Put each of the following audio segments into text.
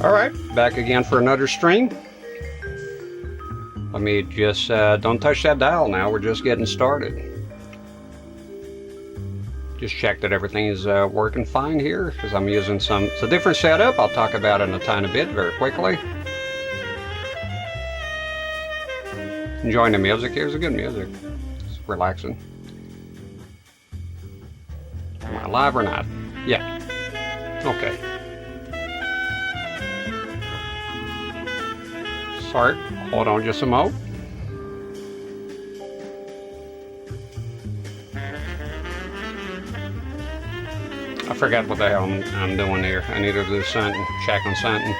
Alright, back again for another stream. Let me just, don't touch that dial now, we're just getting started. Just check that everything is working fine here, because I'm using it's a different setup. I'll talk about it in a tiny bit very quickly. Enjoying the music here, it's good music. It's relaxing. Am I live or not? Yeah. Okay. Sorry, hold on just a moment. I forgot what the hell I'm doing here. I need to do something, check on something.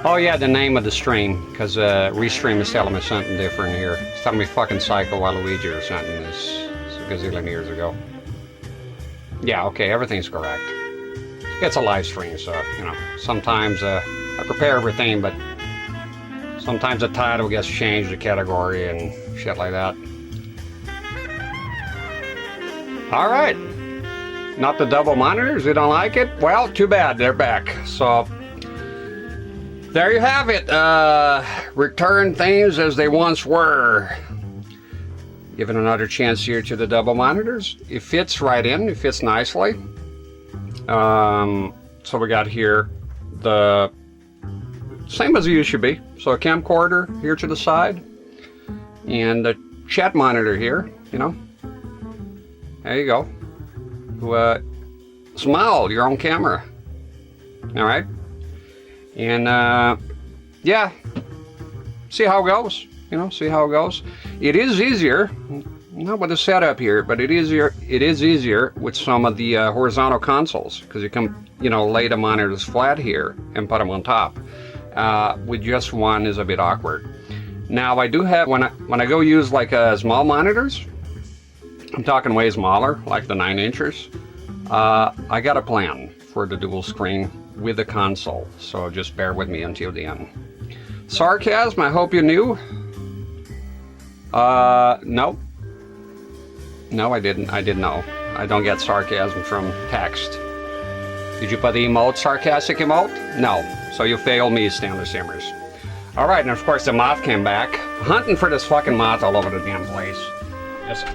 Oh yeah, the name of the stream, because Restream is telling me something different here. It's telling me fucking Psycho Waluigi or something. It's a gazillion years ago. Yeah, okay, everything's correct. It's a live stream, so, you know, sometimes I prepare everything, but sometimes the title gets changed, the category, and shit like that. Alright. Not the double monitors, you don't like it? Well, too bad, they're back. So, there you have it. Return things as they once were. Giving another chance here to the double monitors. It fits right in, it fits nicely. So we got here the same as it used to be. So a camcorder here to the side. And the chat monitor here, you know. There you go. Smile, you're on camera. Alright. And yeah, see how it goes. You know, see how it goes. It is easier, not with the setup here, but it is easier with some of the horizontal consoles, because you can, you know, lay the monitors flat here and put them on top. With just one is a bit awkward. Now I do have, when I go use like small monitors, I'm talking way smaller, like the 9 inches. I got a plan for the dual screen with the console, so just bear with me until the end. Sarcasm, I hope you knew. No. No, I didn't. I didn't know. I don't get sarcasm from text. Did you put the emote, sarcastic emote? No. So you failed me, Stanley Simmers. Alright, and of course the moth came back. Hunting for this fucking moth all over the damn place. Just,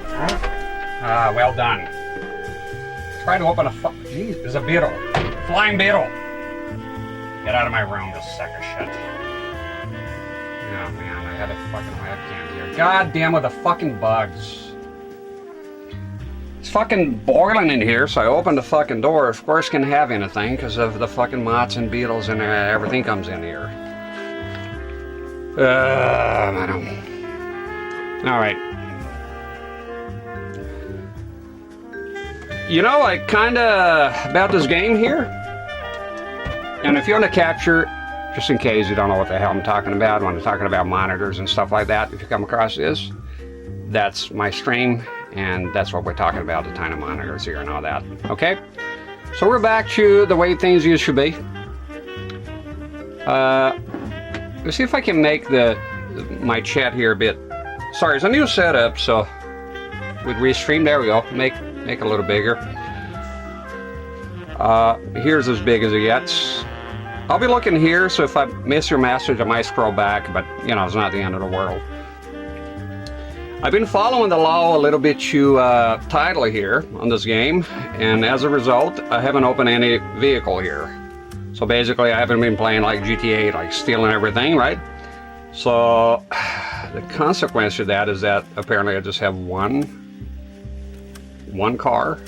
well done. Try to open a jeez, there's a beetle. Flying beetle. Get out of my room, this sack of shit. Oh man, I had a fucking webcam here. God damn with the fucking bugs. It's fucking boiling in here, so I opened the fucking door. Of course can't have anything because of the fucking moths and beetles and everything comes in here. I don't. Alright. You know, I kinda about this game here. And if you want to capture, just in case you don't know what the hell I'm talking about, when I'm talking about monitors and stuff like that, if you come across this, that's my stream, and that's what we're talking about, the tiny monitors here and all that. Okay? So we're back to the way things used to be. Let's see if I can make my chat here a bit. Sorry, it's a new setup, so with Restream, there we go. Make it a little bigger. Here's as big as it gets. I'll be looking here, so if I miss your message, I might scroll back, but, you know, it's not the end of the world. I've been following the law a little bit too tightly here on this game, and as a result, I haven't opened any vehicle here. So basically, I haven't been playing like GTA, like stealing everything, right? So the consequence of that is that apparently I just have one car.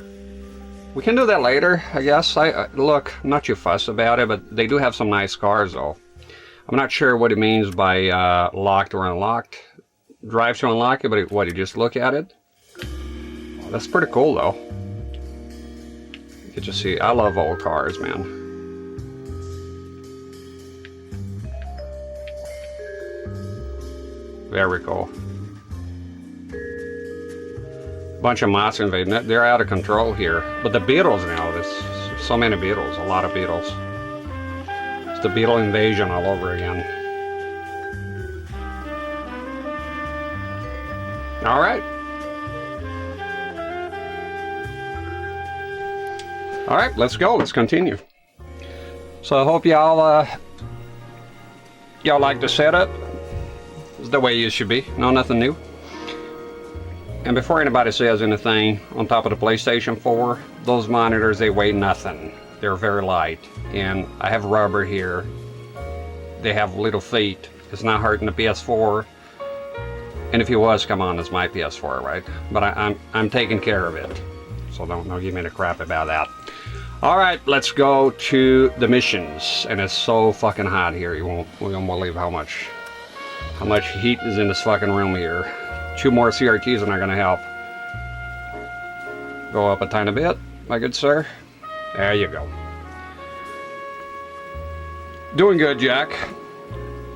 We can do that later, I guess. Look, I'm not too fussed about it, but they do have some nice cars, though. I'm not sure what it means by locked or unlocked. Drive to unlock it, but what, you just look at it? Oh, that's pretty cool, though. You can just see, I love old cars, man. Very cool. Bunch of moths invading. They're out of control here. But the beetles now, there's so many beetles, a lot of beetles. It's the beetle invasion all over again. Alright. Alright, let's go. Let's continue. So I hope y'all y'all like the setup. It's the way it should be. No, nothing new. And before anybody says anything, on top of the PlayStation 4, those monitors, they weigh nothing. They're very light. And I have rubber here. They have little feet. It's not hurting the PS4. And if it was, come on, it's my PS4, right? But I'm taking care of it. So don't give me the crap about that. Alright, let's go to the missions. And it's so fucking hot here, you won't believe how much heat is in this fucking room here. 2 more CRTs are not gonna help. Go up a tiny bit, my good sir. There you go. Doing good, Jack.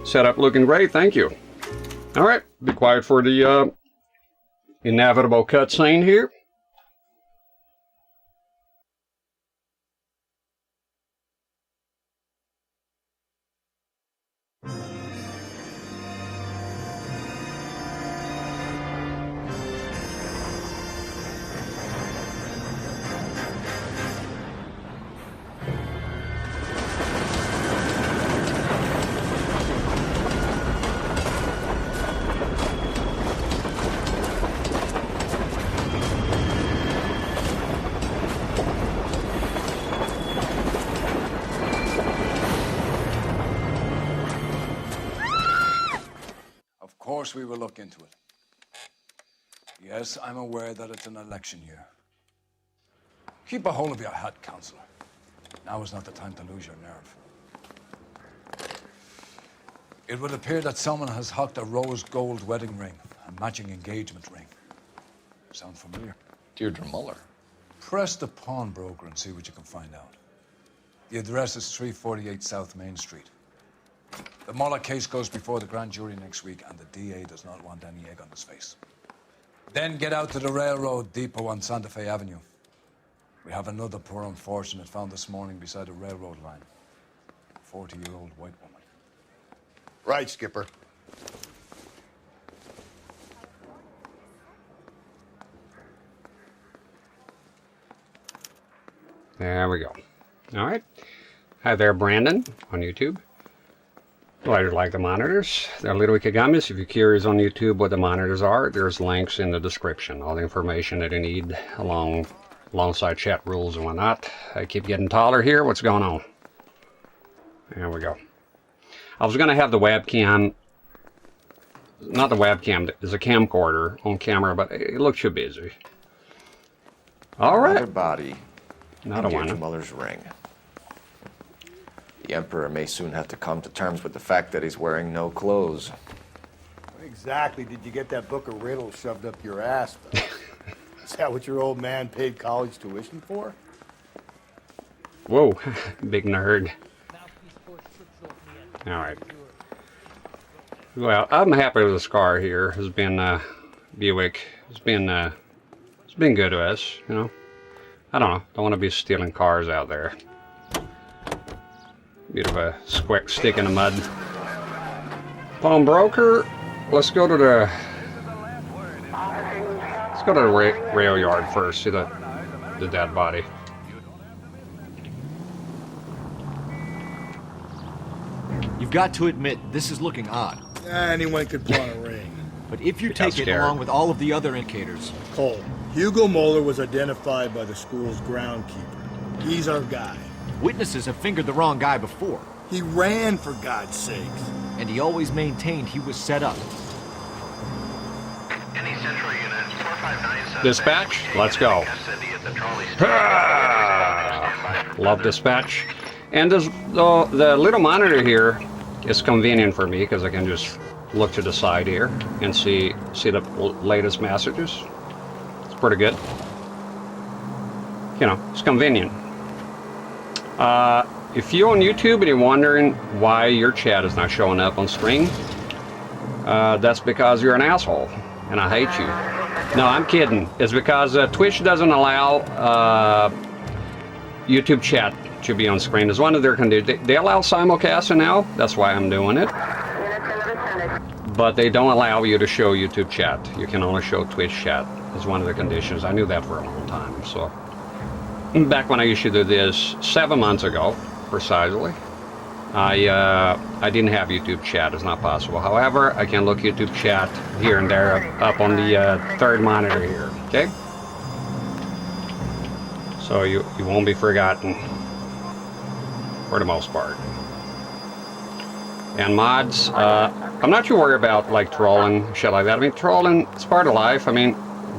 Setup looking great, thank you. Alright, be quiet for the inevitable cutscene here. Of course we will look into it. Yes, I'm aware that it's an election year. Keep a hold of your hat, Counselor. Now is not the time to lose your nerve. It would appear that someone has hocked a rose gold wedding ring, a matching engagement ring. Sound familiar? Deirdre Muller. Press the pawnbroker and see what you can find out. The address is 348 South Main Street. The Muller case goes before the grand jury next week, and the DA does not want any egg on his face. Then get out to the railroad depot on Santa Fe Avenue. We have another poor unfortunate found this morning beside a railroad line. A 40-year-old white woman. Right, Skipper. There we go. All right. Hi there, Brandon, on YouTube. Glad you like the monitors. They're little Ikagamis. If you're curious on YouTube what the monitors are, there's links in the description. All the information that you need alongside chat rules and whatnot. I keep getting taller here. What's going on? There we go. I was going to have the webcam, not the webcam, there's a camcorder on camera, but it looks too busy. All right. Another body. Not a Deirdre one. Muller's ring. The Emperor may soon have to come to terms with the fact that he's wearing no clothes. What exactly did you get that book of riddles shoved up your ass, Phil? Is that what your old man paid college tuition for? Whoa, big nerd. All right. Well, I'm happy with the scar here. Has been Buick. It's been good to us, you know. I don't know. Don't want to be stealing cars out there. Bit of a stick in the mud. Pawnbroker. Let's go to the rail yard first. See the dead body. You've got to admit, this is looking odd. Anyone could pawn a ring. But if you take it scared. along with all of the other indicators... Cole, Hugo Moeller was identified by the school's groundkeeper. He's our guy. Witnesses have fingered the wrong guy before. He ran, for God's sakes. And he always maintained he was set up. Any central unit, 459 Dispatch, let's go. Love dispatch. And the little monitor here is convenient for me because I can just look to the side here and see the latest messages. It's pretty good. You know, it's convenient. If you're on YouTube and you're wondering why your chat is not showing up on screen, that's because you're an asshole and I hate you. No, I'm kidding. It's because Twitch doesn't allow YouTube chat to be on screen. It's one of their conditions. They allow simulcasting now. That's why I'm doing it. But they don't allow you to show YouTube chat. You can only show Twitch chat. It's one of the conditions. I knew that for a long time. So back when I used to do this 7 months ago, precisely, I didn't have YouTube chat. It's not possible. However, I can look YouTube chat here and there up on the third monitor here. Okay. So you won't be forgotten for the most part. And mods, I'm not too worried about like trolling, shit like that. I mean, trolling, it's part of life. I mean,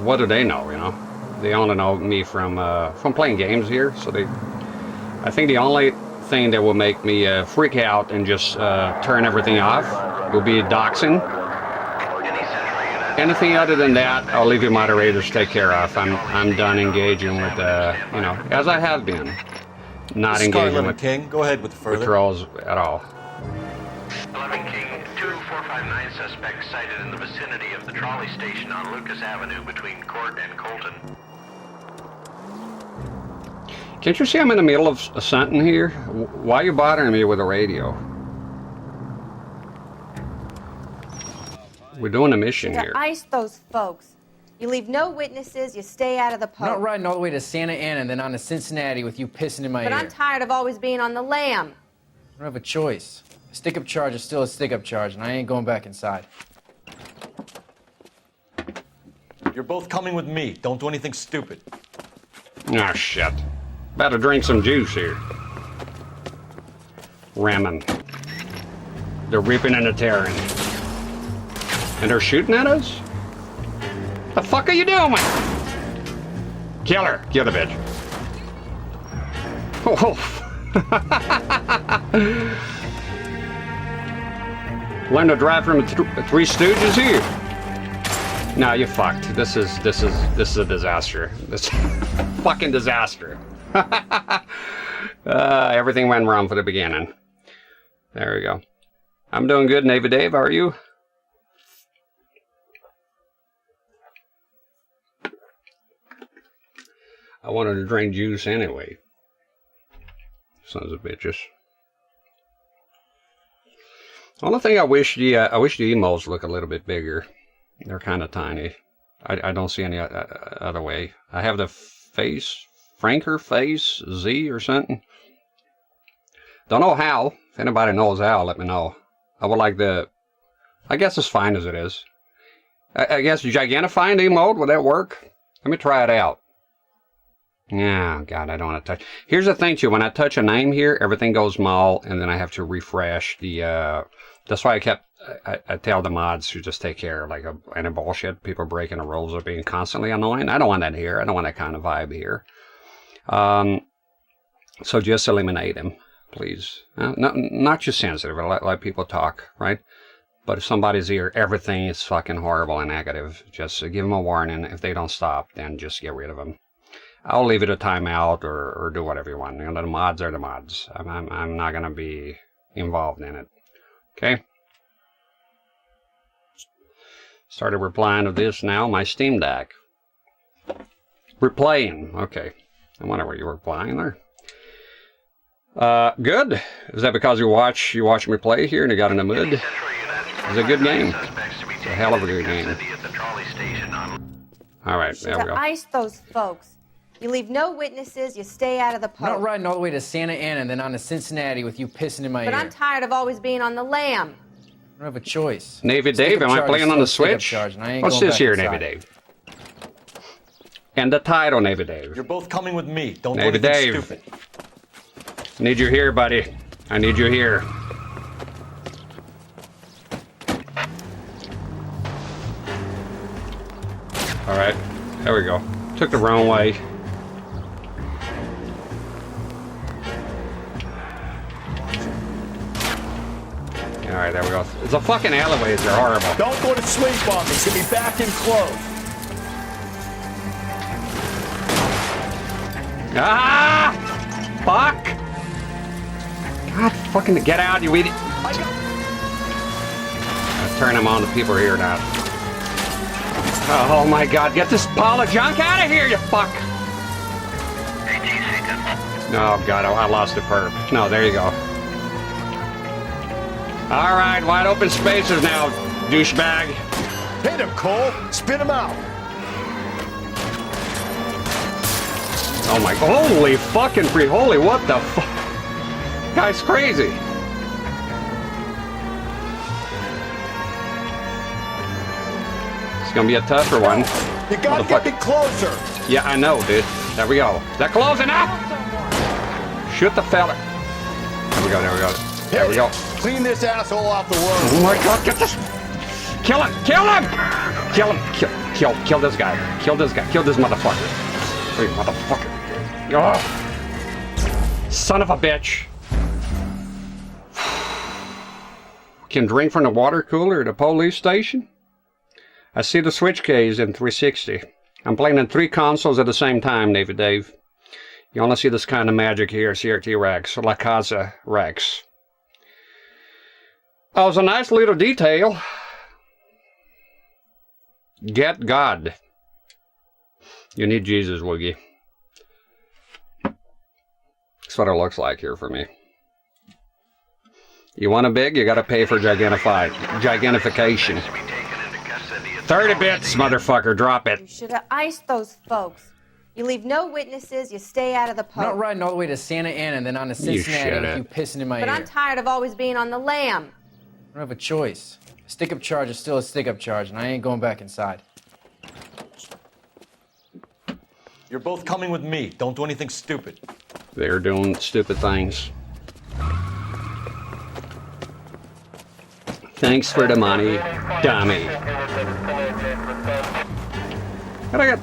what do they know, you know? They only know me from playing games here. So I think the only thing that will make me freak out and just turn everything off will be doxing. Anything other than that, I'll leave you moderators to take care of. I'm done engaging with, you know, as I have been, not engaging with King. Go ahead with the further. trolls at all. 11 King, 2459 suspects sighted in the vicinity of the trolley station on Lucas Avenue between Court and Colton. Can't you see I'm in the middle of something here? Why are you bothering me with the radio? We're doing a mission here. To ice those folks. You leave no witnesses, you stay out of the I'm not poke. riding all the way to Santa Ana and then on to Cincinnati with you pissing in my But ear. I'm tired of always being on the lam. I don't have a choice. A stick-up charge is still a stick-up charge, and I ain't going back inside. You're both coming with me. Don't do anything stupid. Ah, shit. About to drink some juice here. Ramming. They're ripping and tearing. And they're shooting at us? The fuck are you doing? Kill her. Kill the bitch. Oh. Learn to drive from the Three Stooges here. No, you fucked. This is a disaster. This fucking disaster. Everything went wrong for the beginning. There we go. I'm doing good, Navy Dave. How are you? I wanted to drink juice anyway. Sons of bitches. Only thing I wish the emotes look a little bit bigger. They're kind of tiny. I don't see any other way. I have the Franker face Z or something. Don't know how. If anybody knows how, let me know. I would like I guess it's fine as it is. I guess Gigantifying the emote, would that work? Let me try it out. Yeah, God, I don't want to touch. Here's the thing too, when I touch a name here, everything goes small, and then I have to refresh the, that's why I tell the mods to just take care of like any bullshit, people breaking the rules or being constantly annoying. I don't want that here. I don't want that kind of vibe here. So just eliminate them, please. Not just sensitive, let people talk, right? But if somebody's here, everything is fucking horrible and negative. Just give them a warning. If they don't stop, then just get rid of them. I'll leave it a timeout or do whatever you want. You know, the mods are the mods. I'm not going to be involved in it. Okay? Started replying to this now. My Steam Deck. Replaying. Okay. I wonder what you were replying there. Good. Is that because you watch me play here and you got in the mood? It's a good game. It's a hell of a good game. Alright, there we go. To ice those folks. You leave no witnesses, you stay out of the I'm not poke. riding all the way to Santa Ana and then on to Cincinnati with you pissing in my But ear. I'm tired of always being on the lam. I don't have a choice. Navy Dave, am I playing on the Switch? What's this here, Navy Dave? And the title, Navy Dave. You're both coming with me. Don't do Navy anything Dave. stupid. Need you here, buddy. I need you here. Alright, there we go. Took the wrong way. Alright, there we go. It's a fucking alleyways, they're horrible. Don't go to sleep on me. Get me back in close. Ah! Fuck! God fucking get out, you idiot! Let's turn them on, the people are here now. Oh my god, get this pile of junk out of here, you fuck! Oh god, I lost the perp. No, there you go. Alright, wide open spaces now, douchebag. Hit him, Cole. Spit him out. Oh my, holy fucking holy, what the fuck? Guy's crazy. It's gonna be a tougher one. You gotta get me closer. Yeah, I know, dude. There we go. Is that close enough? Shoot the fella. There we go, there we go. There we go. Clean this asshole off the road. Oh my god, get this! Kill him! Kill him! Kill him! Kill this guy. Kill this guy. Kill this motherfucker. Hey, motherfucker. Oh. Son of a bitch. Can drink from the water cooler at the police station? I see the switch keys in 360. I'm playing in 3 consoles at the same time, Navy Dave. You only see this kind of magic here, CRT Rex, La Casa Rex. Oh, it's a nice little detail. Get God. You need Jesus, Woogie. That's what it looks like here for me. You want a big, you gotta pay for gigantification. 30 bits, motherfucker, drop it. You should have iced those folks. You leave no witnesses, you stay out of the I'm poke. not riding all the way to Santa Ana and then on to Cincinnati with you pissing in my But ear. I'm tired of always being on the lam. I don't have a choice. A stick-up charge is still a stick-up charge, and I ain't going back inside. You're both coming with me. Don't do anything stupid. They're doing stupid things. Thanks for the money, dummy. Gotta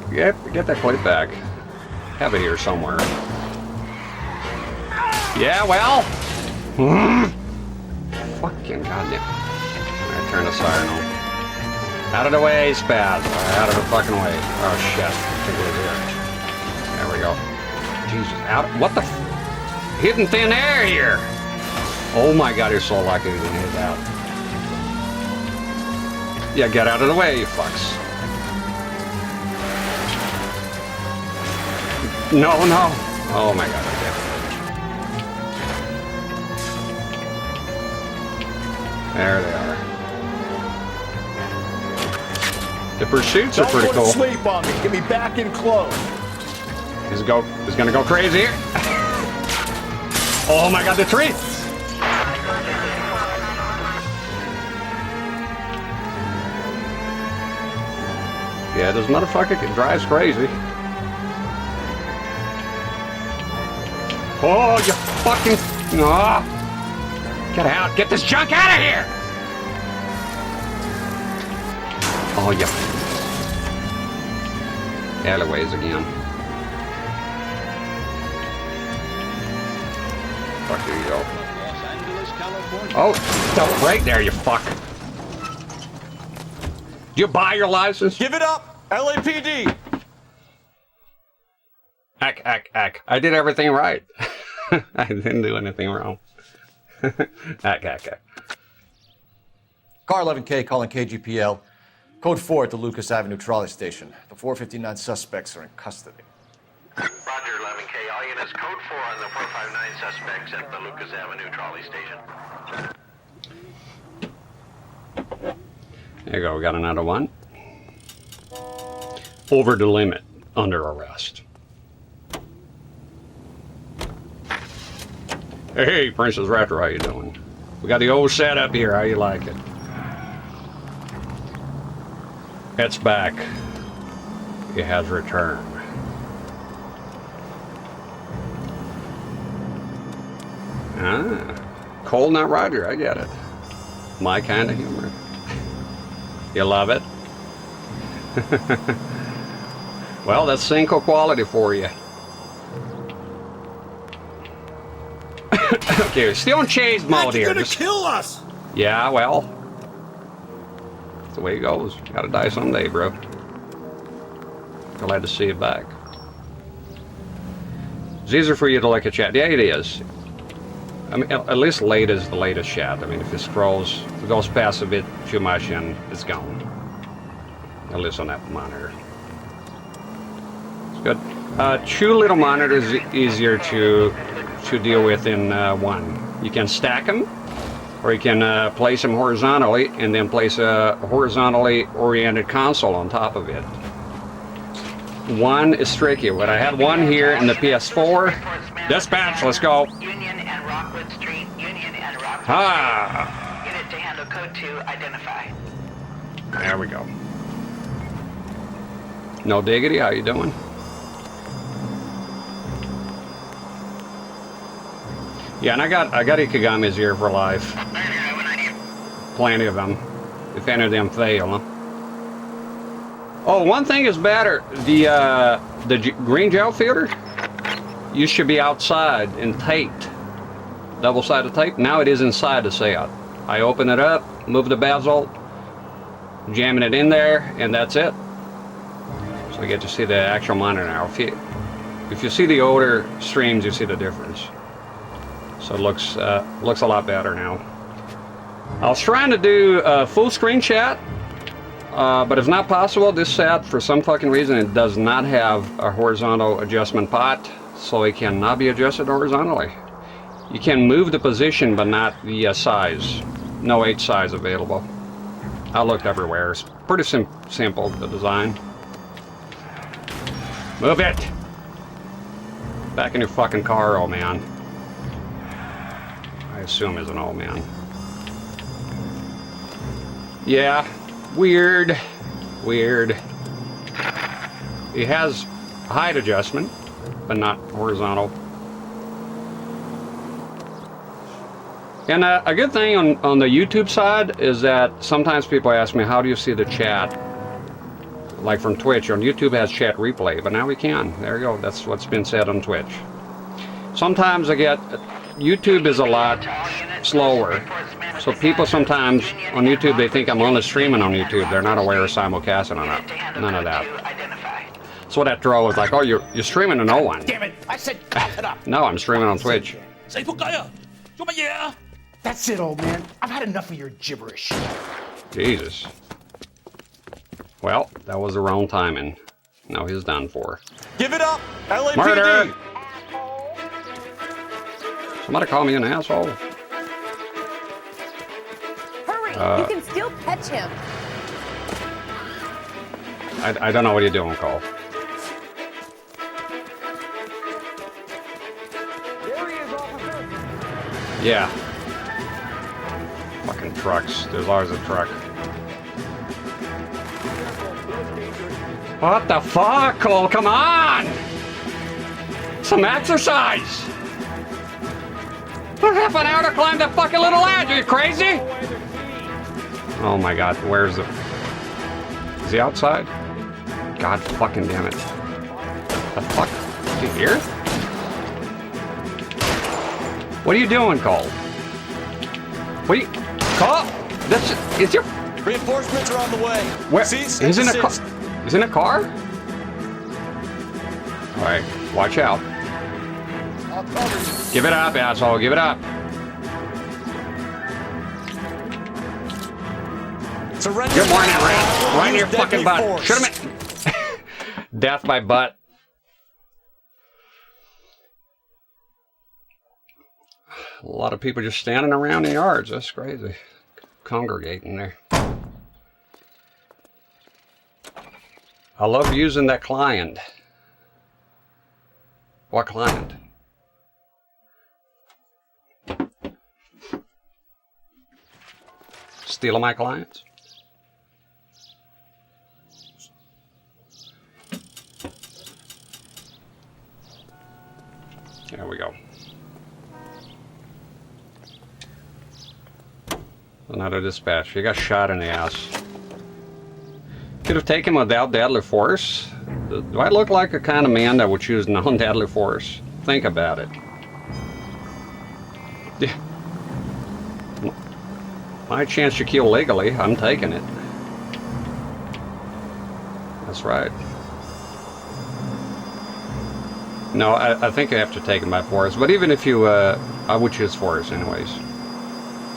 get that plate back. Have it here somewhere. Yeah, well. Fucking goddamn. I turn the siren on. Out of the way, Spaz. Out of the fucking way. Oh shit. I think we're here. There we go. Jesus. Out. What the? Hitting thin air here. Oh my god, you're so lucky to hit out. Yeah, get out of the way, you fucks. No, no. Oh my god, okay. There they are. The pursuits are pretty cool. Don't sleep on me. Get me back in close. He's gonna go crazy here. Oh my god, the tree! Yeah, this motherfucker drives crazy. Oh, you fucking... Oh. Get out. Get this junk out of here! Oh, yeah. Alleyways again. Fuck, here you go. Oh, don't break there, you fuck. Did you buy your license? Give it up! LAPD! Ack. I did everything right. I didn't do anything wrong. Ack. Car 11K calling KGPL. Code 4 at the Lucas Avenue trolley station. The 459 suspects are in custody. Roger, 11K. All units, code 4 on the 459 suspects at the Lucas Avenue trolley station. There you go, we got another one. Over the limit, under arrest. Hey, Princess Raptor, how you doing? We got the old setup here, how you like it? It's back. It has returned. Ah, Cold Night Rider, I get it. My kind of humor. You love it? Well, that's Cinco quality for you. Okay, still in chase mode here. You're gonna kill us! Yeah, well. That's the way it goes. Gotta die someday, bro. Glad to see you back. It's easier for you to look at chat. Yeah, it is. I mean, at least late is the latest chat. I mean, if it scrolls, if it goes past a bit too much, and it's gone. At least on that monitor. It's good. Two little monitors easier to deal with in one. You can stack them, or you can place them horizontally, and then place a horizontally oriented console on top of it. One is tricky, but I had one here in the PS4. Dispatch, let's go. Union and Rockwood Street, Union and Rockwood Ah. Street. Unit to handle code 2, identify. There we go. No diggity, how you doing? Yeah, and I got Ikigami's here for life. Plenty of them. If any of them fail, huh? Oh, one thing is better. The green gel filter used to be outside and taped. Double-sided tape. Now it is inside the set. I open it up, move the bezel, jamming it in there, and that's it. So you get to see the actual monitor now. If you see the older streams, you see the difference. So it looks a lot better now. I was trying to do full screen chat, but it's not possible. This set, for some fucking reason, it does not have a horizontal adjustment pot, so it cannot be adjusted horizontally. You can move the position, but not the size. No H size available. I looked everywhere. It's pretty simple, the design. Move it! Back in your fucking car, old man. I assume is an old man. Yeah, weird. Weird. It has height adjustment, but not horizontal. And a good thing on the YouTube side is that sometimes people ask me, how do you see the chat? Like from Twitch. On YouTube has chat replay, but now we can. There you go. That's what's been said on Twitch. Sometimes I get... YouTube is a lot slower. So people sometimes on YouTube, they think I'm only streaming on YouTube. They're not aware of simulcasting on it. None of that. So that troll was like, oh, you're streaming to no one. Damn it! I said cough it up. No, I'm streaming on Twitch. That's it, old man. I've had enough of your gibberish. Jesus. Well, that was the wrong timing. Now he's done for. Give it up! LAPD! Murder! Somebody call me an asshole. Hurry! You can still catch him. I don't know what you're doing, Cole. There he is, officer. Yeah. Fucking trucks. There's always a truck. What the fuck, Cole? Come on! Some exercise! For half an hour to climb that fucking little ladder, you crazy? Oh my god, where's the... Is he outside? God fucking damn it. The fuck? Is he here? What are you doing, Cole? What are you... Cole? This is your... Reinforcements are on the way. Where? Cease He's and in a car. desist. He's in a car? Alright, watch out. I'll cover you. Give it up, asshole. Give it up. Surrender. Good morning, rat. Right in your Use fucking deadly butt. force. Shoot him in. Death by butt. A lot of people just standing around in yards. That's crazy. Congregating there. I love using that client. What client? Stealing my clients? There we go. Another dispatch. He got shot in the ass. Could have taken him without deadly force. Do I look like a kind of man that would choose non-deadly force? Think about it. Yeah. My chance to kill legally, I'm taking it. That's right. No, I think you have to take him by force. But even if you, I would choose force anyways.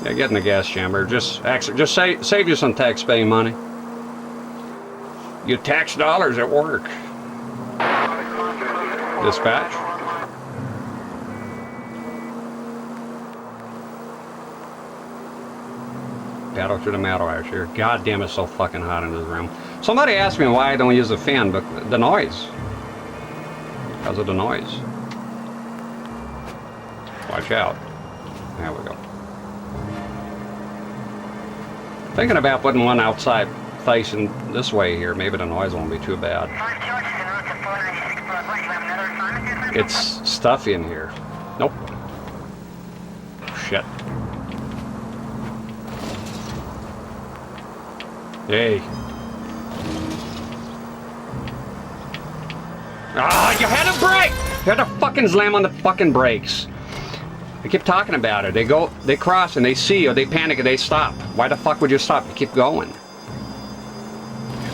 Yeah, get in the gas chamber. Just save you some tax-paying money. You tax dollars at work. Dispatch. Paddle through the metal out here. God damn, it's so fucking hot in this room. Somebody asked me why I don't use a fan, but the noise. Because of the noise. Watch out. There we go. Thinking about putting one outside facing this way here. Maybe the noise won't be too bad. It's stuffy in here. Nope. Shit. Hey. Ah, you had to brake! You had to fucking slam on the fucking brakes. I keep talking about it. They cross and they see or they panic and they stop. Why the fuck would you stop? You keep going.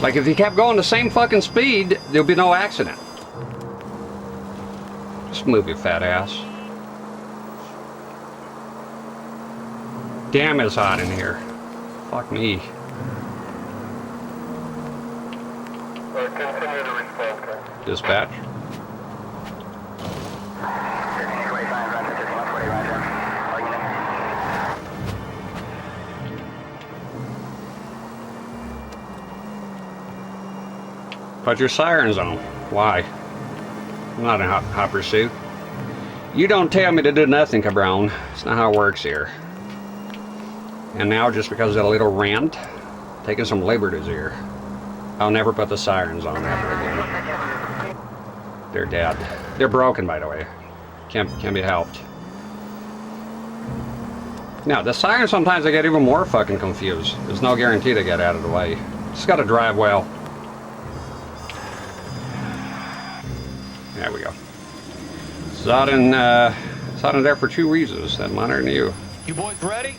Like if you kept going the same fucking speed, there'll be no accident. Just move your fat ass. Damn, it's hot in here. Fuck me. Dispatch. Put your sirens on. Why? I'm not in hot pursuit. You don't tell me to do nothing, cabron. It's not how it works here. And now, just because of that little rant, taking some liberties here, I'll never put the sirens on ever again. They're dead. They're broken, by the way. Can't be helped. Now, the sirens sometimes I get even more fucking confused. There's no guarantee they get out of the way. Just gotta drive well. There we go. It's out in there for two reasons. That monitoring you. You boys ready?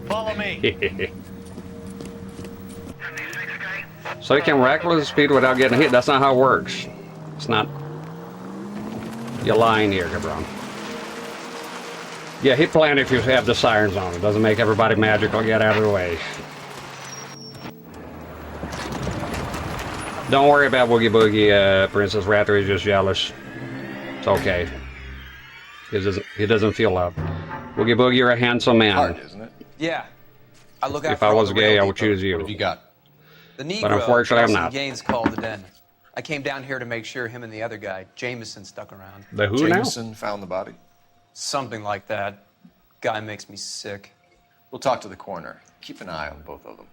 Follow me. So you can reckless speed without getting hit. That's not how it works. It's not. You're lying here, cabron. Yeah, hit plan if you have the sirens on. It doesn't make everybody magical. Get out of the way. Don't worry about Woogie Boogie. Princess Raptor is just jealous. It's okay. He doesn't feel love. Woogie Boogie, you're a handsome man. Hard, isn't it? Yeah. I look out if I was gay, I would choose you. What have you got? The Negro, but unfortunately, I'm not. Gaines called it in. I came down here to make sure him and the other guy, Jameson, stuck around. The who Jameson now? found the body? Something like that. Guy makes me sick. We'll talk to the coroner. Keep an eye on both of them.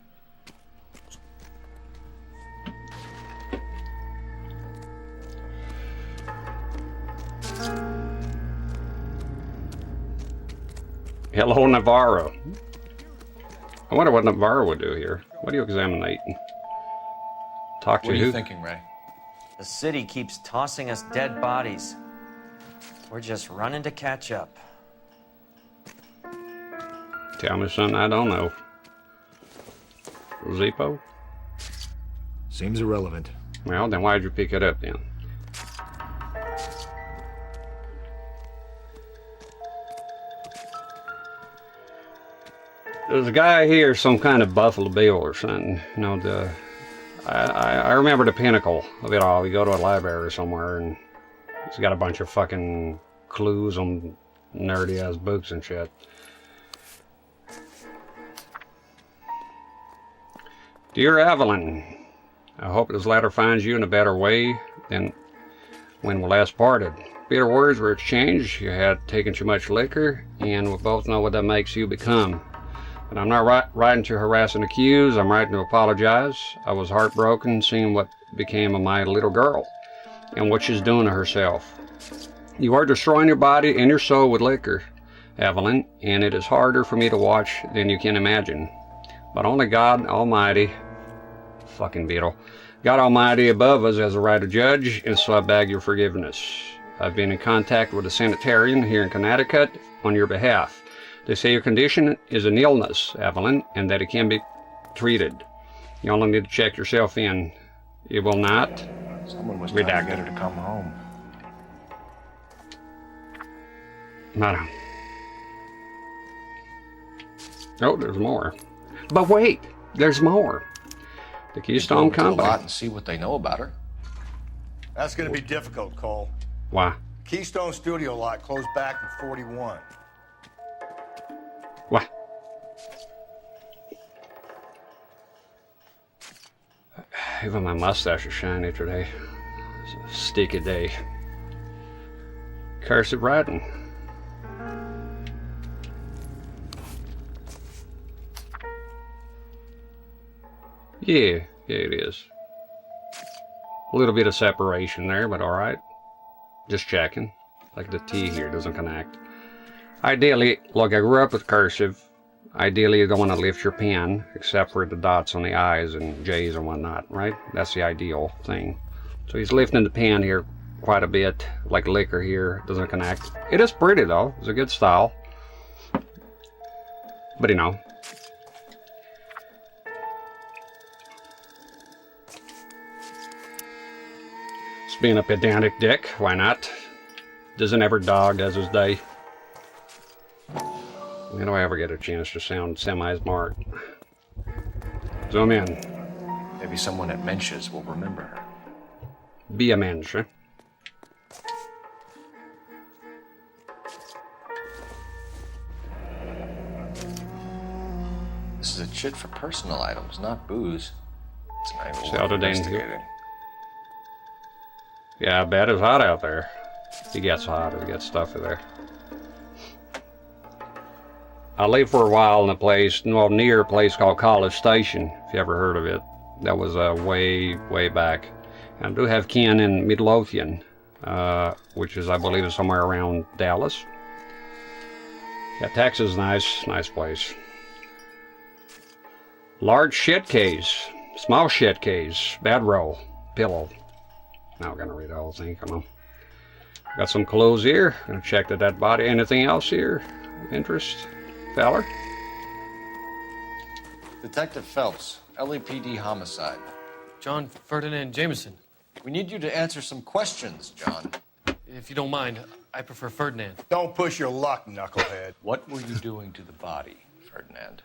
Hello, Navarro. I wonder what Navarro would do here. What are you examining? Talk to What are who? you thinking, Ray? The city keeps tossing us dead bodies. We're just running to catch up. Tell me something I don't know. Zippo? Seems irrelevant. Well, then why'd you pick it up then? There's a guy here, some kind of Buffalo Bill or something. You know, I remember the pinnacle of it all. You go to a library somewhere and it's got a bunch of fucking clues on nerdy ass books and shit. Dear Evelyn, I hope this letter finds you in a better way than when we last parted. Bitter words were exchanged. You had taken too much liquor, and we both know what that makes you become. But I'm not writing to harass and accuse. I'm writing to apologize. I was heartbroken seeing what became of my little girl and what she's doing to herself. You are destroying your body and your soul with liquor, Evelyn, and it is harder for me to watch than you can imagine. But only God Almighty, fucking Beetle, God Almighty above us has a right to judge, and so I beg your forgiveness. I've been in contact with a sanitarian here in Connecticut on your behalf. They say your condition is an illness, Evelyn, and that it can be treated. You only need to check yourself in. You will not. Someone was trying to Redacted. get her to come home. Madam. Oh, there's more. But wait, there's more. The Keystone Go to a lot Company. and see what they know about her. That's going to be difficult, Cole. Why? Keystone Studio lot closed back in 41. What? Even my mustache is shiny today. It's a sticky day. Cursive writing. Yeah, it is. A little bit of separation there, but alright. Just checking. Like the T here doesn't connect. Ideally, look, I grew up with cursive. Ideally, you don't want to lift your pen, except for the dots on the I's and J's and whatnot, right? That's the ideal thing. So he's lifting the pen here quite a bit, like liquor here, doesn't connect. It is pretty though, it's a good style. But you know. It's being a pedantic dick, why not? Doesn't every dog does his day. When do I ever get a chance to sound semi-smart? Zoom in. Maybe someone at Mensch's will remember her. Be a mensch, eh? This is a chit for personal items, not booze. It's not even So worth the danger. investigating. Yeah, I bet it's hot out there. It gets hot, it gets stuffy there. I lived for a while in a place, well, near a place called College Station, if you ever heard of it. That was way back. And I do have kin in Midlothian, which is, I believe, is somewhere around Dallas. Yeah, Texas is nice place. Large shit case, small shit case, bedroll, pillow. Now we're gonna read the whole thing, come on. Got some clothes here, gonna check the dead body. Anything else here of interest, feller? Detective Phelps, LAPD homicide. John Ferdinand Jameson. We need you to answer some questions, John. If you don't mind, I prefer Ferdinand. Don't push your luck, knucklehead. What were you doing to the body, Ferdinand?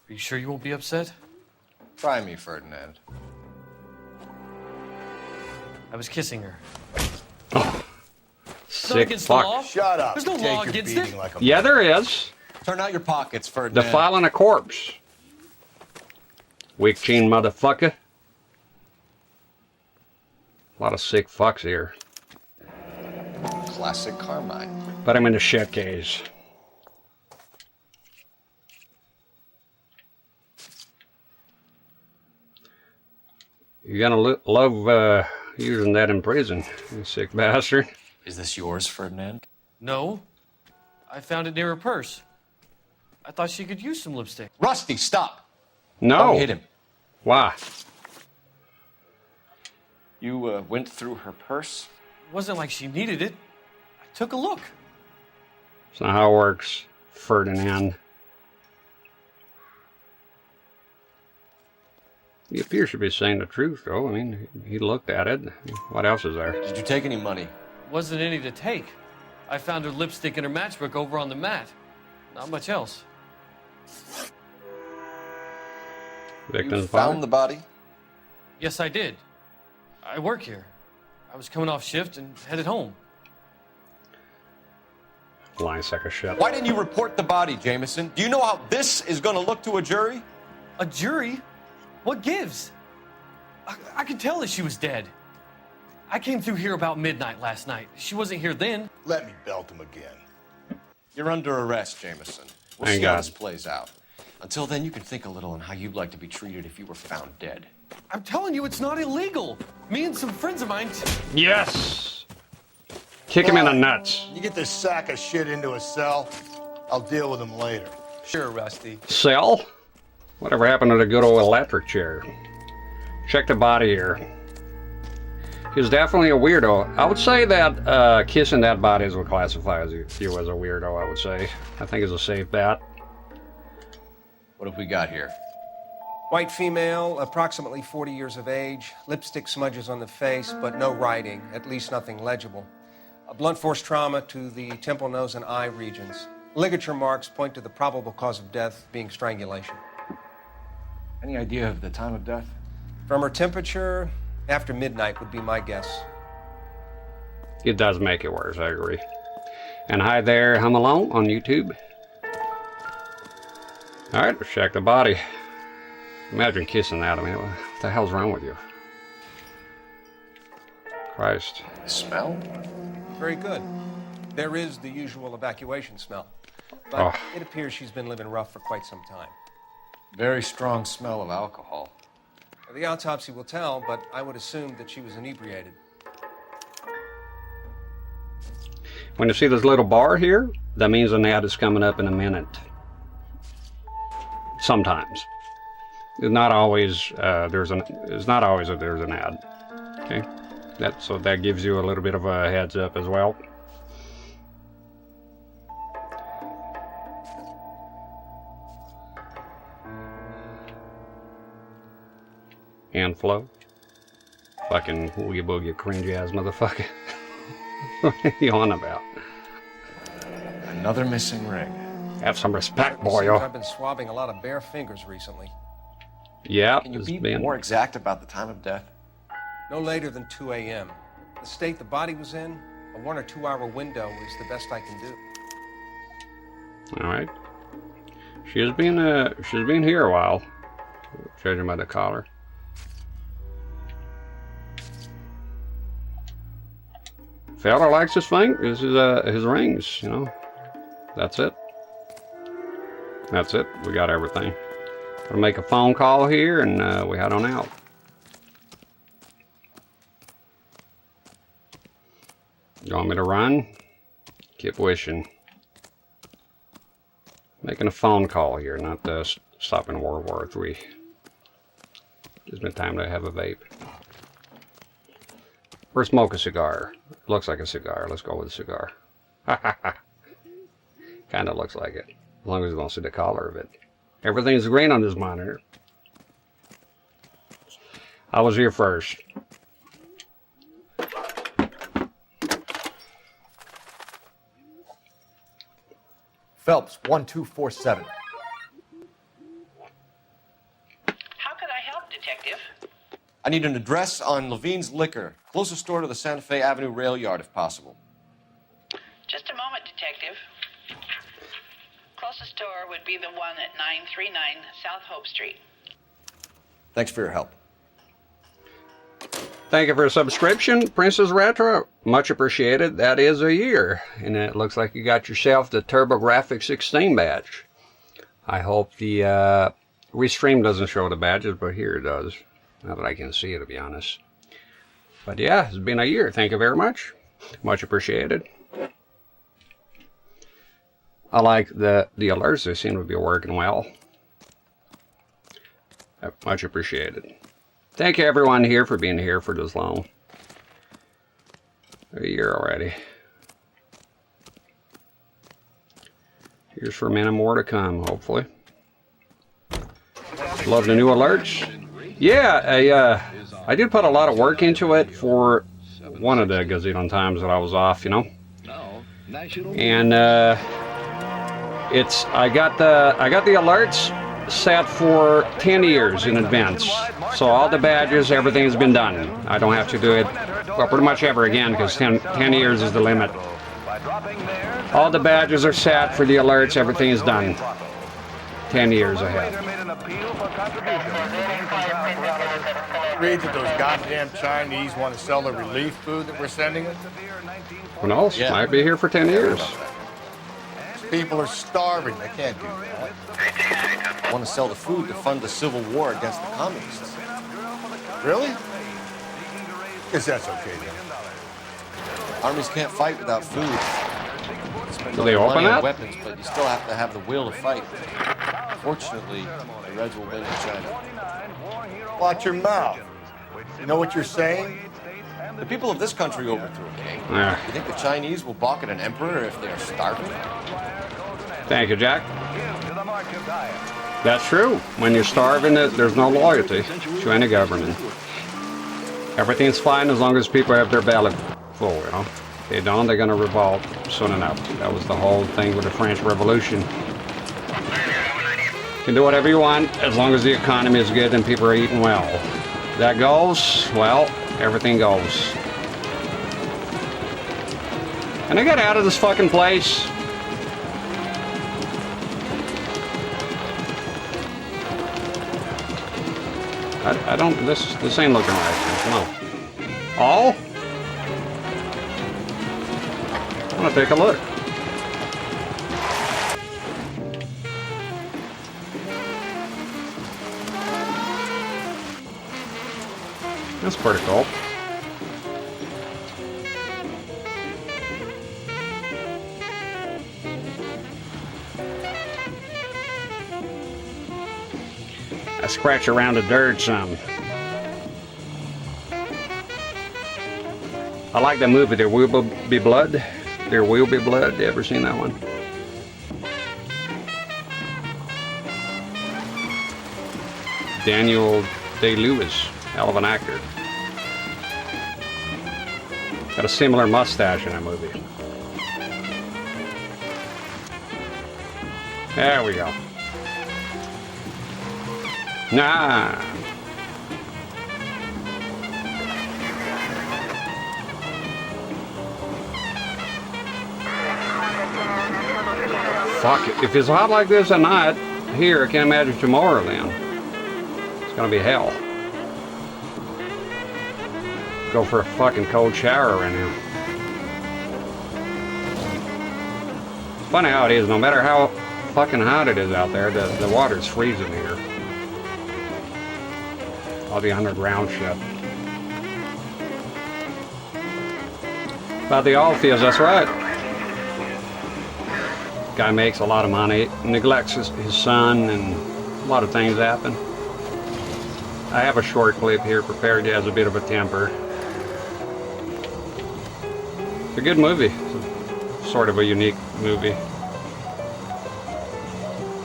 Are you sure you won't be upset? Try me, Ferdinand. I was kissing her. Sick against the law. fuck. Shut up. There's no Take law your against beating it. like a Yeah, there is. Turn out your pockets, Ferdinand. Defiling a corpse. Weak chin motherfucker. A lot of sick fucks here. Classic Carmine. Put him in the shit case. You're gonna love using that in prison, you sick bastard. Is this yours, Ferdinand? No. I found it near her purse. I thought she could use some lipstick. Rusty, stop! No. Don't hit him. Why? You went through her purse? It wasn't like she needed it. I took a look. That's not how it works, Ferdinand. He appears to be saying the truth, though. I mean, he looked at it. What else is there? Did you take any money? Wasn't any to take. I found her lipstick and her matchbook over on the mat. Not much else. Victim's Found the body? Yes, I did. I work here. I was coming off shift and headed home. Lying sack of shit. Why didn't you report the body, Jameson? Do you know how this is going to look to a jury? A jury? What gives? I could tell that she was dead. I came through here about midnight last night. She wasn't here then. Let me belt him again. You're under arrest, Jameson. We'll Thank see how God. this plays out. Until then, you can think a little on how you'd like to be treated if you were found dead. I'm telling you, it's not illegal. Me and some friends of mine. Yes! Kick him in the nuts. You get this sack of shit into a cell, I'll deal with him later. Sure, Rusty. Cell? Whatever happened to the good old electric chair? Check the body here. He's definitely a weirdo. I would say that kissing that body would classify as you as a weirdo, I would say. I think it's a safe bet. What have we got here? White female, approximately 40 years of age, lipstick smudges on the face, but no writing, at least nothing legible. A blunt force trauma to the temple, nose, and eye regions. Ligature marks point to the probable cause of death being strangulation. Any idea of the time of death? From her temperature, after midnight would be my guess. It does make it worse, I agree. And hi there, Hum Alone on YouTube. Alright, let's check the body. Imagine kissing that. I mean, what the hell's wrong with you? Christ. Smell? Very good. There is the usual evacuation smell. But Oh. it appears she's been living rough for quite some time. Very strong smell of alcohol. The autopsy will tell, but I would assume that she was inebriated. When you see this little bar here, that means an ad is coming up in a minute. Sometimes. It's not always there's an ad. Okay? So that gives you a little bit of a heads up as well. And flow. Fucking woogie boogie cringy ass motherfucker. What are you on about? Another missing ring. Have some respect, Seems boyo. I've been swabbing a lot of bare fingers recently. Yeah, Can you it's be been more exact about the time of death? No later than 2 a.m. The state the body was in, a 1 or 2 hour window is the best I can do. all right. She's been here a while, judging by the collar. Fella likes his his rings, you know. That's it. That's it. We got everything. Gonna make a phone call here, and we head on out. You want me to run? Keep wishing. Making a phone call here, not stopping World War III. Gives me time to have a vape. Or smoke a cigar. Looks like a cigar. Let's go with a cigar. Kind of looks like it. As long as you don't see the color of it. Everything's green on this monitor. I was here first. Phelps, 1247. How could I help, Detective? I need an address on Levine's Liquor. Closest store to the Santa Fe Avenue rail yard, if possible. Just a moment, Detective. Closest store would be the one at 939 South Hope Street. Thanks for your help. Thank you for a subscription, Princess Retro. Much appreciated. That is a year. And it looks like you got yourself the TurboGrafx 16 badge. I hope the restream doesn't show the badges, but here it does. Not that I can see it, to be honest. But yeah, it's been a year. Thank you very much. Much appreciated. I like the alerts. They seem to be working well. Much appreciated. Thank you everyone here for being here for this long. A year already. Here's for many more to come, hopefully. Love the new alerts. Yeah, I did put a lot of work into it for one of the gazillion times that I was off, you know. And I got the alerts set for 10 years in advance. So all the badges, everything's been done. I don't have to do it, well, pretty much ever again, because 10 years is the limit. All the badges are set for the alerts, everything is done. 10 years ahead. Read that those goddamn Chinese want to sell the relief food that we're sending them? Who knows? Yeah. Might be here for 10 years. People are starving. They can't do that. Want to sell the food to fund the civil war against the communists. Really? Guess that's okay then. Armies can't fight without food. Do they open money on that? Weapons, but you still have to have the will to fight. Fortunately, the Reds will win in China. Watch your mouth. You know what you're saying? The people of this country overthrew a king. Yeah. You think the Chinese will balk at an emperor if they are starving? Thank you, Jack. That's true. When you're starving, there's no loyalty to any government. Everything's fine as long as people have their belly full, you know. If they don't, they're going to revolt soon enough. That was the whole thing with the French Revolution. You can do whatever you want as long as the economy is good and people are eating well. That goes, well, everything goes. Can I get out of this fucking place? I don't, this ain't looking right. No. All? I'm gonna take a look. That's pretty cool. I scratch around the dirt some. I like that movie, There Will Be Blood. There Will Be Blood. You ever seen that one? Daniel Day-Lewis, hell of an actor. Got a similar mustache in that movie. There we go. Nah. Fuck it. If it's hot like this at night, here, I can't imagine tomorrow then. It's gonna be hell. Go for a fucking cold shower right now. It's funny how it is, no matter how fucking hot it is out there, the water's freezing here. All the underground shit. About the oil fields, that's right. Guy makes a lot of money, neglects his son, and a lot of things happen. I have a short clip here prepared. He has a bit of a temper. It's a good movie. It's sort of a unique movie.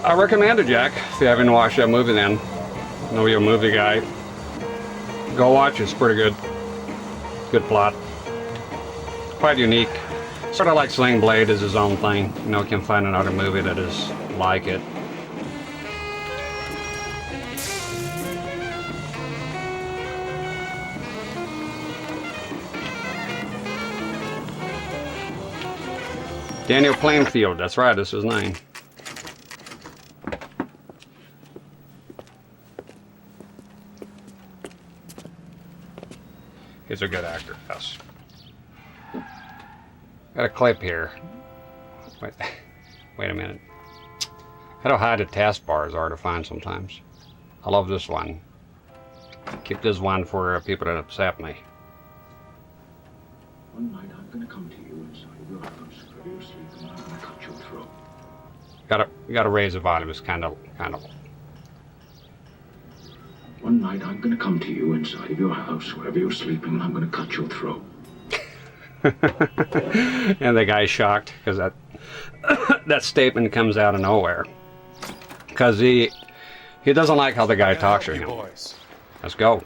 I recommend it, Jack. If you haven't watched that movie then, I know you're a movie guy. Go watch it, it's pretty good. Good plot. Quite unique. Sort of like Sling Blade is his own thing. You know, can find another movie that is like it. Daniel Plainfield, that's right, that's his name. He's a good actor, yes. Got a clip here. Wait a minute. How hard the taskbars are to find sometimes. I love this one. Keep this one for people that upset me. One night I'm gonna come to you inside your house where you're sleeping and I'm gonna cut your throat. Gotta raise the volume. It's kind of. One night I'm gonna come to you inside of your house wherever you're sleeping and I'm gonna cut your throat. And the guy's shocked because that statement comes out of nowhere. Because he doesn't like how the guy talks to him. Boys. Let's go.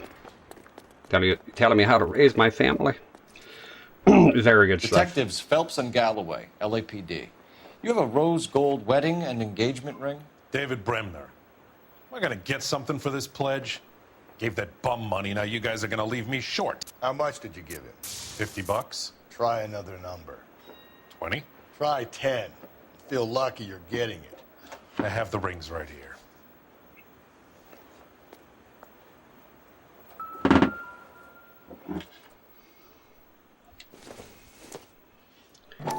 Telling me how to raise my family. Very good stuff. Detectives Phelps and Galloway, LAPD. You have a rose gold wedding and engagement ring? David Bremner. Am I gonna get something for this pledge? Gave that bum money, now you guys are gonna leave me short. How much did you give him? $50? Try another number. 20? Try 10. Feel lucky you're getting it. I have the rings right here.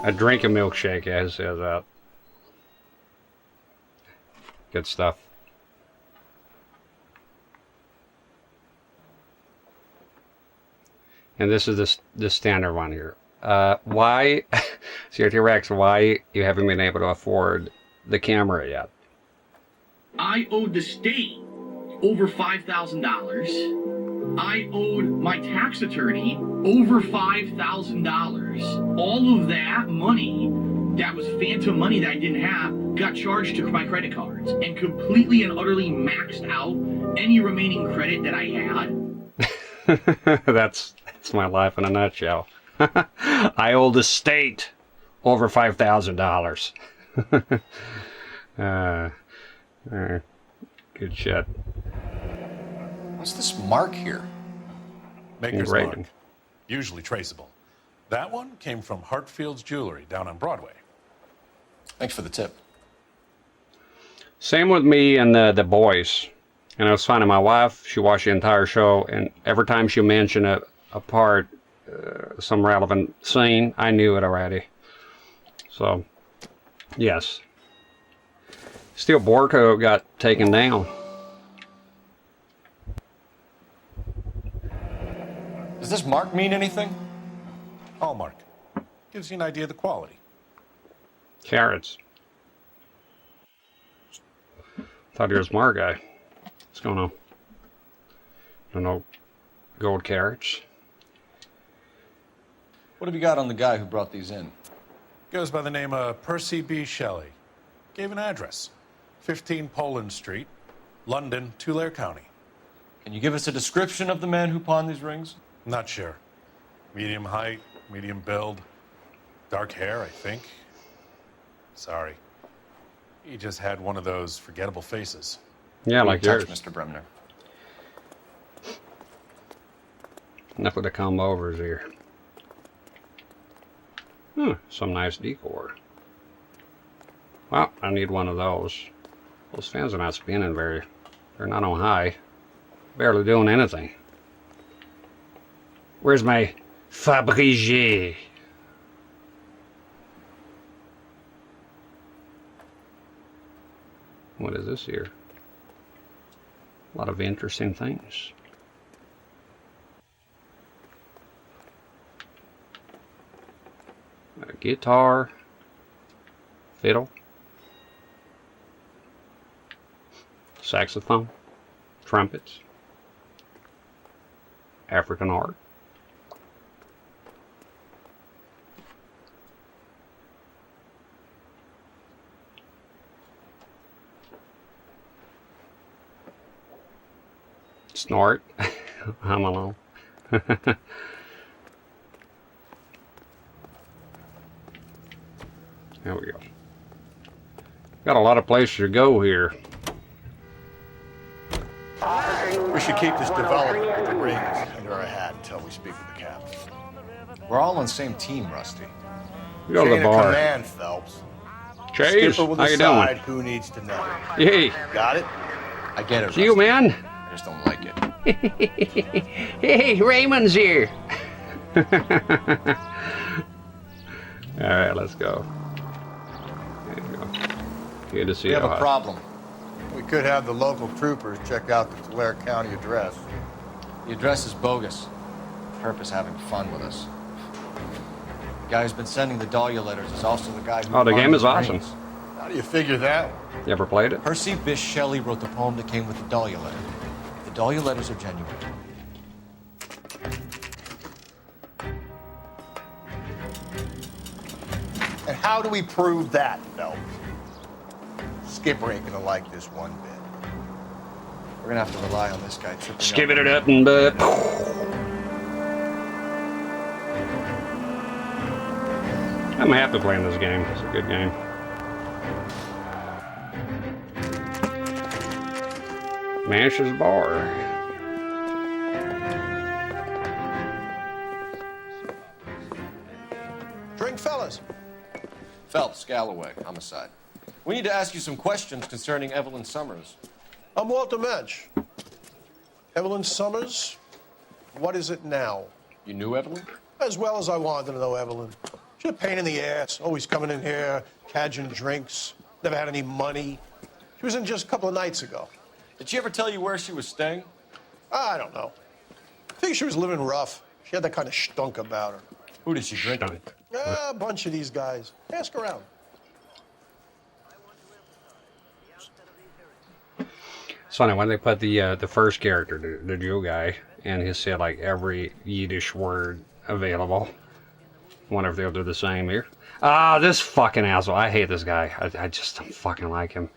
I drink a milkshake, yeah, it says that. Good stuff. And this is the standard one here. Why, CRT Rex, why you haven't been able to afford the camera yet? I owed the state over $5,000. I owed my tax attorney over $5,000. All of that money, that was phantom money that I didn't have, got charged to my credit cards and completely and utterly maxed out any remaining credit that I had. That's my life in a nutshell. I owe the state over $5,000. Good shit. What's this mark here? Maker's mark. Usually traceable. That one came from Hartfield's Jewelry down on Broadway. Thanks for the tip. Same with me and the boys. And I was finding my wife, she watched the entire show, and every time she mentioned a part, some relevant scene, I knew it already. So, yes. Still, Borco got taken down. Does this mark mean anything? Hallmark. Gives you an idea of the quality. Carrots. Thought he was a smart guy. What's going on? Don't know. Gold carrots. What have you got on the guy who brought these in? Goes by the name of Percy B. Shelley. Gave an address. 15 Poland Street, London, Tulare County. Can you give us a description of the man who pawned these rings? Not sure. Medium height, medium build, dark hair, I think. Sorry. He just had one of those forgettable faces. Yeah, like yours. Mr. Bremner. Enough with the combo overs here. Some nice decor. Well, I need one of those. Those fans are not spinning very. They're not on high. Barely doing anything. Where's my Fabergé? What is this here? A lot of interesting things. A guitar, fiddle, saxophone, trumpets, African art. Snort. I'm alone. There we go. Got a lot of places to go here. We should keep this development with the rings under our hat until we speak with the captain. We're all on the same team, Rusty. We go to the bar. Command, Phelps. Chase, Skipper will how you decide doing? who needs to know. Hey. Got it? I get it, It's you, man. I just don't like it. Hey, Raymond's here. All right, let's go. There you go. Good to see We you. have a problem. We could have the local troopers check out the Tulare County address. The address is bogus. Herp is having fun with us. The guy who's been sending the Dahlia letters is also the guy who... Oh, the pawned game is the awesome. rings. How do you figure that? You ever played it? Percy Bysshe Shelley wrote the poem that came with the Dahlia letter. The Dahlia letters are genuine. And how do we prove that, Phelps? Skipper ain't gonna like this one bit. We're gonna have to rely on this guy tripping Skipping it up and but. I'm happy playing this game. It's a good game. Mash's Bar. Drink, fellas. Phelps, Galloway, homicide. We need to ask you some questions concerning Evelyn Summers. I'm Walter Mensch. Evelyn Summers, what is it now? You knew Evelyn? As well as I wanted to know Evelyn. She's a pain in the ass, always coming in here, cadging drinks, never had any money. She was in just a couple of nights ago. Did she ever tell you where she was staying? I don't know. I think she was living rough. She had that kind of stunk about her. Who did she drink with? A bunch of these guys. Ask around. It's funny when they put the first character, the Jew guy, and he said like every Yiddish word available. Wonder if they'll do the same here. Ah, this fucking asshole. I hate this guy. I just don't fucking like him.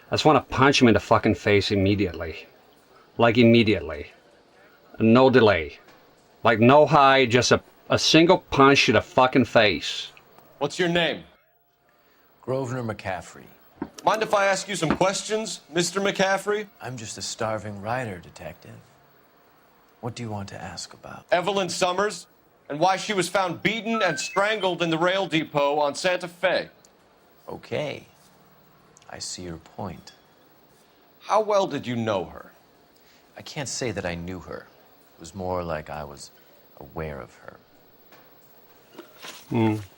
I just want to punch him in the fucking face immediately. Like immediately. No delay. Like no hide, just a single punch to the fucking face. What's your name? Grosvenor McCaffrey. Mind if I ask you some questions, Mr. McCaffrey? I'm just a starving writer, detective. What do you want to ask about? Evelyn Summers, and why she was found beaten and strangled in the rail depot on Santa Fe. Okay. I see your point. How well did you know her? I can't say that I knew her. It was more like I was aware of her.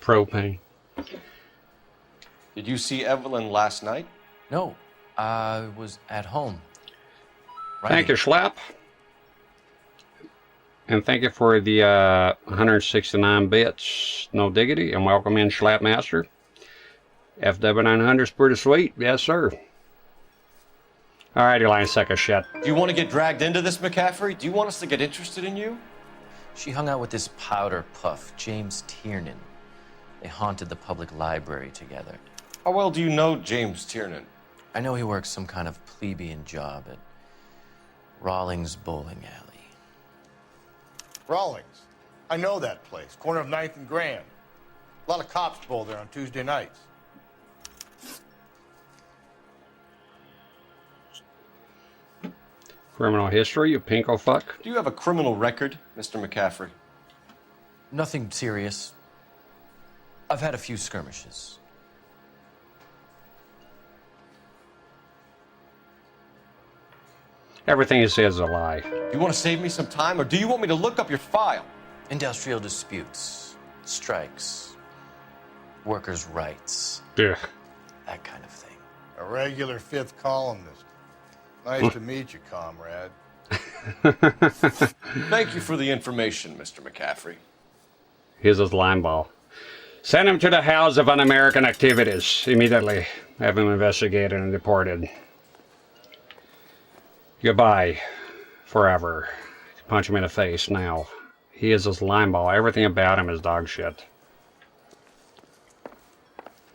Propane. Did you see Evelyn last night? No, I was at home. Thank you, Schlapp. And thank you for the 169 bits, no diggity, and welcome in Schlapmaster. FW900's pretty sweet, yes sir. Alright, Elaine, suck a shit. Do you want to get dragged into this, McCaffrey? Do you want us to get interested in you? She hung out with this powder puff, James Tiernan. They haunted the public library together. How well do you know James Tiernan? I know he works some kind of plebeian job at Rawlings Bowling Alley. Rawlings. I know that place. Corner of 9th and Grand. A lot of cops bowl there on Tuesday nights. Criminal history, you pinko fuck. Do you have a criminal record, Mr. McCaffrey? Nothing serious. I've had a few skirmishes. Everything he says is a lie. Do you want to save me some time, or do you want me to look up your file? Industrial disputes, strikes, workers' rights. Yeah. That kind of thing. A regular fifth columnist. Nice to meet you, comrade. Thank you for the information, Mr. McCaffrey. Here's his line ball. Send him to the House of Un-American Activities immediately. Have him investigated and deported. Goodbye. Forever. Punch him in the face now. He is his line ball. Everything about him is dog shit.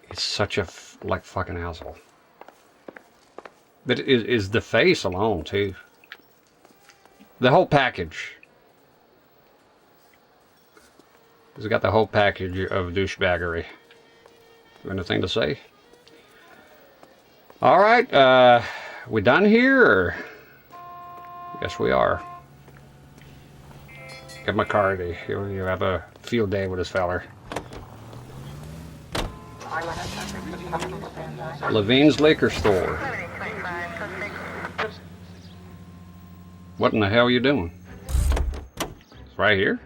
He's such a fucking asshole. But it is the face alone too. The whole package. He's got the whole package of douchebaggery. Anything to say? All right, we done here? Or? Yes, we are. Get McCarty. You have a field day with this feller. Levine's Liquor Store. What in the hell are you doing? It's right here?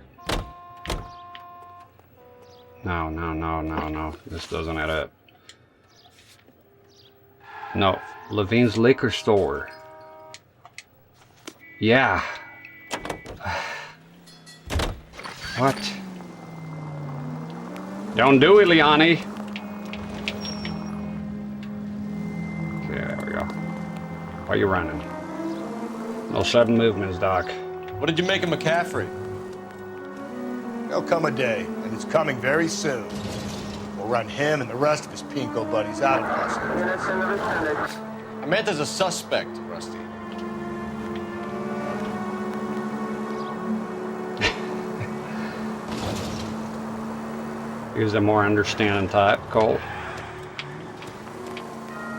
No. This doesn't add up. No. Levine's Liquor Store. Yeah. What? Don't do it, Liani. Okay, there we go. Why are you running? No sudden movements, Doc. What did you make of McCaffrey? There'll come a day, and it's coming very soon. We'll run him and the rest of his pinko buddies out of Los Angeles. I meant as a suspect, Rusty. He was a more understanding type, Cole.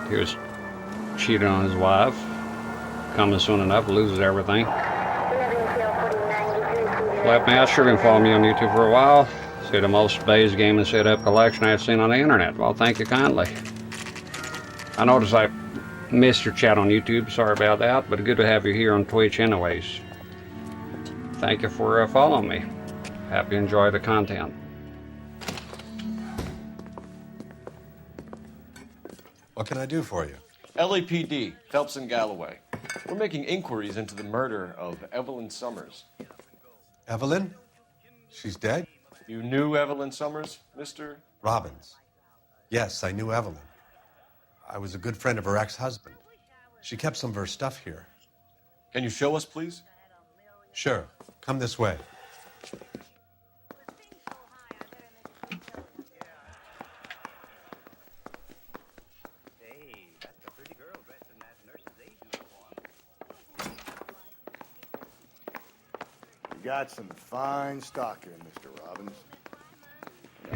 He was cheating on his wife. Coming soon enough, loses everything. Flapmaster, been following me on YouTube for a while. See the most Bays gaming setup collection I've seen on the internet. Well, thank you kindly. I noticed I missed your chat on YouTube. Sorry about that, but good to have you here on Twitch anyways. Thank you for following me. Happy you enjoy the content. What can I do for you? LAPD, Phelps and Galloway. We're making inquiries into the murder of Evelyn Summers. Evelyn? She's dead? You knew Evelyn Summers, Mr. Robbins. Yes, I knew Evelyn. I was a good friend of her ex-husband. She kept some of her stuff here. Can you show us, please? Sure. Come this way. Got some fine stock here, Mr. Robbins.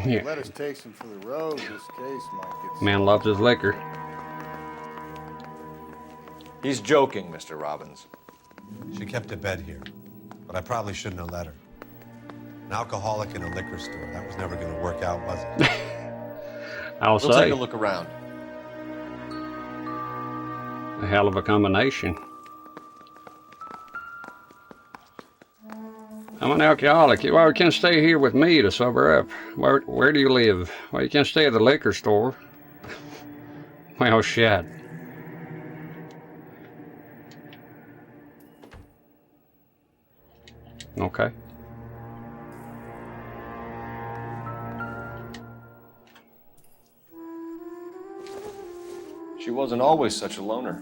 Yeah. Let us take some for the road. This case might get... Man loves his liquor. He's joking, Mr. Robbins. She kept a bed here, but I probably shouldn't have let her. An alcoholic in a liquor store. That was never going to work out, was it? I'll We'll say. take a look around. A hell of a combination. I'm an alcoholic. Well, you can't stay here with me to sober up. Where do you live? Well, you can't stay at the liquor store. Well, shit. Okay. She wasn't always such a loner.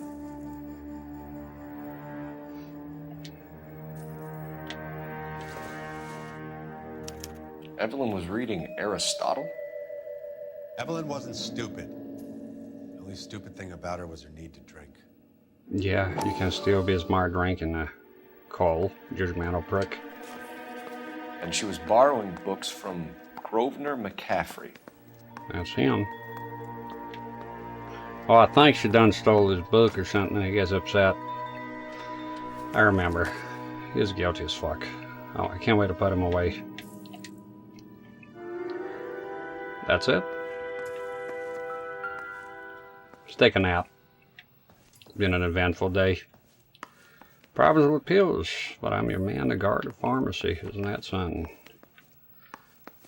Evelyn was reading Aristotle? Evelyn wasn't stupid. The only stupid thing about her was her need to drink. Yeah, you can still be smart drinking a coal, judgmental prick. And she was borrowing books from Grosvenor McCaffrey. That's him. Oh, I think she done stole his book or something and he gets upset. I remember. He's guilty as fuck. Oh, I can't wait to put him away. That's it. Just take a nap. It's been an eventful day. Problems with pills, but I'm your man to guard the pharmacy. Isn't that something?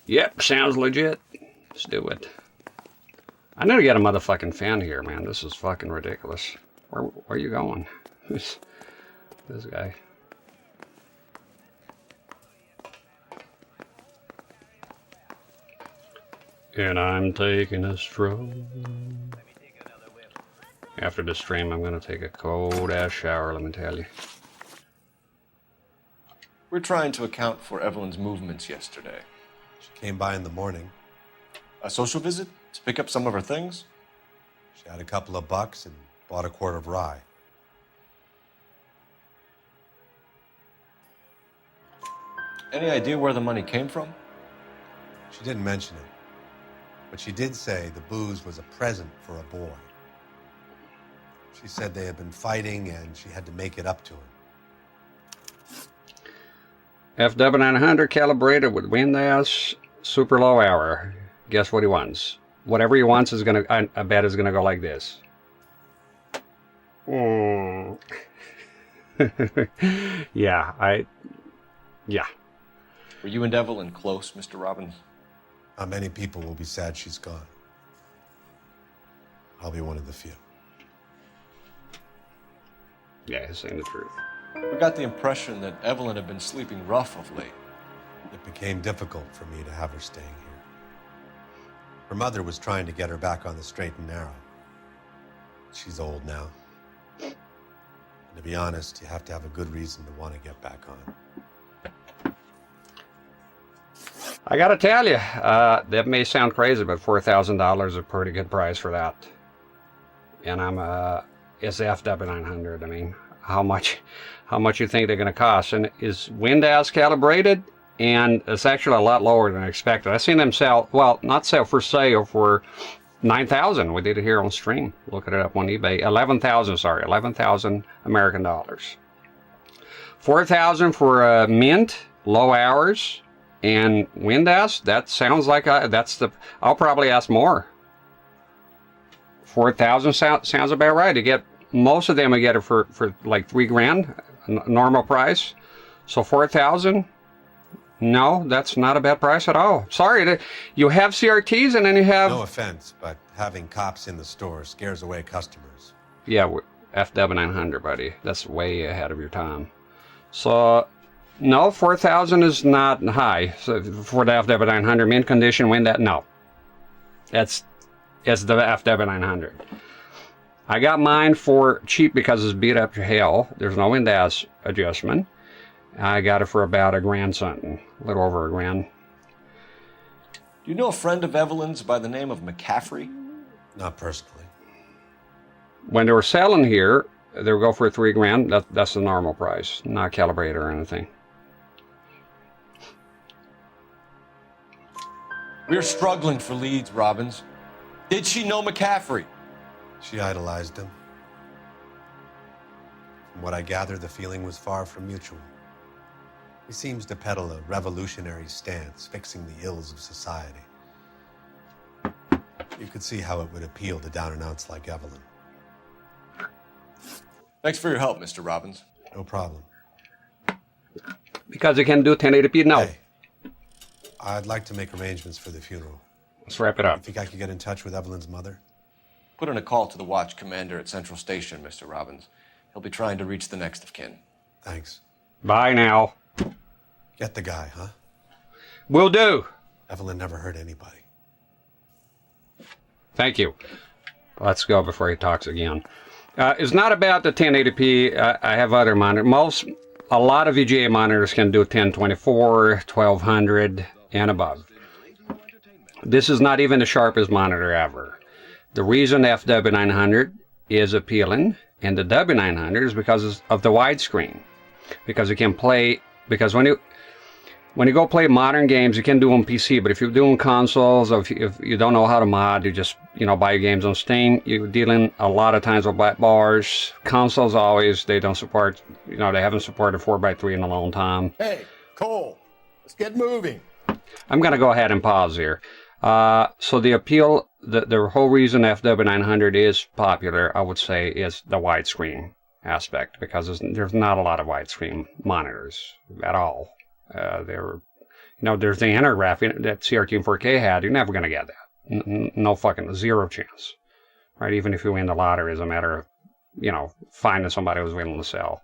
Yep, sounds legit. Let's do it. I need to get a motherfucking fan here, man. This is fucking ridiculous. Where are you going? This guy. And I'm taking a stroll. After the stream, I'm going to take a cold-ass shower, let me tell you. We're trying to account for Evelyn's movements yesterday. She came by in the morning. A social visit? To pick up some of her things? She had a couple of bucks and bought a quart of rye. Any idea where the money came from? She didn't mention it. But she did say the booze was a present for a boy. She said they had been fighting and she had to make it up to him. FW900 calibrated with Windass, super low hour. Guess what he wants? Whatever he wants is gonna, I bet is gonna go like this. Yeah. Were you and Evelyn close, Mr. Robbins? Not many people will be sad she's gone. I'll be one of the few. Yeah, he's saying the truth. We got the impression that Evelyn had been sleeping rough of late. It became difficult for me to have her staying here. Her mother was trying to get her back on the straight and narrow. She's old now. And to be honest, you have to have a good reason to want to get back on. I gotta tell you, that may sound crazy, but $4,000 is a pretty good price for that. And I'm it's FW900. I mean, how much you think they're gonna cost? And is Windass calibrated? And it's actually a lot lower than I expected. I seen them sell, well, not sell for sale for $9,000. We did it here on stream. Look it up on eBay. 11,000 American dollars. $4,000 for mint, low hours. And Windass, that sounds like I'll probably ask more. 4,000 sounds about right. To get most of them, I get it for like $3,000, normal price. So 4,000, no, that's not a bad price at all. Sorry, you have CRTs and then you have. No offense, but having cops in the store scares away customers. Yeah, FW900, buddy. That's way ahead of your time. So. No, 4,000 is not high. So for the FW900 mint condition, no. It's the FW900. I got mine for cheap because it's beat up to hell. There's no Windass adjustment. I got it for about $1,000 something, a little over $1,000. Do you know a friend of Evelyn's by the name of McCaffrey? Not personally. When they were selling here, they would go for $3,000. That's the normal price, not calibrated or anything. We're struggling for leads, Robbins. Did she know McCaffrey? She idolized him. From what I gather, the feeling was far from mutual. He seems to peddle a revolutionary stance, fixing the ills of society. You could see how it would appeal to down-and-outs like Evelyn. Thanks for your help, Mr. Robbins. No problem. Because you can do 1080p? No. Hey, I'd like to make arrangements for the funeral. Let's wrap it up. You think I could get in touch with Evelyn's mother? Put in a call to the watch commander at Central Station, Mr. Robbins. He'll be trying to reach the next of kin. Thanks. Bye now. Get the guy, huh? Will do. Evelyn never hurt anybody. Thank you. Let's go before he talks again. It's not about the 1080p. I have other monitors. A lot of VGA monitors can do 1024, 1200, and above. This is not even the sharpest monitor ever. The reason FW900 is appealing, and the W900 is because of the widescreen. Because you can play, because when you go play modern games, you can do on PC, but if you're doing consoles, or if you don't know how to mod, you just, buy your games on Steam, you're dealing a lot of times with black bars. Consoles always, they don't support, they haven't supported 4x3 in a long time. Hey, Cole, let's get moving. I'm going to go ahead and pause here. So the appeal, the whole reason FW900 is popular, I would say, is the widescreen aspect, because there's not a lot of widescreen monitors at all. There's the intergraph that CRT and 4K had. You're never going to get that. No fucking zero chance. Right? Even if you win the lottery, it's a matter of, finding somebody who's willing to sell.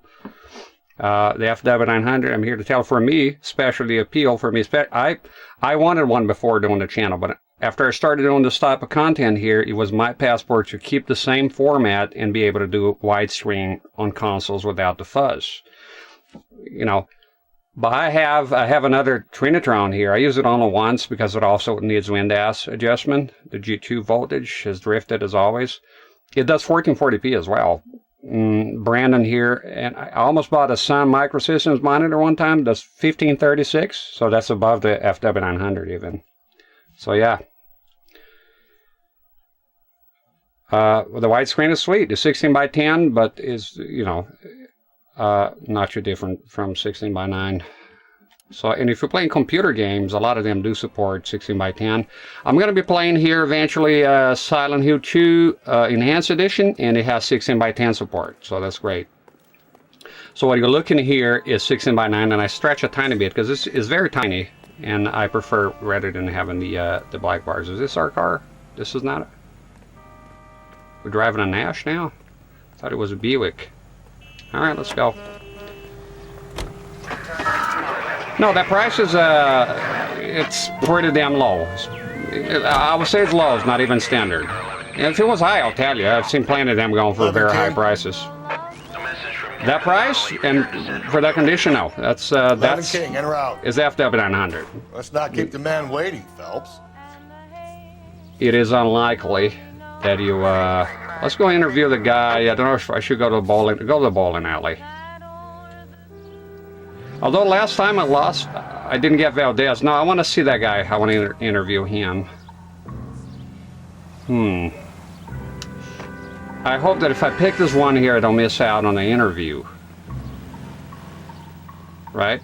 The FW900, I'm here to tell, for me, especially appeal for me. I wanted one before doing the channel, but after I started doing this type of content here, it was my passport to keep the same format and be able to do widescreen on consoles without the fuzz. But I have another Trinitron here. I use it only once because it also needs wind-ass adjustment. The G2 voltage has drifted as always. It does 1440p as well. Brandon here, and I almost bought a Sun Microsystems monitor one time. That's 1536, so that's above the FW900 even. So yeah. The widescreen is sweet. It's 16:10, but is not too different from 16:9. So, and if you're playing computer games, a lot of them do support 16:10. I'm going to be playing here eventually Silent Hill 2 Enhanced Edition, and it has 16:10 support, so that's great. So what you're looking here is 16:9, and I stretch a tiny bit because this is very tiny, and I prefer rather than having the black bars. Is this our car? This is not. We're driving a Nash now? I thought it was a Buick. All right, let's go. No, that price is, it's pretty damn low. I would say it's low, it's not even standard. If it was high, I'll tell you. I've seen plenty of them going for very high prices. That price, and for that condition, no. That's King, in or out? Is FW900. Let's not keep the man waiting, Phelps. It is unlikely that you, let's go interview the guy. I don't know if I should go to the bowling alley. Although last time I lost, I didn't get Valdez. No, I want to see that guy. I want to interview him. I hope that if I pick this one here, I don't miss out on the interview. Right?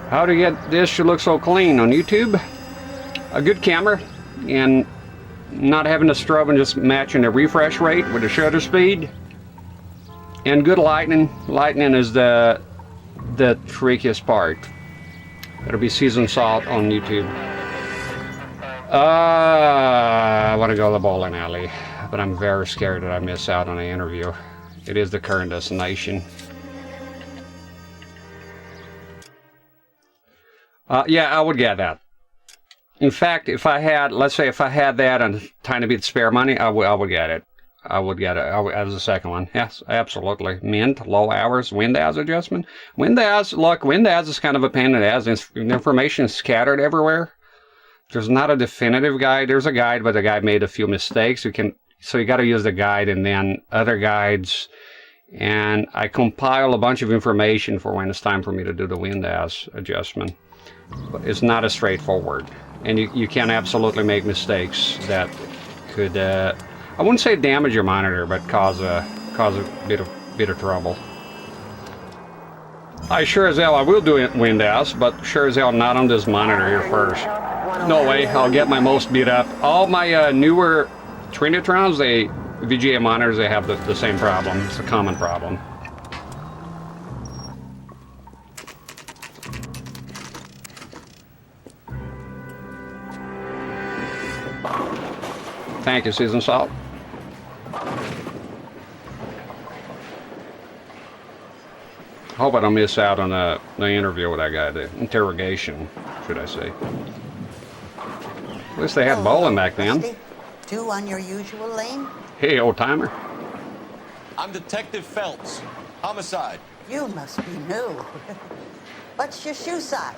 How to get this to look so clean on YouTube? A good camera, and not having a strobe and just matching the refresh rate with the shutter speed, and good lighting. Lighting is the trickiest part. It'll be seasoned salt on YouTube. I want to go to the bowling alley, but I'm very scared that I miss out on the interview. It is the current destination. Yeah, I would get that. In fact, if I had, let's say if I had that and a tiny bit spare money, I would get it. I would get it as a second one. Yes, absolutely. Mint, low hours, wind-as adjustment. Wind-as, look, wind-as is kind of a pain in the ass. Information is scattered everywhere. There's not a definitive guide. There's a guide, but the guide made a few mistakes. So you got to use the guide and then other guides. And I compile a bunch of information for when it's time for me to do the wind-as adjustment. But it's not as straightforward, and you can absolutely make mistakes that could, I wouldn't say damage your monitor, but cause a bit of trouble. I sure as hell I will do it wind-as, but sure as hell not on this monitor here first. No way, I'll get my most beat up. All my newer Trinitrons, VGA monitors, they have the same problem. It's a common problem. Thank you, Season Salt. Hope I don't miss out on the interview with that guy, the interrogation, should I say. At least they had bowling back then. Rusty, 2 on your usual lane? Hey, old timer. I'm Detective Phelps. Homicide. You must be new. What's your shoe size?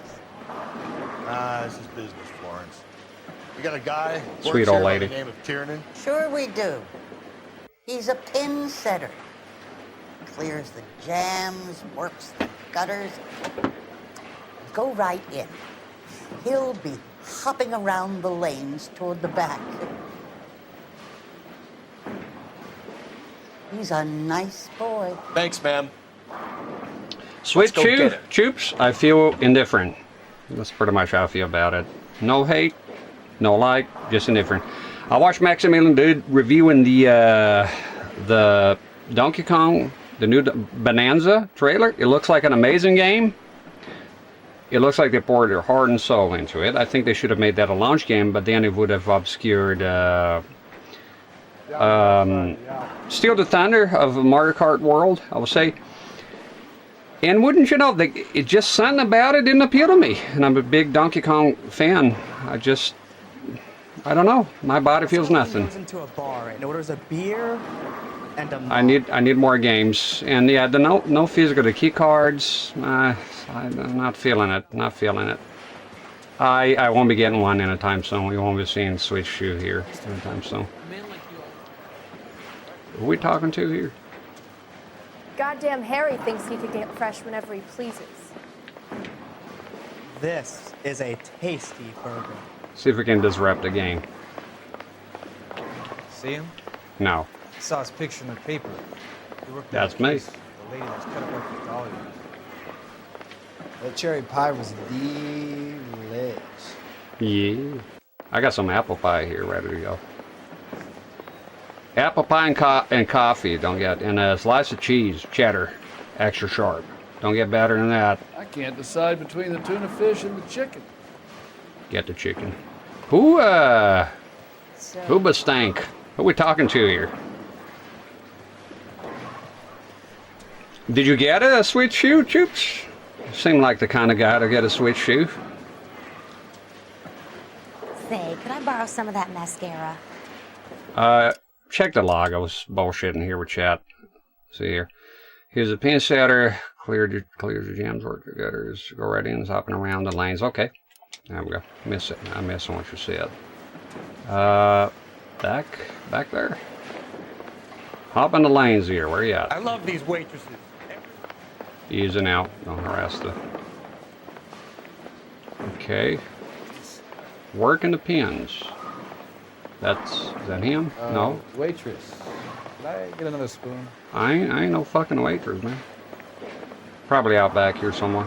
This is business, Florence. We got a guy Sweet old lady. by the name of Tiernan. Sure we do. He's a pin setter. Clears the jams, works the gutters. Go right in. He'll be hopping around the lanes toward the back. He's a nice boy. Thanks, ma'am. Sweet Choops, I feel indifferent. That's pretty much how I feel about it. No hate, no like, just indifferent. I watched Maximilian Dude reviewing the Donkey Kong, the new Bonanza trailer. It looks like an amazing game. It looks like they poured their heart and soul into it. I think they should have made that a launch game, but then it would have obscured Steal the Thunder of Mario Kart World, I would say. And wouldn't you know, it just something about it didn't appeal to me. And I'm a big Donkey Kong fan. I don't know. My body feels nothing. Goes into a bar and orders a beer and a. I need more games. And yeah, the no physical, the key cards. I'm not feeling it. Not feeling it. I won't be getting one anytime soon. We won't be seeing Switch Shoe here anytime soon. Who are we talking to here? Goddamn Harry thinks he can get fresh whenever he pleases. This is a tasty burger. See if we can disrupt the game. See him? No. I saw his picture in the paper. He worked That's at me. the lady that's cut up like a dollar. That cherry pie was delish. Yeah. I got some apple pie here ready to go. Apple pie and coffee, don't get, and a slice of cheese, cheddar, extra sharp. Don't get better than that. I can't decide between the tuna fish and the chicken. Get the chicken. Who bestank? Who we talking to here? Did you get a Switch Shoe, Choops? Seem like the kind of guy to get a Switch Shoe. Say, could I borrow some of that mascara? Check the log. I was bullshitting here with chat. See here. Here's a pin setter. Clears the jams, work the gutters. Go right in, hopping around the lanes. Okay. There we go. Miss it. I missed what you said. Back there. Hop in the lanes here. Where you at? I love these waitresses. Easing out. Don't harass the. Okay. Working the pins. Is that him? No. Waitress. Can I get another spoon? I ain't no fucking waitress, man. Probably out back here somewhere.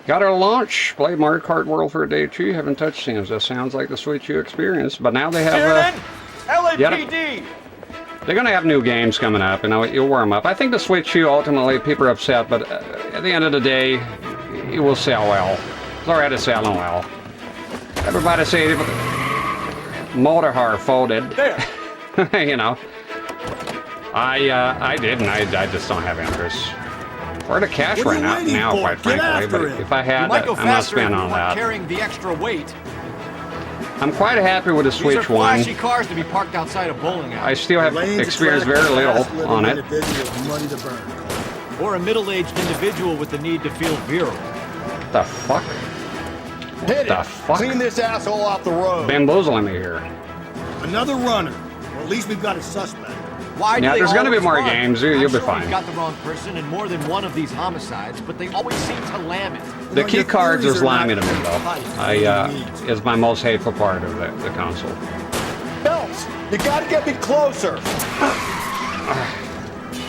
Got our launch. Played Mario Kart World for a day or two. Haven't touched Sims. That sounds like the Switch U experience. But now they have. LAPD! They're going to have new games coming up, and you'll warm up. I think the Switch U, ultimately, people are upset, but at the end of the day, it will sell well. It's already selling well. Everybody say Motorhar folded. There. You know. I didn't. I just don't have interest. Where the cash right now, quite frankly. But if I had, I'm not spending on that. Carrying the extra weight. I'm quite happy with the Switch These are One. flashy cars to be parked outside a bowling alley. I still have experienced very little on it. Or a middle-aged individual with the need to feel virile. What the fuck? Hit the it. fuck? Clean this asshole off the road. Bamboozling me here. Another runner. Well, at least we've got a suspect. Why Yeah, do they there's gonna be always more run? games. You'll I'm be sure fine. We've got the wrong person in more than one of these homicides, but they always seem to lam it. The key cards are slimy to me, though. Is my most hateful part of the console. Phelps, you gotta get me closer.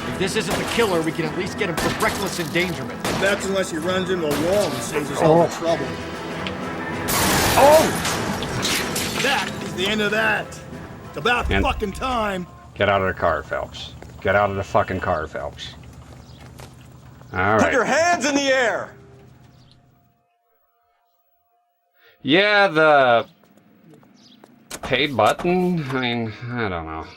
If this isn't the killer, we can at least get him for reckless endangerment. That's unless he runs into a wall and saves us all the trouble. Oh! That is the end of that. It's about fucking time. Get out of the car, Phelps. Get out of the fucking car, Phelps. All Put right. your hands in the air! Yeah, the paid button. I mean, I don't know.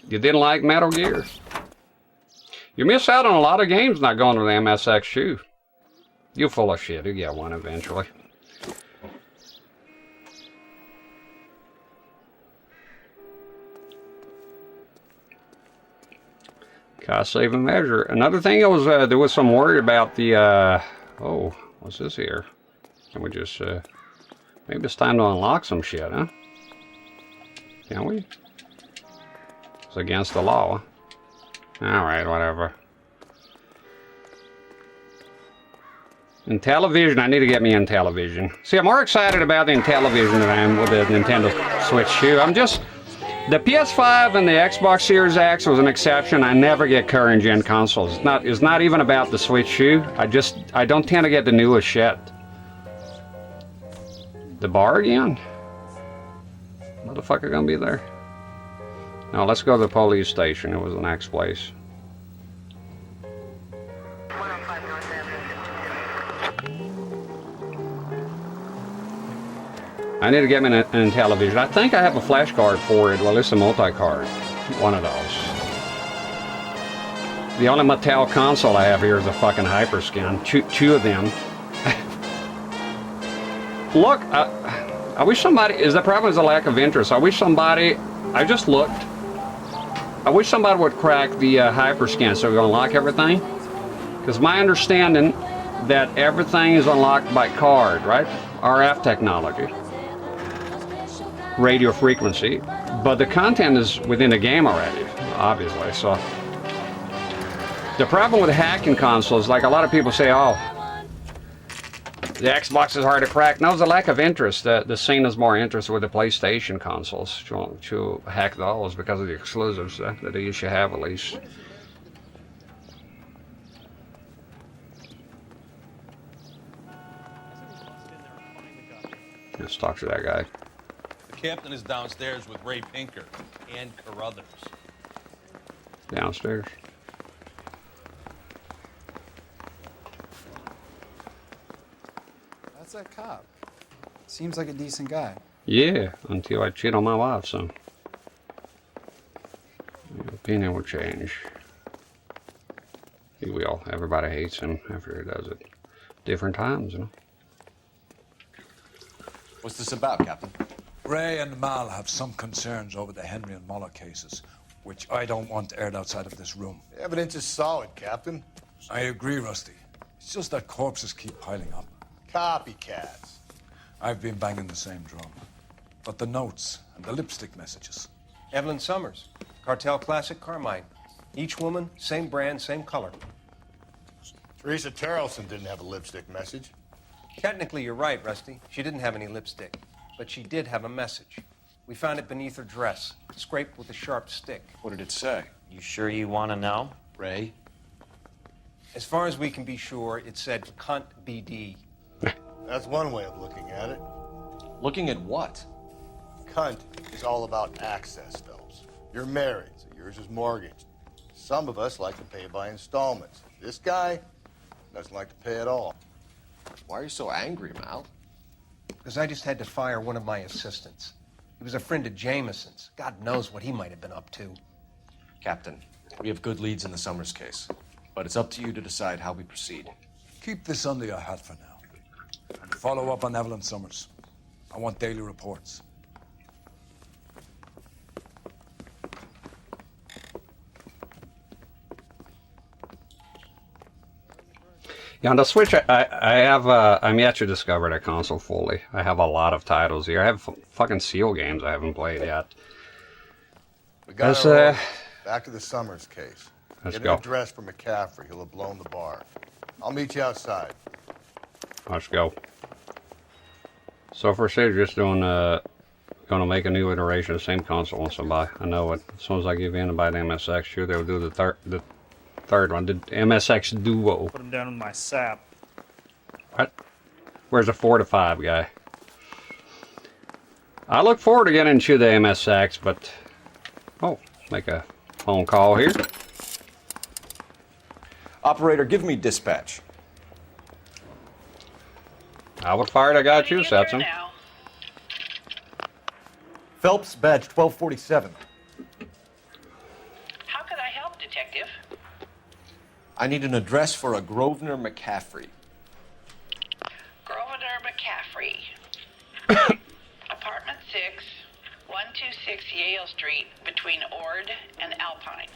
You didn't like Metal Gear? You miss out on a lot of games not going to the MSX2. You're full of shit. You get one eventually. Cost saving measure. Another thing I was there was some worry about the oh, what's this here? Can we just maybe it's time to unlock some shit, huh? Can we? It's against the law. Alright, whatever. In television, I need to get me in television. See, I'm more excited about the Intellivision than I am with the Nintendo Switch 2. I'm just... The PS5 and the Xbox Series X was an exception. I never get current gen consoles. It's not even about the Switch 2. I don't tend to get the newest shit. The bar again? Motherfucker gonna be there? No, let's go to the police station. It was the next place. I need to get me an television. I think I have a flash card for it. Well, it's a multi-card. One of those. The only Mattel console I have here is a fucking Hyperscan. Two of them. Look, I wish somebody... The problem is a lack of interest. I wish somebody... I just looked. I wish somebody would crack the Hyperscan so we can unlock everything. Because my understanding that everything is unlocked by card, right? RF technology. Radio frequency, but the content is within the game already, obviously. So the problem with hacking consoles, like a lot of people say, oh, the Xbox is hard to crack. No, it's a lack of interest. The scene is more interested with the PlayStation consoles to hack those because of the exclusives that they used to have, at least. Let's talk to that guy. The captain is downstairs with Ray Pinker and Carruthers. Downstairs. That's that cop. Seems like a decent guy. Yeah, until I cheat on my wife, so your opinion will change. He will. Everybody hates him after he does it. Different times, you know. What's this about, Captain? Ray and Mal have some concerns over the Henry and Muller cases, which I don't want aired outside of this room. The evidence is solid, Captain. I agree, Rusty. It's just that corpses keep piling up. Copycats. I've been banging the same drum. But the notes and the lipstick messages. Evelyn Summers, Cartel Classic Carmine. Each woman, same brand, same color. Teresa Terrelson didn't have a lipstick message. Technically, you're right, Rusty. She didn't have any lipstick. But she did have a message. We found it beneath her dress, scraped with a sharp stick. What did it say? You sure you want to know? Ray? As far as we can be sure, it said cunt BD. That's one way of looking at it. Looking at what? Cunt is all about access, Phelps. You're married, so yours is mortgaged. Some of us like to pay by installments. This guy doesn't like to pay at all. Why are you so angry, Mal? Because I just had to fire one of my assistants. He was a friend of Jameson's. God knows what he might have been up to. Captain, we have good leads in the Summers case, but it's up to you to decide how we proceed. Keep this under your hat for now. And follow up on Evelyn Summers. I want daily reports. Yeah, on the Switch, I have, I'm yet to discover that console fully. I have a lot of titles here. I have fucking Seal games I haven't played yet. We got back to the Summers case. Let's Get go. an address for McCaffrey. He'll have blown the bar. I'll meet you outside. Let's go. So for sure, just doing, gonna make a new iteration of the same console once I buy. I know it. As soon as I give in and buy the MSX, sure they'll do the third one, the MSX Duo. Put him down with my sap. What? Where's the 4 to 5 guy? I look forward to getting into the MSX, but oh, make a phone call here. Operator, give me dispatch. I was fired. I got you, Setson. Phelps, badge 1247. How could I help, Detective? I need an address for a Grosvenor McCaffrey. Grosvenor McCaffrey. Apartment 6, 126 Yale Street, between Ord and Alpine.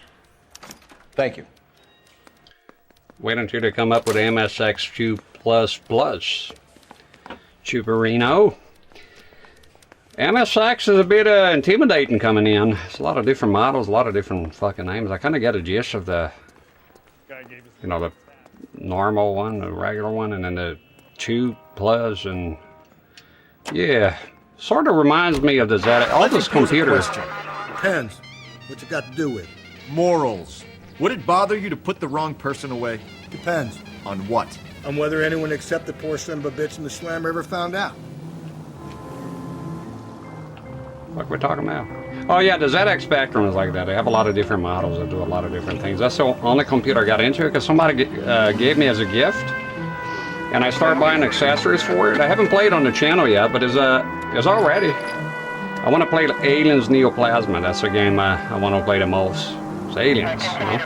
Thank you. Waiting for you to come up with MSX2++. Chuparino. MSX is a bit intimidating coming in. It's a lot of different models, a lot of different fucking names. I kind of get a gist of the, you know, the normal one, the regular one, and then the 2+, and yeah, sort of reminds me of the ZX. All this computer. Depends. What you got to do with it? Morals. Would it bother you to put the wrong person away? Depends. On what? On whether anyone except the poor son of a bitch in the slammer ever found out. What we're talking about? Oh yeah, the ZX Spectrum is like that. They have a lot of different models that do a lot of different things. That's the only computer I got into because somebody gave me as a gift, and I started buying accessories for it. I haven't played on the channel yet, but it's all ready. I want to play Aliens Neoplasma. That's the game I want to play the most. It's Aliens, you know?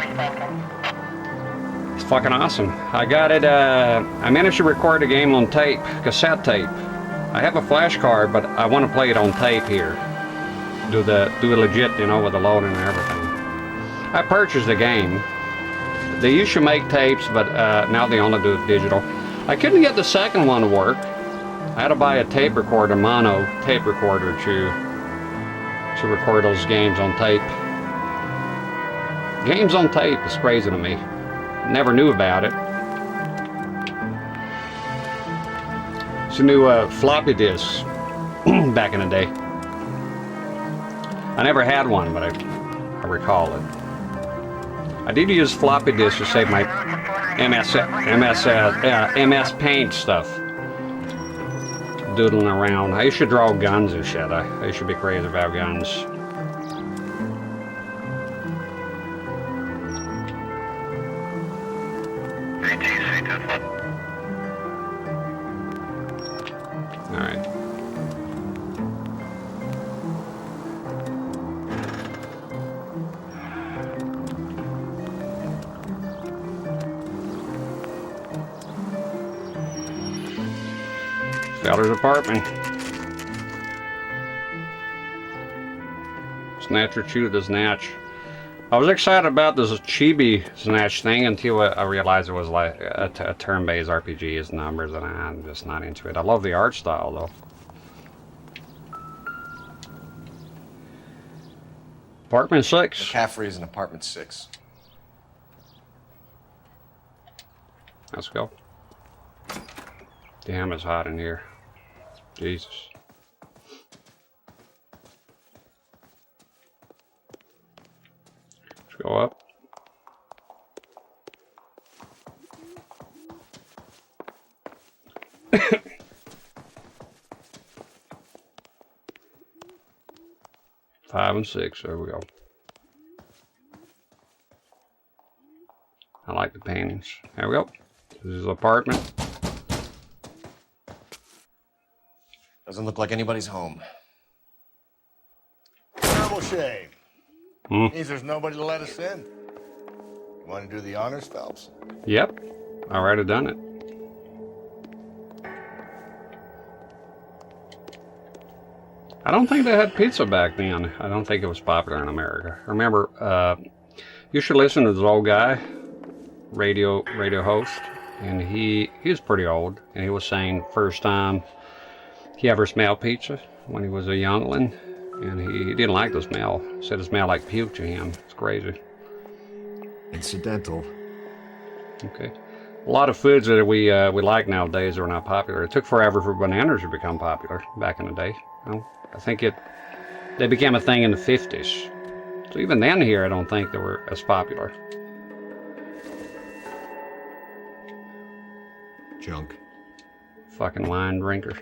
It's fucking awesome. I got it, I managed to record the game on tape, cassette tape. I have a flash card, but I want to play it on tape here. Do it legit, you know, with the loading and everything. I purchased the game. They used to make tapes, but now they only do it digital. I couldn't get the second one to work. I had to buy a tape recorder, mono tape recorder to record those games on tape. Games on tape is crazy to me. Never knew about it. It's a new floppy disk back in the day. I never had one, but I recall it. I did use floppy disks to save my MS Paint stuff. Doodling around. I used to draw guns and shit. I used to be crazy about guns. Alright. Felder's apartment. Snatch or chew the snatch. I was excited about this chibi snatch thing until I realized it was like a turn-based RPG, is numbers, and I'm just not into it. I love the art style though. Apartment 6. McCaffrey is in apartment 6. Let's go. Damn, it's hot in here. Jesus. Let's go up. Five and 6, there we go. I like the paintings. There we go. This is the apartment. Doesn't look like anybody's home. Terrible shame. Hmm. Means there's nobody to let us in. You want to do the honors, Phelps? Yep. Already done it. I don't think they had pizza back then. I don't think it was popular in America. I remember, you should listen to this old guy, radio host, and he was pretty old, and he was saying first time he ever smelled pizza when he was a youngling, and he didn't like the smell. Said it smelled like puke to him. It's crazy. Incidental. Okay. A lot of foods that we like nowadays are not popular. It took forever for bananas to become popular back in the day. Well, I think they became a thing in the 50s. So even then here, I don't think they were as popular. Junk. Fucking wine drinker.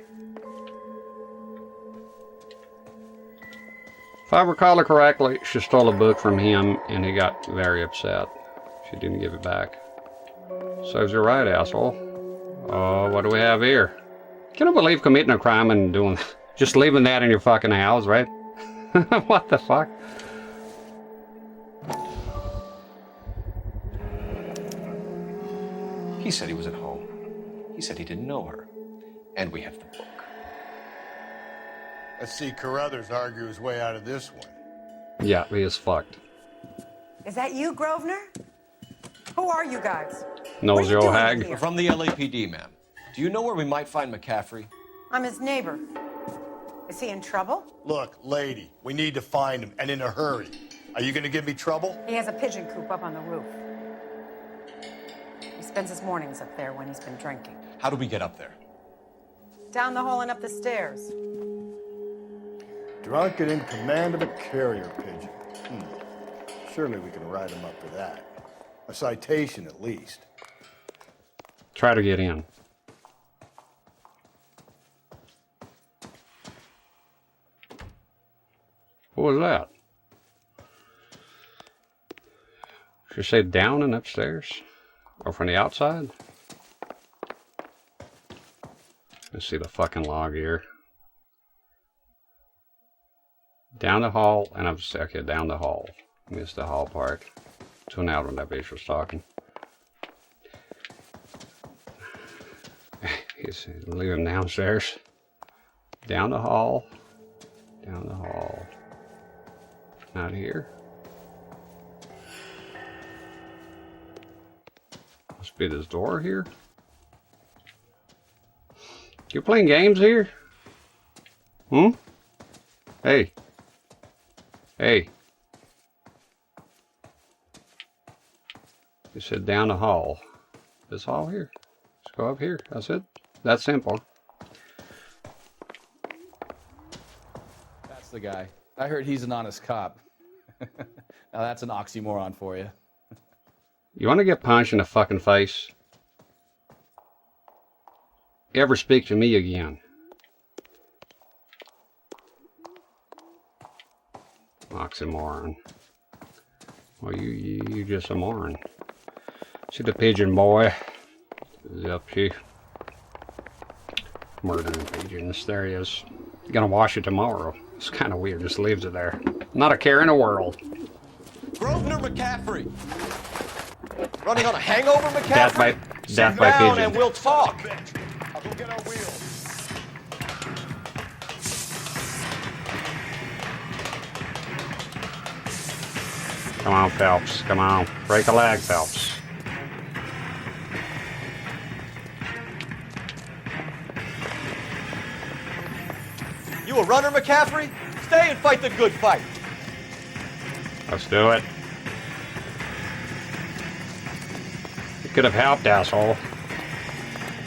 If I recall it correctly, she stole a book from him and he got very upset. She didn't give it back. Serves you right, asshole. Oh, what do we have here? Can you believe committing a crime and doing just leaving that in your fucking house, right? What the fuck? He said he was at home. He said he didn't know her. And we have the book. Let's see Carruthers argue his way out of this one. Yeah, he is fucked. Is that you, Grosvenor? Who are you guys? Nosy old hag. We're from the LAPD, ma'am. Do you know where we might find McCaffrey? I'm his neighbor. Is he in trouble? Look, lady, we need to find him, and in a hurry. Are you gonna give me trouble? He has a pigeon coop up on the roof. He spends his mornings up there when he's been drinking. How do we get up there? Down the hall and up the stairs. Drunk and in command of a carrier pigeon. Surely we can write him up for that. A citation, at least. Try to get in. What was that? Should you say down and upstairs? Or from the outside? Let's see the fucking log here. Down the hall and upstairs. Okay, down the hall. Missed the hall part. Tune out when that bitch was talking. He's leaving downstairs. Down the hall. Down the hall. Not here. Must be this door here. You playing games here? Hey. Hey. You said down the hall. This hall here. Let's go up here. That's it. That's simple. That's the guy. I heard he's an honest cop. Now that's an oxymoron for you. You want to get punched in the fucking face? Ever speak to me again? Oxymoron. Well, you just a moron. See the pigeon boy? Is up to murdering pigeons. There he is. Gonna wash it tomorrow. It's kind of weird. Just leaves it there. Not a care in the world. Grosvenor McCaffrey. Running on a hangover, McCaffrey? Death by down pigeon. and we'll talk. I'll go get our wheels. Come on, Phelps. Come on. Break a leg, Phelps. You a runner, McCaffrey? Stay and fight the good fight. Let's do it. You could have helped, asshole.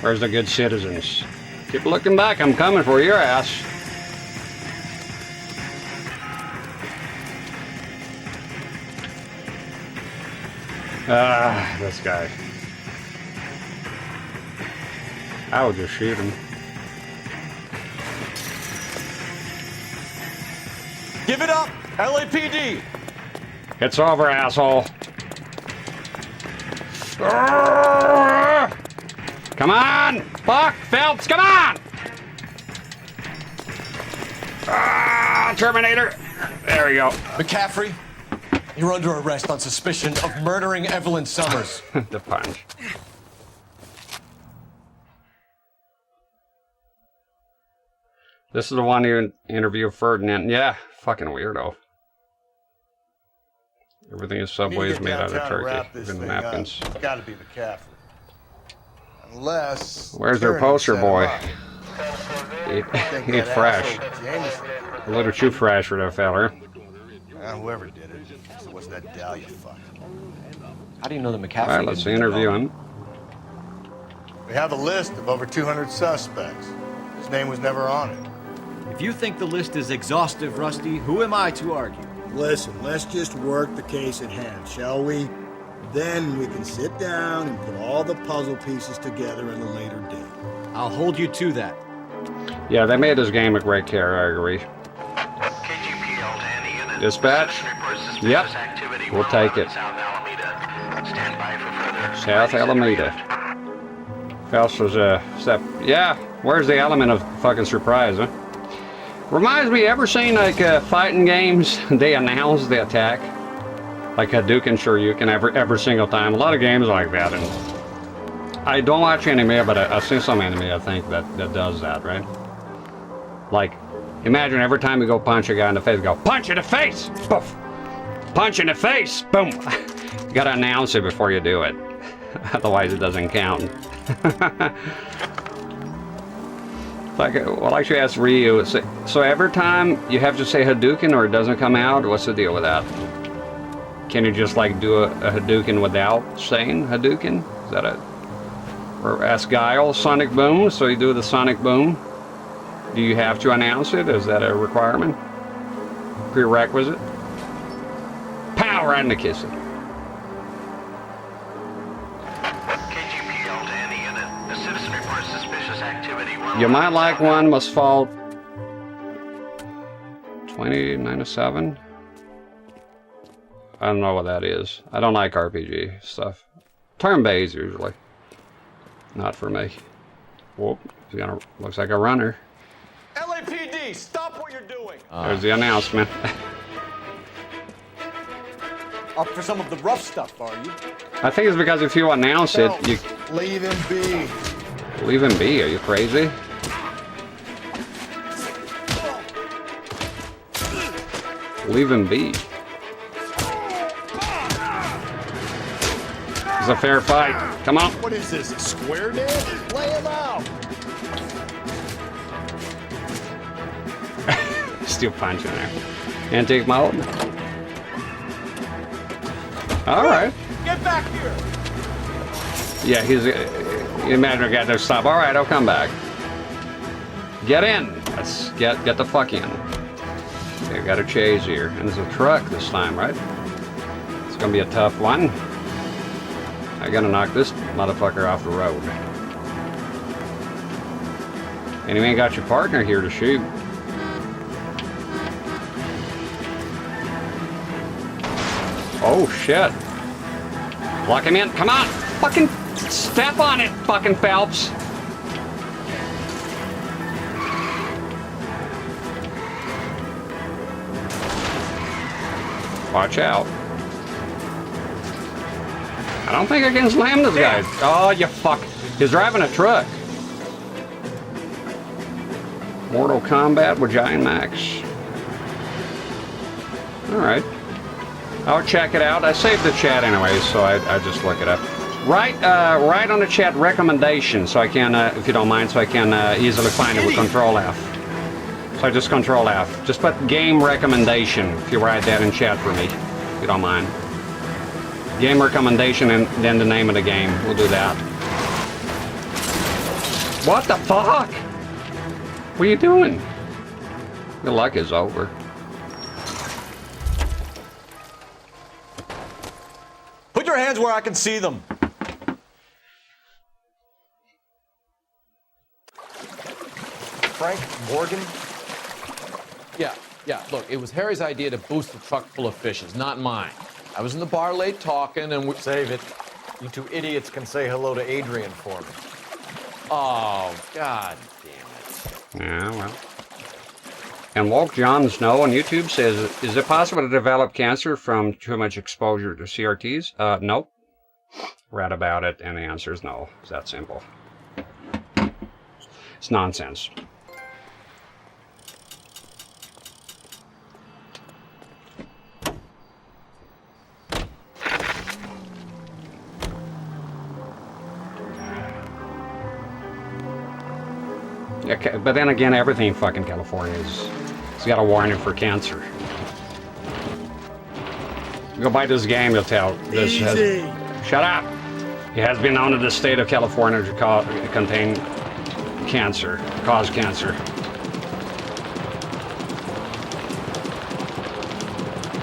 Where's the good citizens? Keep looking back. I'm coming for your ass. Ah, this guy. I would just shoot him. Give it up, LAPD. It's over, asshole. Come on! Fuck! Phelps, come on! Terminator! There we go. McCaffrey, you're under arrest on suspicion of murdering Evelyn Summers. The punch. This is the one who interviewed Ferdinand. Yeah, fucking weirdo. Everything in Subway is made out of turkey. Even napkins. It's gotta be McCaffrey. Unless... Where's their poster boy? Eat fresh. A little too fresh for that feller. Whoever did it. What's that Dahlia fuck? How do you know that McCaffrey? Alright, let's interview him. We have a list of over 200 suspects. His name was never on it. If you think the list is exhaustive, Rusty, who am I to argue? Listen, let's just work the case at hand, shall we? Then we can sit down and put all the puzzle pieces together at a later date. I'll hold you to that. Yeah, they made this game a great care, I agree. Dispatch? Yep. We'll take it. South Alameda. Phelps was a step. Yeah, Where's the element of fucking surprise, huh? Reminds me, ever seen like fighting games, they announce the attack? Like Hadouken, Shoryuken, every single time. A lot of games like that, and I don't watch anime, but I've seen some anime, I think, that does that, right? Like, imagine every time you go punch a guy in the face, go, punch in the face! Poof! Punch in the face! Boom! You gotta announce it before you do it. Otherwise it doesn't count. Like, well, I should ask Ryu, so every time you have to say Hadouken or it doesn't come out? What's the deal with that? Can you just like do a Hadouken without saying Hadouken? Is that it? Or ask Guile, Sonic Boom, so you do the Sonic Boom. Do you have to announce it? Is that a requirement? Prerequisite? Pow! Right in the kiss it. KGPL to any unit. The citizen reports suspicious activity. You might like one, must fall 29 to 7. I don't know what that is. I don't like RPG stuff. Turn-based usually. Not for me. Whoop. He's gonna, looks like a runner. LAPD, stop what you're doing. There's the announcement. Up for some of the rough stuff, are you? I think it's because if you announce it, you leave him be. Leave him be. Are you crazy? Leave him be. It's a fair fight. Come on. What is this, a square dance? Lay him out. Still punching there. Antique mode. All right. Get back here. Yeah, he's. You imagine a guy there stop. All right, I'll come back. Get in. Let's get the fuck in. Okay, got a chase here, and there's a truck this time, right? It's gonna be a tough one. I gotta knock this motherfucker off the road. And you ain't got your partner here to shoot. Oh shit. Lock him in. Come on. Fucking step on it, fucking Phelps. Watch out. I don't think I can slam this guy. Oh, you fuck. He's driving a truck. Mortal Kombat with Giant Max. Alright. I'll check it out. I saved the chat anyway, so I just look it up. Right on the chat recommendation, so I can, if you don't mind, so I can easily find it with Control F. So I just Control F. Just put game recommendation, if you write that in chat for me, if you don't mind. Game recommendation and then the name of the game. We'll do that. What the fuck? What are you doing? Your luck is over. Put your hands where I can see them. Frank Morgan? Yeah, look, it was Harry's idea to boost the truck full of fishes, not mine. I was in the bar late talking and we... Save it. You two idiots can say hello to Adrian for me. Oh, god damn it. Yeah, well. And Walk John Snow on YouTube says, is it possible to develop cancer from too much exposure to CRTs? Nope. Read about it, and the answer is no. It's that simple. It's nonsense. Okay, but then again, everything in fucking California it's got a warning for cancer. Go buy this game, you'll tell. This has, shut up! It has been known in the state of California to contain cancer, cause cancer.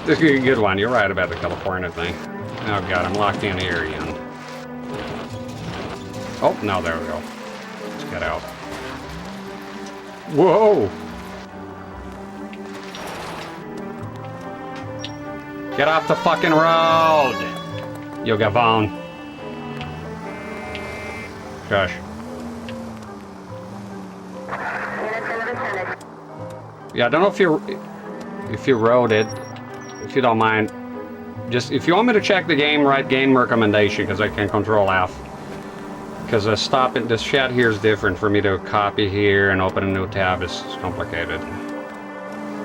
This is a good one. You're right about the California thing. Oh god, I'm locked in here again. Oh, no, there we go. Let's get out. Whoa! Get off the fucking road! You gavone. Gosh. Yeah, I don't know if you wrote it. If you don't mind, just if you want me to check the game, write game recommendation because I can control F. Because this chat here is different for me to copy here and open a new tab. It's complicated.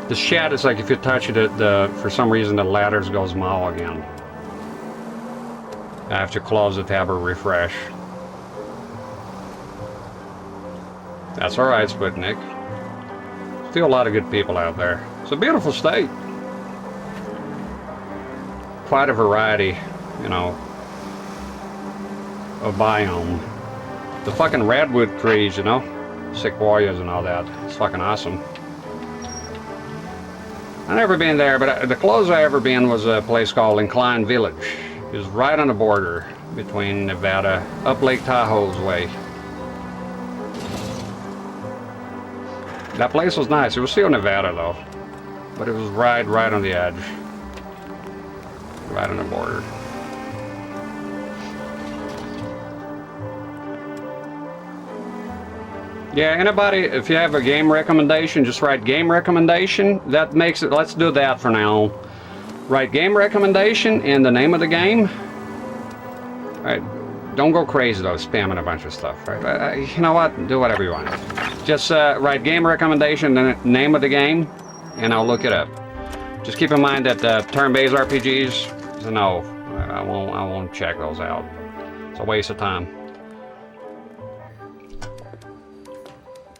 This chat is like if you touch it, for some reason the letters goes small again. I have to close the tab or refresh. That's alright, Sputnik. Still a lot of good people out there. It's a beautiful state. Quite a variety, you know, of biome. The fucking redwood trees, you know, sequoias and all that. It's fucking awesome. I've never been there, but the closest I ever been was a place called Incline Village. It was right on the border between Nevada, up Lake Tahoe's way. That place was nice. It was still Nevada though, but it was right on the edge, right on the border. Yeah, anybody, if you have a game recommendation, just write game recommendation. That makes it, let's do that for now. Write game recommendation and the name of the game. All right, don't go crazy though, spamming a bunch of stuff, right? You know what, do whatever you want. Just write game recommendation and the name of the game, and I'll look it up. Just keep in mind that turn-based RPGs, no, I won't check those out. It's a waste of time.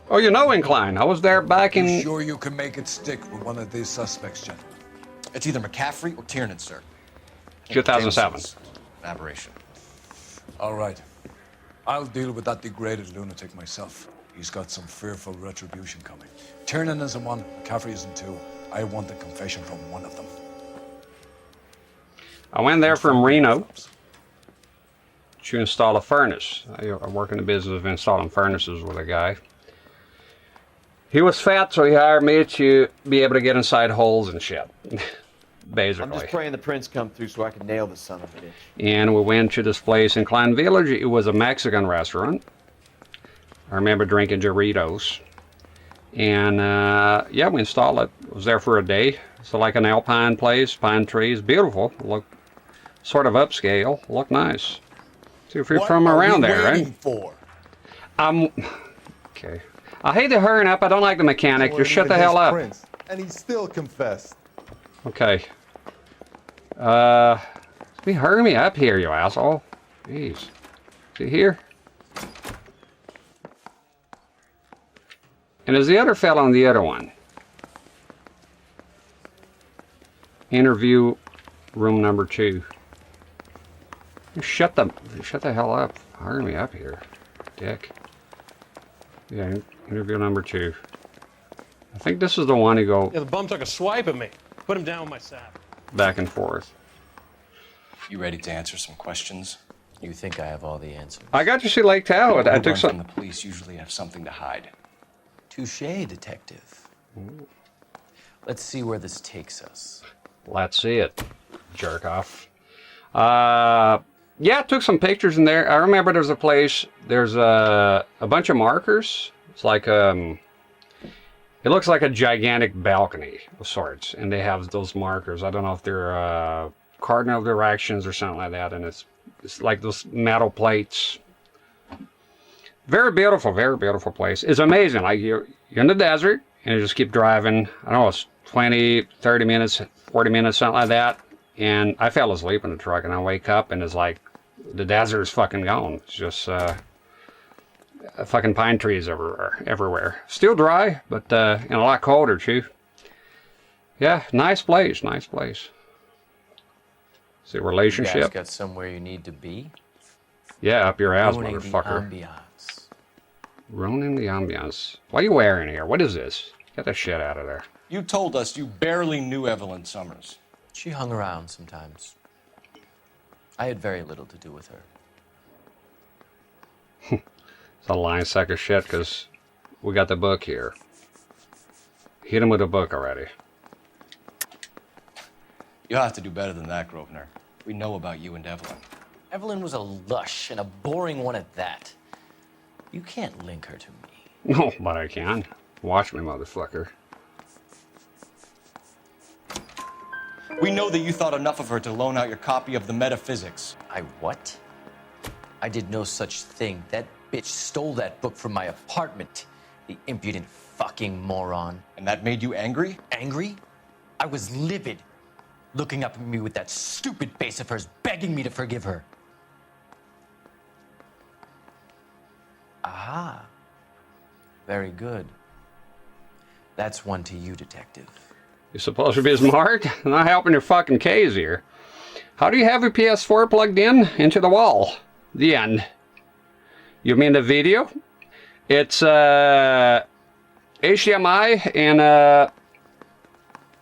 Oh, you know Incline. I was there back in... You sure you can make it stick with one of these suspects, Jen? It's either McCaffrey or Tiernan, sir. 2007. Aberration. All right. I'll deal with that degraded lunatic myself. He's got some fearful retribution coming. Tiernan isn't one, McCaffrey isn't two. I want the confession from one of them. I went there from Reno to install a furnace. I work in the business of installing furnaces with a guy. He was fat, so he hired me to be able to get inside holes and shit, basically. I'm just praying the prince come through so I can nail the son of a bitch. And we went to this place in Klein Village. It was a Mexican restaurant. I remember drinking Doritos. And, yeah, we installed it. I was there for a day. So like an alpine place, pine trees, beautiful. Looked sort of upscale. Looked nice. See if you're from around there, right? For? Okay. I hate to hurry up. I don't like the mechanic. Just shut the hell up. Prince, and he still confessed. Okay. Be hurry me up here, you asshole. Jeez. See here? And is the other fella on the other one? Interview room number 2. Shut the hell up. Hurry me up here, dick. Yeah, interview number 2. I think this is the one who go... Yeah, the bum took a swipe at me. Put him down with my sap. Back and forth. You ready to answer some questions? You think I have all the answers? I got to see Lake Tahoe. I took some... The police usually have something to hide. Touché, detective. Ooh. Let's see where this takes us. Let's see it, jerk off. Yeah, I took some pictures in there. I remember there's a place, there's a bunch of markers. It's like, it looks like a gigantic balcony of sorts. And they have those markers. I don't know if they're cardinal directions or something like that. And it's like those metal plates. Very beautiful place. It's amazing. Like you're in the desert and you just keep driving. I don't know, it's 20, 30 minutes, 40 minutes, something like that. And I fell asleep in the truck and I wake up and it's like, the desert is fucking gone. It's just fucking pine trees everywhere. Still dry, but and a lot colder too. Yeah, nice place. See, relationship. You guys got somewhere you need to be? Yeah, up your ass, Ruining motherfucker. the ambiance. Ruining the ambiance. What are you wearing here? What is this? Get that shit out of there. You told us you barely knew Evelyn Summers. She hung around sometimes. I had very little to do with her. It's a lying sack of shit, because we got the book here. Hit him with a book already. You'll have to do better than that, Grosvenor. We know about you and Evelyn. Evelyn was a lush, and a boring one at that. You can't link her to me. No, but I can. Watch me, motherfucker. We know that you thought enough of her to loan out your copy of the Metaphysics. I what? I did no such thing. That bitch stole that book from my apartment. The impudent fucking moron. And that made you angry? Angry? I was livid. Looking up at me with that stupid face of hers, begging me to forgive her. Aha. Very good. That's one to you, detective. You're supposed to be smart? Not helping your fucking case here. How do you have your PS4 plugged in? Into the wall. The end. You mean the video? It's HDMI and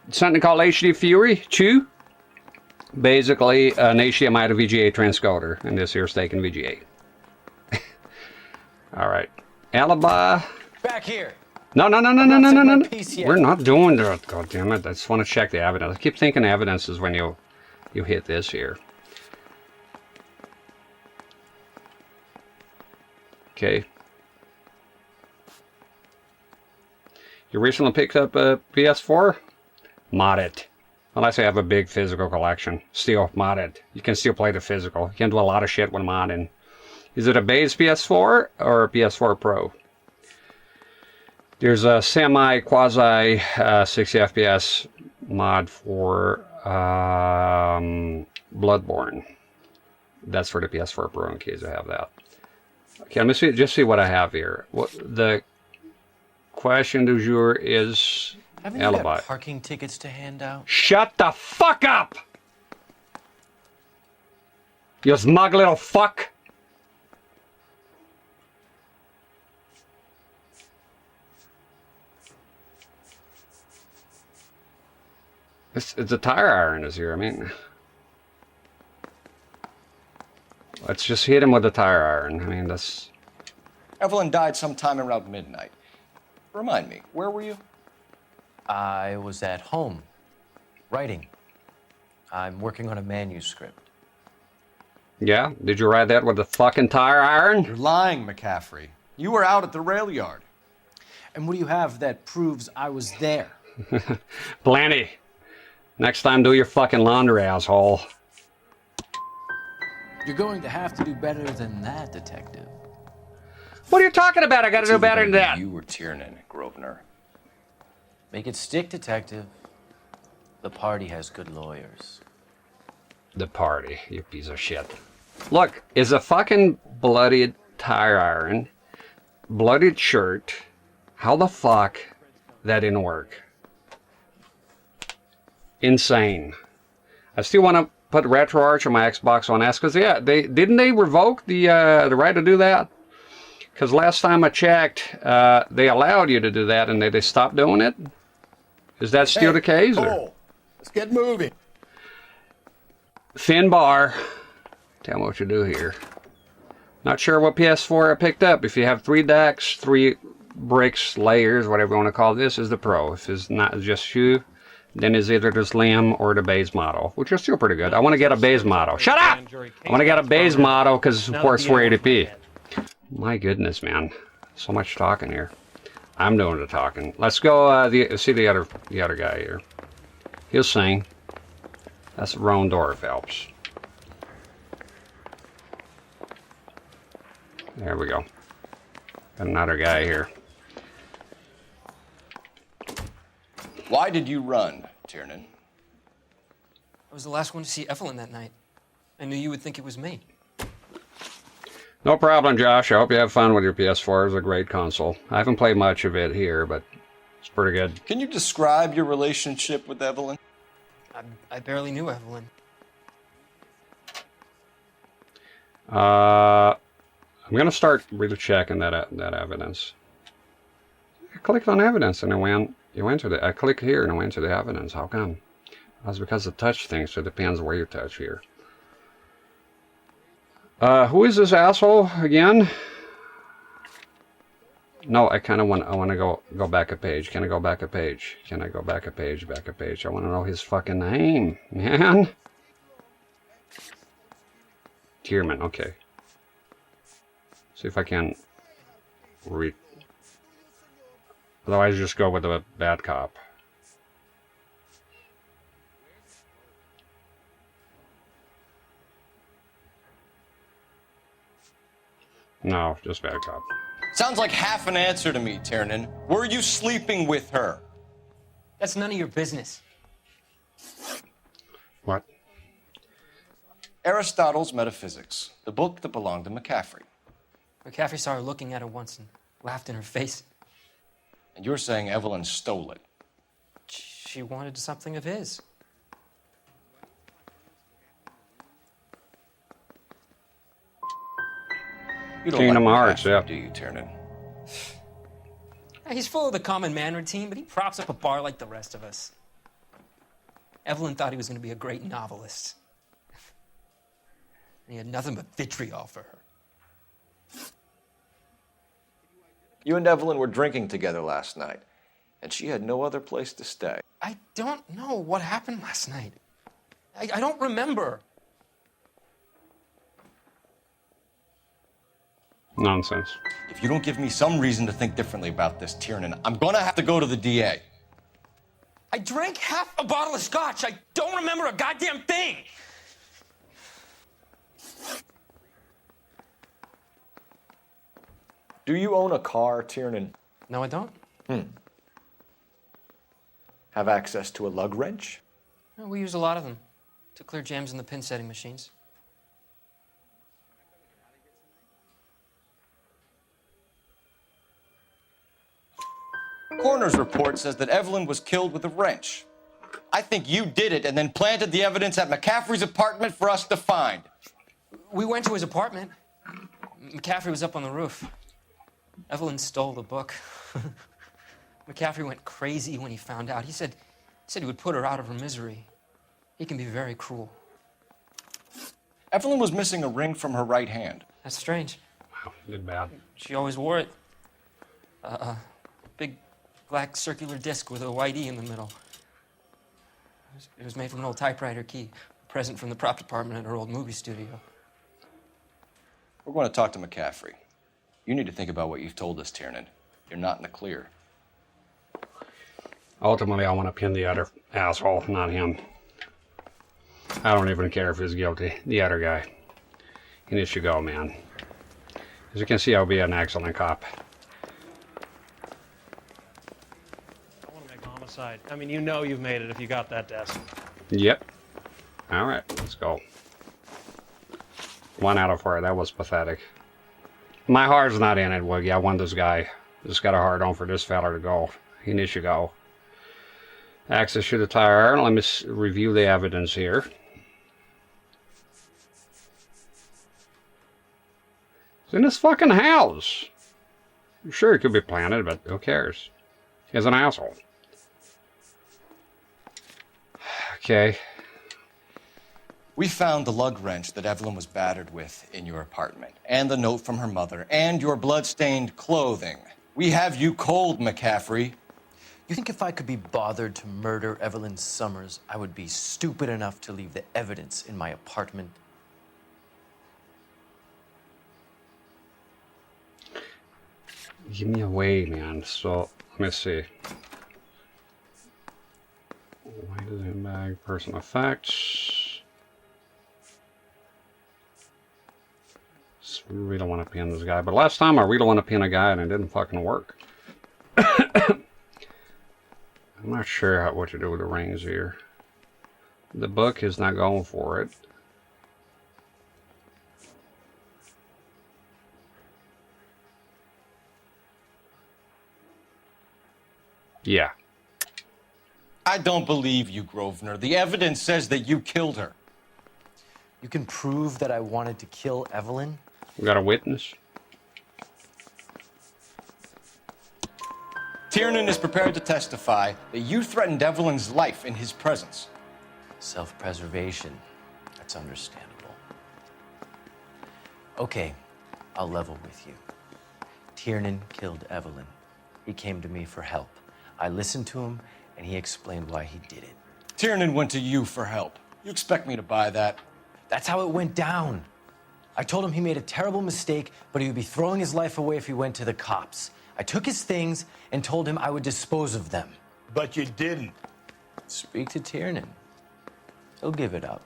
something called HD Fury 2. Basically an HDMI to VGA transcoder. And this here's taking VGA. Alright. Alibi. Back here. No. We're not doing that, goddammit. I just want to check the evidence. I keep thinking evidence is when you hit this here. Okay. You recently picked up a PS4? Mod it. Unless I have a big physical collection. Still, mod it. You can still play the physical. You can do a lot of shit with modding. Is it a base PS4 or a PS4 Pro? There's a semi-quasi 60 FPS mod for Bloodborne. That's for the PS4 Pro in case I have that. Okay, let me just see what I have here. What the question du jour is Haven't alibi. you got parking tickets to hand out? Shut the fuck up! You smug little fuck! It's a tire iron is here. I mean, let's just hit him with a tire iron. I mean, that's... Evelyn died sometime around midnight. Remind me, where were you? I was at home, writing. I'm working on a manuscript. Yeah? Did you write that with a fucking tire iron? You're lying, McCaffrey. You were out at the rail yard. And what do you have that proves I was there? Plenty. Next time, do your fucking laundry, asshole. You're going to have to do better than that, detective. What are you talking about? I gotta do better than that. You were Tiernan, Grosvenor. Make it stick, detective. The party has good lawyers. The party, you piece of shit. Look, is a fucking bloodied tire iron, bloodied shirt. How the fuck that didn't work? Insane. I still want to put RetroArch on my Xbox One S because yeah, didn't they revoke the right to do that? Because last time I checked, they allowed you to do that and they stopped doing it. Is that still the case? Or? Let's get moving. Thin bar. Tell me what you do here. Not sure what PS4 I picked up. If you have 3 decks, 3 bricks, layers, whatever you want to call this, is the Pro. If it's not just you, then it's either the Slim or the base model, which are still pretty good. I want to get a base model. Shut up! I want to get a base model because it supports 480p. My goodness, man. So much talking here. I'm doing the talking. Let's go see the other guy here. He'll sing. That's Ron Phelps. There we go. Got another guy here. Why did you run, Tiernan? I was the last one to see Evelyn that night. I knew you would think it was me. No problem, Josh. I hope you have fun with your PS4. It's a great console. I haven't played much of it here, but it's pretty good. Can you describe your relationship with Evelyn? I barely knew Evelyn. I'm going to start really checking that evidence. I clicked on evidence and it went to the... I clicked here and it went to the evidence. How come? That's because of touch things, so it depends where you touch here. Who is this asshole again? No, I kind of want to go back a page. Can I go back a page? Can I go back a page? Back a page. I want to know his fucking name, man. Tierman, okay. See if I can read. Otherwise, just go with the bad cop. No, just bad cop. Sounds like half an answer to me, Tiernan. Were you sleeping with her? That's none of your business. What? Aristotle's Metaphysics, the book that belonged to McCaffrey. McCaffrey saw her looking at her once and laughed in her face. And you're saying Evelyn stole it? She wanted something of his. You don't Kingdom like Hearts, McCaffrey, yeah. do you, Tiernan? He's full of the common man routine, but he props up a bar like the rest of us. Evelyn thought he was going to be a great novelist. And he had nothing but vitriol for her. You and Evelyn were drinking together last night, and she had no other place to stay. I don't know what happened last night. I don't remember. Nonsense. If you don't give me some reason to think differently about this, Tiernan, I'm gonna have to go to the DA. I drank half a bottle of scotch. I don't remember a goddamn thing. Do you own a car, Tiernan? No, I don't. Have access to a lug wrench? No, we use a lot of them to clear jams in the pin setting machines. Coroner's report says that Evelyn was killed with a wrench. I think you did it and then planted the evidence at McCaffrey's apartment for us to find. We went to his apartment. McCaffrey was up on the roof. Evelyn stole the book. McCaffrey went crazy when he found out. He said he would put her out of her misery. He can be very cruel. Evelyn was missing a ring from her right hand. That's strange. Wow, did bad. She always wore it. Big black circular disc with a white E in the middle. It was made from an old typewriter key, a present from the prop department at her old movie studio. We're going to talk to McCaffrey. You need to think about what you've told us, Tiernan. You're not in the clear. Ultimately, I want to pin the other asshole, not him. I don't even care if he's guilty. The other guy. He needs to go, man. As you can see, I'll be an excellent cop. I want to make homicide. I mean, you know you've made it if you got that desk. Yep. All right, let's go. 1 out of 4. That was pathetic. My heart's not in it, Wiggy. I want this guy. Just got a hard on for this fella to go. He needs to go. Access to the tire. Let me review the evidence here. It's in his fucking house. Sure, it could be planted, but who cares? He's an asshole. Okay. We found the lug wrench that Evelyn was battered with in your apartment, and the note from her mother, and your blood-stained clothing. We have you cold, McCaffrey. You think if I could be bothered to murder Evelyn Summers, I would be stupid enough to leave the evidence in my apartment? Give me away, man. So, let me see. Why does it bag personal effects? We really don't want to pin this guy. But last time I really want to pin a guy and it didn't fucking work. I'm not sure what to do with the rings here. The book is not going for it. Yeah. I don't believe you, Grosvenor. The evidence says that you killed her. You can prove that I wanted to kill Evelyn? We got a witness. Tiernan is prepared to testify that you threatened Evelyn's life in his presence. Self-preservation. That's understandable. Okay, I'll level with you. Tiernan killed Evelyn. He came to me for help. I listened to him, and he explained why he did it. Tiernan went to you for help. You expect me to buy that? That's how it went down. I told him he made a terrible mistake, but he would be throwing his life away if he went to the cops. I took his things and told him I would dispose of them. But you didn't. Speak to Tiernan. He'll give it up.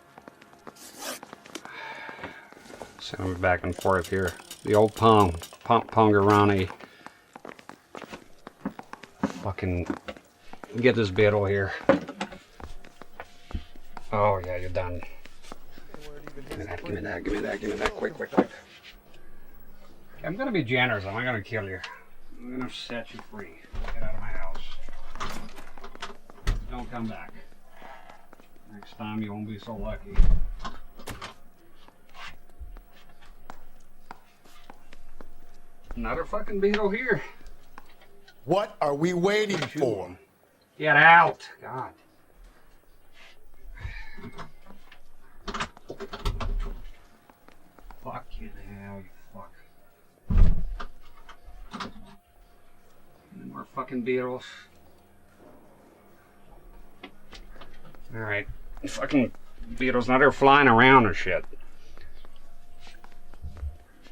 Sound back and forth here. The old Pongarani. Fucking get this beetle here. Oh yeah, you're done. Give me that, give me that, give me that, give me that, quick, quick, quick. I'm gonna be generous, I'm not gonna kill you. I'm gonna set you free. Get out of my house. Don't come back. Next time you won't be so lucky. Another fucking beetle here. What are we waiting for? Get out! God. Fuck you now, you fuck. Any more fucking beetles? Alright. Fucking beetles, now they're flying around and shit.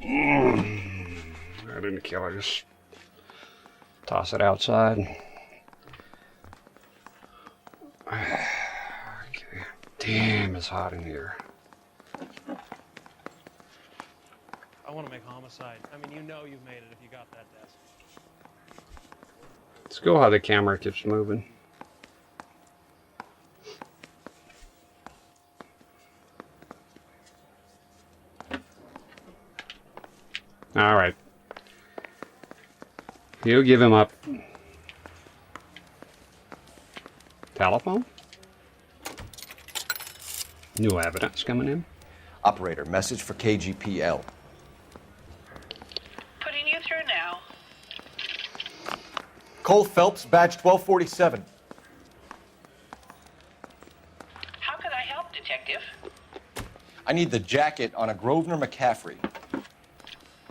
I didn't kill her, just toss it outside. Okay. Damn, it's hot in here. I want to make homicide. I mean, you know you've made it if you got that desk. Let's go how the camera keeps moving. All right. You give him up. Telephone? New evidence coming in. Operator, message for KGPL. Putting you through now. Cole Phelps, badge 1247. How could I help, Detective? I need the jacket on a Grosvenor McCaffrey.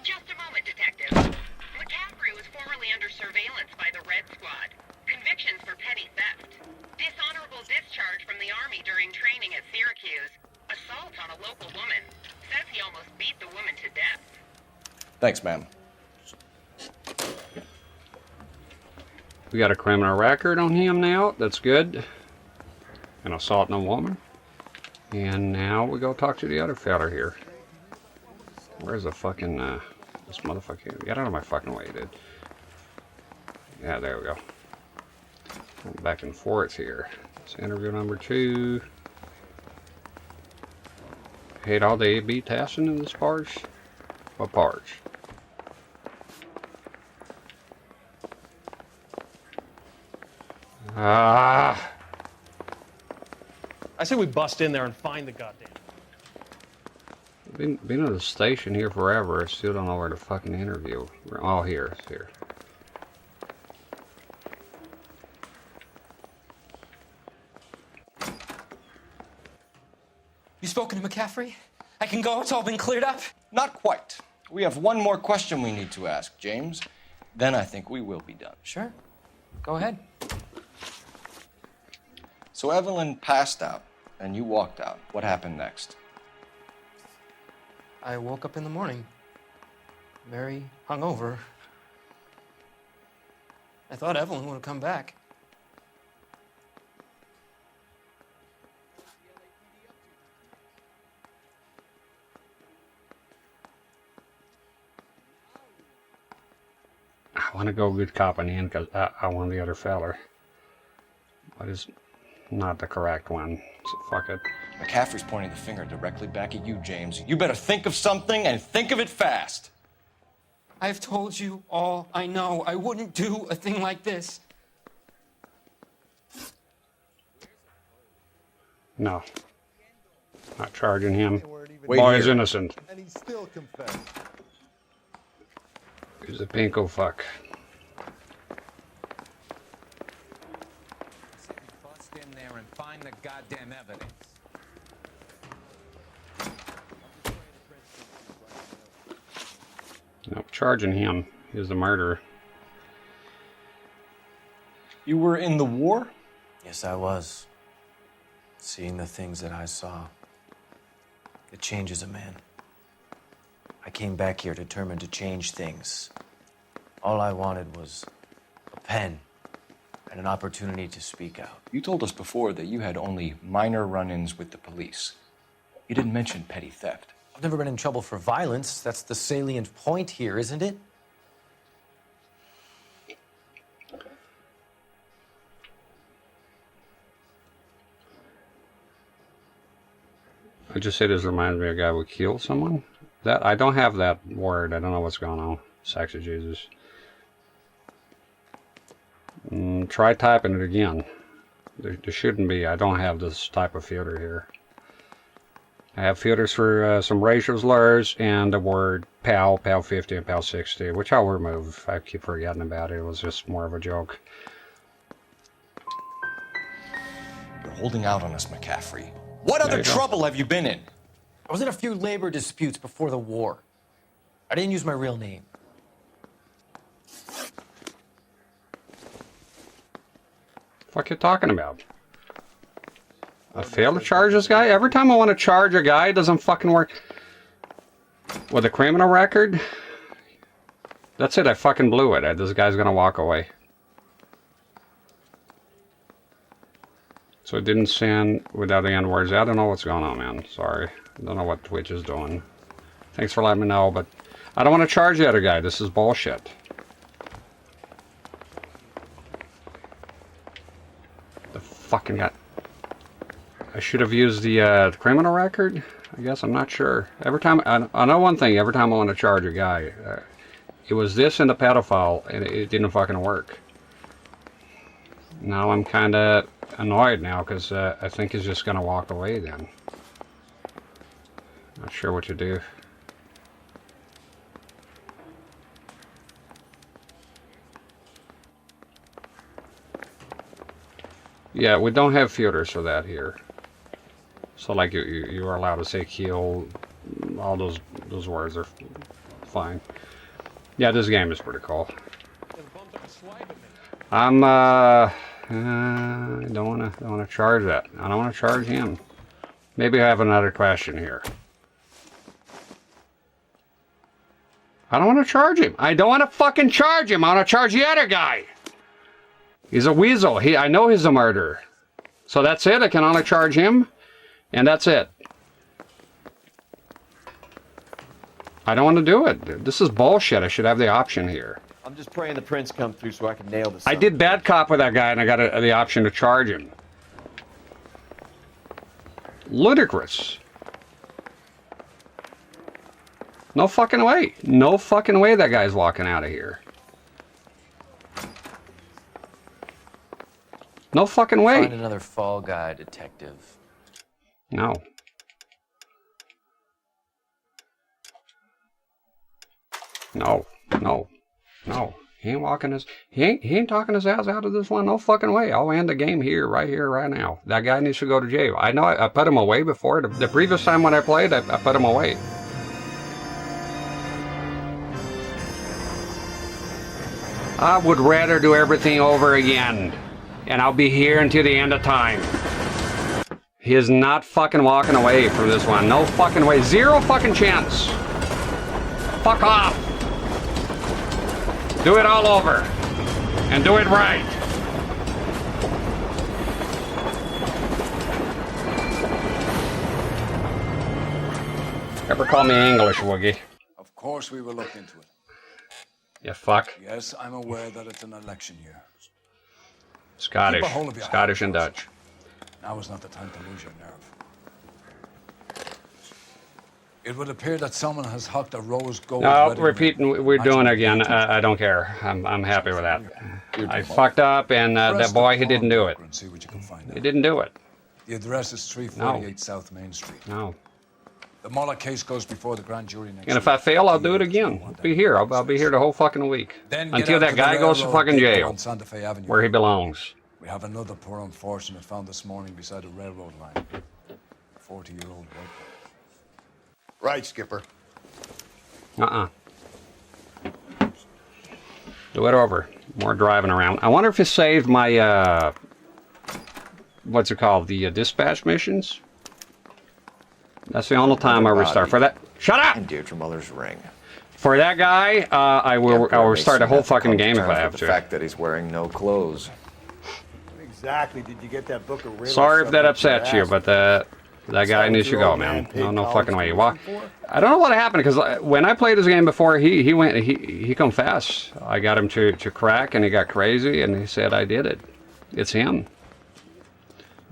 Just a moment, Detective. McCaffrey was formerly under surveillance by the Red Squad. Convictions for petty theft. Dishonorable discharge from the Army during training at Syracuse. Assault on a local woman. Says he almost beat the woman to death. Thanks, ma'am. We got a criminal record on him now. That's good. An assault on a woman. And now we go talk to the other fella here. Where's the fucking, this motherfucker? Get out of my fucking way, dude. Yeah, there we go. Back and forth here. It's interview number 2. Hate all the A/B testing in this parts. What parts? Ah! I say we bust in there and find the goddamn. Been at the station here forever. I still don't know where to fucking interview. Oh, here, it's here. You spoken to McCaffrey? I can go, it's all been cleared up? Not quite. We have one more question we need to ask, James. Then I think we will be done. Sure. Go ahead. So Evelyn passed out, and you walked out. What happened next? I woke up in the morning, very hungover. I thought Evelyn would have come back. I want to go good cop in because I want the other feller. But it's not the correct one, so fuck it. McCaffrey's pointing the finger directly back at you, James. You better think of something and think of it fast. I've told you all I know. I wouldn't do a thing like this. No. Not charging him. Wait Boy here. is innocent. And he still confessed. He's a pinko fuck. Bust in there and find the goddamn evidence. No, charging him. He's the murderer. You were in the war? Yes, I was. Seeing the things that I saw. It changes a man. I came back here determined to change things. All I wanted was a pen and an opportunity to speak out. You told us before that you had only minor run-ins with the police. You didn't mention petty theft. I've never been in trouble for violence. That's the salient point here, isn't it? I just say this reminds me of a guy who killed someone. That I don't have that word. I don't know what's going on. Sex of Jesus. Try typing it again. There shouldn't be. I don't have this type of filter here. I have filters for some racial slurs and the word PAL, PAL 50, and PAL 60, which I'll remove. I keep forgetting about it. It was just more of a joke. You're holding out on us, McCaffrey. What other trouble have you been in? I was in a few labor disputes before the war. I didn't use my real name. Fuck you talking about? I fail to charge this guy? Every time I want to charge a guy, it doesn't fucking work. With a criminal record? That's it, I fucking blew it. This guy's gonna walk away. So it didn't send without the end words. I don't know what's going on, man. Sorry. I don't know what Twitch is doing. Thanks for letting me know, but I don't want to charge the other guy. This is bullshit. The fucking guy. I should have used the criminal record? I guess, I'm not sure. Every time, I know one thing, every time I want to charge a guy, it was this and the pedophile, and it didn't fucking work. Now I'm kind of annoyed now, because I think he's just going to walk away then. Not sure what to do. Yeah, we don't have filters for that here. So like you are allowed to say kill, all those words are fine. Yeah, this game is pretty cool. I'm I don't wanna charge that. I don't wanna charge him. Maybe I have another question here. I don't want to charge him. I don't want to fucking charge him. I want to charge the other guy. He's a weasel. I know he's a murderer. So that's it. I can only charge him. And that's it. I don't want to do it. This is bullshit. I should have the option here. I'm just praying the prints come through so I can nail this. I did bad cop with that guy and I got the option to charge him. Ludicrous. No fucking way. No fucking way that guy's walking out of here. No fucking way. Find another fall guy, detective. No. No. No. No. He ain't walking his... He ain't talking his ass out of this one. No fucking way. I'll end the game here, right now. That guy needs to go to jail. I know I put him away before. The previous time when I played, I put him away. I would rather do everything over again. And I'll be here until the end of time. He is not fucking walking away from this one. No fucking way. Zero fucking chance. Fuck off. Do it all over. And do it right. Ever call me English, Woogie? Of course we will look into it. You fuck. Yes, I'm aware that it's an election year. Scottish. Scottish and Dutch. Now is not the time to lose your nerve. It would appear that someone has hucked a rose gold. No, repeating, we're doing it again. I don't care. I'm happy with that. I fucked up, and that boy, he didn't do it. He didn't do it. The address is 348 South Main Street. No. The Muller case goes before the grand jury next week. And if I fail, I'll do it again. I'll be here. I'll be here the whole fucking week. Until that guy goes to fucking jail. Where he belongs. We have another poor unfortunate found this morning beside a railroad line. 40-year-old boy. Right, Skipper. Do it over. More driving around. I wonder if it saved my, what's it called? The dispatch missions? That's the only time I restart. For that. Shut up! And Deirdre Muller's ring. For that guy, I will start a whole fucking game if I have The to. fact that he's wearing no clothes. Exactly. Did you get that book of riddles? Sorry if that shoved up your upsets you, ass? but that guy needs to go, man. No fucking way. I don't know what happened because when I played this game before, he confessed. I got him to crack, and he got crazy, and he said I did it. It's him.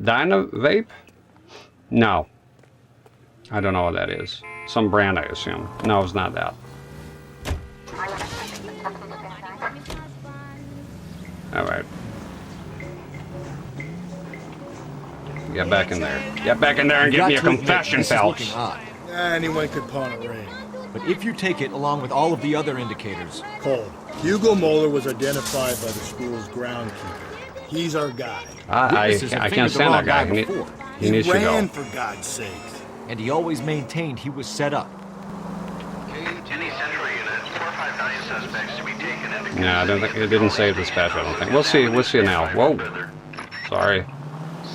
Vape? No. I don't know what that is. Some brand, I assume. No, it's not that. All right. Get back in there. Get back in there and give me a confession, Phelps. Anyone could pawn a ring. But if you take it along with all of the other indicators... Cole, Hugo Moeller was identified by the school's groundkeeper. He's our guy. I can't stand that guy. He needs to go. He ran, for God's sakes. And he always maintained he was set up. No, I don't think it didn't save the special. I don't think. We'll see. We'll see now. Whoa. Sorry.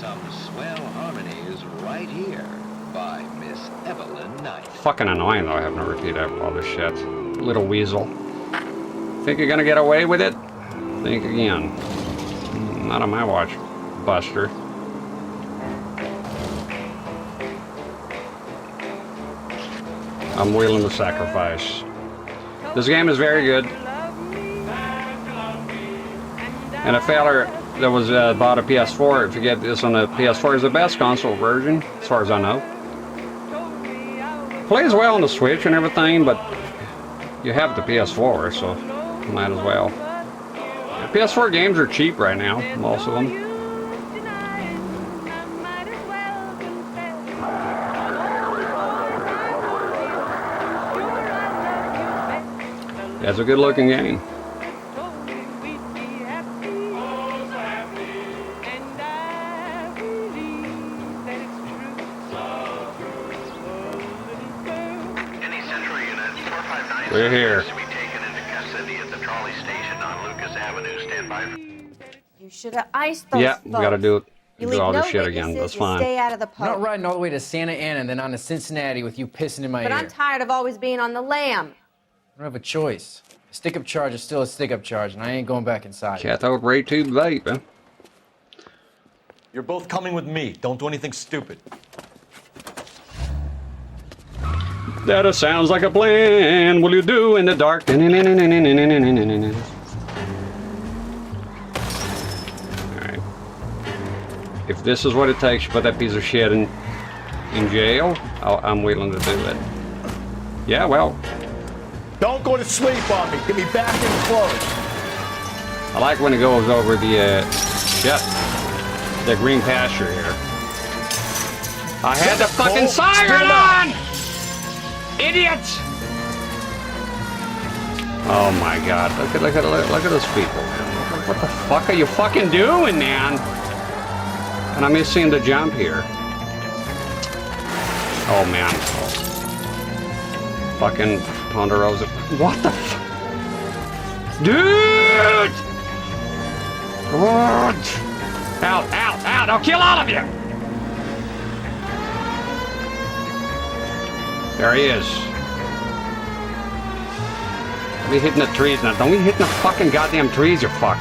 Some swell harmonies right here by Miss Evelyn Knight. Fucking annoying though. Having to repeat all this shit. Little weasel. Think you're gonna get away with it? Think again. Not on my watch, Buster. I'm willing to sacrifice. This game is very good. And a feller that was bought a PS4, if you get this on the PS4, is the best console version, as far as I know. Plays well on the Switch and everything, but you have the PS4, so might as well. Yeah, PS4 games are cheap right now, most of them. That's a good looking game. We're here. You should have iced those. Yeah, we gotta do it. You Do all leave this no shit again. witnesses, That's you fine. stay out of the I'm not pub. riding all the way to Santa Ana and then on to Cincinnati with you pissing in my But ear. I'm tired of always being on the lam. I don't have a choice. A stick-up charge is still a stick-up charge, and I ain't going back inside. Cathode ray tube vape, huh? You're both coming with me. Don't do anything stupid. That sounds like a plan. Will you do in the dark? Alright. If this is what it takes to put that piece of shit in jail, I'm willing to do it. Yeah, well. Don't go to sleep on me. Get me back in clothes. I like when it goes over the green pasture here. I had the fucking siren on! Idiot! Oh my god, look at those people, man. What the fuck are you fucking doing, man? And I'm missing the jump here. Oh man. Fucking Ponderosa. What the fuck? Dude! What? Out! I'll kill all of you! There he is. Don't be hitting the trees now. Don't be hitting the fucking goddamn trees, you fuck.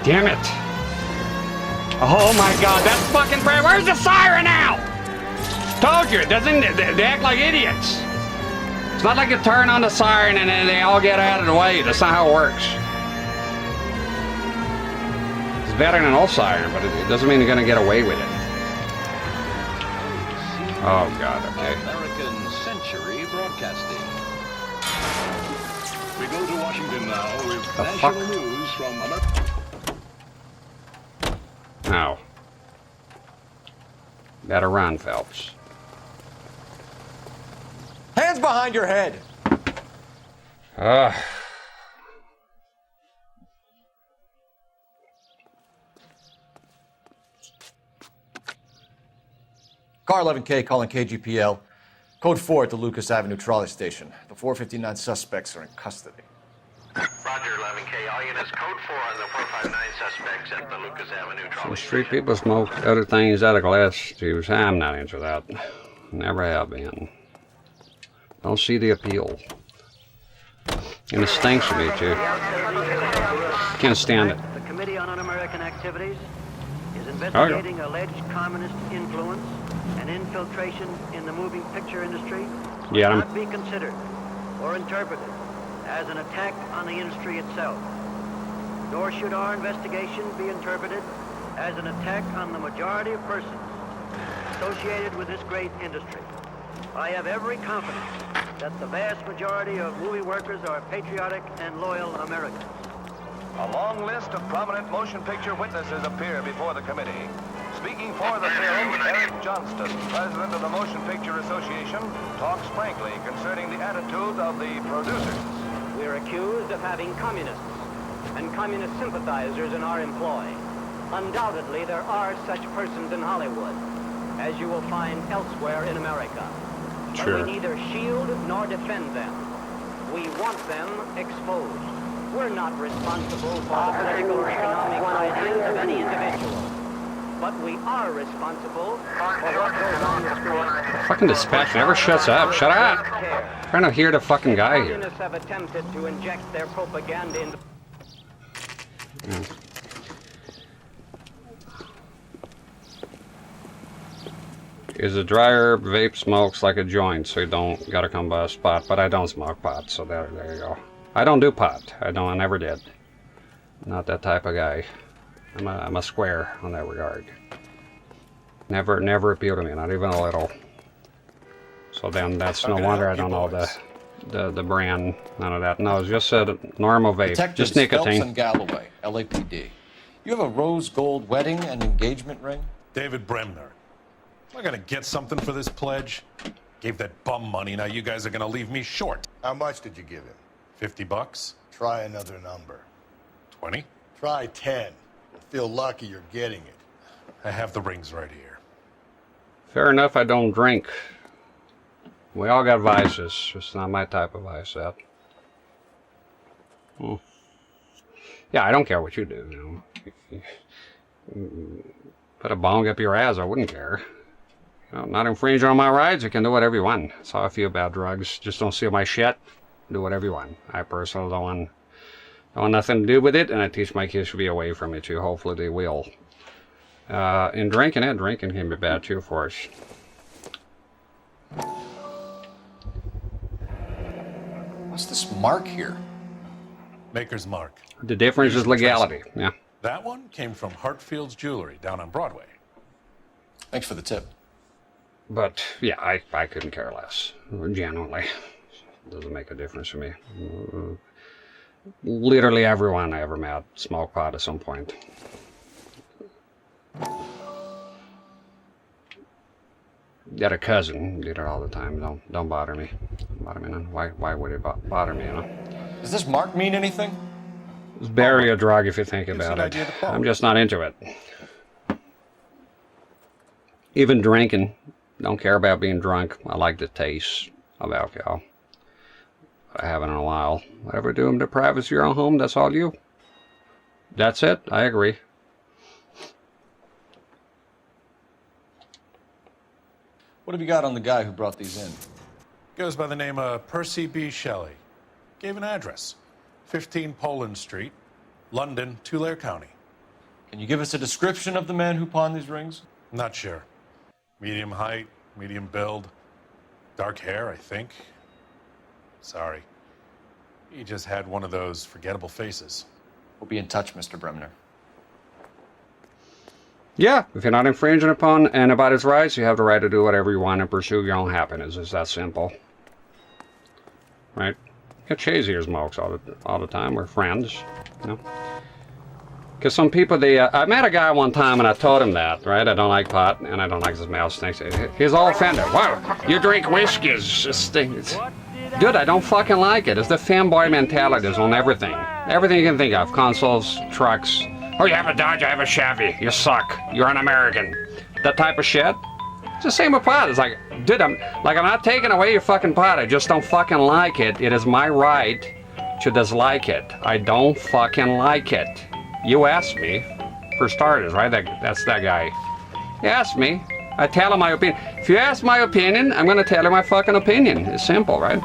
Damn it. Oh my god, that's fucking brave. Where's the siren now? Told you, they act like idiots. It's not like you turn on the siren and then they all get out of the way. That's not how it works. It's better than an old siren, but it doesn't mean you're gonna get away with it. Oh god, okay. American Century Broadcasting. We go to Washington now with The national fuck? news from America. Now. Better run, Phelps. Hands behind your head. Car 11K calling KGPL. Code 4 at the Lucas Avenue trolley station. The 459 suspects are in custody. Roger, 11K. All units, code 4 on the 459 suspects at the Lucas Avenue Some trolley. street people smoke other things out of glass tubes. I'm not into that. Never have been. Don't see the appeal. And it stinks to me too. Can't stand it. The Committee on Un-American Activities is investigating alleged communist influence and infiltration in the moving picture industry. Yeah. Not be considered or interpreted as an attack on the industry itself. Nor should our investigation be interpreted as an attack on the majority of persons associated with this great industry. I have every confidence that the vast majority of movie workers are patriotic and loyal Americans. A long list of prominent motion picture witnesses appear before the committee. Speaking for the film, Eric Johnston, president of the Motion Picture Association, talks frankly concerning the attitude of the producers. We're accused of having communists and communist sympathizers in our employ. Undoubtedly, there are such persons in Hollywood, as you will find elsewhere in America. Sure. But we neither shield nor defend them. We want them exposed. We're not responsible for the political or economic ideas of any individual. But we are responsible for what goes on the screen. Fucking dispatch never shuts up. Shut up. I'm trying to hear the fucking guy here. Communists have attempted to inject their propaganda into... Is a dry herb vape smokes like a joint, so you don't gotta come by a spot. But I don't smoke pot, so there you go. I don't do pot. I never did. Not that type of guy. I'm a square on that regard. Never appealed to me, not even a little. So then that's no wonder I don't know the brand, none of that. No, it's just a normal vape, Detectives just nicotine. Phelps and Galloway, LAPD. You have a rose gold wedding and engagement ring? David Bremner. Am I gonna get something for this pledge? Gave that bum money, now you guys are gonna leave me short. How much did you give him? $50? Try another number. 20? Try 10. You'll feel lucky you're getting it. I have the rings right here. Fair enough, I don't drink. We all got vices. It's not my type of vice, that. Yeah, I don't care what you do. You know. Put a bong up your ass, I wouldn't care. You know, not infringing on my rights, you can do whatever you want. That's how I feel about drugs. Just don't steal my shit. Do whatever you want. I personally don't want nothing to do with it, and I teach my kids to be away from it too. Hopefully they will. And drinking can be bad too for us. What's this mark here? Maker's Mark. The difference is legality. Yeah. That one came from Hartfield's Jewelry down on Broadway. Thanks for the tip. But yeah, I couldn't care less. Genuinely, doesn't make a difference to me. Literally everyone I ever met smoked pot at some point. Got a cousin did it all the time. Don't bother me. Don't bother me none. Why would it bother me? You know. Does this mark mean anything? It's barely a drug if you think about it. I'm just not into it. Even drinking, don't care about being drunk. I like the taste of alcohol. I haven't in a while. Whatever do them to privacy your own home, that's all you. That's it. I agree. What have you got on the guy who brought these in? Goes by the name of Percy B. Shelley. Gave an address. 15 Poland Street, London, Tulare County. Can you give us a description of the man who pawned these rings? Not sure. Medium height, medium build, dark hair, I think. Sorry. He just had one of those forgettable faces. We'll be in touch, Mr. Bremner. Yeah, if you're not infringing upon anybody's rights, you have the right to do whatever you want and pursue your own happiness. It's that simple. Right? Get Chasey or smokes all the time. We're friends, you know. Because some people, I met a guy one time and I told him that, right? I don't like pot and I don't like the smell of snakes. He's all offended. Wow, you drink whiskey. Dude, I don't fucking like it. It's the fanboy mentality on everything. Everything you can think of. Consoles, trucks. Oh, you have a Dodge, I have a Chevy. You suck. You're an American. That type of shit. It's the same with pot. It's like, dude, I'm not taking away your fucking pot. I just don't fucking like it. It is my right to dislike it. I don't fucking like it. You asked me, for starters, right? That's that guy. He asked me. I tell him my opinion. If you ask my opinion, I'm gonna tell you my fucking opinion. It's simple, right?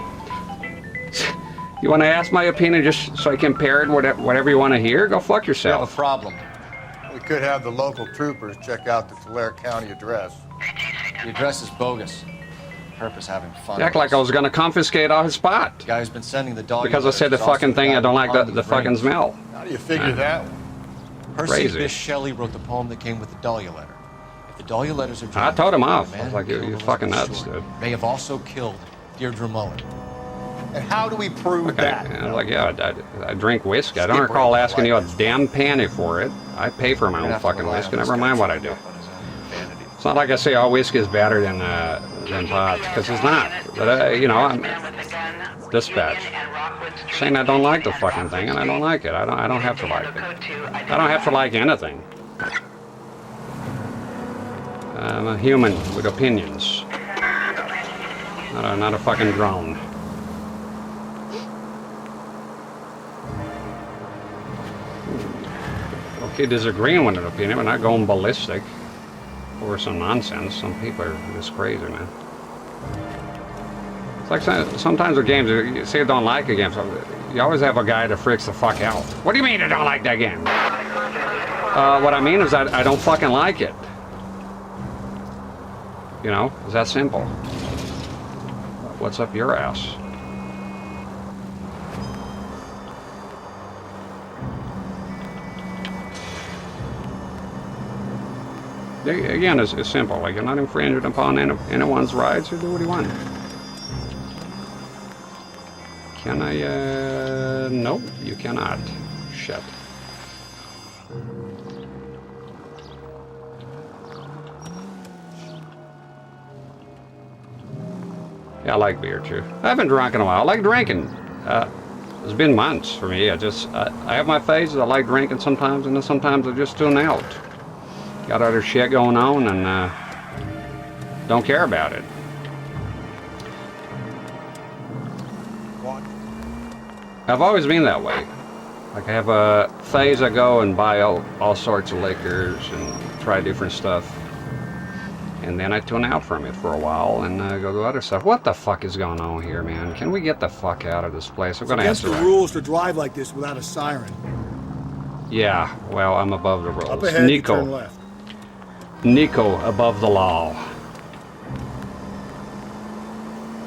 You want to ask my opinion just so I compare it, whatever you want to hear? Go fuck We have a yourself. problem. We could have the local troopers check out the Tulare County address. The address is bogus. Purpose having fun. You act like I was gonna confiscate all his spot. The guy who's been sending the dog. Because I said the fucking thing, I don't like the fucking smell. How do you figure that? Percy Crazy. Bysshe Shelley wrote the poem that came with the Dahlia letter. If the Dahlia letters are I told him off. the I was man like, who killed you're fucking nuts, Stewart dude. may have also killed Deirdre Mullen. And how do we prove Okay. that? And I was like, yeah, I drink whiskey. I don't Skip recall right asking you a like damn penny for it. I pay for my own fucking whiskey. Never mind what I do. It's not like I say all whiskey is better than pot, because it's not. But you know, I'm dispatch saying I don't like the fucking thing, and I don't like it. I don't have to like it. I don't have to like anything. I'm a human with opinions, not a fucking drone. Okay, disagreeing with an opinion, but not going ballistic over some nonsense. Some people are just crazy, man. It's like sometimes with games, you say you don't like a game, so you always have a guy that freaks the fuck out. What do you mean you don't like that game? What I mean is I don't fucking like it. You know, it's that simple. What's up your ass? Again, it's simple. Like, you're not infringing upon anyone's rights. You do what you want. Can I, nope, you cannot. Shit. Yeah, I like beer too. I haven't drunk in a while. I like drinking. It's been months for me. I have my phases. I like drinking sometimes, and then sometimes I just tune out. Got other shit going on, and don't care about it. I've always been that way. Like, I have a phase I go and buy all sorts of liquors and try different stuff. And then I tune out from it for a while and go to other stuff. What the fuck is going on here, man? Can we get the fuck out of this place? I'm gonna have It's to. against the rules to drive like this without a siren. Yeah, well, I'm above the rules. Up ahead, you turn left. Nico above the law.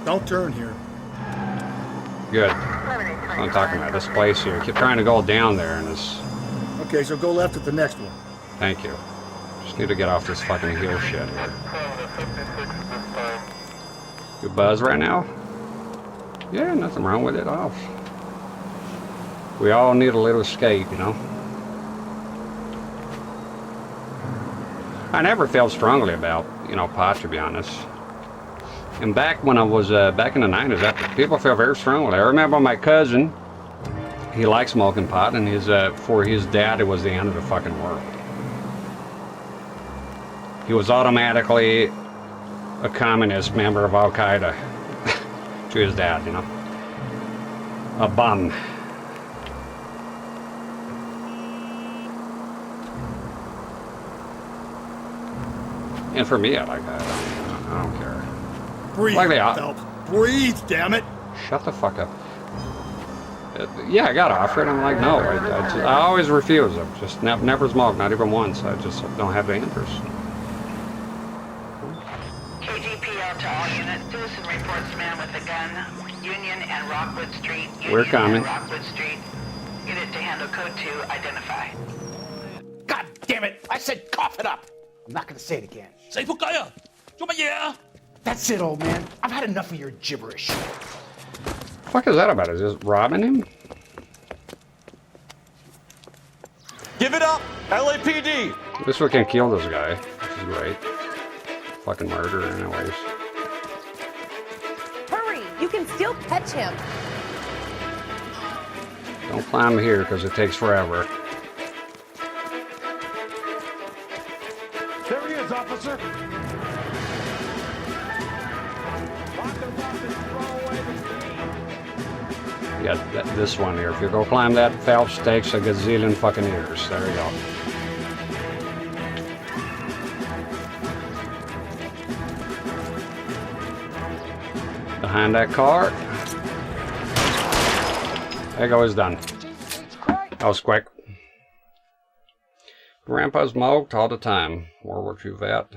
Don't turn here. Good. That's what I'm talking about. This place here. Keep trying to go down there, and it's. Okay, so go left at the next one. Thank you. Just need to get off this fucking hill shit here. You buzz right now? Yeah, nothing wrong with it off. We all need a little escape, you know. I never felt strongly about, you know, pot, to be honest. And back when I was back in the 90s, people felt very strongly. I remember my cousin, he liked smoking pot, and for his dad, it was the end of the fucking world. He was automatically a communist member of Al Qaeda to his dad, you know. A bum. And for me, I like that. I don't care. Breathe, Like Phelps. Breathe, damn it. Shut the fuck up. Yeah, I got offered. I'm like, no. I always refuse. I've just never smoked, not even once. I just don't have the interest. KGPL to all units. Citizen reports man with a gun. Union and Rockwood Street. Union We're coming. And Rockwood Street. Unit to handle code 2. Identify. God damn it! I said cough it up! I'm not gonna say it again. Say pukaya! That's it, old man. I've had enough of your gibberish. What the fuck is that about? Is this robbing him? Give it up, LAPD! This one can kill this guy, which is great. Fucking murderer, anyways. Hurry! You can still catch him. Don't climb here because it takes forever. There he is, officer. get this one here. If you go climb that, Phelps takes a gazillion fucking years. There you go. Behind that car. There goes done. That was quick. Grandpa smoked all the time. World War II vet.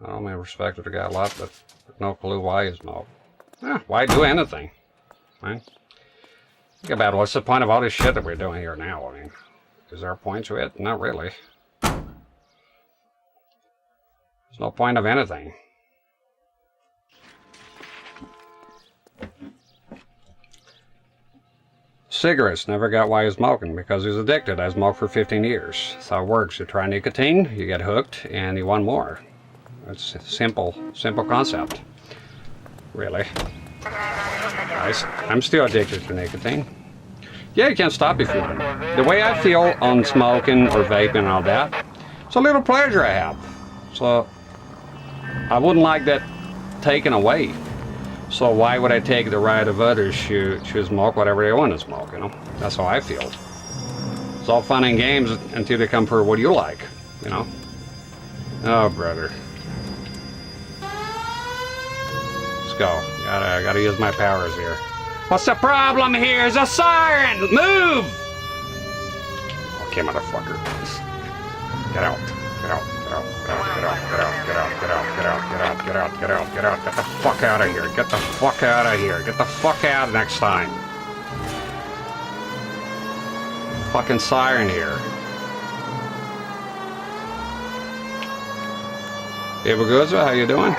I don't mean respected the guy a lot, but no clue why he smoked. Why do anything? Right? Think about what's the point of all this shit that we're doing here now? I mean, is there a point to it? Not really. There's no point of anything. Cigarettes, never got why he's smoking, because he's addicted. I smoked for 15 years. That's how it works. You try nicotine, you get hooked, and you want more. It's a simple concept. Really. I'm still addicted to nicotine. Yeah, you can't stop if you want. The way I feel on smoking or vaping and all that, it's a little pleasure I have. So, I wouldn't like that taken away. So why would I take the right of others to smoke whatever they want to smoke, you know? That's how I feel. It's all fun and games until they come for what you like, you know? Oh, brother. Let's go. Gotta use my powers here. What's the problem here? It's a siren! Move! Okay, motherfucker. Get out. Get out. Get out. Get out. Get out. Get out. Get out. Get out. Get out. Get out. Get out. Get out. Get the fuck out of here. Get the fuck out of here. Get the fuck out next time. Fucking siren here. Hey, Baguza, how you doing?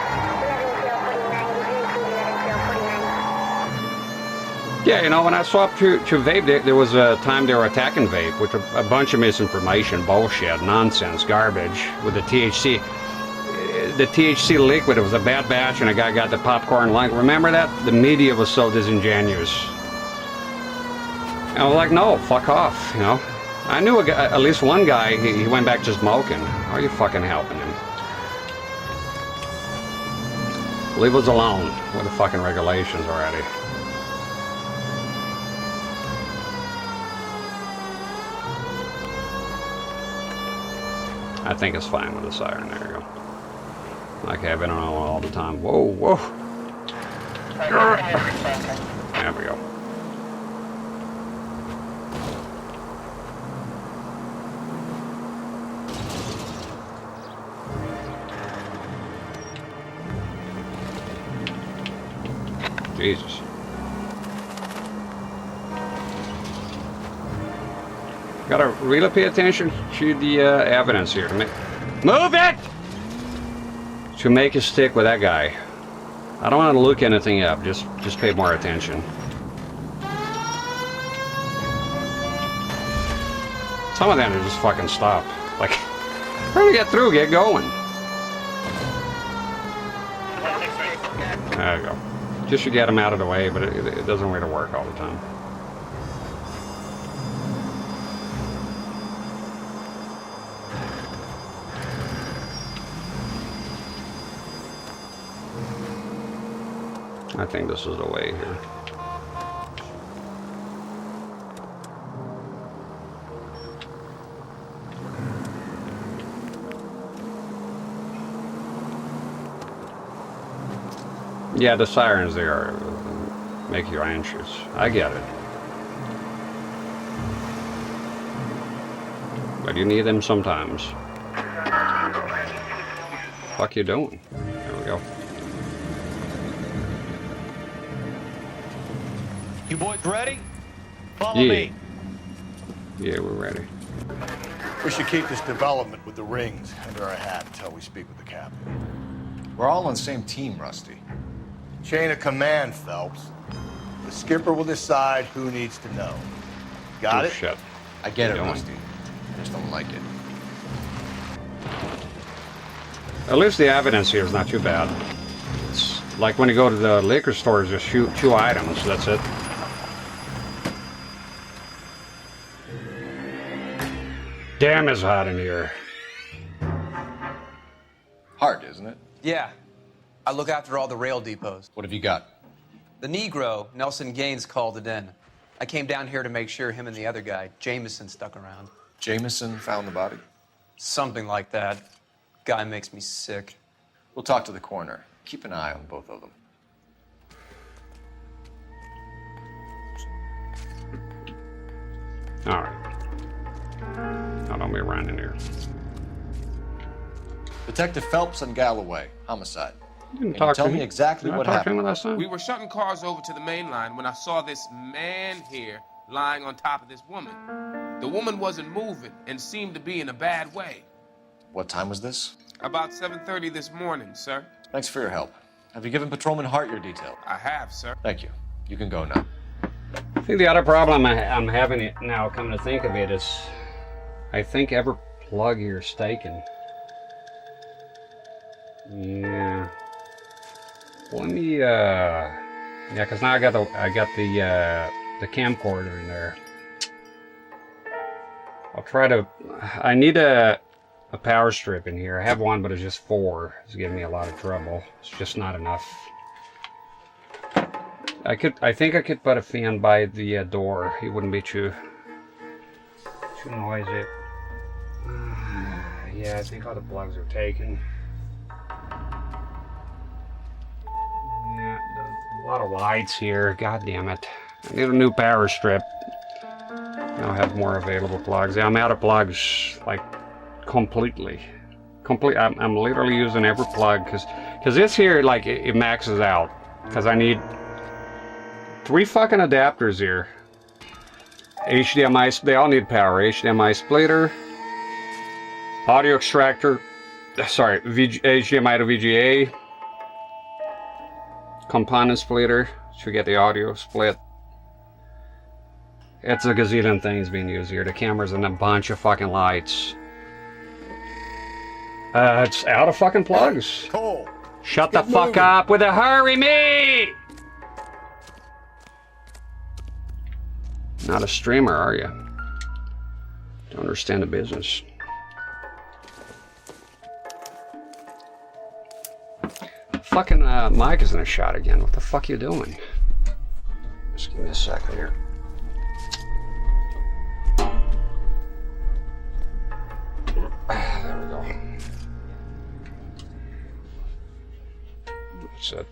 Yeah, you know, when I swapped to vape, there was a time they were attacking vape with a bunch of misinformation, bullshit, nonsense, garbage with the THC. The THC liquid, it was a bad batch, and a guy got the popcorn lung. Remember that? The media was so disingenuous. And I was like, no, fuck off, you know. I knew at least one guy, he went back to smoking. How are you fucking helping him? Leave us alone with the fucking regulations already. I think it's fine with the siren. There you go. Like having it on all the time. Whoa, whoa. There we go. Jesus. Gotta really pay attention to the evidence here to make. Move it! To make it stick with that guy. I don't want to look anything up. Just pay more attention. Some of them are just fucking stop. Like, trying to get through, get going. There you go. Just to get them out of the way, but it doesn't really work all the time. I think this is the way here. Yeah, the sirens there make you anxious. I get it. But you need them sometimes. Fuck you doing? There we go. You boys ready? Follow me. Yeah, we're ready. We should keep this development with the rings under our hat until we speak with the captain. We're all on the same team, Rusty. Chain of command, Phelps. The skipper will decide who needs to know. Got it? Shit. I get it, Rusty. I just don't like it. At least the evidence here is not too bad. It's like when you go to the liquor stores, just shoot 2 items, that's it. Damn, it's hot in here. Hard, isn't it? Yeah. I look after all the rail depots. What have you got? The Negro, Nelson Gaines, called it in. I came down here to make sure him and the other guy, Jameson, stuck around. Jameson found the body? Something like that. Guy makes me sick. We'll talk to the coroner. Keep an eye on both of them. All right. Now don't be running here. Detective Phelps and Galloway, homicide. You Can you tell me exactly what happened? We were shutting cars over to the main line when I saw this man here lying on top of this woman. The woman wasn't moving and seemed to be in a bad way. What time was this? About 7:30 this morning, sir. Thanks for your help. Have you given Patrolman Hart your details? I have, sir. Thank you. You can go now. I think the other problem I'm having it now, come to think of it, is I think every plug here is taken. Yeah. Let me yeah, because now I got the camcorder in there. I'll try to. I need a power strip in here. I have one, but it's just 4. It's giving me a lot of trouble. It's just not enough. I think I could put a fan by the door. It wouldn't be too noisy. Yeah, I think all the plugs are taken. Yeah, a lot of lights here. God damn it! I need a new power strip. I'll have more available plugs. Yeah, I'm out of plugs, like completely. I'm literally using every plug because this here, like, it maxes out. Because I need 3 fucking adapters here. HDMI, they all need power. HDMI splitter, audio extractor, sorry, HDMI to VGA, component splitter to get the audio split. It's a gazillion things being used here. The cameras and a bunch of fucking lights. It's out of fucking plugs. Cole, shut the fuck up with a hurry me! Not a streamer, are you? Don't understand the business. Fucking mic is in a shot again. What the fuck you doing? Just give me a second here. There we go. That's it.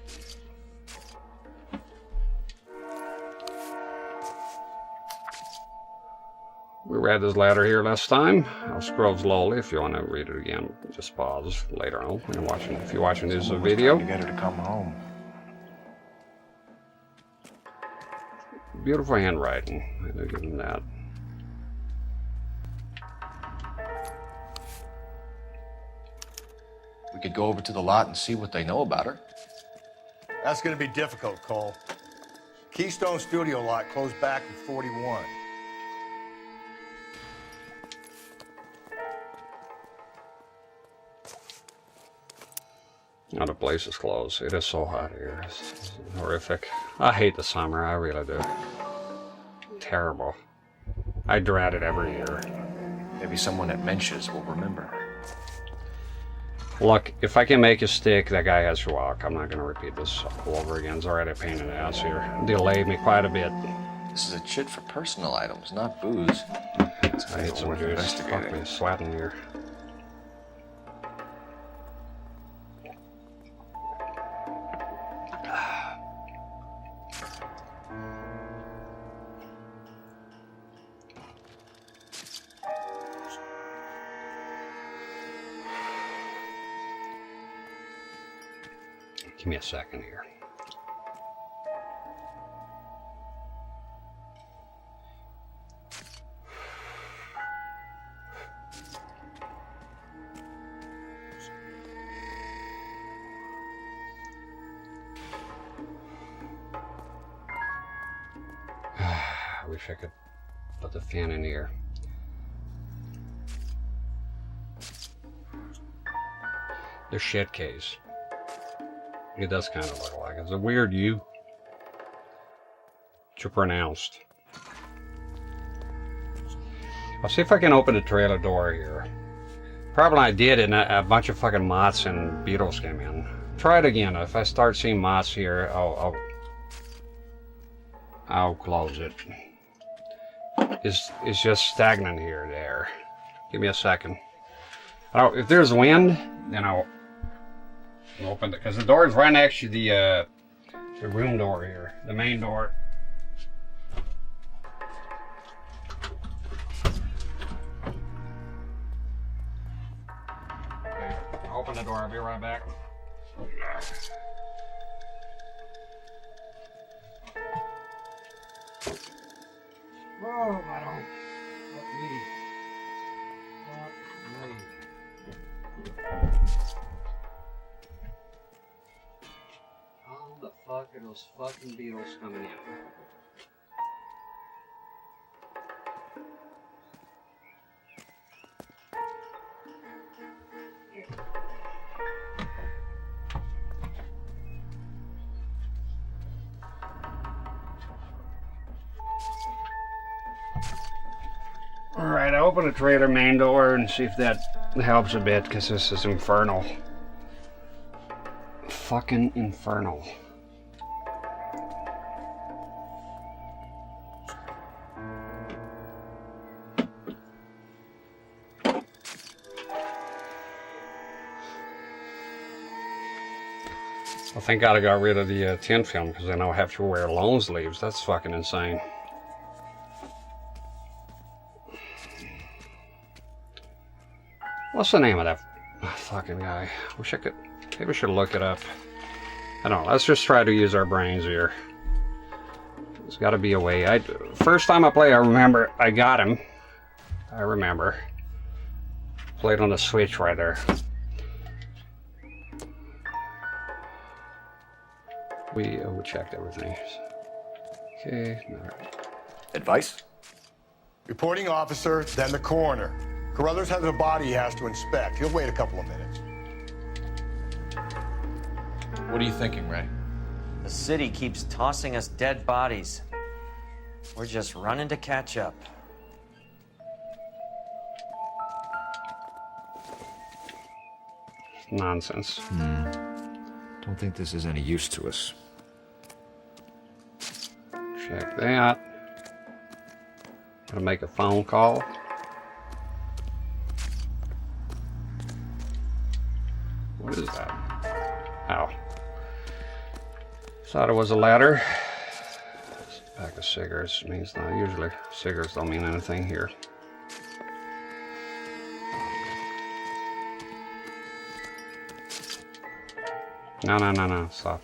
We read this letter here last time. I'll scroll slowly. If you want to read it again, just pause later on when you're watching. If you're watching this video. To get her to come home. Beautiful handwriting. I'll give him that. We could go over to the lot and see what they know about her. That's going to be difficult, Cole. Keystone Studio lot closed back in 41. Now the place is closed. It is so hot here. It's horrific. I hate the summer. I really do. Terrible. I dread it every year. Maybe someone at Mensch's will remember. Look, if I can make a stick, that guy has to walk. I'm not going to repeat this all over again. It's already a pain in the ass here. Delayed me quite a bit. This is a chit for personal items, not booze. I hate some juice. Fuck me, sweating here. Give me a second here. I wish I could put the fan in here. The shit case. It does kind of look like it. It's a weird U. Too pronounced. I'll see if I can open the trailer door here. Problem I did, and a bunch of fucking moths and beetles came in. Try it again. If I start seeing moths here, I'll close it. is just stagnant here. There. Give me a second. Oh, if there's wind, then I'll open it because the door is right next to the room door here, the main door. Okay, I'll open the door. I'll be right back. Oh, I don't. What me? How the fuck are those fucking beetles coming in? Alright, I open the trailer main door and see if that helps a bit, because this is infernal. Fucking infernal. Well, thank God I got rid of the tin film, because then I'll have to wear long sleeves. That's fucking insane. What's the name of that fucking guy? Wish I could. Maybe we should look it up. I don't know. Let's just try to use our brains here. There's got to be a way. First time I played, I remember I got him. I remember. Played on the Switch right there. We checked everything. Okay. Advice? Reporting officer, then the coroner. Carruthers has a body he has to inspect. He'll wait a couple of minutes. What are you thinking, Ray? The city keeps tossing us dead bodies. We're just running to catch up. Nonsense. Don't think this is any use to us. Check that. Gonna make a phone call. What is that? Ow. Thought it was a ladder. Pack of cigarettes means not usually. Cigarettes don't mean anything here. No. Stop.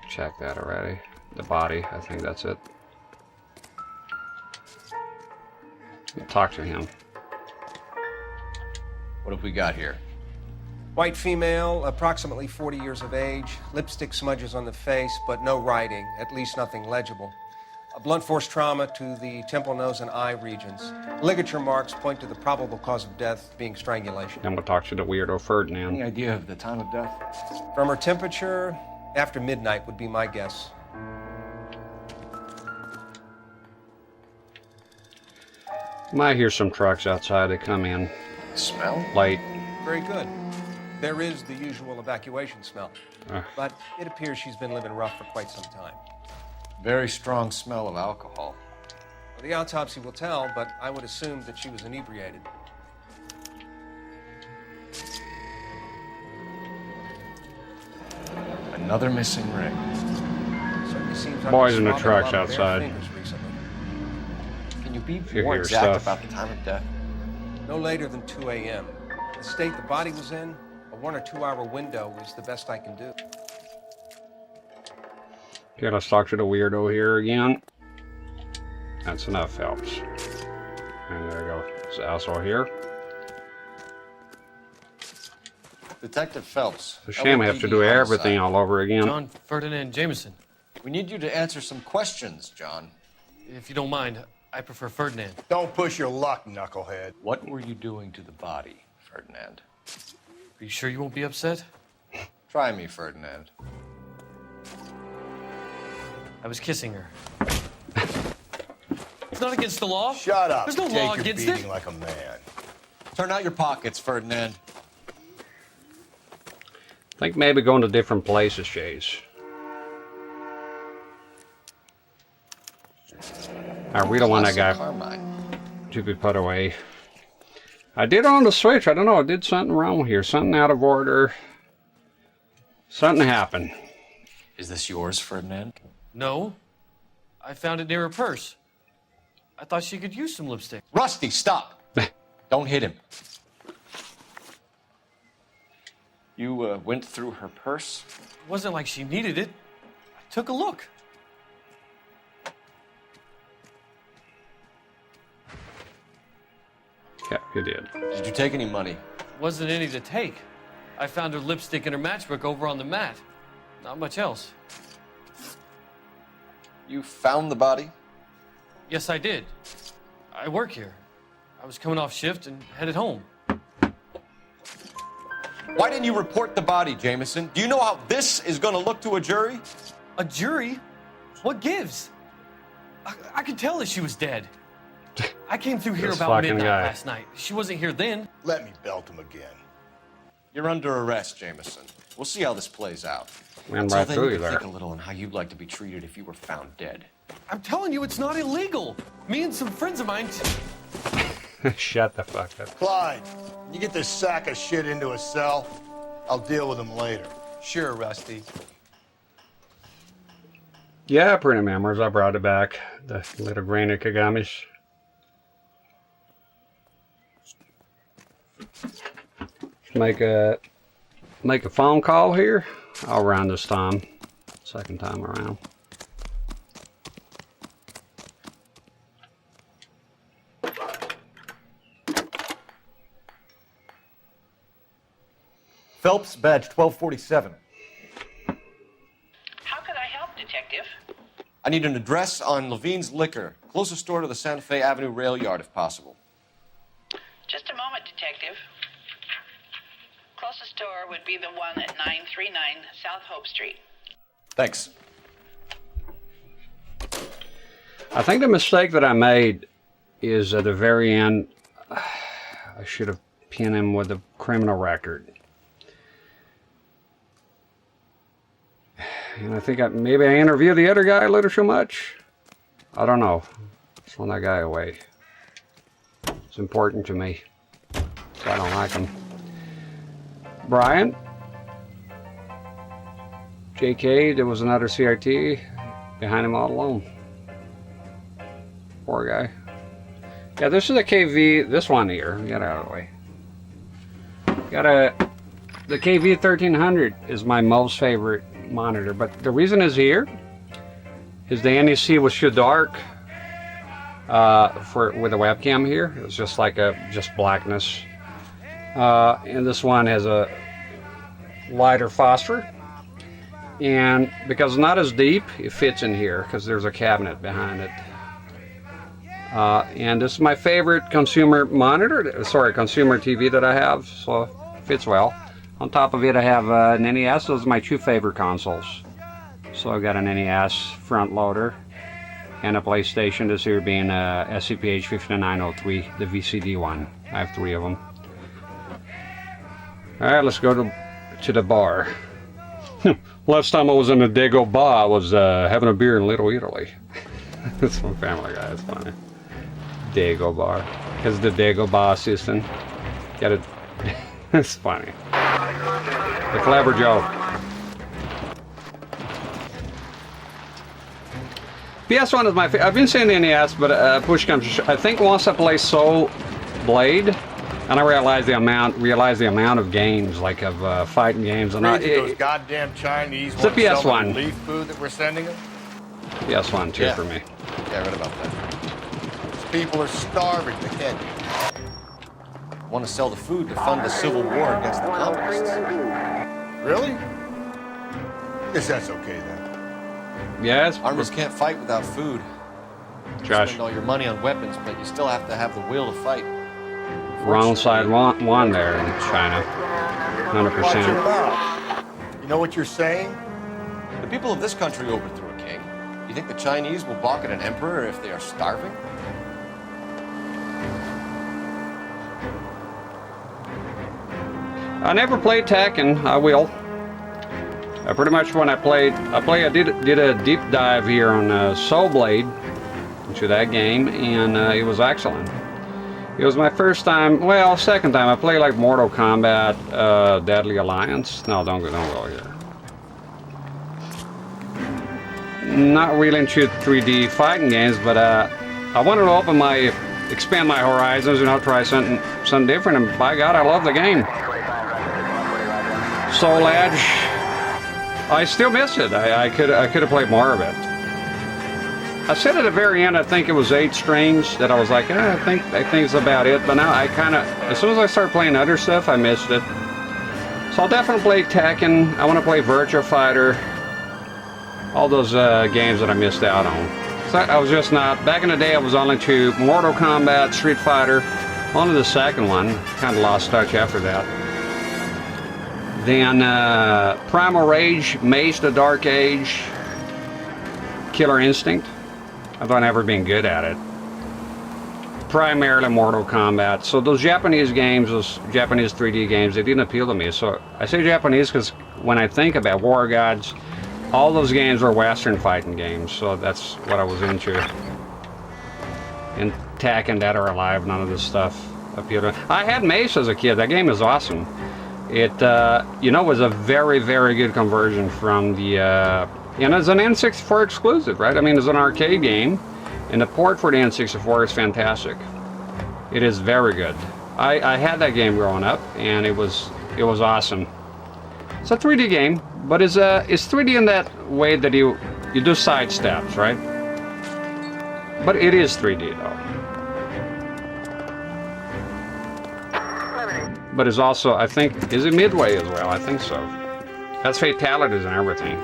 Check that already. The body, I think that's it. Talk to him. What have we got here? White female, approximately 40 years of age, lipstick smudges on the face, but no writing, at least nothing legible. A blunt force trauma to the temple, nose, and eye regions. Ligature marks point to the probable cause of death being strangulation. I'm gonna talk to the weirdo Ferdinand. Any idea of the time of death? From her temperature, after midnight would be my guess. Might hear some trucks outside. They come in. Smell? Light. Very good. There is the usual evacuation smell, but it appears she's been living rough for quite some time. Very strong smell of alcohol. Well, the autopsy will tell, but I would assume that she was inebriated. Another missing ring. Certainly seems Boys in the like trucks outside. Can you be You more hear exact stuff. about the time of death? No later than 2 a.m. The state the body was in, a 1 or 2 hour window is the best I can do. Okay, let's talk to the weirdo here again. That's enough helps. And there we go. This asshole here. Detective Phelps. It's a shame I have to do everything all over again. John Ferdinand Jameson. We need you to answer some questions, John. If you don't mind, I prefer Ferdinand. Don't push your luck, knucklehead. What were you doing to the body, Ferdinand? Are you sure you won't be upset? Try me, Ferdinand. I was kissing her. It's not against the law. Shut up. There's no Take law your against beating it. like a man. Turn out your pockets, Ferdinand. I think maybe going to different places, Chase. Alright, we don't want that guy to be put away. I did on the Switch. I don't know. I did something wrong here. Something out of order. Something happened. Is this yours, Ferdinand? No. I found it near her purse. I thought she could use some lipstick. Rusty, stop! Don't hit him. You went through her purse? It wasn't like she needed it. I took a look. Yeah, you did. Did you take any money? Wasn't any to take. I found her lipstick and her matchbook over on the mat. Not much else. You found the body? Yes, I did. I work here. I was coming off shift and headed home. Why didn't you report the body, Jameson? Do you know how this is going to look to a jury? A jury? What gives? I could tell that she was dead. I came through here This about fucking midnight guy. last night. She wasn't here then. Let me belt him again. You're under arrest, Jameson. We'll see how this plays out. Ran Until right then, through you you can there. think a little on how you'd like to be treated if you were found dead. I'm telling you, it's not illegal. Me and some friends of mine. Shut the fuck up. Clyde, you get this sack of shit into a cell. I'll deal with him later. Sure, Rusty. Yeah, pretty memories. I brought it back. The little grainy Kagamis. Make a phone call here. I'll round this time. Second time around. Phelps, badge 1247. How could I help, Detective? I need an address on Levine's Liquor. Closest store to the Santa Fe Avenue rail yard, if possible. Just a moment, Detective. Closest store would be the one at 939 South Hope Street. Thanks. I think the mistake that I made is at the very end. I should have pinned him with a criminal record. And I think maybe I interviewed the other guy a little too much. I don't know. Send that guy away. It's important to me. So I don't like him. Brian? JK, there was another CRT behind him all alone. Poor guy. Yeah, this is a KV, this one here. Get out of the way. The KV 1300 is my most favorite monitor, but the reason is here is the NEC was too dark with a webcam here. It was just like just blackness. And this one has a lighter phosphor, and because it's not as deep, it fits in here because there's a cabinet behind it. And this is my favorite consumer TV that I have, so it fits well. On top of it, I have an NES. Those are my two favorite consoles. So I've got an NES front loader and a PlayStation. This here being a SCPH 5903, the VCD one. I have 3 of them. All right, let's go to the bar. Last time I was in the Dago Bar, I was having a beer in Little Italy. That's from Family Guy. It's funny. Dago Bar, because the Dago Bar system. Got it. It's funny. The clever joke. PS1 is my favorite. I've been saying the NES, but push comes to shove. I think once I play Soul Blade, and I realized the amount of games, like of fighting games, and Those goddamn Chinese it's a want to sell PS1. the relief food that we're sending them. PS1 too for me. Yeah, I read about that. These people are starving. They can't. Want to sell the food to fund the civil war against the communists. Really? Guess that's okay then. Yes. Armies can't fight without food. You Josh. spend all your money on weapons, but you still have to have the will to fight. Wrong side one there in China. Watch your 100%. mouth. You know what you're saying? The people of this country overthrew a king. You think the Chinese will balk at an emperor if they are starving? I never played Tekken. I will. Pretty much when I did a deep dive here on Soul Blade, into that game, and it was excellent. It was my first time, well, second time. I played like Mortal Kombat, Deadly Alliance. No, don't go here. Not really into 3D fighting games, but I wanted to expand my horizons, try something different, and by God, I love the game. Soul Edge, I still miss it. I could have played more of it. I said at the very end, I think it was 8 streams that I was like, I think it's about it. But now I kind of, as soon as I started playing other stuff, I missed it. So I'll definitely play Tekken. I want to play Virtua Fighter. All those games that I missed out on. So I was just not, back in the day I was only to Mortal Kombat, Street Fighter, only the second one. Kind of lost touch after that. Then Primal Rage, Maze the Dark Age, Killer Instinct. I've never been good at it. Primarily Mortal Kombat. So those Japanese games, those Japanese 3D games, they didn't appeal to me. So I say Japanese because when I think about War Gods, all those games were Western fighting games. So that's what I was into. And Tekken, Dead or Alive, none of this stuff appealed to me. I had Mace as a kid. That game is awesome. It, was a very, very good conversion from the... and it's an N64 exclusive, right? I mean, it's an arcade game, and the port for the N64 is fantastic. It is very good. I had that game growing up, and it was awesome. It's a 3D game, but it's 3D in that way that you do side steps, right? But it is 3D though. But it's also, I think, is it Midway as well? I think so. Has fatalities and everything.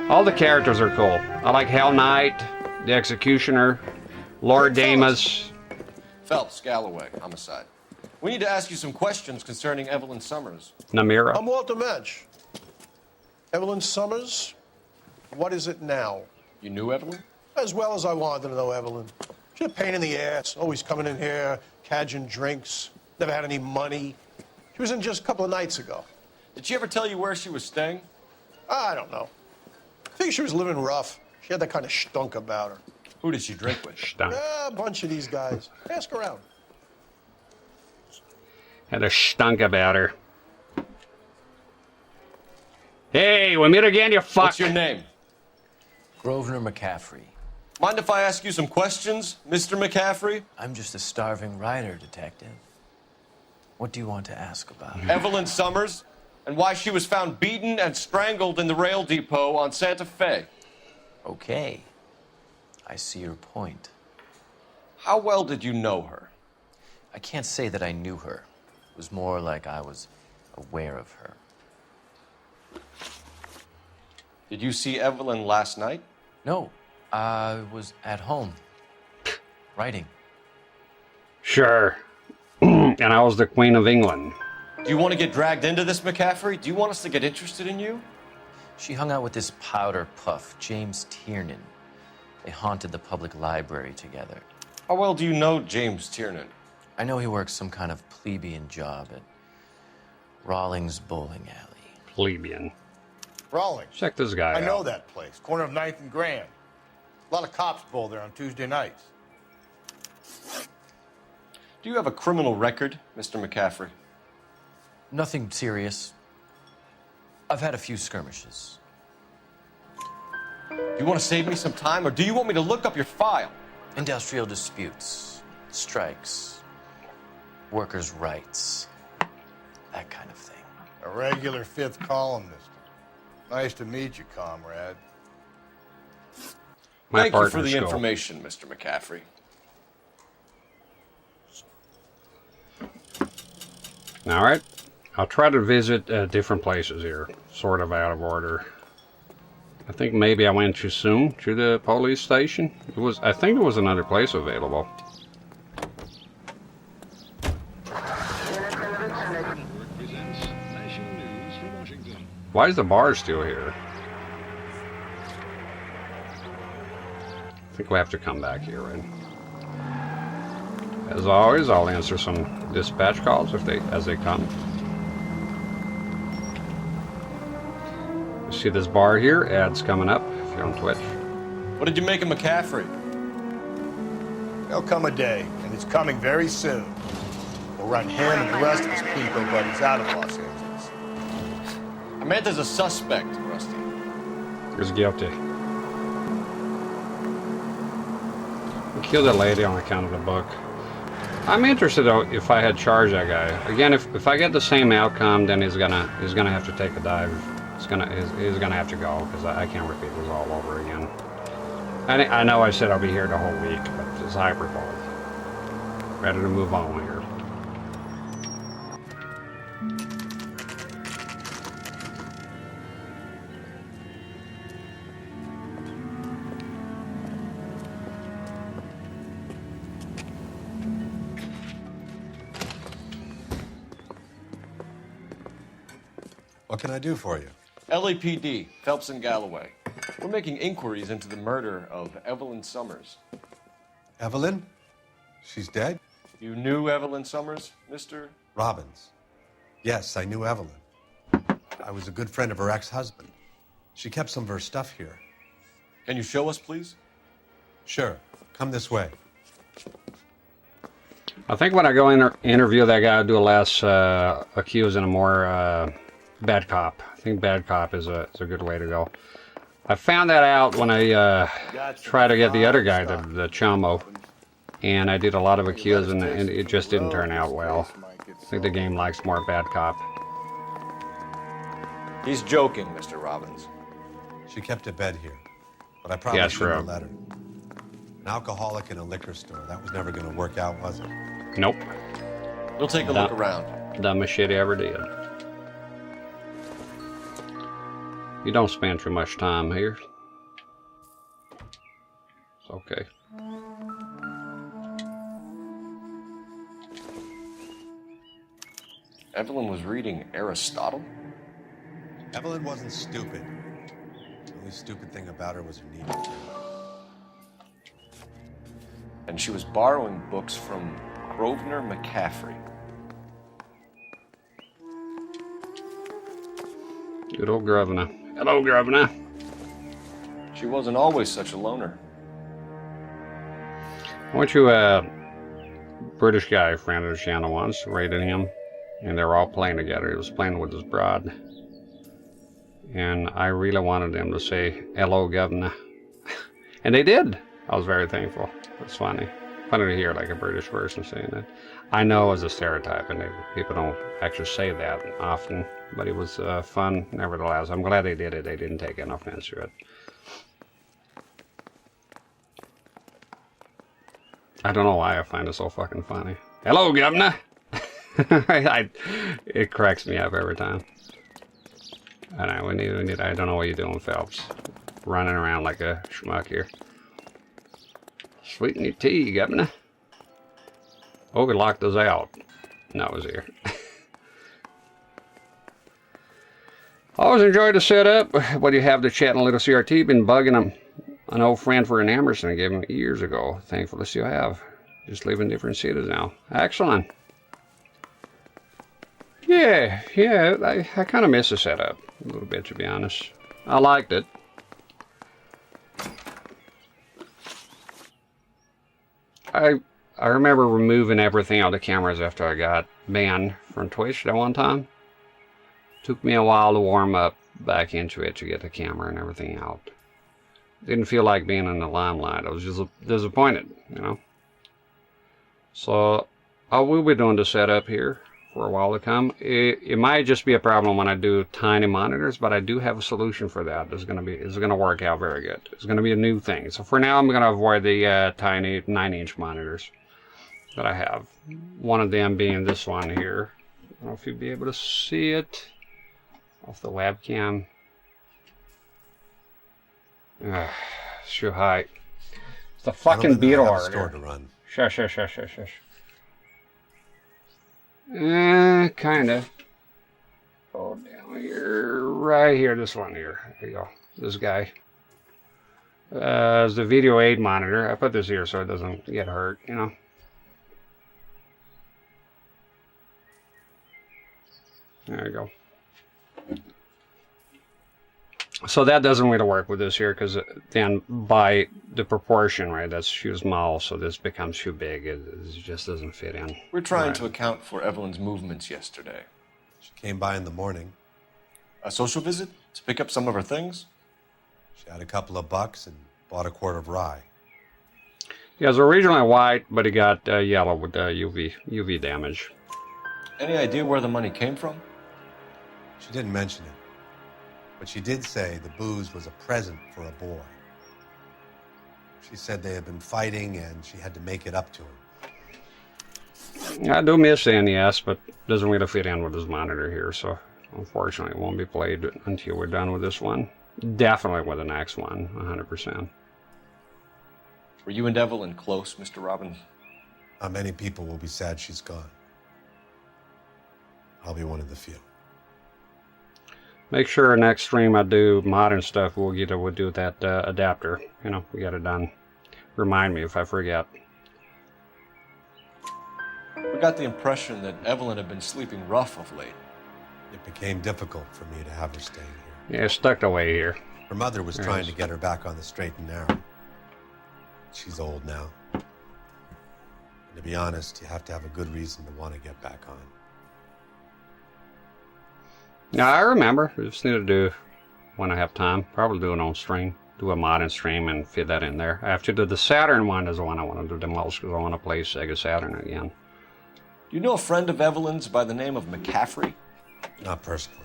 All the characters are cool. I like Hell Knight, the Executioner, Lord Damas. Phelps, Galloway, homicide. We need to ask you some questions concerning Evelyn Summers. Namira. I'm Walter Mensch. Evelyn Summers, what is it now? You knew Evelyn? As well as I wanted to know Evelyn. She's a pain in the ass, always coming in here, cadging drinks, never had any money. She was in just a couple of nights ago. Did she ever tell you where she was staying? I don't know. I think she was living rough. She had that kind of stunk about her. Who did she drink with? Stunk. A bunch of these guys. Ask around. Had a stunk about her. Hey, we meet again, you fuck. What's your name? Grosvenor McCaffrey. Mind if I ask you some questions, Mr. McCaffrey? I'm just a starving writer, detective. What do you want to ask about? Evelyn Summers, and why she was found beaten and strangled in the rail depot on Santa Fe. Okay. I see your point. How well did you know her? I can't say that I knew her. It was more like I was aware of her. Did you see Evelyn last night? No. I was at home. Writing. Sure. And I was the Queen of England. Do you want to get dragged into this, McCaffrey? Do you want us to get interested in you? She hung out with this powder puff, James Tiernan. They haunted the public library together. How well do you know James Tiernan? I know he works some kind of plebeian job at Rawlings Bowling Alley. Plebeian. Rawlings. Check this guy out. I know that place. Corner of 9th and Grand. A lot of cops bowl there on Tuesday nights. Do you have a criminal record, Mr. McCaffrey? Nothing serious. I've had a few skirmishes. Do you want to save me some time, or do you want me to look up your file? Industrial disputes, strikes, workers' rights, that kind of thing. A regular fifth columnist. Nice to meet you, comrade. Thank you for the information, Mr. McCaffrey. All right. I'll try to visit different places here, sort of out of order. I think maybe I went too soon to the police station. I think there was another place available. Why is the bar still here? I think we have to come back here, right? As always, I'll answer some dispatch calls as they come. You see this bar here? Ads coming up if you're on Twitch. What did you make of McCaffrey? There'll come a day, and it's coming very soon. We'll run him and the rest of his Pico buddies out of Los Angeles. I meant as a suspect, Rusty. He's guilty. He killed a lady on account of the book. I'm interested though if I had charged that guy. Again, if I get the same outcome, then he's gonna have to take a dive. He's gonna have to go because I can't repeat this all over again. I know I said I'll be here the whole week, but it's hyperbole. Better to move on here. What can I do for you? LAPD, Phelps and Galloway. We're making inquiries into the murder of Evelyn Summers. Evelyn? She's dead? You knew Evelyn Summers, Mr. Robbins. Yes, I knew Evelyn. I was a good friend of her ex-husband. She kept some of her stuff here. Can you show us, please? Sure. Come this way. I think when I go interview that guy, I'll do a less accused and a more bad cop. I think bad cop is a good way to go. I found that out when I tried to get the other guy, the Chamo, and I did a lot of accused, and it just didn't turn out well. I think the game likes more bad cop. He's joking, Mr. Robbins. She kept a bed here, but I probably Yeah, shouldn't true. have let her. An alcoholic in a liquor store. That was never going to work out, was it? Nope. We'll take a look around. Dumbest shit he ever did. You don't spend too much time here. It's okay. Evelyn was reading Aristotle? Evelyn wasn't stupid. The only stupid thing about her was her need to kill. And she was borrowing books from Grosvenor McCaffrey. Good old Grosvenor. Hello, Grosvenor. She wasn't always such a loner. I went to a British guy, friend of the channel once, raided him, and they were all playing together. He was playing with his broad. And I really wanted them to say, hello, Governor. And they did. I was very thankful. It's funny. Funny to hear like a British person saying that. I know it's a stereotype, and people don't actually say that often, but it was fun nevertheless. I'm glad they did it. They didn't take any offense to it. I don't know why I find it so fucking funny. Hello, Governor! It cracks me up every time. And I don't know what you're doing, Phelps. Running around like a schmuck here. Sweeten your tea, Governor. Oh, we locked us out. No, it was here. Always enjoyed the setup. What do you have to chat and little CRT? Been bugging him. An old friend for an Emerson I gave him years ago. Thankful to still have. Just live in different cities now. Excellent. Yeah, I kind of miss the setup a little bit, to be honest. I liked it. I remember removing everything out of the cameras after I got banned from Twitch that one time. Took me a while to warm up back into it to get the camera and everything out. Didn't feel like being in the limelight. I was just disappointed, you know. So I will be doing the setup here for a while to come. It might just be a problem when I do tiny monitors, but I do have a solution for that. It's gonna work out very good. It's gonna be a new thing. So for now, I'm gonna avoid the tiny 9-inch monitors that I have. One of them being this one here. I don't know if you'll be able to see it off the webcam. It's too high. It's the fucking beetle Store to run. Shush. Kinda. Oh, down here, right here, this one here. There you go. This guy. It's the video aid monitor. I put this here so it doesn't get hurt, you know. There you go. So that doesn't really work with this here, because then by the proportion, right, that's too small, so this becomes too big. It just doesn't fit in. We're trying to account for Evelyn's movements yesterday. She came by in the morning. A social visit to pick up some of her things? She had a couple of bucks and bought a quart of rye. He was originally white, but he got yellow with UV damage. Any idea where the money came from? She didn't mention it, but she did say the booze was a present for a boy. She said they had been fighting and she had to make it up to him. I do miss the NES, but doesn't really fit in with this monitor here, so unfortunately it won't be played until we're done with this one. Definitely with the next one, 100%. Were you and Evelyn close, Mr. Robbins? Not many people will be sad she's gone. I'll be one of the few. Make sure next stream I do modern stuff, we'll do that adapter. You know, we got it done. Remind me if I forget. We got the impression that Evelyn had been sleeping rough of late. It became difficult for me to have her staying here. Yeah, stuck away here. Her mother was trying to get her back on the straight and narrow. She's old now. And to be honest, you have to have a good reason to want to get back on. Yeah, I remember. I just need to do, when I have time, probably do it on stream. Do a modern stream and fit that in there. After the Saturn one is the one I want to do the most, because I want to play Sega Saturn again. Do you know a friend of Evelyn's by the name of McCaffrey? Not personally.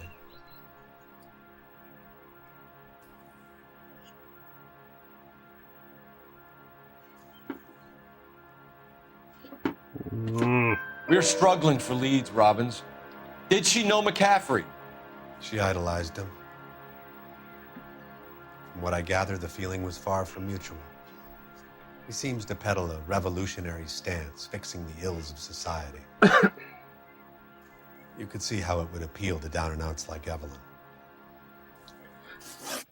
We're struggling for leads, Robbins. Did she know McCaffrey? She idolized him. From what I gather, the feeling was far from mutual. He seems to peddle a revolutionary stance, fixing the ills of society. You could see how it would appeal to down-and-outs like Evelyn.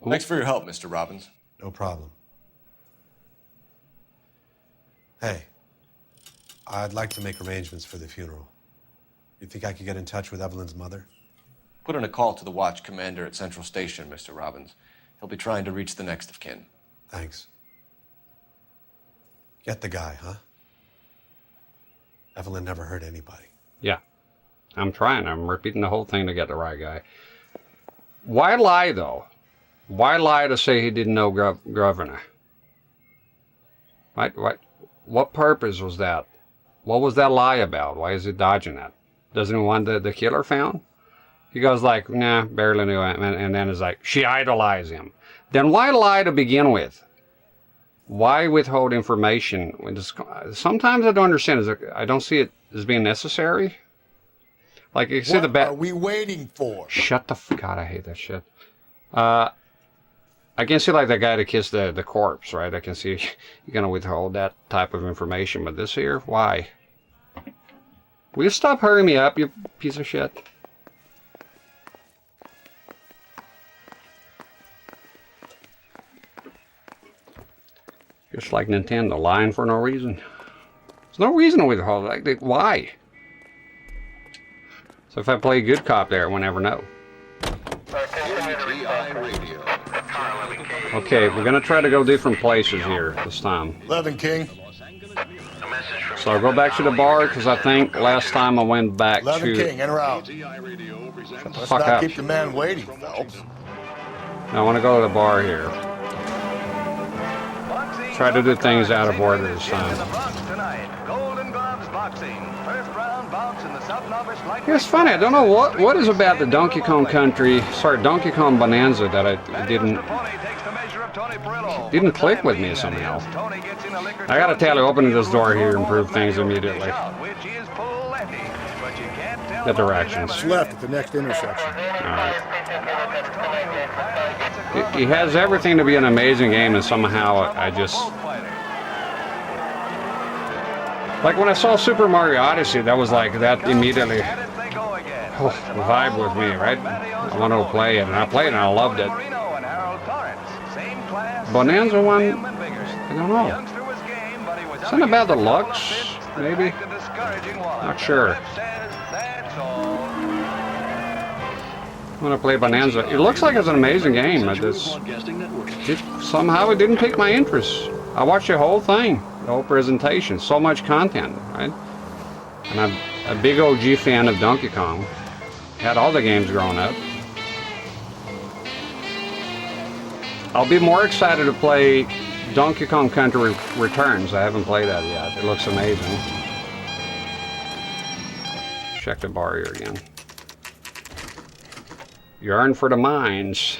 Thanks for your help, Mr. Robbins. No problem. Hey, I'd like to make arrangements for the funeral. You think I could get in touch with Evelyn's mother? Put in a call to the watch commander at Central Station, Mr. Robbins. He'll be trying to reach the next of kin. Thanks. Get the guy, huh? Evelyn never hurt anybody. Yeah. I'm trying. I'm repeating the whole thing to get the right guy. Why lie, though? Why lie to say he didn't know Governor? What purpose was that? What was that lie about? Why is he dodging that? Doesn't he want the killer found? He goes like, nah, barely knew him. And then it's like, she idolized him. Then why lie to begin with? Why withhold information? Sometimes I don't understand. I don't see it as being necessary. Like, you see what are we waiting for? Shut the God, I hate that shit. I can see like that guy that kissed the corpse, right? I can see you're gonna withhold that type of information, but this here, why? Will you stop hurrying me up, you piece of shit? Just like Nintendo, lying for no reason. There's no reason to withhold. Like, why? So if I play good cop there, we'll never know. Okay, we're gonna try to go different places here this time. 11 King. So I'll go back to the bar because I think last time I went back 11 to. King, en route. Let's Fuck not up. keep the man waiting, Phelps. I want to go to the bar here. Try to do things out of order this time. It's funny, I don't know what is about the Donkey Kong Country, Donkey Kong Bonanza that I didn't click with me somehow. I gotta tell you, opening this door here improved things immediately. The directions. It's left at the next intersection. Alright. It has everything to be an amazing game, and somehow I just... Like when I saw Super Mario Odyssey, that was like, that immediately vibe with me, right? I want to play it, and I played it, and I loved it. Bonanza one, I don't know. Something about the looks, maybe? Not sure. want to play Bonanza. It looks like it's an amazing game. Somehow it didn't pique my interest. I watched the whole thing, the whole presentation. So much content, right? And I'm a big OG fan of Donkey Kong. Had all the games growing up. I'll be more excited to play Donkey Kong Country Returns. I haven't played that yet. It looks amazing. Check the bar here again. Yearn for the mines.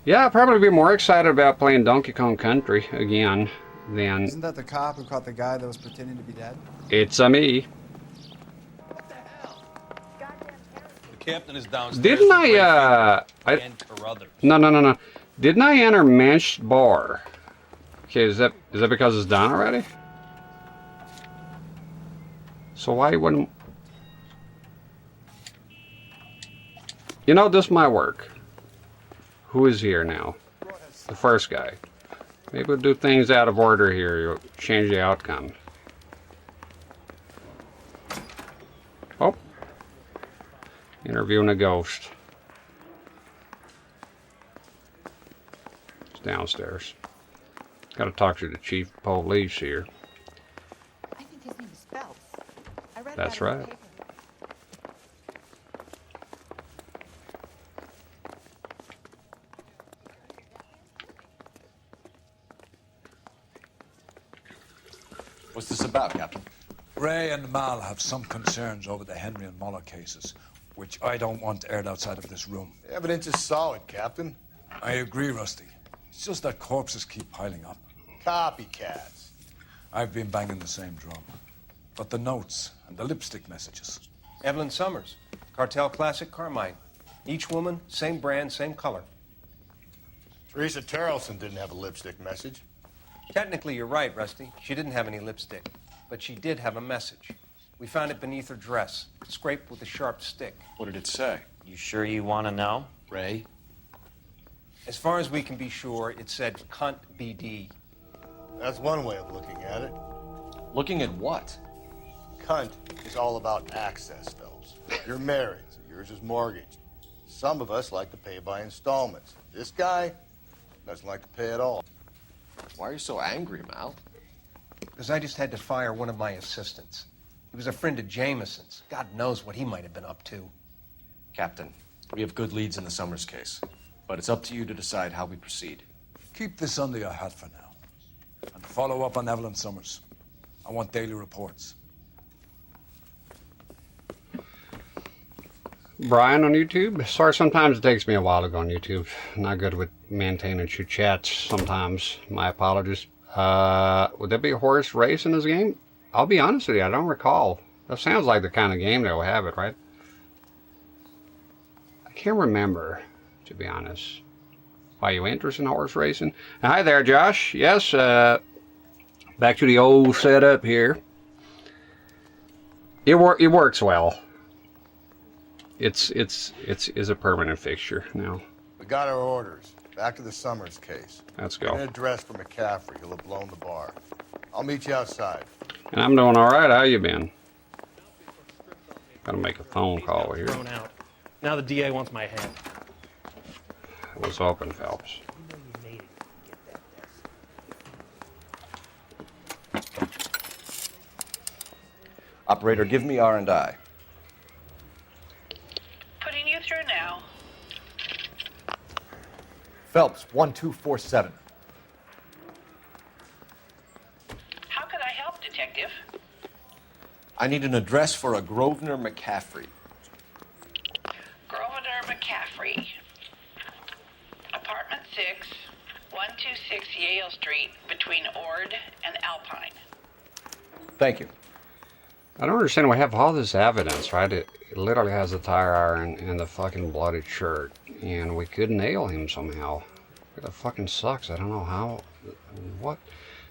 Yeah, I'll probably be more excited about playing Donkey Kong Country again than... Isn't that the cop who caught the guy that was pretending to be dead? It's a me. The captain is downstairs. Didn't No. Didn't I enter Mensch Bar? Okay, is that because it's done already? So why wouldn't... You know, this might work. Who is here now? The first guy. Maybe we'll do things out of order here. You'll change the outcome. Oh. Interviewing a ghost. It's downstairs. Got to talk to the chief of police here. I think his name is Phelps. I read That's about it in the right. paper. What's this about, Captain? Ray and Mal have some concerns over the Henry and Muller cases, which I don't want aired outside of this room. The evidence is solid, Captain. I agree, Rusty. It's just that corpses keep piling up. Copycats. I've been banging the same drum. But the notes and the lipstick messages. Evelyn Summers, Cartel Classic Carmine. Each woman, same brand, same color. Teresa Terrelson didn't have a lipstick message. Technically, you're right, Rusty. She didn't have any lipstick. But she did have a message. We found it beneath her dress, scraped with a sharp stick. What did it say? You sure you want to know? Ray? As far as we can be sure, it said cunt BD. That's one way of looking at it. Looking at what? Cunt is all about access, Phelps. You're married, so yours is mortgaged. Some of us like to pay by installments. This guy doesn't like to pay at all. Why are you so angry, Mal? Because I just had to fire one of my assistants. He was a friend of Jameson's. God knows what he might have been up to. Captain, we have good leads in the Summers case, but it's up to you to decide how we proceed. Keep this under your hat for now. And follow up on Evelyn Summers. I want daily reports. Brian on YouTube. Sorry, sometimes it takes me a while to go on YouTube. Not good with maintaining your chats sometimes. My apologies. Would there be a horse race in this game? I'll be honest with you, I don't recall. That sounds like the kind of game that will have it, right? I can't remember, to be honest. Are you interested in horse racing? Hi there, Josh. Yes, back to the old setup here. It works well. It's a permanent fixture now. We got our orders. Back to the Summers case. Let's go. Get an address for McCaffrey. He'll have blown the bar. I'll meet you outside. And I'm doing all right. How you been? Gotta make a phone call here. Thrown out. Now the DA wants my head. It was open, Phelps. Operator, give me R&I. Putting you through now. Phelps, 1247. How could I help, Detective? I need an address for a Grosvenor McCaffrey. Grosvenor McCaffrey. Apartment 6, 126 Yale Street, between Ord and Alpine. Thank you. I don't understand. We have all this evidence, right? It literally has the tire iron and the fucking bloody shirt, and we could nail him somehow. That fucking sucks. I don't know how. What?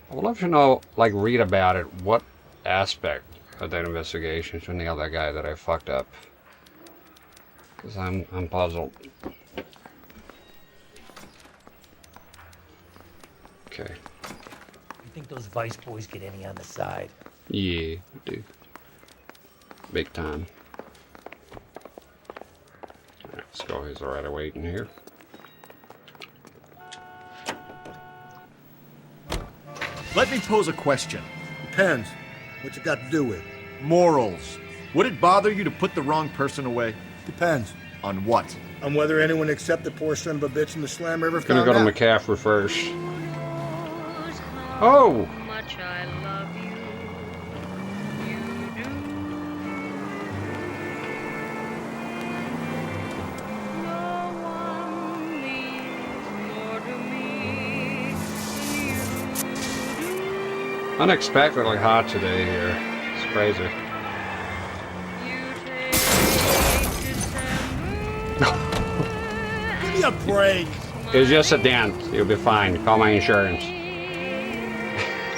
I would love to know, like, read about it. What aspect of that investigation to nail that guy that I fucked up? Because I'm puzzled. Okay. You think those Vice boys get any on the side? Yeah, we do. Big time. Alright, go. He's already waiting here. Let me pose a question. Depends. What you got to do with? Morals. Would it bother you to put the wrong person away? Depends. On what? On whether anyone except the poor son of a bitch in the Slam River Gonna found go out. to McCaffrey first. Oh! Unexpectedly hot today here. It's crazy. Give me a break. It's just a dent. You'll be fine. Call my insurance.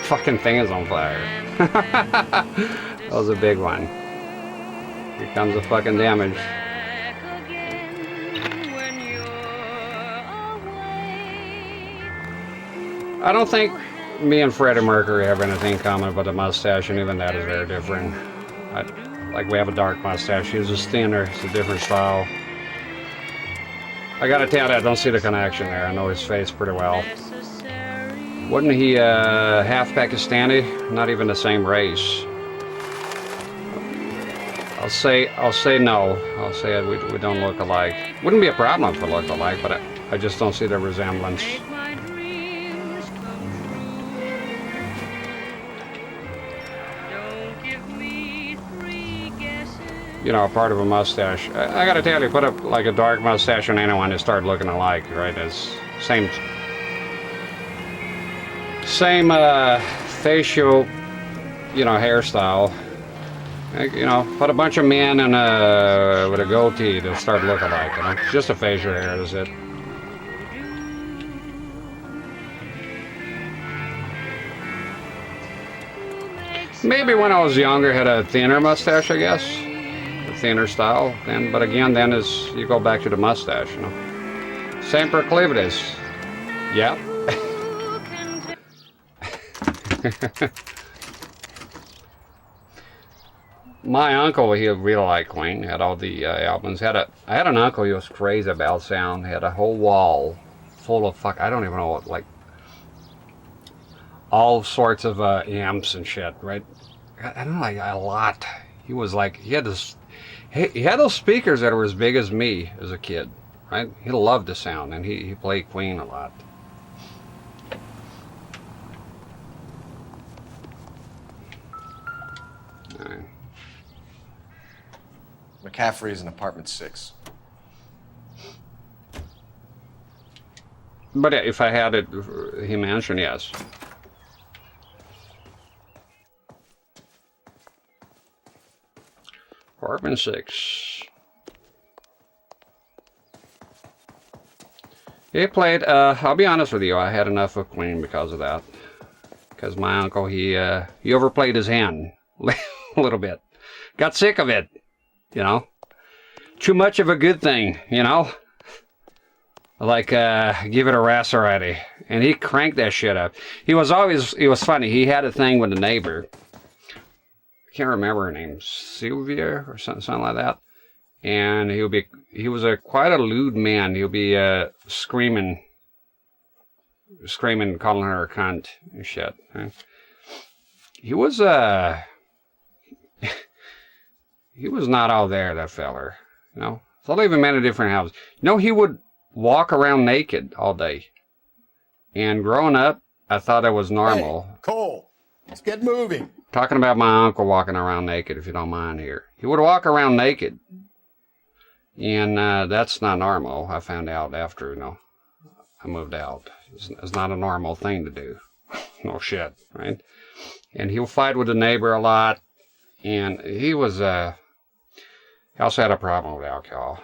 Fucking thing is on fire. That was a big one. Here comes the fucking damage. I don't think me and Freddie Mercury have anything in common but a mustache, and even that is very different. Like, we have a dark mustache. He's just thinner. It's a different style. I gotta tell you, I don't see the connection there. I know his face pretty well. Wasn't he half Pakistani? Not even the same race. I'll say no. I'll say we don't look alike. Wouldn't be a problem if we looked alike, but I just don't see the resemblance. You know, part of a mustache. I gotta tell you, put up like a dark mustache on anyone, they start looking alike, right? It's same facial, you know, hairstyle. You know, put a bunch of men in with a goatee, they'll start looking alike. You know, just a facial hair, that's it. Maybe when I was younger, had a thinner mustache, I guess. Thinner style, then, but again, then is you go back to the mustache, you know. Same proclivities. Yeah. My uncle, he really liked Queen. Had all the albums. I had an uncle, he was crazy about sound. He had a whole wall full of I don't even know what, like all sorts of amps and shit. Right? I don't know, like a lot. He was like, he had those speakers that were as big as me as a kid, right? He loved the sound, and he played Queen a lot. All right. McCaffrey is in apartment 6. But if I had it, he mentioned yes. Apartment 6. He played, I'll be honest with you, I had enough of Queen because of that. Because my uncle, he overplayed his hand a little bit. Got sick of it, you know. Too much of a good thing, you know. Like, give it a rest already. And he cranked that shit up. He was funny. He had a thing with a neighbor. I can't remember her name, Sylvia or something like that. And he was quite a lewd man. He'll be screaming, calling her a cunt and shit. Right? He was not all there, that feller. You know, so they even met in different houses. You know, he would walk around naked all day. And growing up, I thought that was normal. Hey, Cole, let's get moving. Talking about my uncle walking around naked, if you don't mind here. He would walk around naked. And that's not normal. I found out after, you know, I moved out. It's not a normal thing to do. No shit, right? And he'll fight with the neighbor a lot. And he was, he also had a problem with alcohol.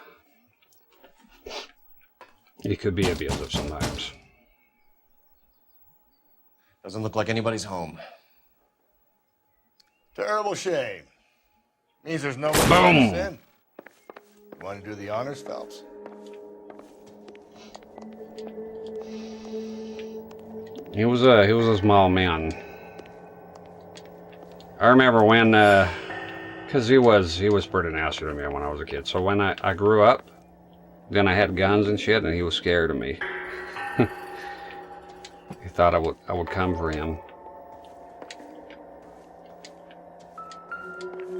He could be abusive sometimes. Doesn't look like anybody's home. Terrible shame. Means there's no one Boom. in. You want to do the honors, Phelps? He was a small man. I remember when, cause he was pretty nasty to me when I was a kid. So when I grew up, Then I had guns and shit, and he was scared of me. He thought I would come for him.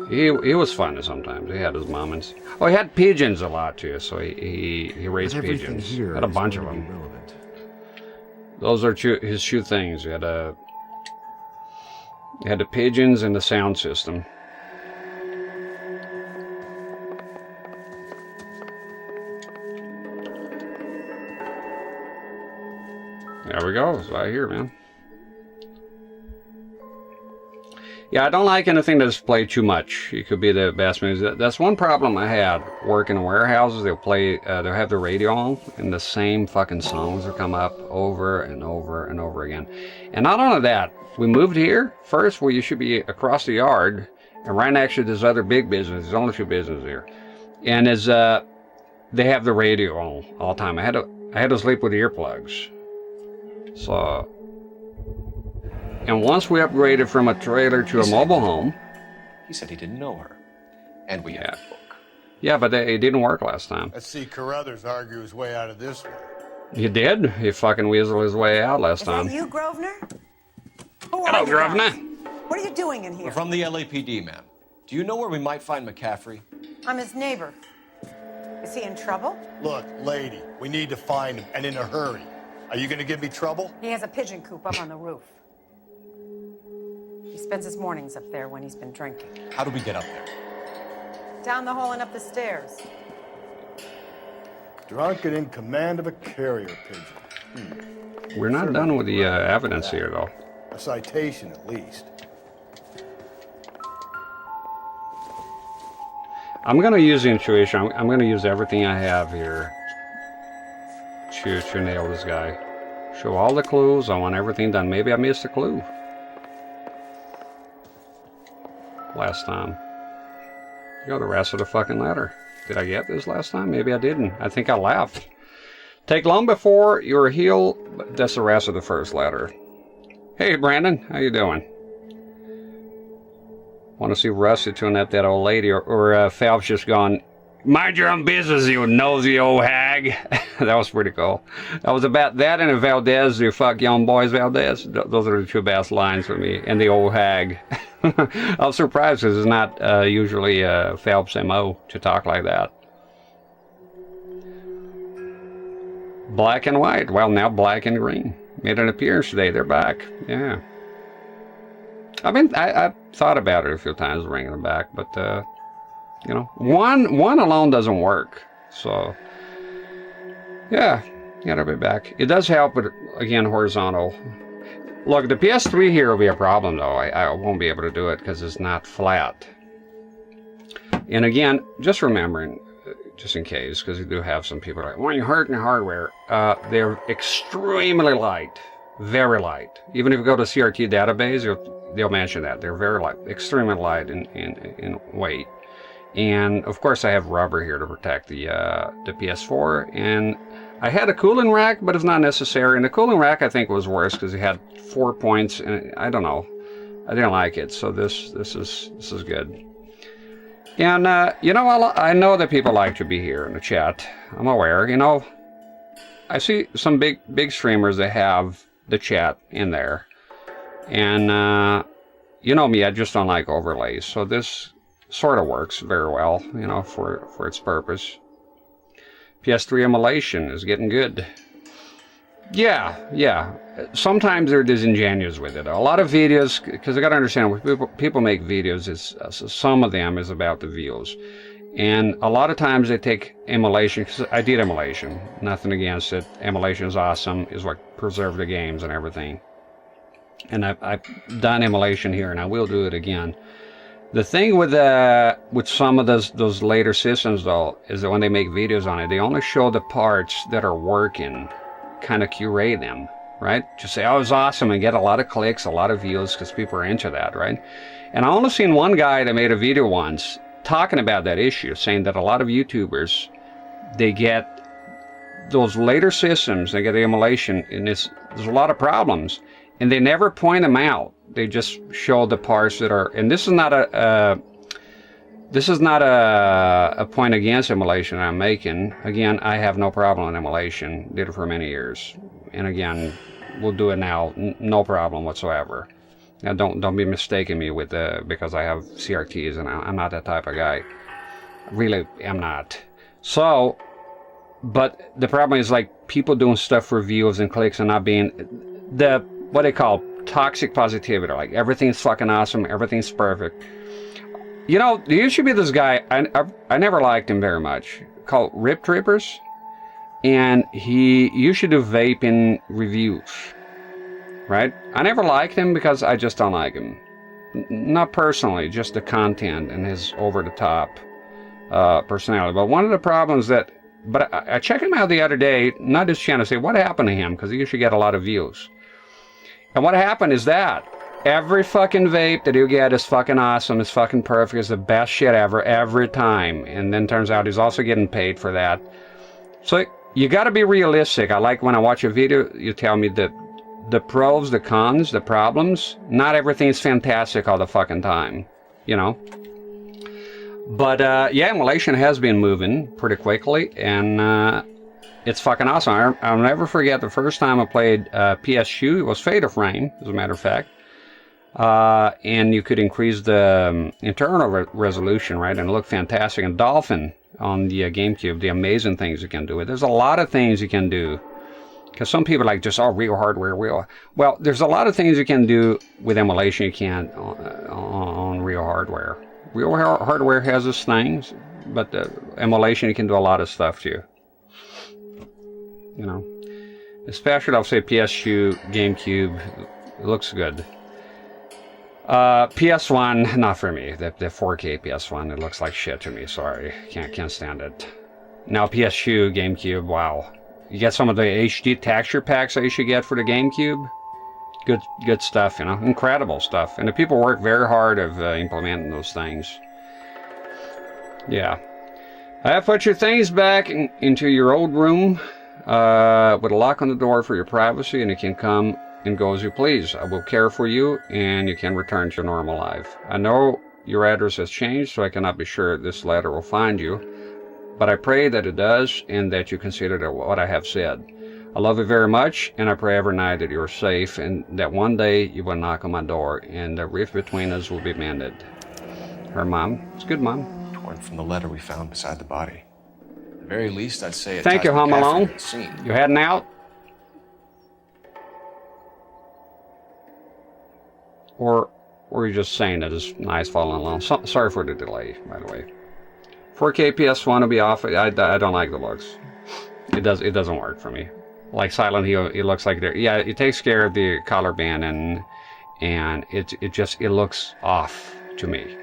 He was funny sometimes. He had his moments. Oh, he had pigeons a lot too, so he raised pigeons. He had a bunch of them. Those are his two things. He had the pigeons and the sound system. There we go. It's right here, man. Yeah, I don't like anything that's played too much. It could be the best music. That's one problem I had working in warehouses. They'll have the radio on, and the same fucking songs will come up over and over and over again. And not only that, we moved here first, where you should be across the yard, and right next to this other big business. There's only two businesses here, and they have the radio on all the time. I had to sleep with earplugs. So. And once we upgraded from a trailer to a mobile home... He said he didn't know her. And we had a book. Yeah, but it didn't work last time. Let's see Carruthers argue his way out of this one. He did? He fucking weaseled his way out last time. Is that you, Grosvenor? Hello, Grosvenor. What are you doing in here? We're from the LAPD, ma'am. Do you know where we might find McCaffrey? I'm his neighbor. Is he in trouble? Look, lady, we need to find him, and in a hurry. Are you going to give me trouble? He has a pigeon coop up on the roof. He spends his mornings up there when he's been drinking. How do we get up there? Down the hall and up the stairs. Drunk and in command of a carrier pigeon. We're not done with the evidence here, though. A citation, at least. I'm going to use the intuition. I'm going to use everything I have here to nail this guy. Show all the clues. I want everything done. Maybe I missed a clue last time. You got the rest of the fucking letter. Did I get this last time? Maybe I didn't. I think I left. Take long before you're healed. That's the rest of the first letter. Hey, Brandon. How you doing? Want to see Rusty tune up that old lady, or Phelps just gone, mind your own business, you nosy old hag. That was pretty cool. That was about that and a Valdez, you fuck young boys, Valdez. Those are the two best lines for me. And the old hag. I was surprised because it's not usually Phelps' MO to talk like that. Black and white. Well, now black and green. Made an appearance today. They're back. Yeah. I mean, I thought about it a few times, bringing them back, but, you know, one alone doesn't work. So, yeah, they'll be back. It does help with, again, horizontal. Look, the PS3 here will be a problem, though. I won't be able to do it because it's not flat. And again, just remembering, just in case, because you do have some people like, when you're hurting hardware, they're extremely light, very light. Even if you go to CRT database, they'll mention that. They're very light, extremely light in weight. And, of course, I have rubber here to protect the PS4, and I had a cooling rack, but it's not necessary. And the cooling rack, I think, was worse because it had 4 points, and I don't know. I didn't like it, so this is good. And you know, I know that people like to be here in the chat. I'm aware. You know, I see some big streamers that have the chat in there, and you know me, I just don't like overlays. So this sort of works very well, you know, for its purpose. PS3 emulation is getting good. Yeah. Sometimes they're disingenuous with it. A lot of videos, because I got to understand, when people make videos, some of them is about the views. And a lot of times they take emulation, because I did emulation. Nothing against it. Emulation is awesome. Is what preserved the games and everything. And I've done emulation here, and I will do it again. The thing with some of those later systems, though, is that when they make videos on it, they only show the parts that are working, kind of curate them, right? Just say, oh, it's awesome, and get a lot of clicks, a lot of views, because people are into that, right? And I only seen one guy that made a video once talking about that issue, saying that a lot of YouTubers, they get those later systems, they get the emulation, and there's a lot of problems, and they never point them out. They just show the parts that are, and this is not this is not a point against emulation I'm making. Again, I have no problem with emulation. Did it for many years. And again, we'll do it now. No problem whatsoever. Now, don't be mistaking me with because I have CRTs and I'm not that type of guy. Really am not. So, but the problem is like people doing stuff for views and clicks and not being what they call toxic positivity. Like everything's fucking awesome, everything's perfect. You know, there used to be this guy, I never liked him very much, called Rip Trippers, and he used to do vaping reviews, right? I never liked him because I just don't like him. Not personally, just the content and his over-the-top personality. But one of the problems but I checked him out the other day, not just trying to say what happened to him, because he used to get a lot of views. And what happened is that every fucking vape that you get is fucking awesome, is fucking perfect, is the best shit ever, every time. And then turns out he's also getting paid for that. So you gotta be realistic. I like when I watch a video, you tell me the pros, the cons, the problems. Not everything's fantastic all the fucking time, you know? But yeah, emulation has been moving pretty quickly, and it's fucking awesome. I'll never forget the first time I played PS2. It was Fatal Frame, as a matter of fact. And you could increase the internal resolution, right? And it looked fantastic. And Dolphin on the GameCube, the amazing things you can do with it. There's a lot of things you can do. Because some people like just, real hardware, Well, there's a lot of things you can do with emulation you can't on real hardware. Real hardware has its things, but emulation, you can do a lot of stuff too. You know, especially I'll say PS2, GameCube, it looks good. PS1, not for me. The 4K PS1, it looks like shit to me. Sorry, can't stand it. Now PS2, GameCube, wow. You get some of the HD texture packs that you should get for the GameCube. Good stuff, you know, incredible stuff. And the people work very hard of implementing those things. Yeah. I have put your things back into your old room with a lock on the door for your privacy, and you can come and go as you please. I will care for you, and you can return to your normal life. I know your address has changed, so I cannot be sure this letter will find you, but I pray that it does, and that you consider what I have said. I love you very much, and I pray every night that you're safe, and that one day you will knock on my door, and the rift between us will be mended. Her mom. It's good, Mom. Torn from the letter we found beside the body. At the very least, I'd say it Thank you, Home Alone. You heading out? Or you're just saying that it's nice following along. Sorry for the delay, by the way. 4K PS1 will be off. I don't like the looks. It doesn't work for me. Like Silent Hill, it looks like yeah, it takes care of the color band, and it looks off to me.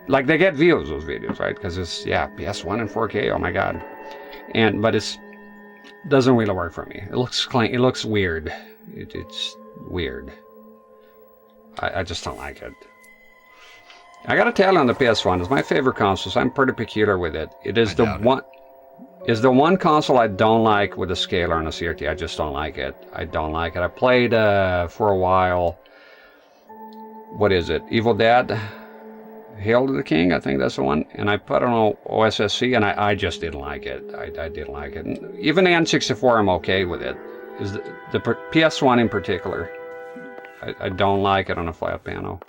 Like they get views, those videos, right? Because it's PS1 and 4K. Oh my god. But it doesn't really work for me. It looks clean. It looks weird. It's weird. I just don't like it. I gotta tell you, on the PS1, it's my favorite console, so I'm pretty peculiar with it. It is the one console I don't like with a scaler and a CRT. I just don't like it. I don't like it. I played for a while. What is it? Evil Dead? Hail to the King, I think that's the one. And I put it on OSSC, and I just didn't like it. I didn't like it. And even the N64, I'm okay with it. Is the PS1 in particular. I don't like it on a flat panel.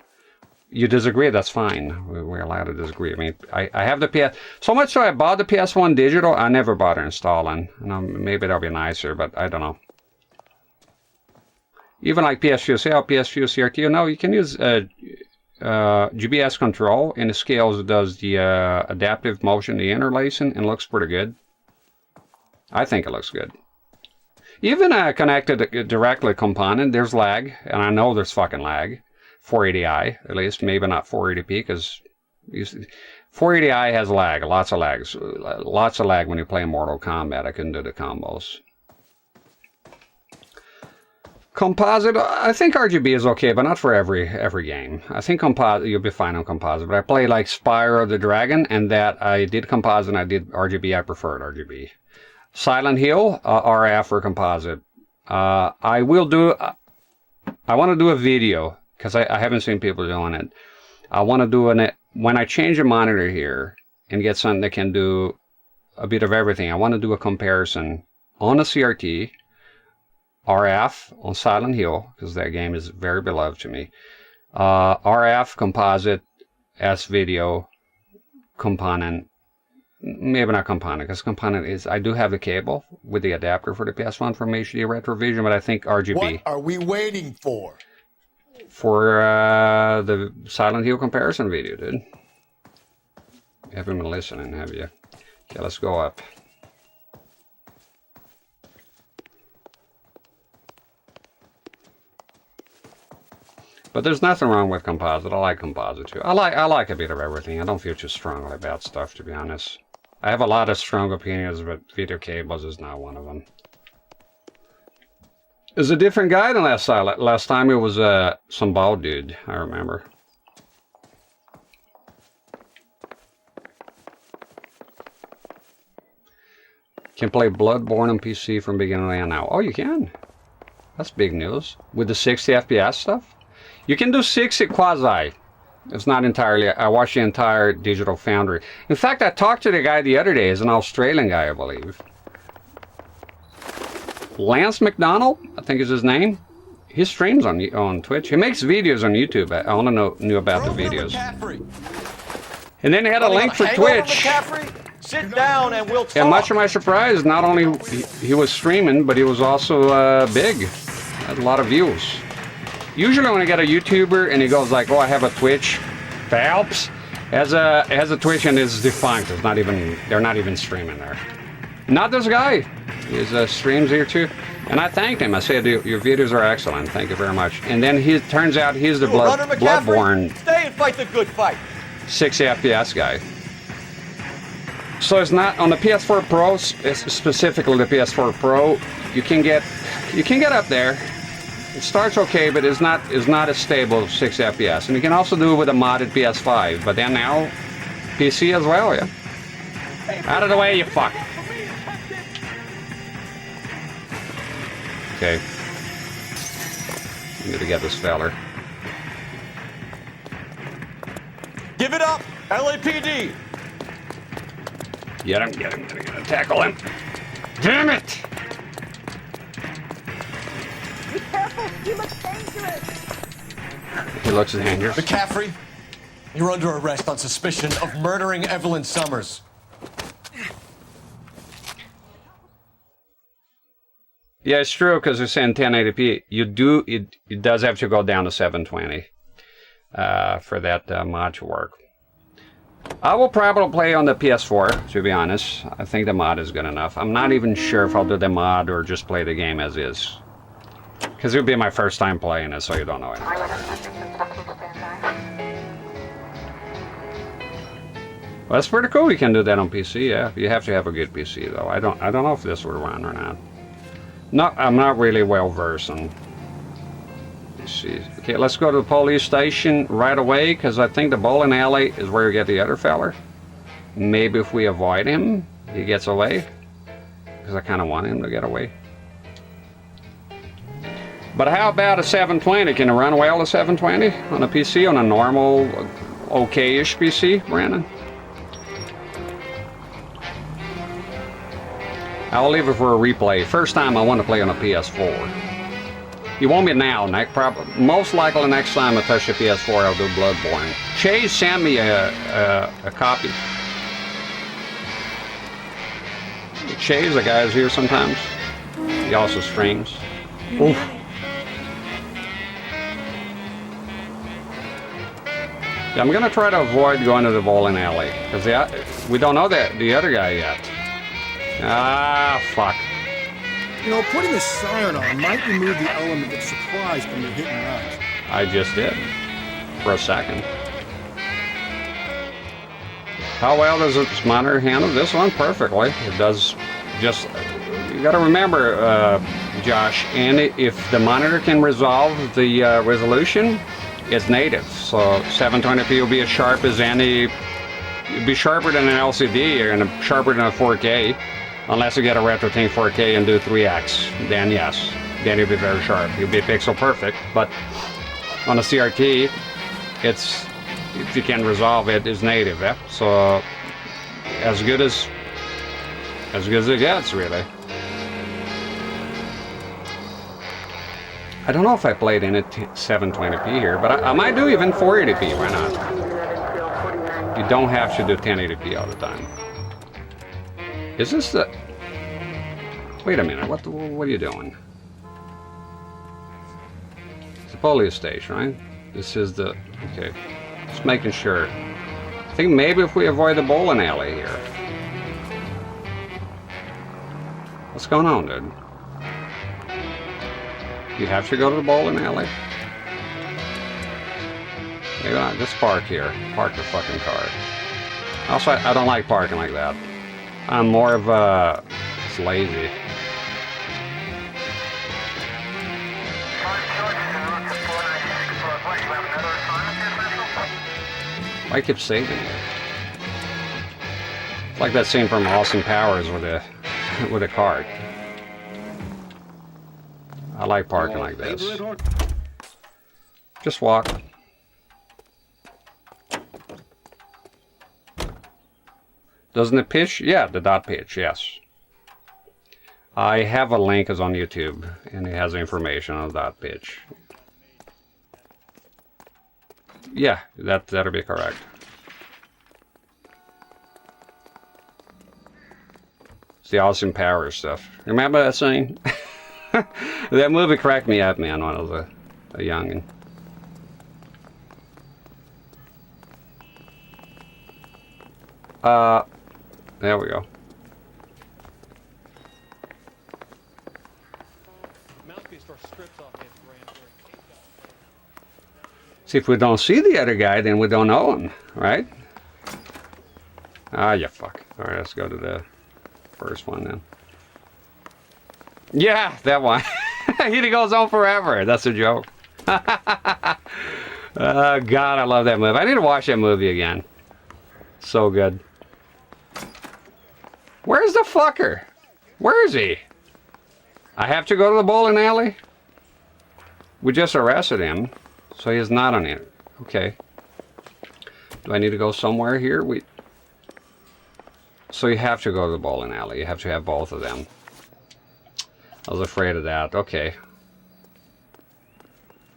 You disagree, that's fine. We're allowed to disagree. I mean, I have the PS... So much so I bought the PS1 digital, I never bother installing. Maybe that'll be nicer, but I don't know. Even like PS2, say how PS2 CRT, no, you can use GBS control, and the scales does the adaptive motion, the interlacing, and looks pretty good. I think it looks good. Even connected directly component, there's lag, and I know there's fucking lag. 480i, at least, maybe not 480p, because 480i has lag, lots of lag when you play Mortal Kombat. I couldn't do the combos. Composite, I think RGB is okay, but not for every game. I think composite, you'll be fine on composite, but I played like Spyro the Dragon, and that I did composite and I did RGB. I preferred RGB. Silent Hill, RF for composite. I want to do a video, because I haven't seen people doing it. I want to do when I change a monitor here and get something that can do a bit of everything, I want to do a comparison on a CRT, RF on Silent Hill, because that game is very beloved to me, RF, composite, S-video, component, maybe not component, because component is, I do have the cable with the adapter for the PS1 from HD Retrovision, but I think RGB. What are we waiting for? For the Silent Hill comparison video, dude. You haven't been listening, have you? Okay, let's go up. But there's nothing wrong with composite. I like composite too. I like a bit of everything. I don't feel too strongly about stuff, to be honest. I have a lot of strong opinions, but video cables is not one of them. It's a different guy than last time. Last time it was some bald dude, I remember. Can play Bloodborne on PC from beginning to end now. Oh, you can? That's big news. With the 60 FPS stuff? You can do 60 quasi. It's not entirely. I watched the entire Digital Foundry. In fact, I talked to the guy the other day. He's an Australian guy, I believe. Lance McDonald, I think is his name. He streams on Twitch. He makes videos on YouTube. I only knew about the videos. And then he had a link for Twitch. Sit down and we'll talk. And much to my surprise, not only he was streaming, but he was also big. Had a lot of views. Usually when I get a YouTuber and he goes like, "Oh, I have a Twitch," Phelps has a Twitch and it's defunct. It's not even. They're not even streaming there. Not this guy. His streams here too. And I thanked him. I said, "Your videos are excellent. Thank you very much." And then he turns out he's the Bloodborne. Stay and fight the good fight. 60 FPS guy. So it's not on the PS4 Pro, specifically the PS4 Pro. You can get up there. It starts okay, but it's not as stable as 60 FPS. And you can also do it with a modded PS5. But then now, PC as well, yeah. Out of the way, you fuck. Okay. I need to get this feller. Give it up, LAPD. Get him, gonna tackle him. Damn it! Be careful, he looks dangerous. He looks dangerous. McCaffrey, you're under arrest on suspicion of murdering Evelyn Summers. Yeah, it's true, because it's in 1080p. It does have to go down to 720 for that mod to work. I will probably play on the PS4, to be honest. I think the mod is good enough. I'm not even sure if I'll do the mod or just play the game as is. Because it would be my first time playing it, so you don't know anything. Well, that's pretty cool. You can do that on PC, yeah. You have to have a good PC, though. I don't know if this will run or not. No, I'm not really well versed on. Let's see. Okay, let's go to the police station right away, because I think the bowling alley is where you get the other feller. Maybe if we avoid him, he gets away. Because I kind of want him to get away. But how about a 720? Can it run well a 720 on a PC, on a normal, okay-ish PC, Brandon? I'll leave it for a replay. First time I want to play on a PS4. You won't be now. Most likely next time I touch the PS4, I'll do Bloodborne. Chase sent me a copy. Chase, the guy is here sometimes. He also streams. Oof. Yeah, I'm gonna try to avoid going to the bowling alley because we don't know the other guy yet. Ah, fuck. You know, putting a siren on might remove the element of surprise from your hit and runs. I just did. For a second. How well does this monitor handle this one? Perfectly. It does just... You gotta remember, Josh, and if the monitor can resolve the resolution, it's native. So 720p will be as sharp as any... It'll be sharper than an LCD and sharper than a 4K. Unless you get a RetroTink 4K and do 3x, then yes, then you'll be very sharp. You'll be pixel perfect, but on a CRT, it's if you can resolve it, is native. Yeah? So as good as it gets, really. I don't know if I played in it 720p here, but I might do even 480p. Why not? You don't have to do 1080p all the time. Is this the... Wait a minute, what are you doing? It's a police station, right? This is the... Okay, just making sure. I think maybe if we avoid the bowling alley here. What's going on, dude? You have to go to the bowling alley? Maybe not. Just park here. Park the fucking car. Also, I don't like parking like that. I'm more of a... It's lazy. I keep saving it. It's like that scene from Austin Powers with a cart. I like parking like this. Just walk. Doesn't it pitch? Yeah, the dot pitch, yes. I have a link, it's on YouTube, and it has information on dot pitch. Yeah, that'll be correct. It's the Austin Powers stuff. Remember that scene? That movie cracked me up, man, when I was a youngin'. There we go. See, if we don't see the other guy, then we don't know him, right? Ah, yeah, fuck. All right, let's go to the first one then. Yeah, that one. He goes on forever. That's a joke. God, I love that movie. I need to watch that movie again. So good. Where's the fucker? Where is he? I have to go to the bowling alley? We just arrested him, so he's not on it. Okay. Do I need to go somewhere here? So you have to go to the bowling alley. You have to have both of them. I was afraid of that. Okay.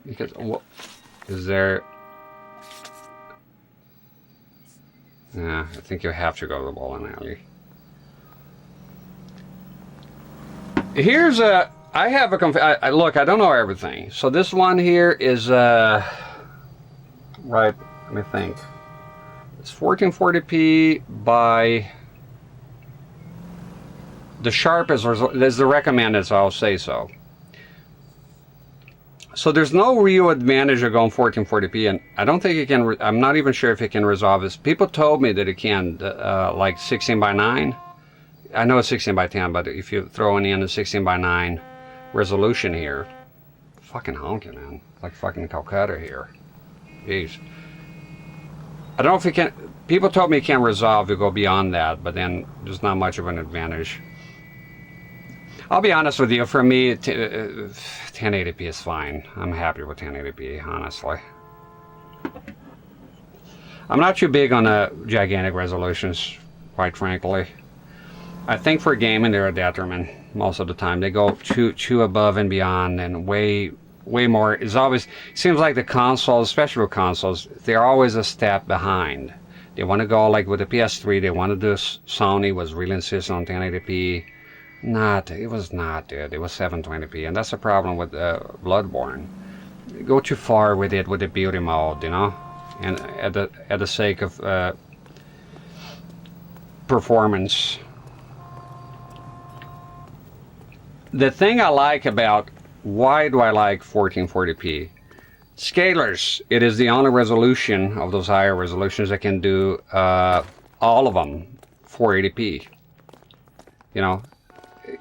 Because what is there? Yeah, I think you have to go to the bowling alley. Here's a. I have a. Look, I don't know everything. So this one here is right. Let me think. It's 1440p by. The sharpest is the recommended, so I'll say so. So there's no real advantage of going 1440p, and I don't think it can. I'm not even sure if it can resolve this. People told me that it can, like 16:9. I know it's 16:10, but if you're throwing in a 16:9 resolution here, fucking honking, man, like fucking Calcutta here. Jeez. I don't know if it can. People told me it can't resolve to go beyond that, but then there's not much of an advantage. I'll be honest with you, for me, 1080p is fine. I'm happy with 1080p, honestly. I'm not too big on the gigantic resolutions, quite frankly. I think for gaming, they're a detriment most of the time. They go too above and beyond, and way more. It's always, seems like the consoles, especially with consoles, they're always a step behind. They want to go, like with the PS3, they want to do, Sony was really insistent on 1080p. It was not, dude. It was 720p, and that's the problem with Bloodborne. You go too far with it with the beauty mode, you know, and at the sake of performance. The thing I like about, why do I like 1440p? Scalers. It is the only resolution of those higher resolutions that can do all of them 480p. You know.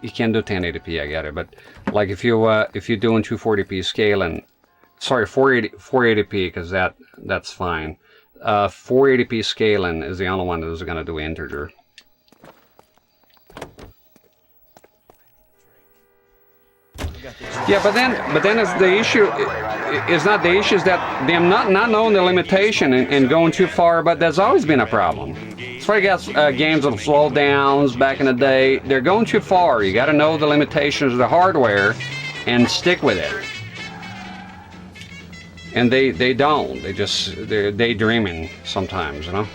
You can do 1080p, I get it, but like if you're doing 240p scaling, sorry, 480p, because that's fine. 480p scaling is the only one that is going to do integer. Yeah, but then it's the issue is not the issue is that them not knowing the limitation and going too far. But there's always been a problem. As far as games with slowdowns back in the day, they're going too far. You got to know the limitations of the hardware and stick with it. And they don't. They're daydreaming sometimes, you know.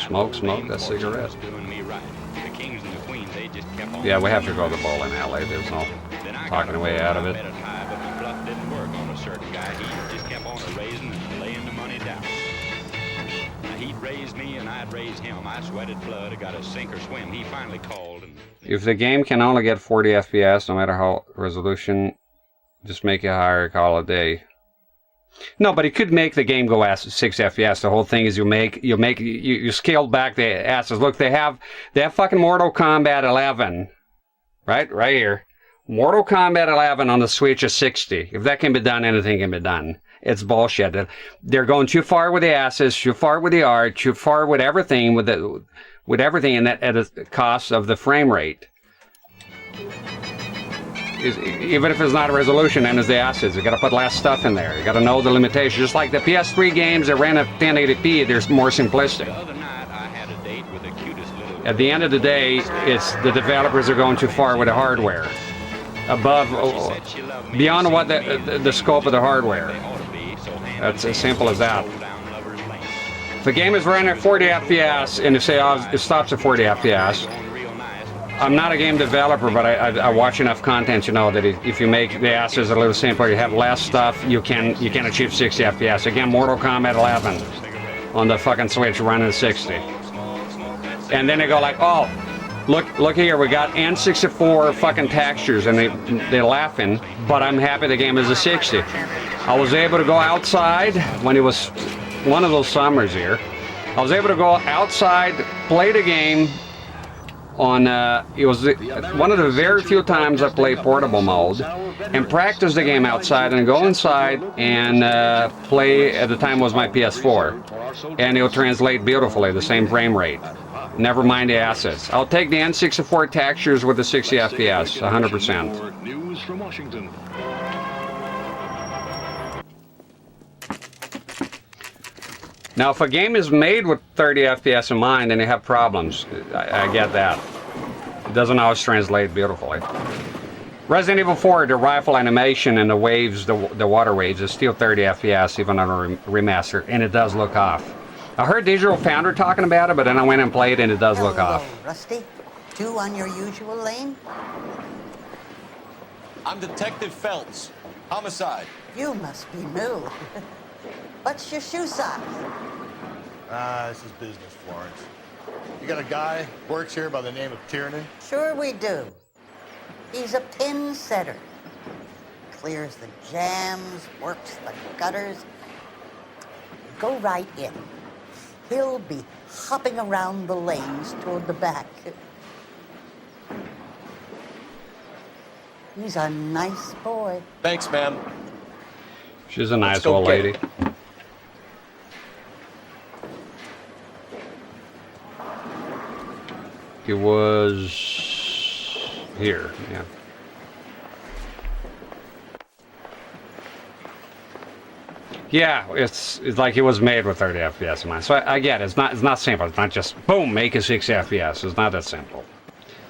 Smoke that cigarette. Yeah, we have to go to the bowling alley. There's no talking away out of it. He'd raised me and I'd raised him. I sweated blood. I got a sink or swim. He finally called. And if the game can only get 40 FPS, no matter how resolution, just make it higher, call it a day. No, but it could make the game go at 6 FPS. The whole thing is you scale back the asses. Look, they have fucking Mortal Kombat 11, right here. Mortal Kombat 11 on the Switch is 60. If that can be done, anything can be done. It's bullshit. They're going too far with the assets, too far with the art, too far with everything, with everything, and that at the cost of the frame rate. Even if it's not a resolution, and it's the assets, you got to put less stuff in there. You got to know the limitations. Just like the PS3 games that ran at 1080p, they're more simplistic. At the end of the day, it's the developers are going too far with the hardware, beyond what the scope of the hardware. That's as simple as that. If a game is running at 40 FPS and you say, oh, it stops at 40 FPS, I'm not a game developer, but I watch enough content to know that if you make the assets a little simpler, you have less stuff, you can achieve 60 FPS. Again, Mortal Kombat 11 on the fucking Switch running at 60. And then they go like, oh, look here, we got N64 fucking textures, and they're laughing, but I'm happy the game is a 60. I was able to go outside when it was one of those summers here. I was able to go outside, play the game on, it was one of the very few times I played portable mode, and practice the game outside and go inside and play, at the time was my PS4. And it'll translate beautifully, the same frame rate. Never mind the assets. I'll take the N64 textures with the 60 FPS, 100%. news from Washington. Now, if a game is made with 30 FPS in mind, then you have problems. I get that. It doesn't always translate beautifully. Resident Evil 4, the rifle animation and the waves, the water waves, is still 30 FPS, even on a remaster, and it does look off. I heard Digital Foundry talking about it, but then I went and played, and it does look off. Rusty, 2 on your usual lane? I'm Detective Phelps. Homicide. You must be new. What's your shoe size? This is business, Florence. You got a guy works here by the name of Tiernan? Sure we do. He's a pin setter. Clears the jams, works the gutters. Go right in. He'll be hopping around the lanes toward the back. He's a nice boy. Thanks, ma'am. She's a nice old lady. It was here, yeah. Yeah, it's like it was made with 30 FPS in mind. So I get it. It's not simple. It's not just boom, make it 60 FPS. It's not that simple.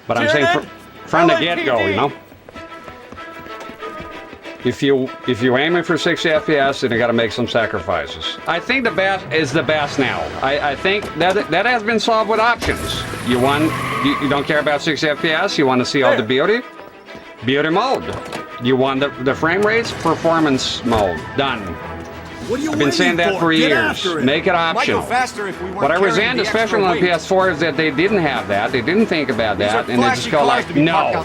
But I'm saying from the get-go, you know. If you're aiming for 60 FPS, then you got to make some sacrifices. I think the best is the best now. I think that has been solved with options. You don't care about 60 FPS. You want to see all the beauty mode. You want the frame rates, performance mode. Done. What are you I've been saying that for Get years. after it. Make it optional. What I resent, especially on the PS4, is that they didn't have that. They didn't think about that, and they just go like, no.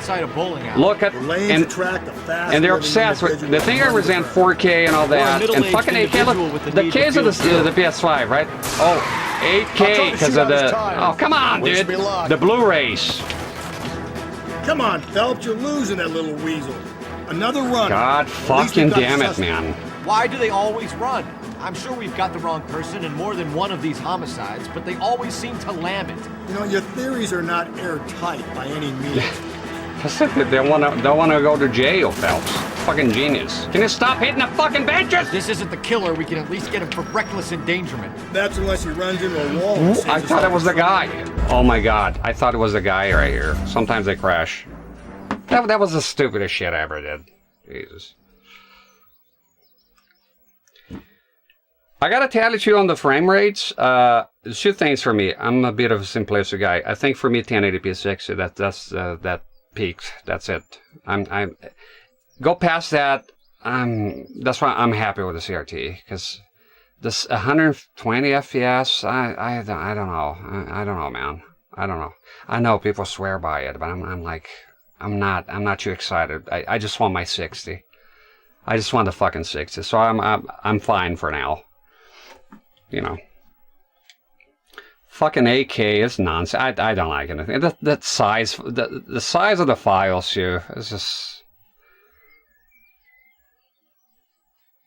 Look at and they're obsessed with. The thing I resent 4K and all that, and fucking 8K. Look, the case of the PS5, right? Oh, 8K because of the. Oh, come on, dude. The Blu-rays. Come on, Phelps, you're losing that little weasel. Another run. God fucking damn it, man. Why do they always run? I'm sure we've got the wrong person in more than one of these homicides, but they always seem to lam it. You know, your theories are not airtight by any means. They don't want to go to jail, Phelps. Fucking genius. Can you stop hitting the fucking benches? If this isn't the killer, we can at least get him for reckless endangerment. That's unless he runs into a wall. I thought it was the guy. Oh my god, I thought it was the guy right here. Sometimes they crash. That was the stupidest shit I ever did. Jesus. I gotta tell you on the frame rates, two things for me. I'm a bit of a simplistic guy. I think for me 1080p 60, that peaks. That's it. I'm go past that. That's why I'm happy with the CRT, because this 120 FPS. I don't know. I don't know, man. I don't know. I know people swear by it, but I'm like, I'm not too excited. I just want my 60. I just want the fucking 60. So I'm fine for now. You know. Fucking 8K is nonsense. I don't like anything. That size, the size of the files here is just.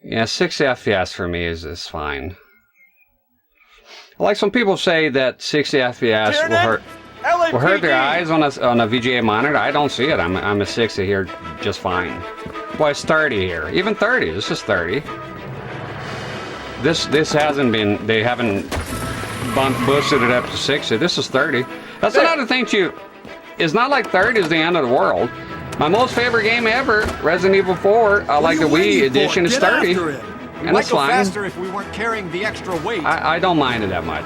Yeah, 60 FPS for me is fine. Like some people say that 60 FPS will hurt their eyes on a VGA monitor. I don't see it. I'm a 60 here just fine. Well, it's 30 here. Even 30. This is 30. This hasn't been. They haven't boosted it up to 60. This is 30. That's another thing too. It's not like 30 is the end of the world. My most favorite game ever, Resident Evil 4, like the Wii edition, is 30. And it's fine. Faster if we weren't carrying the extra weight. I don't mind it that much.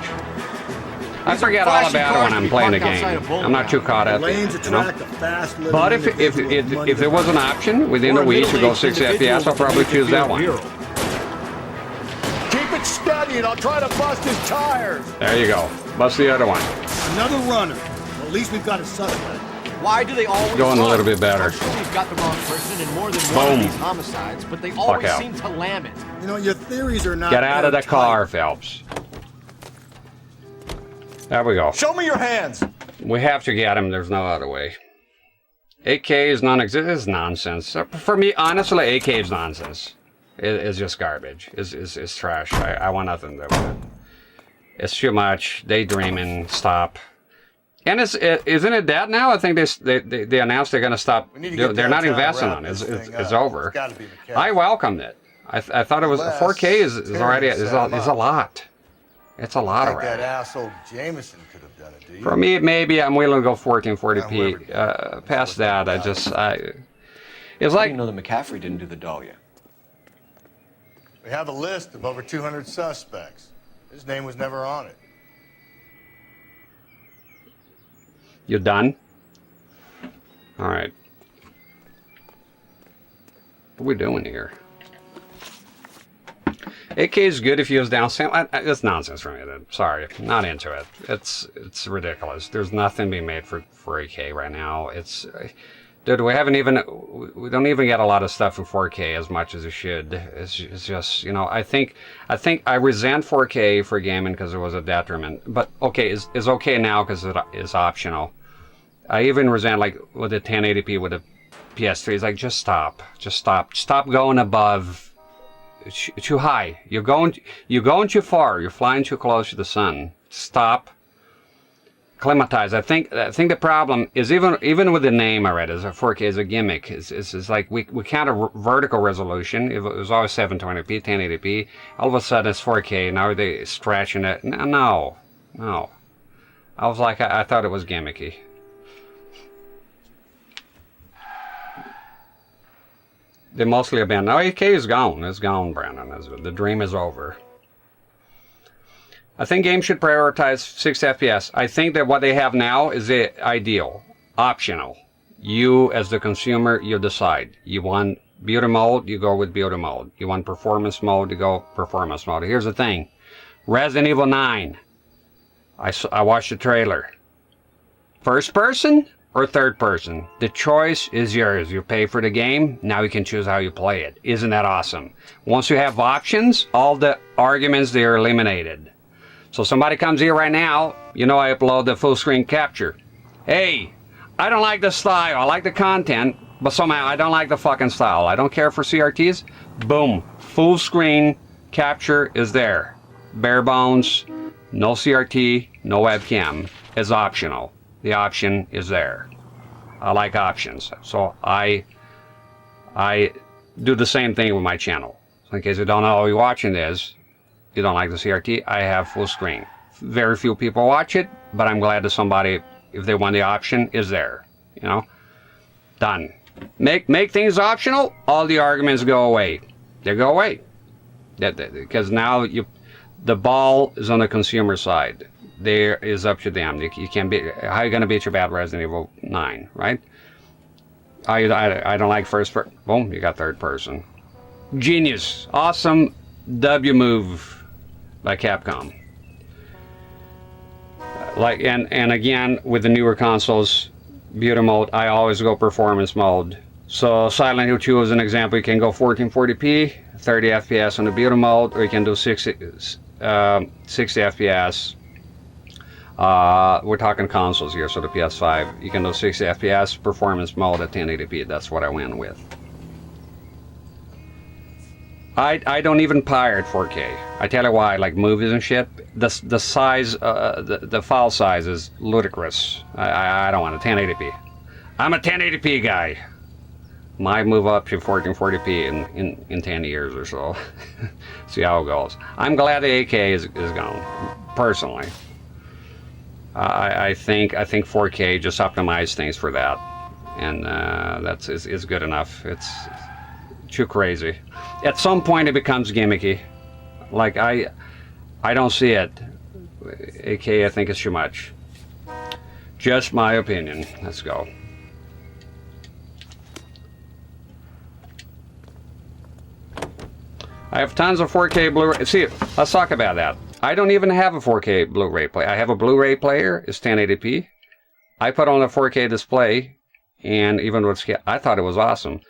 I forget all about it when I'm playing the game. I'm not too caught up, you know. But if there was an option within a Wii to go 60 FPS, I'll probably choose that one. Keep it steady and I'll try to bust his tires. There you go. Bust the other one. Another runner. Well, at least we've got a suspect. Why do they always going a little bit better? I'm sure we've got the wrong person in more than one of these homicides, but they always seem to lam it. You know, your theories are not. Get out of the car, Phelps. There we go. Show me your hands. We have to get him. There's no other way. 8K is non-existent. It's nonsense. For me, honestly, 8K is nonsense. It's just garbage. It's trash. I want nothing to do with it. It's too much. Daydreaming. Stop. And isn't it dead now? I think they announced they're going to stop. They're not investing on it. It's over. I welcomed it. I thought it was 4K is already is a lot. It's a lot already. That asshole Jameson could have done it. Do you? For me, maybe I'm willing to go 1440p. Past that, it's like. You know that McCaffrey didn't do the doll yet. We have a list of over 200 suspects. His name was never on it. You done? All right. What are we doing here? 8K is good if you use downsample. It's nonsense for me. Sorry, not into it. It's ridiculous. There's nothing being made for 8K right now. Dude, we don't even get a lot of stuff in 4K as much as it should. It's just, you know, I think I resent 4K for gaming because it was a detriment. But okay, it's okay now because it's optional. I even resent like with the 1080p with the PS3. It's like just stop going above too high. You're going too far. You're flying too close to the sun. Stop. Climatize. I think the problem is even with the name already, as a 4K is a gimmick. It's like we count a vertical resolution. It was always 720p, 1080p. All of a sudden it's 4K. Now they're stretching it. No. I was like, I thought it was gimmicky. They mostly abandoned. No, 8K is gone. It's gone, Brandon. The dream is over. I think games should prioritize 60 FPS. I think that what they have now is the ideal. Optional. You, as the consumer, you decide. You want beauty mode, you go with beauty mode. You want performance mode, you go performance mode. Here's the thing. Resident Evil 9. I watched the trailer. First person or third person? The choice is yours. You pay for the game, now you can choose how you play it. Isn't that awesome? Once you have options, all the arguments, they are eliminated. So somebody comes here right now, you know I upload the full screen capture. Hey, I don't like the style, I like the content, but somehow I don't like the fucking style. I don't care for CRTs. Boom, full screen capture is there. Bare bones, no CRT, no webcam is optional. The option is there. I like options, so I do the same thing with my channel. So in case you don't know who you're watching this, you don't like the CRT, I have full screen. Very few people watch it, but I'm glad that somebody, if they want the option, is there. You know, done. Make things optional, all the arguments go away. They go away. Because now the ball is on the consumer side. There is up to them. You can't beat. How are you gonna beat your bad Resident Evil 9, right? I don't like first person. Boom, you got third person. Genius, awesome W move by Capcom. Like and again with the newer consoles, beauty mode, I always go performance mode. So Silent Hill 2 is an example. You can go 1440p, 30 FPS on the beauty mode, or you can do 60 FPS. We're talking consoles here, so the PS5. You can do 60 FPS performance mode at 1080p. That's what I went with. I don't even pirate 4K. I tell you why, like movies and shit. The size, the file size is ludicrous. I don't want a 1080p. I'm a 1080p guy. Might move up to 1440p in 10 years or so. See how it goes. I'm glad the 8K is gone, personally. I think 4K just optimized things for that, and that's is good enough. It's too crazy. At some point, it becomes gimmicky. Like I don't see it. 8K, I think it's too much. Just my opinion. Let's go. I have tons of 4K Blu-ray. See, let's talk about that. I don't even have a 4K Blu-ray player. I have a Blu-ray player. It's 1080p. I put on a 4K display, and even with scale, I thought it was awesome.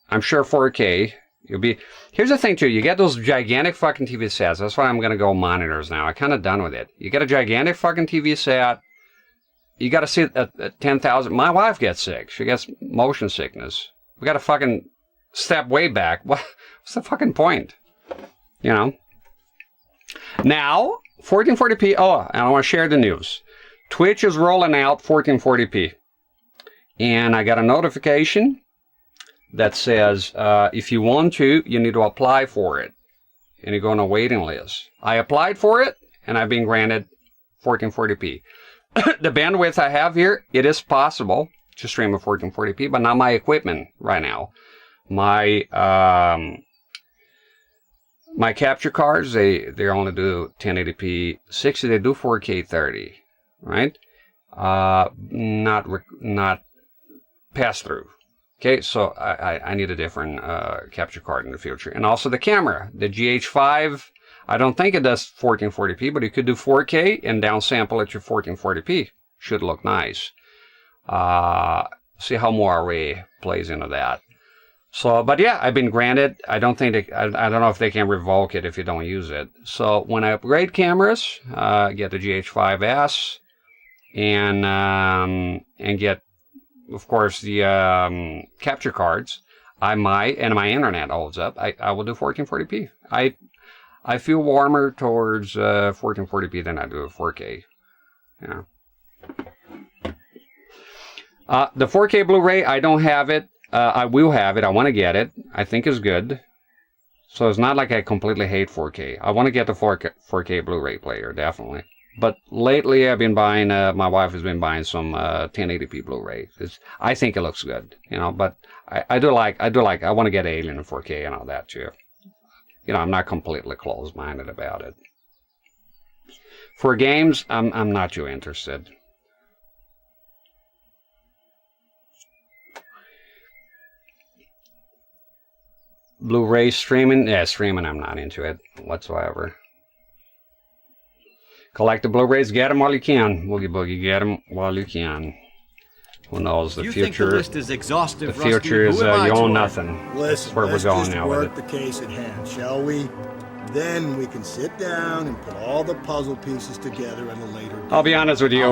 I'm sure 4K, you'll be... Here's the thing, too. You get those gigantic fucking TV sets. That's why I'm going to go monitors now. I'm kind of done with it. You get a gigantic fucking TV set. You got to see it at 10,000. My wife gets sick. She gets motion sickness. We got to fucking step way back. What's the fucking point? You know? Now, 1440p. Oh, and I want to share the news. Twitch is rolling out 1440p. And I got a notification that says if you want to, you need to apply for it. And you go on a waiting list. I applied for it, and I've been granted 1440p. The bandwidth I have here, it is possible to stream at 1440p, but not my equipment right now. My my capture cards, they only do 1080p 60. They do 4K 30, right? Not pass through. Okay, so I need a different capture card in the future. And also the camera, the GH5. I don't think it does 1440p, but you could do 4K and downsample it to 1440p. Should look nice. See how Noire plays into that. So, but yeah, I've been granted. I don't think I don't know if they can revoke it if you don't use it. So when I upgrade cameras, get the GH5S and get, of course, the capture cards. I might, and my internet holds up. I will do 1440p. I feel warmer towards 1440p than I do 4K. Yeah. The 4K Blu-ray, I don't have it. I will have it. I want to get it. I think it's good. So it's not like I completely hate 4K. I want to get the 4K Blu-ray player, definitely. But lately I've been buying, my wife has been buying some 1080p Blu-ray. I think it looks good, you know, but I want to get Alien in 4K and all that too. You know, I'm not completely closed-minded about it. For games, I'm not too interested. Blu-ray streaming? Yeah, streaming, I'm not into it whatsoever. Collect the Blu-rays, get them while you can. Boogie Boogie, get them while you can. Who knows, the future... Think the list is exhaustive, the future is you own nothing. Listen, That's where we're going now with it. Let's just work the case at hand, shall we? Then we can sit down and put all the puzzle pieces together at a later date. I'll be honest with you,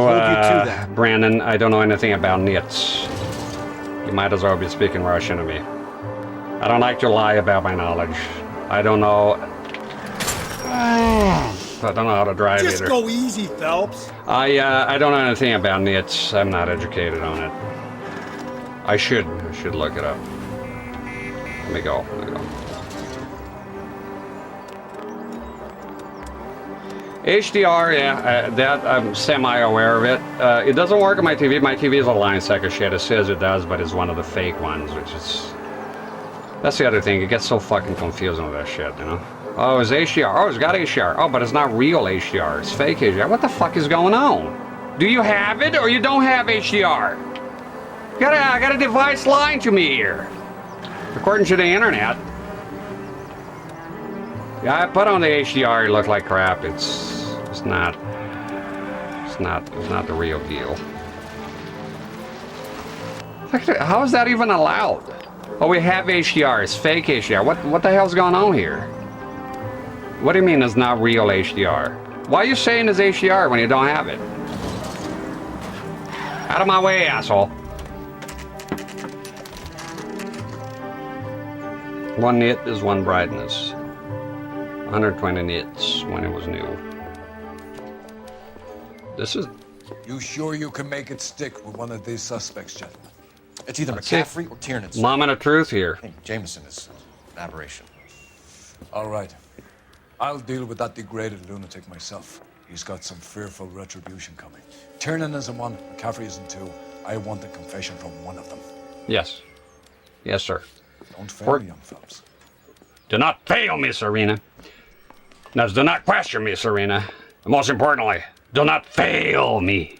Brandon, I don't know anything about NTSC. You might as well be speaking Russian to me. I don't like to lie about my knowledge. I don't know. I don't know how to drive Just either. go easy, Phelps. I don't know anything about nits. I'm not educated on it. I should look it up. Let me go. HDR, yeah, that I'm semi-aware of it. It doesn't work on my TV. My TV is a line sack of shit. It says it does, but it's one of the fake ones, which is... That's the other thing. It gets so fucking confusing with that shit, you know? Oh, it's HDR. Oh, it's got HDR. Oh, but it's not real HDR. It's fake HDR. What the fuck is going on? Do you have it or you don't have HDR? I got a device lying to me here. According to the internet. Yeah, I put on the HDR. It looked like crap. It's not the real deal. How is that even allowed? Oh, we have HDR. It's fake HDR. What the hell's going on here? What do you mean it's not real HDR? Why are you saying it's HDR when you don't have it? Out of my way, asshole. One nit is one brightness. 120 nits when it was new. This is... You sure you can make it stick with one of these suspects, gentlemen? It's either McCaffrey or Tiernan's. Moment of truth here. I think Jameson is an aberration. All right. I'll deal with that degraded lunatic myself. He's got some fearful retribution coming. Tiernan isn't one, McCaffrey isn't two. I want a confession from one of them. Yes. Yes, sir. Don't fail me, young Phelps. Do not fail me, Serena. Now, do not question me, Serena. And most importantly, do not fail me.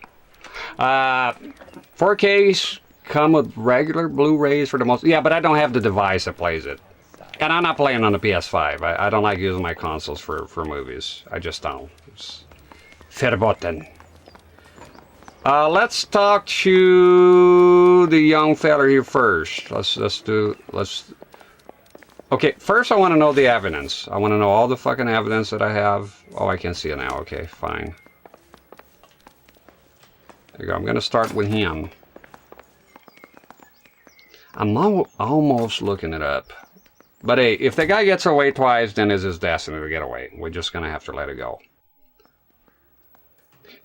4Ks come with regular Blu-rays for the most... Yeah, but I don't have the device that plays it. And I'm not playing on the PS5. I don't like using my consoles for movies. I just don't. It's verboten. Let's talk to the young fella here first. Okay, first I want to know the evidence. I want to know all the fucking evidence that I have. Oh, I can see it now. Okay, fine. There you go. I'm going to start with him. I'm almost looking it up. But hey, if the guy gets away twice, then it's his destiny to get away. We're just going to have to let it go.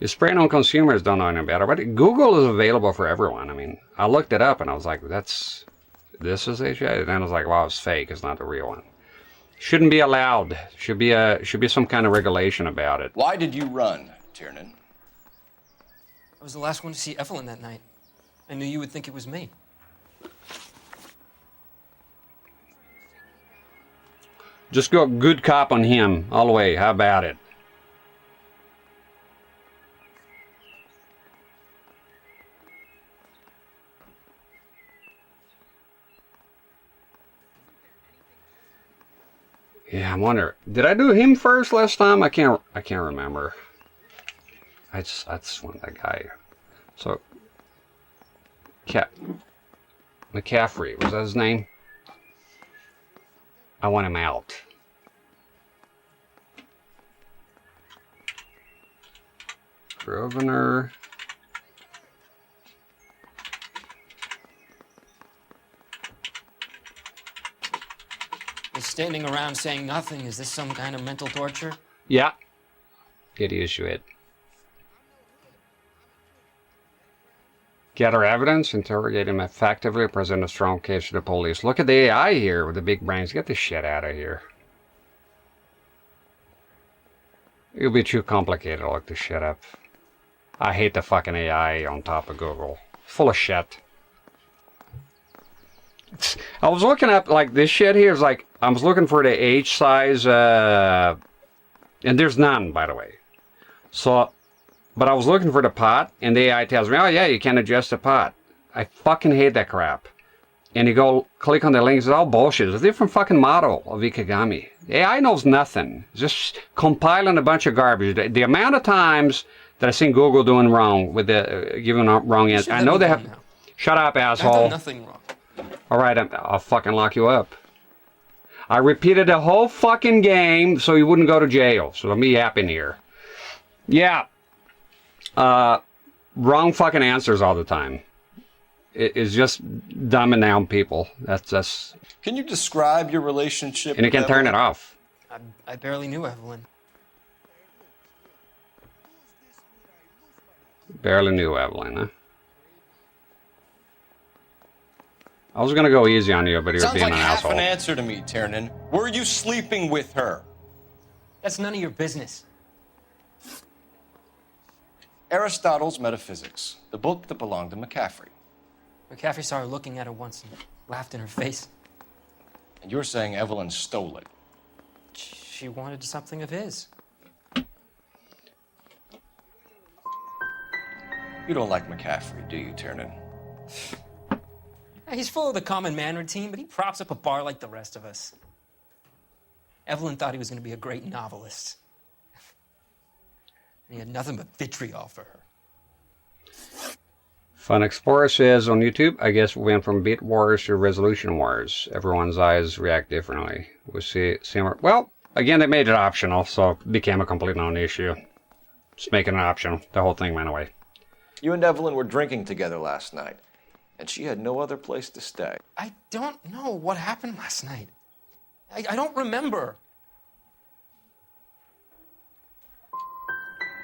You spraying on consumers don't know any better. But Google is available for everyone. I mean, I looked it up and I was like, this is HI. And then I was like, wow, it's fake. It's not the real one. Shouldn't be allowed. Should be some kind of regulation about it. Why did you run, Tiernan? I was the last one to see Evelyn that night. I knew you would think it was me. Just go good cop on him all the way. How about it? Yeah, I wonder. Did I do him first last time? I can't remember. I just want that guy. So, McCaffrey, was that his name? I want him out. Grosvenor. Is standing around saying nothing, is this some kind of mental torture? Yeah. Get used to it. Gather evidence, interrogate him effectively, present a strong case to the police. Look at the AI here with the big brains. Get this shit out of here. It'll be too complicated to look this shit up. I hate the fucking AI on top of Google. Full of shit. I was looking up, like, this shit here is like, I was looking for the H size, and there's none, by the way. So, but I was looking for the pot, and the AI tells me, oh yeah, you can adjust the pot. I fucking hate that crap. And you go click on the links, it's all bullshit. It's a different fucking model of Ikegami. The AI knows nothing. It's just compiling a bunch of garbage. The amount of times that I've seen Google doing wrong with the giving wrong answer. I know they have. Now. Shut up, asshole. I've done nothing wrong. All right, I'll fucking lock you up. I repeated the whole fucking game so you wouldn't go to jail. So let me yapping here. Yeah. Wrong fucking answers all the time. It's just dumbing down people. That's. Can you describe your relationship? And you can turn it off. I barely knew Evelyn. Barely knew Evelyn, huh? I was gonna go easy on you, but you're Sounds being like an half asshole. an answer to me, Tiernan. Were you sleeping with her? That's none of your business. Aristotle's Metaphysics, the book that belonged to McCaffrey. McCaffrey saw her looking at her once and laughed in her face. And you're saying Evelyn stole it? She wanted something of his. You don't like McCaffrey, do you, Tiernan? He's full of the common man routine, but he props up a bar like the rest of us. Evelyn thought he was going to be a great novelist. And he had nothing but vitriol for her. Fun Explorer says on YouTube, I guess we went from bit wars to resolution wars. Everyone's eyes react differently. We see similar. Well, again, they made it optional, so it became a complete non-issue. Just make it an option. The whole thing went away. You and Evelyn were drinking together last night, and she had no other place to stay. I don't know what happened last night. I don't remember.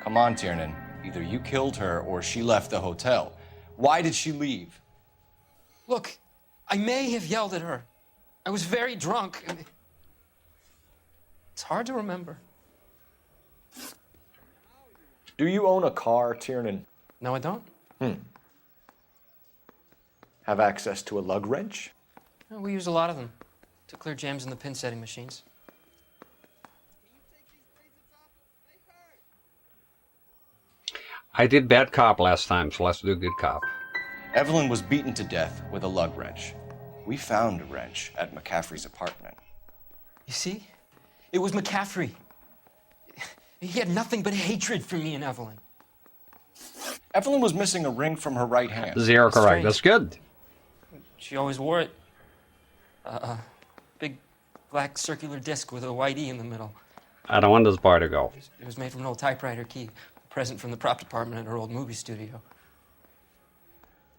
Come on, Tiernan. Either you killed her or she left the hotel. Why did she leave? Look, I may have yelled at her. I was very drunk. It's hard to remember. Do you own a car, Tiernan? No, I don't. Have access to a lug wrench? We use a lot of them to clear jams in the pin setting machines. I did bad cop last time, so let's do good cop. Evelyn was beaten to death with a lug wrench. We found a wrench at McCaffrey's apartment. You see? It was McCaffrey. He had nothing but hatred for me and Evelyn. Evelyn was missing a ring from her right hand. Zero correct. Strange. That's good. She always wore it. Big black circular disc with a white E in the middle. I don't want this bar to go. It was made from an old typewriter key. A present from the prop department at her old movie studio.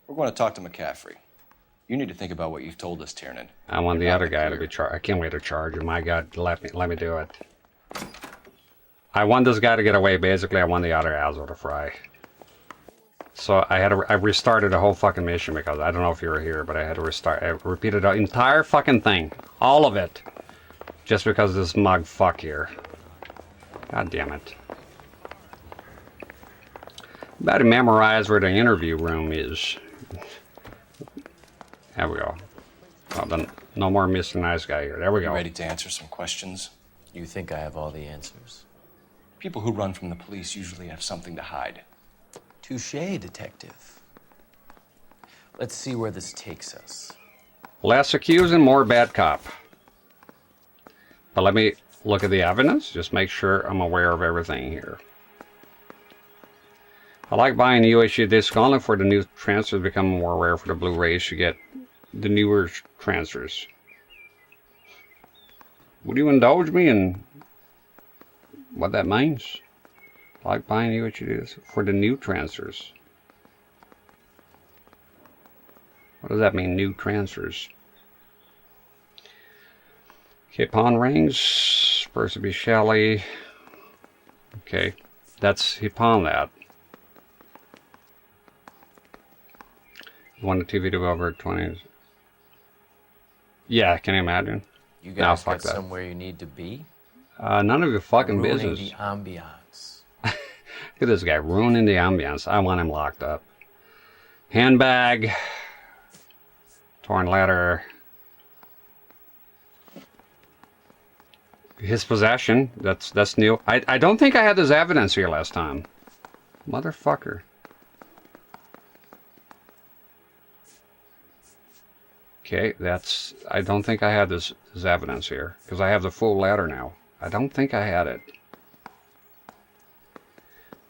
We're going to talk to McCaffrey. You need to think about what you've told us, Tiernan. I want the other guy to be charged. I can't wait to charge him. My God, let me do it. I want this guy to get away. Basically, I want the other asshole to fry. So I restarted the whole fucking mission because I don't know if you were here, but I had to restart. I repeated the entire fucking thing, all of it, just because of this mug fuck here. God damn it. About to memorize where the interview room is. There we go. Well, then, no more Mr. Nice Guy here. There we go. You ready to answer some questions? You think I have all the answers? People who run from the police usually have something to hide. Touché, detective. Let's see where this takes us. Less accused and more bad cop. But let me look at the evidence. Just make sure I'm aware of everything here. I like buying the UHD disc only for the new transfers to become more rare for the Blu-rays to get the newer transfers. Would you indulge me in what that means? I like buying UHD discs for the new transfers. What does that mean, new transfers? Okay, pawn rings. Supposed to be Shelley. Okay, he pawned that. One to two video over 20. Yeah, can you imagine? You guys got somewhere you need to be? None of your fucking Ruining business. the ambiance. Look at this guy ruining the ambience. I want him locked up. Handbag. Torn letter. His possession. That's new. I don't think I had this evidence here last time. Motherfucker. Okay, I don't think I had this evidence here, because I have the full letter now. I don't think I had it.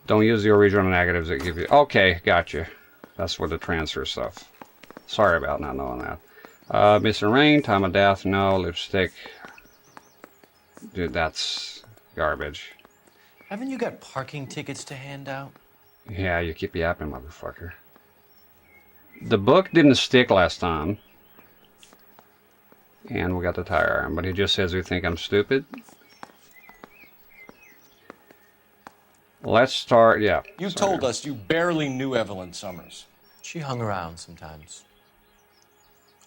Don't use the original negatives that give you... Okay, gotcha. That's for the transfer stuff. Sorry about not knowing that. Missing ring, time of death, no. Lipstick. Dude, that's garbage. Haven't you got parking tickets to hand out? Yeah, you keep yapping, motherfucker. The book didn't stick last time. And we got the tire iron, but he just says we think I'm stupid. Let's start, yeah. You told us you barely knew Evelyn Summers. She hung around sometimes.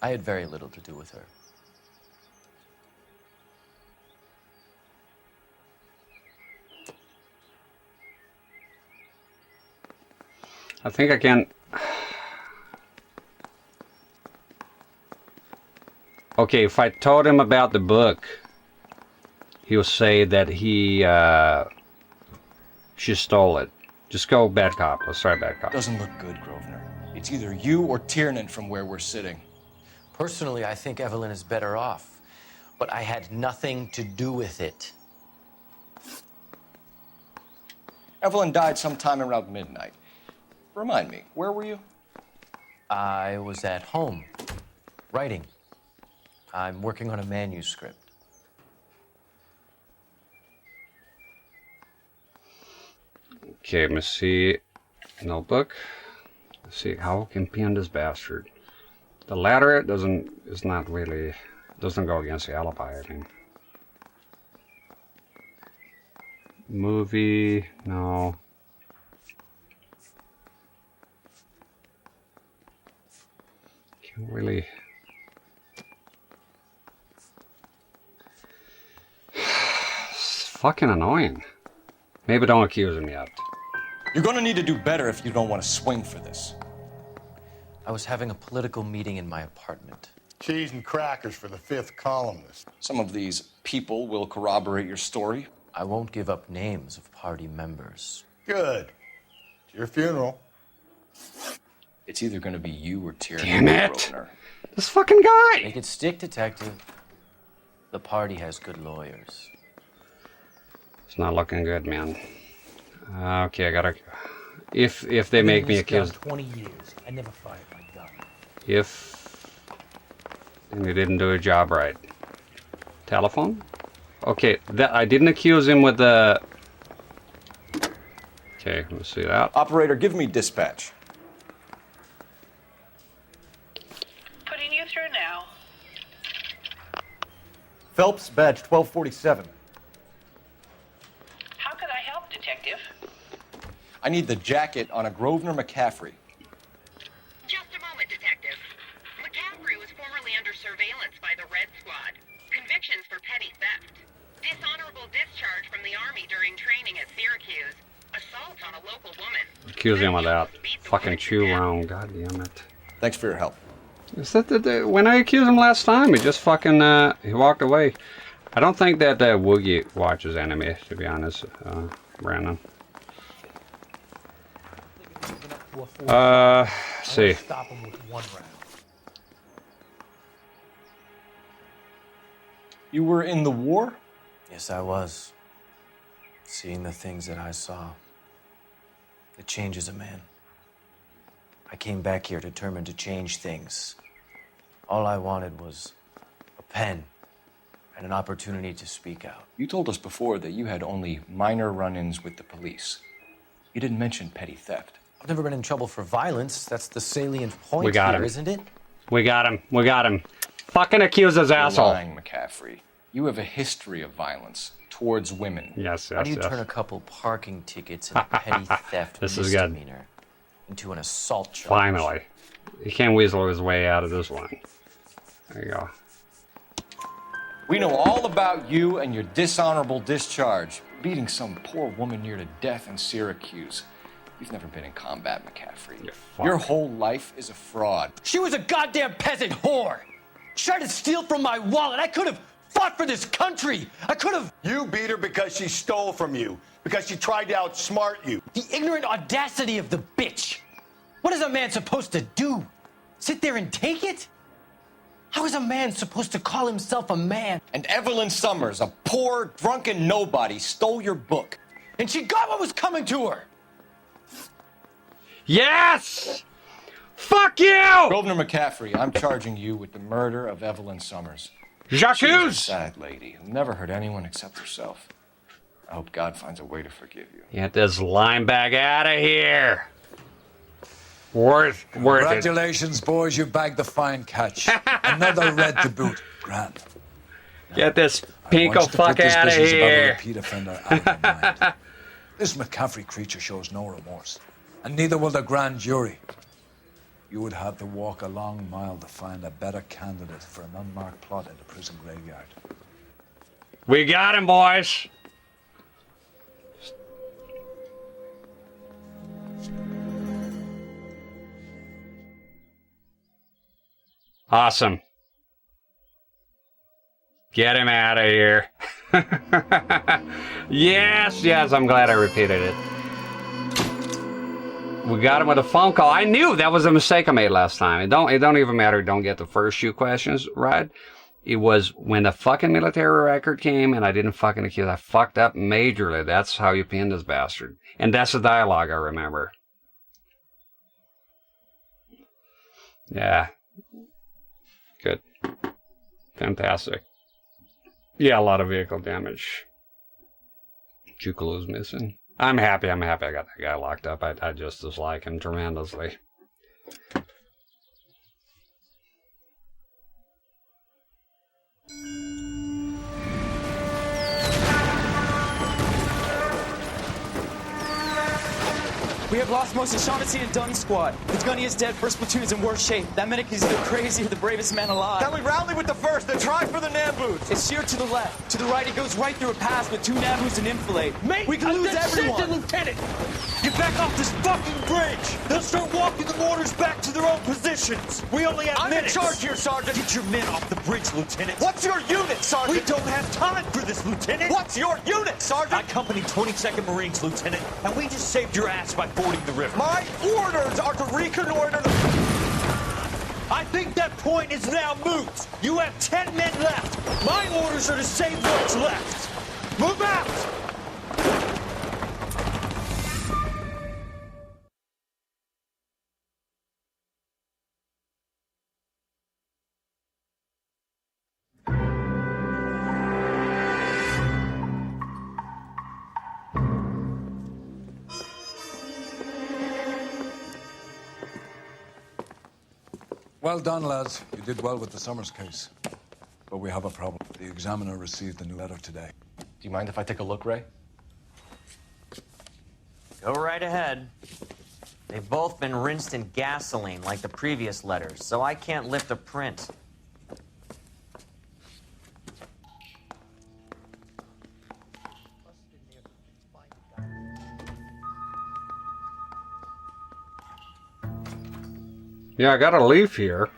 I had very little to do with her. I think I can... Okay, if I told him about the book, he'll say that she stole it. Just go bad cop. Let's try bad cop. Doesn't look good, Grosvenor. It's either you or Tiernan from where we're sitting. Personally, I think Evelyn is better off, but I had nothing to do with it. Evelyn died sometime around midnight. Remind me, where were you? I was at home, writing. I'm working on a manuscript. Okay, let me see. Notebook. Let's see, how can pin this bastard? The latter doesn't go against the alibi, I mean. Movie, no. Can't really. It's fucking annoying. Maybe don't accuse him yet. You're gonna need to do better if you don't want to swing for this. I was having a political meeting in my apartment. Cheese and crackers for the 5th columnist. Some of these people will corroborate your story. I won't give up names of party members. Good. It's your funeral. It's either gonna be you or Tiernan. Damn it! This fucking guy! Make it stick, detective. The party has good lawyers. It's not looking good, man. Okay, I gotta... If they make me accused... 20 years. I never fired my gun. And he didn't do a job right. Telephone? Okay, that I didn't accuse him with the... Okay, let's see that. Operator, give me dispatch. Putting you through now. Phelps, badge 1247. How could I help, Detective? I need the jacket on a Grosvenor McCaffrey. Just a moment, Detective. McCaffrey was formerly under surveillance by the Red Squad. Convictions for petty theft. Dishonorable discharge from the Army during training at Syracuse. Assault on a local woman. Accuse him of that. Fucking chew around, god damn it. Thanks for your help. Is that when I accused him last time, he just fucking, he walked away. I don't think that Woogie watches anime, to be honest, Brandon. See. Stop him with one round. You were in the war? Yes, I was. Seeing the things that I saw. It changes a man. I came back here determined to change things. All I wanted was a pen and an opportunity to speak out. You told us before that you had only minor run-ins with the police. You didn't mention petty theft. I've never been in trouble for violence. That's the salient point We got here, him. isn't it? We got him. We got him. Fucking accuse his asshole. You're lying, McCaffrey. You have a history of violence towards women. Yes, How do you turn a couple parking tickets and a petty theft This is good. misdemeanor into an assault charge? Finally. He can't weasel his way out of this one. There you go. We know all about you and your dishonorable discharge, beating some poor woman near to death in Syracuse. You've never been in combat, McCaffrey. Your whole life is a fraud. She was a goddamn peasant whore. She tried to steal from my wallet. I could have fought for this country. I could have. You beat her because she stole from you. Because she tried to outsmart you. The ignorant audacity of the bitch. What is a man supposed to do? Sit there and take it? How is a man supposed to call himself a man? And Evelyn Summers, a poor, drunken nobody, stole your book. And she got what was coming to her. Yes! Fuck you! Grosvenor McCaffrey, I'm charging you with the murder of Evelyn Summers. Jacques! She's a sad lady who never hurt anyone except herself. I hope God finds a way to forgive you. Get this line bag out of here. Worth it. Congratulations, boys, you bagged the fine catch. Another red to boot. Grand. Get this pinko fuck out of here. Repeat offender out of your mind. This McCaffrey creature shows no remorse, and neither will the grand jury. You would have to walk a long mile to find a better candidate for an unmarked plot in the prison graveyard. We got him, boys. Awesome. Get him out of here. Yes, yes, I'm glad I repeated it. We got him with a phone call. I knew that was a mistake I made last time. It don't even matter. Don't get the first few questions right. It was when the fucking military record came and I didn't fucking accuse. I fucked up majorly. That's how you pin this bastard. And that's the dialogue I remember. Yeah. Good. Fantastic. Yeah, a lot of vehicle damage. Jukalu's missing. I'm happy I got that guy locked up. I just dislike him tremendously. We have lost most of Shaughnessy and Dunn's squad. The gunny is dead. First platoon is in worse shape. That medic is either crazy or the bravest man alive. Then we rally with the first and try for the Nambus. It's sheer to the left. To the right, it goes right through a pass with 2 Nambus and enfilade. Mate, we can lose everyone. Lieutenant, get back off this fucking bridge. They'll start walking the mortars back to their own positions. We only have minutes. I'm in charge here, Sergeant. Get your men off the bridge, Lieutenant. What's your unit, Sergeant? We don't have time for this, Lieutenant. What's your unit, Sergeant? I company 22nd Marines, Lieutenant, and we just saved your ass by fording the river. My orders are to reconnoiter the... I think that point is now moot. You have 10 men left. My orders are to save what's left. Move out! Well done, lads. You did well with the Summers case. But we have a problem. The examiner received a new letter today. Do you mind if I take a look, Ray? Go right ahead. They've both been rinsed in gasoline like the previous letters, so I can't lift a print. Yeah, I got a leaf here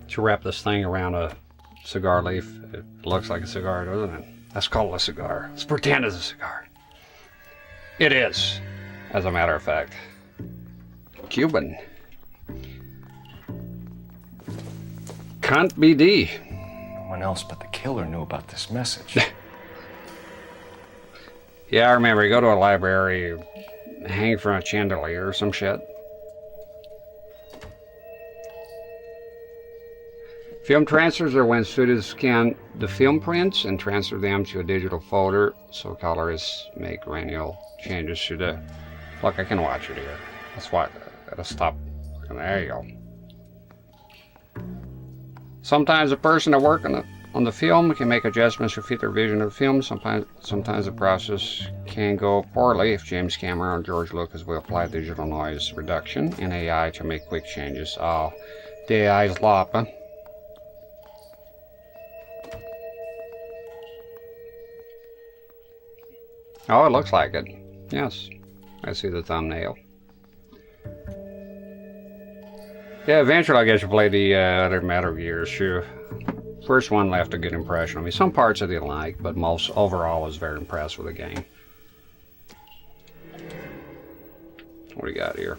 to wrap this thing around a cigar leaf. It looks like a cigar, doesn't it? Let's call it a cigar. Let's pretend it's a cigar. It is, as a matter of fact. Cuban. Can't be D. No one else but the killer knew about this message. Yeah, I remember. You go to a library, hang from a chandelier or some shit. Film transfers are when students scan the film prints and transfer them to a digital folder so colorists make manual changes to the... Look, I can watch it here. That's why I gotta stop. There you go. Sometimes a person that works on the film can make adjustments to fit their vision of the film. Sometimes the process can go poorly if James Cameron or George Lucas will apply digital noise reduction and AI to make quick changes. Oh, the AI is lopping. Oh, it looks like it. Yes, I see the thumbnail. Yeah, eventually I guess you play the other Metal Gears too. First one left a good impression on me. Some parts I didn't like, but most overall I was very impressed with the game. What do you got here?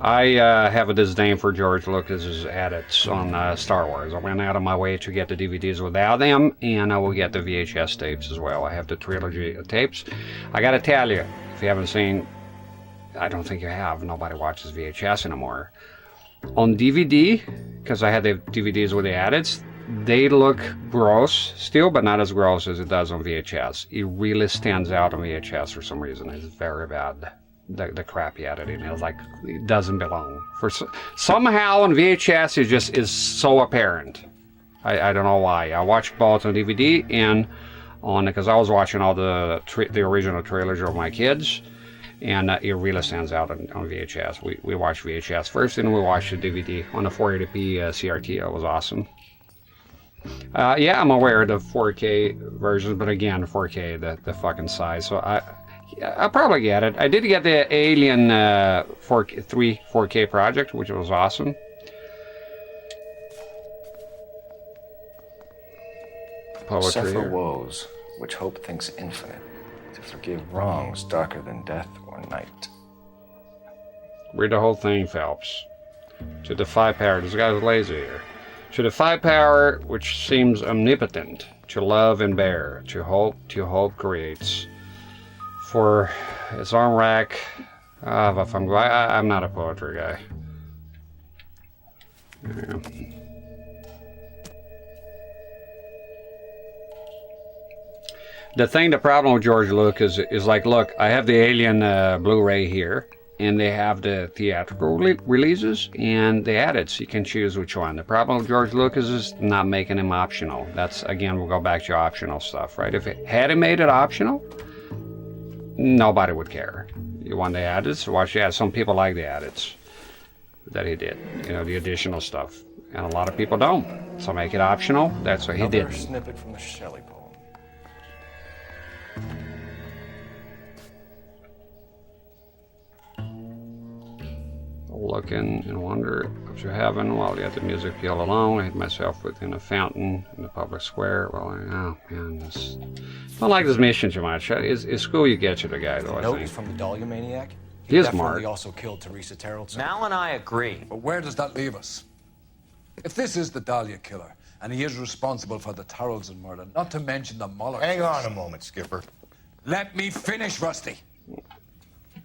I have a disdain for George Lucas's edits on Star Wars. I went out of my way to get the DVDs without them, and I will get the VHS tapes as well. I have the trilogy of tapes. I gotta tell you, if you haven't seen, I don't think you have, nobody watches VHS anymore. On DVD, because I had the DVDs with the edits, they look gross still, but not as gross as it does on VHS. It really stands out on VHS for some reason. It's very bad. The crappy editing. It was like, it doesn't belong. Somehow on VHS it just is so apparent. I don't know why. I watched both on DVD and on because I was watching all the original trailers with my kids, and it really stands out on VHS. We watched VHS first, and we watched the DVD on the 480p CRT. It was awesome. Yeah, I'm aware of the 4K versions, but again, 4K, the fucking size. So I probably get it. I did get the Alien 4K project, which was awesome. Poetry. Suffer woes, which hope thinks infinite, to forgive wrongs darker than death or night. Read the whole thing, Phelps. To defy power, this guy's lazy here. To defy power which seems omnipotent, to love and bear, to hope creates. For its own rack, I'm not a poetry guy. Yeah. The problem with George Lucas is like, look, I have the Alien Blu-ray here, and they have the theatrical releases and the edits. You can choose which one. The problem with George Lucas is not making them optional. That's, again, we'll go back to optional stuff, right? If it had made it optional, nobody would care. You want the edits? Watch, yeah, some people like the edits that he did, you know, the additional stuff. And a lot of people don't. So make it optional. That's what he did. Another snippet from the Shelley poem. Looking and wonder up to heaven while you had the music peel alone. I hid myself within a fountain in the public square. Well, oh man, this don't like this mission too much. It's cool you get you the guy though. I think. From the Dahlia maniac. He is definitely smart. Also killed Teresa Terrellson. Mal and I agree. But where does that leave us? If this is the Dahlia killer, and he is responsible for the Tarrelson murder, not to mention the Muller Hang case. on a moment, Skipper. Let me finish, Rusty.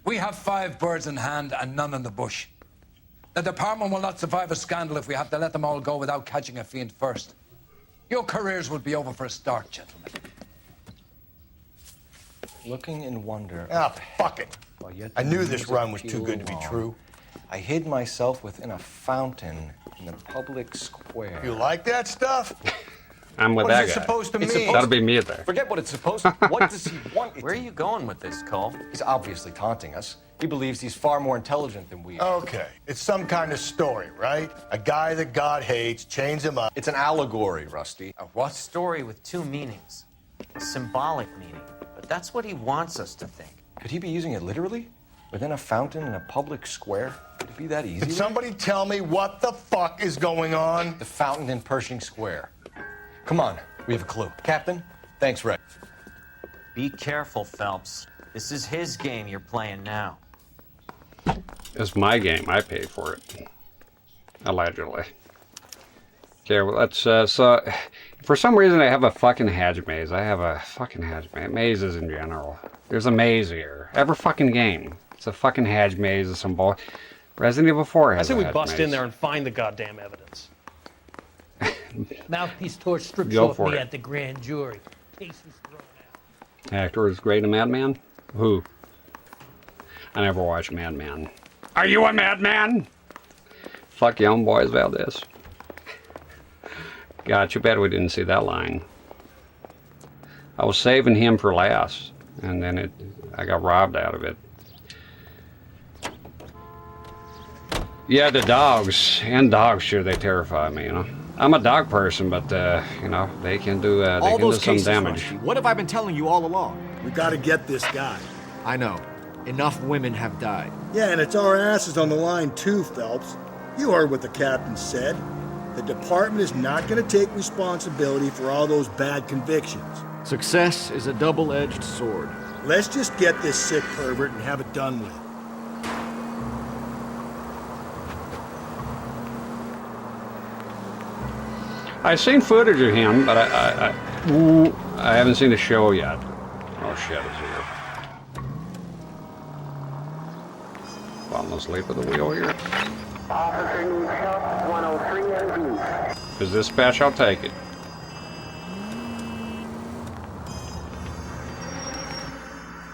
We have 5 birds in hand and none in the bush. The department will not survive a scandal if we have to let them all go without catching a fiend first. Your careers would be over for a start, gentlemen. Looking in wonder. Ah, fuck it. I knew this run was too good to be true. I hid myself within a fountain in the public square. You like that stuff? I'm with What that is it guy. supposed to mean? That'll be me there. Forget what it's supposed to. What does he want? Where are you going with this, Cole? He's obviously taunting us. He believes he's far more intelligent than we are. Okay, it's some kind of story, right? A guy that God hates, chains him up. It's an allegory, Rusty. A what? Story with 2 meanings. A symbolic meaning. But that's what he wants us to think. Could he be using it literally? Within a fountain in a public square? Could it be that easy? Can somebody tell me what the fuck is going on? The fountain in Pershing Square. Come on, we have a clue. Captain, thanks, Red. Be careful, Phelps. This is his game you're playing now. It's my game. I paid for it. Allegedly. Okay, well, let's, so, for some reason I have a fucking hedge maze. I have a fucking hedge maze. Mazes in general. There's a maze here. Every fucking game. It's a fucking hedge maze of some bull. Resident Evil 4 has I say a we hedge bust maze. in there and find the goddamn evidence. Mouthpiece tore strips Go off for me it. at the grand jury. Case was thrown out. Actor is great in Mad Men? Who? I never watched Mad Men. Are you a madman? Fuck young boys Valdez. God, too bad we didn't see that line. I was saving him for last, and then I got robbed out of it. Yeah, the dogs. And dogs, sure, they terrify me, you know. I'm a dog person, but, you know, they can do, some damage. Rusty, what have I been telling you all along? We gotta get this guy. I know. Enough women have died. Yeah, and it's our asses on the line too, Phelps. You heard what the captain said. The department is not gonna take responsibility for all those bad convictions. Success is a double-edged sword. Let's just get this sick pervert and have it done with. I've seen footage of him, but I haven't seen the show yet. Oh shit, is here. Falling asleep at the wheel here. Officer needs help, 103 and blue. Is dispatch? I'll take it.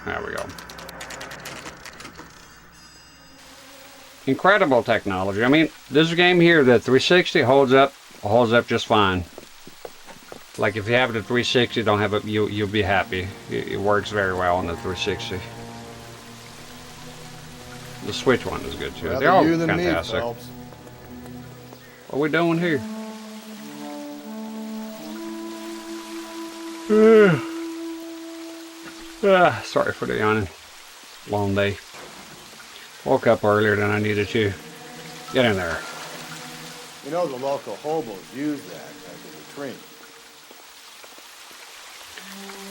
There we go. Incredible technology. I mean, this game here, the 360 holds up just fine. Like if you have the 360, don't have it, you'll be happy. It works very well on the 360. The Switch one is good too. They're all fantastic. What are we doing here? Sorry for the yawning. Long day. Woke up earlier than I needed to. Get in there. You know the local hobos use that as a latrine.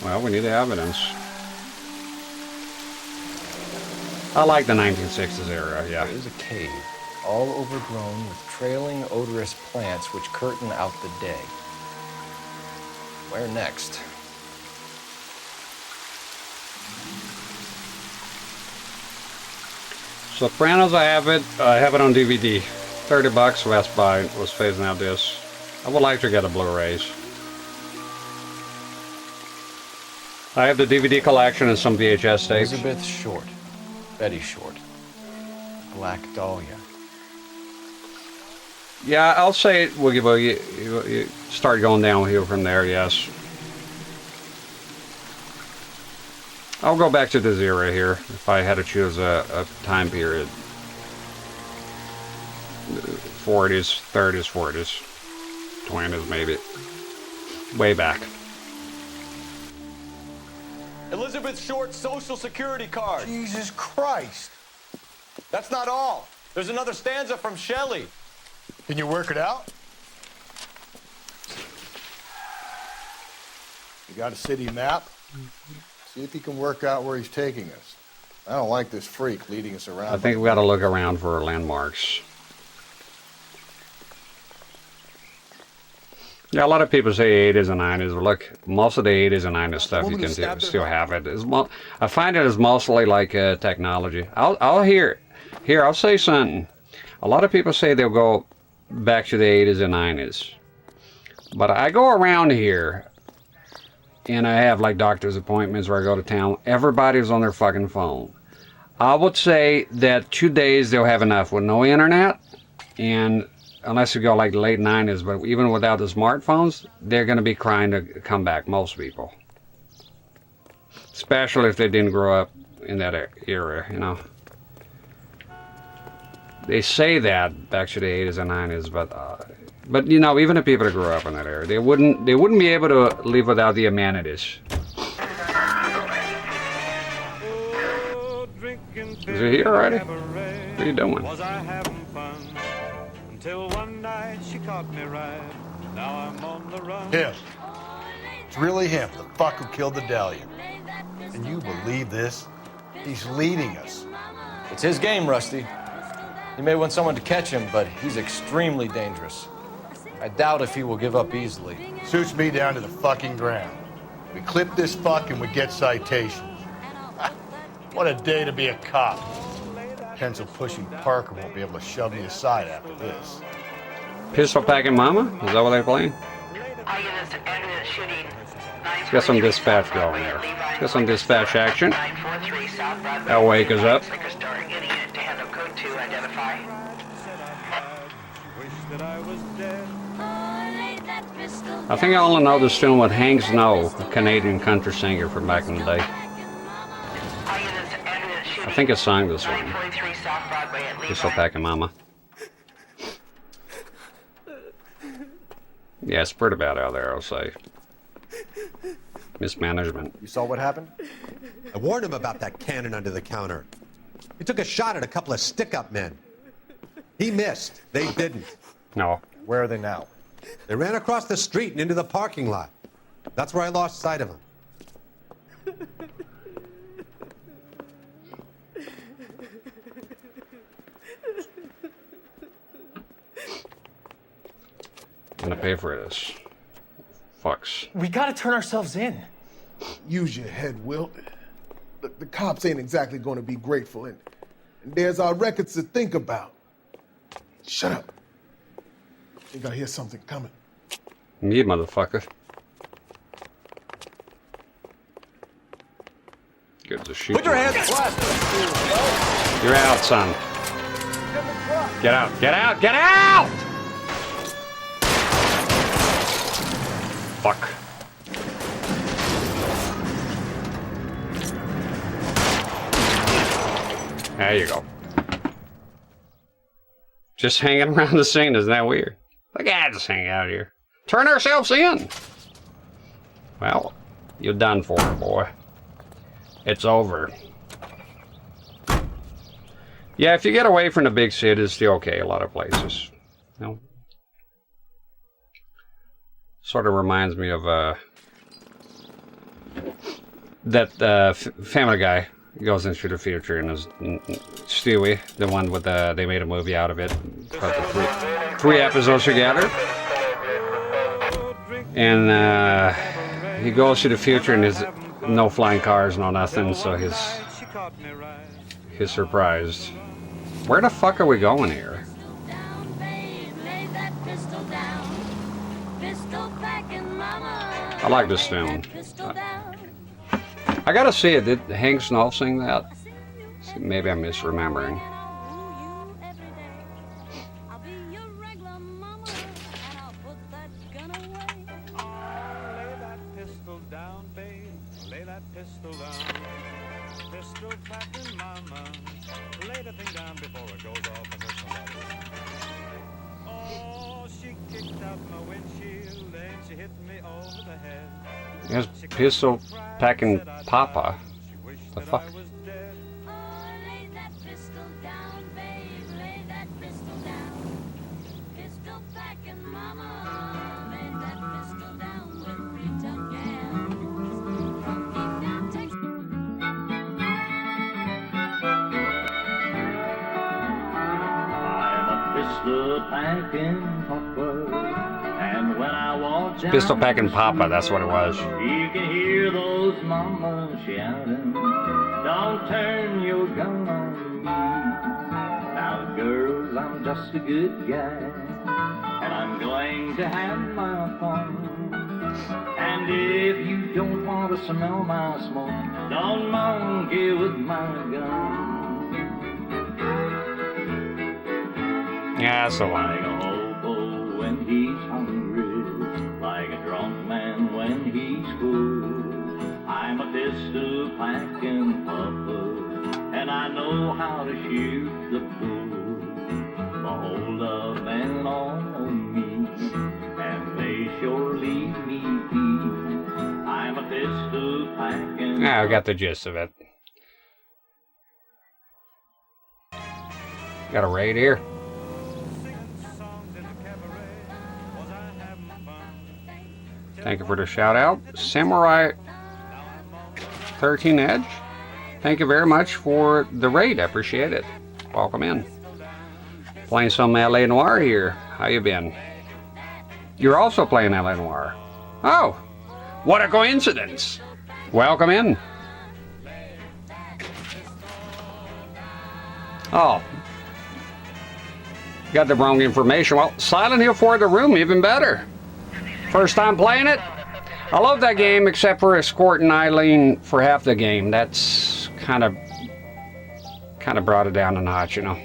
Well, we need the evidence. I like the 1960s era, yeah. There is a cave, all overgrown with trailing, odorous plants which curtain out the day. Where next? Sopranos, I have it on DVD. $30, Best Buy was phasing out this. I would like to get a Blu-rays. I have the DVD collection and some VHS tapes. Elizabeth Short. Betty Short. Black Dahlia. Yeah, I'll say Woogie Boogie. You start going downhill from there, yes. I'll go back to this era here if I had to choose a time period. 40s, 30s, 40s, 20s maybe. Way back. Elizabeth Short's social security card. Jesus Christ. That's not all. There's another stanza from Shelley. Can you work it out? You got a city map? See if you can work out where he's taking us. I don't like this freak leading us around. I think we got to look around for landmarks. Yeah, a lot of people say 80s and 90s. Look, most of the 80s and 90s stuff you can still have it. I find it is mostly like technology. I'll say something. A lot of people say they'll go back to the 80s and 90s. But I go around here and I have like doctor's appointments where I go to town. Everybody's on their fucking phone. I would say that 2 days they'll have enough with no internet, and unless you go like the late 90s, but even without the smartphones, they're going to be crying to come back, most people. Especially if they didn't grow up in that era, you know. They say that back to the 80s and 90s, but you know, even the people that grew up in that era, they wouldn't be able to live without the amenities. Is he here already? What are you doing? Until one night she caught me right. Now I'm on the run. Him. It's really him, the fuck who killed the Dahlia. And you believe this? He's leading us. It's his game, Rusty. He may want someone to catch him, but he's extremely dangerous. I doubt if he will give up easily. Suits me down to the fucking ground. We clip this fuck and we get citations. What a day to be a cop. Pencil-pushing Parker won't be able to shove me aside after this. Pistol Packing Mama? Is that what they're playing? Let's get some dispatch going there. Let's get some dispatch action. That wake is up. I think I only know this tune with Hank Snow, a Canadian country singer from back in the day. I think I sang this one. Pistol Packing Mama. Yeah, it's pretty bad out there, I'll say. Mismanagement. You saw what happened? I warned him about that cannon under the counter. He took a shot at a couple of stick-up men. He missed. They didn't. No. Where are they now? They ran across the street and into the parking lot. That's where I lost sight of them. Gonna pay for this. Fucks. We gotta turn ourselves in. Use your head, Wilt. The cops ain't exactly gonna be grateful, and there's our records to think about. Shut up. I think I hear something coming. Me, motherfucker. Good to shoot. Put your hands flat. You're out, son. Get out, get out, get out! fuck. There you go. Just hanging around the scene, isn't that weird? Like, just hang out here. Turn ourselves in! Well, you're done for, boy. It's over. Yeah, if you get away from the big city, it's still okay a lot of places. You know? Sort of reminds me of that Family Guy goes into the future and is Stewie, the one with they made a movie out of it, put the three episodes together, and he goes to the future and there's no flying cars, no nothing, so he's surprised. Where the fuck are we going here? I like this tune. I gotta see it. Did Hank Snow sing that? Maybe I'm misremembering. Here's Pistol Packing Papa. The fuck? Pistol Packing Papa, that's what it was. You can hear those mamas shouting, don't turn your gun on me. Now girls, I'm just a good guy, and I'm going to have my fun. And if you don't want to smell my smoke, don't monkey with my gun. Yeah, that's the one. Like a hobo when he's hungry, like a drunk man when he's full. I'm a pistol packing papa, and I know how to shoot the bull. The hold up and on me, and they sure leave me be. I'm a pistol packing. Yeah, I got the gist of it. Got a raid here. Thank you for the shout out. Samurai 13 Edge. Thank you very much for the raid. I appreciate it. Welcome in. Playing some LA Noire here. How you been? You're also playing LA Noire. Oh, what a coincidence. Welcome in. Oh. Got the wrong information. Well, Silent Hill 4 The Room, even better. First time playing it. I love that game except for escorting Eileen for half the game. That's kind of brought it down a notch, you know.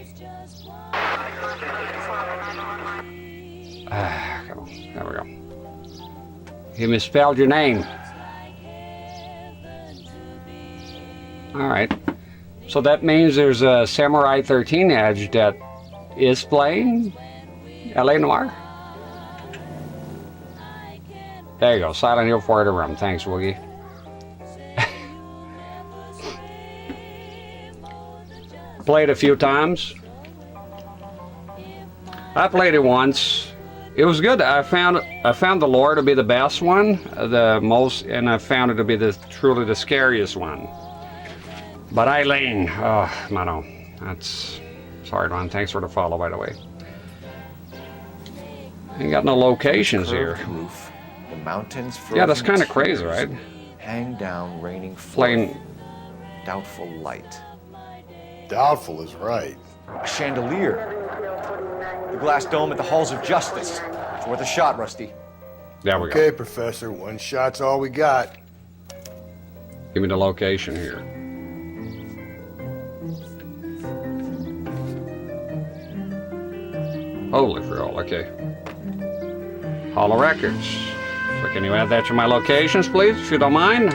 There we go. You misspelled your name. Alright. So that means there's a Samurai 13 Edge that is playing LA Noire. There you go, Silent Hill 4 The Room. Thanks, Woogie. Played a few times. I played it once. It was good. I found the lore to be the best one, the most, and I found it to be truly the scariest one. But Eileen, oh, Mano, that's sorry, man. Thanks for the follow, by the way. Ain't got no locations here. Roof. The mountains, yeah, that's kind of crazy, right? Hang down, raining flame. Doubtful light. Doubtful is right. A chandelier. The glass dome at the Halls of Justice. It's worth a shot, Rusty. There we go. Okay, Professor. One shot's all we got. Give me the location here. Holy for all, okay. Hall of Records. So can you add that to my locations, please, if you don't mind?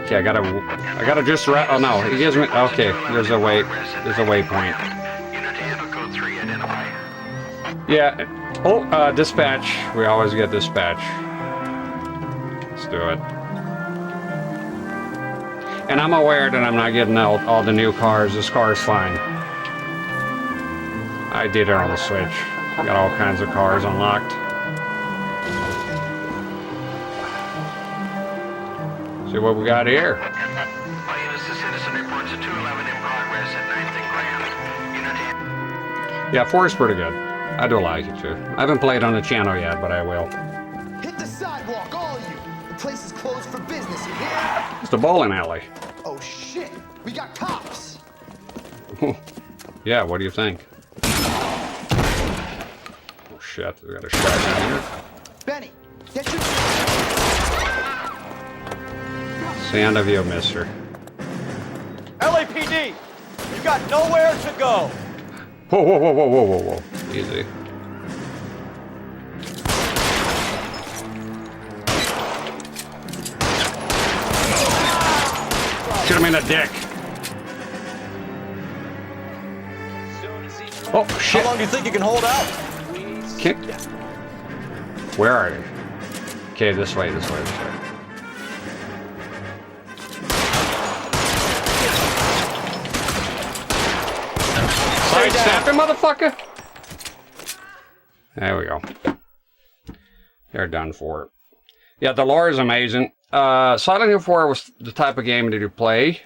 Okay, I gotta just oh no, he gives me, okay, there's a waypoint. Yeah, oh, dispatch, we always get dispatch. Let's do it. And I'm aware that I'm not getting all the new cars, this car is fine. I did it on the Switch, got all kinds of cars unlocked. See what we got here. Yeah, 4 is pretty good. I do like it too. I haven't played on the channel yet, but I will. Hit the sidewalk, all of you. The place is closed for business, you hear? It's the bowling alley. Oh shit, we got cops. Yeah, what do you think? Oh shit, we got a shotgun here. Benny, get your... Sound of you, mister. LAPD, you got nowhere to go. Whoa, whoa, whoa, whoa, whoa, whoa, whoa. Easy. Shoot him in the dick. Oh, shit. How long do you think you can hold out? Where are you? Okay, this way, this way, this way. Sidestep him, motherfucker! There we go. They're done for it. Yeah, the lore is amazing. Silent Hill 4 was the type of game that you play.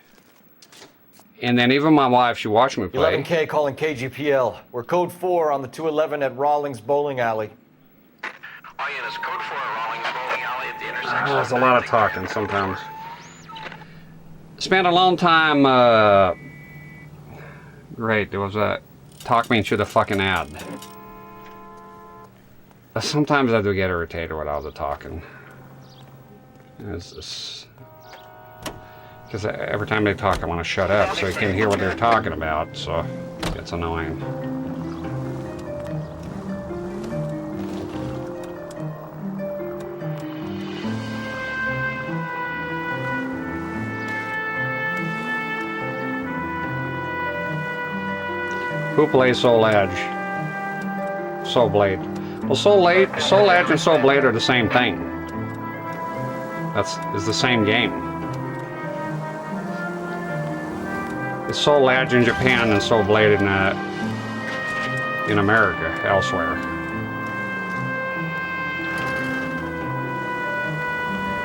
And then even my wife, she watched me play. 11K calling KGPL. We're code 4 on the 211 at Rawlings Bowling Alley. There's a lot of talking sometimes. Spent a long time, great, there was a talk me into the fucking ad. Sometimes I do get irritated with all the talking. It's just... because every time they talk I want to shut up so you can hear what they're talking about, so it's annoying. Who plays Soul Edge? Soul Blade. Well, Soul Edge and Soul Blade are the same thing. It's the same game. It's Soul Edge in Japan and Soul Blade in America, elsewhere.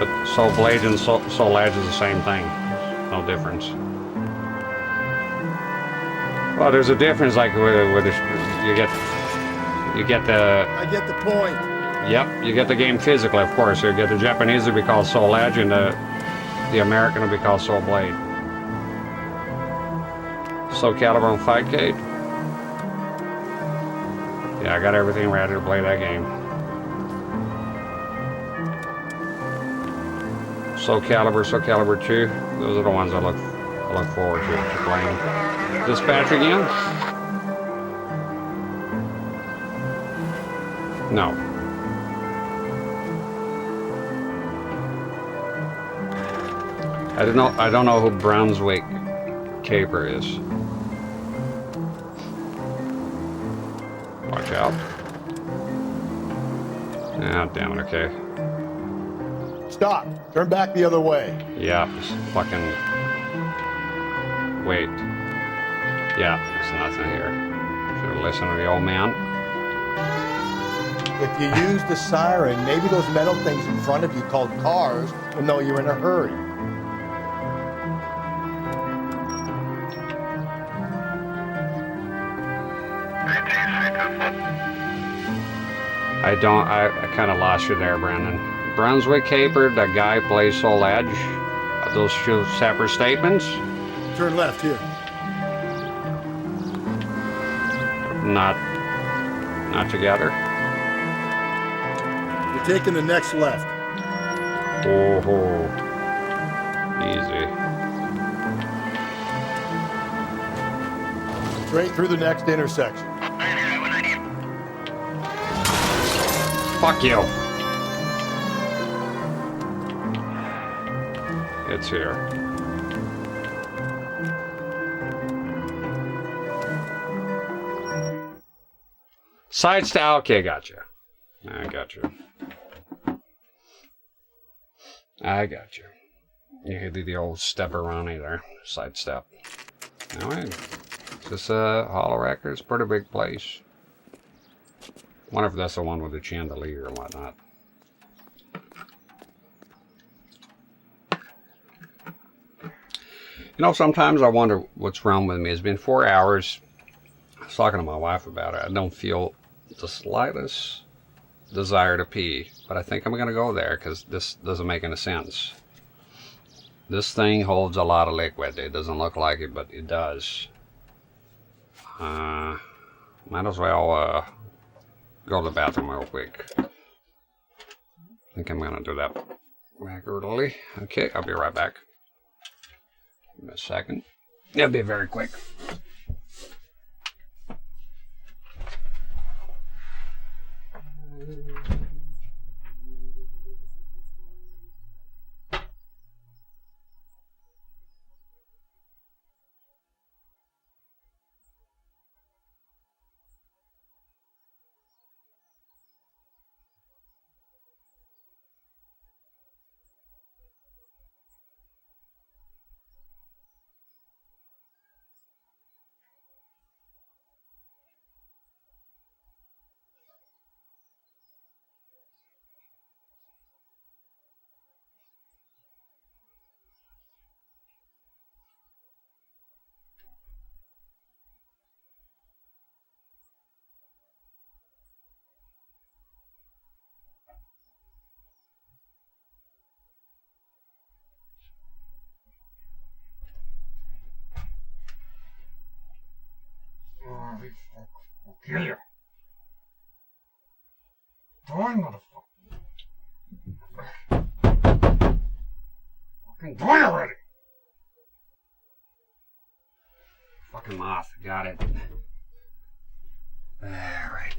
But Soul Blade and Soul Edge is the same thing. No difference. Well, there's a difference, like with you get the. I get the point. Yep, you get the game physically, of course. You get the Japanese to be called Soul Edge, and the American will be called Soul Blade. Soul Calibur and Fightcade. Yeah, I got everything ready to play that game. Soul Calibur 2. Those are the ones I look forward to playing. Dispatch again? No. I don't know who Brunswick Caper is. Watch out. Ah, damn it, okay. Stop. Turn back the other way. Yeah, it's fucking... Wait. Yeah, there's nothing here. Should have listened to the old man. If you use the siren, maybe those metal things in front of you called cars will know you're in a hurry. I kind of lost you there, Brandon. Brunswick Caper, the guy plays Soul Edge. Are those two separate statements? Turn left here. Not together. You're taking the next left. Oh, easy. Straight through the next intersection. Fuck you. It's here. Side style. Okay, gotcha. I got you. I got you. You can do the old step around there. Side step. Alright. This Hollow Records, pretty big place. Wonder if that's the one with the chandelier and whatnot. You know, sometimes I wonder what's wrong with me. It's been 4 hours. I was talking to my wife about it. I don't feel the slightest desire to pee, but I think I'm going to go there because this doesn't make any sense. This thing holds a lot of liquid. It doesn't look like it, but it does. Might as well go to the bathroom real quick. I think I'm going to do that regularly. Okay, I'll be right back. Give me a second. It'll be very quick. I'll kill you. Die, motherfucker. Fucking die already. Fucking moth. Got it. Alright.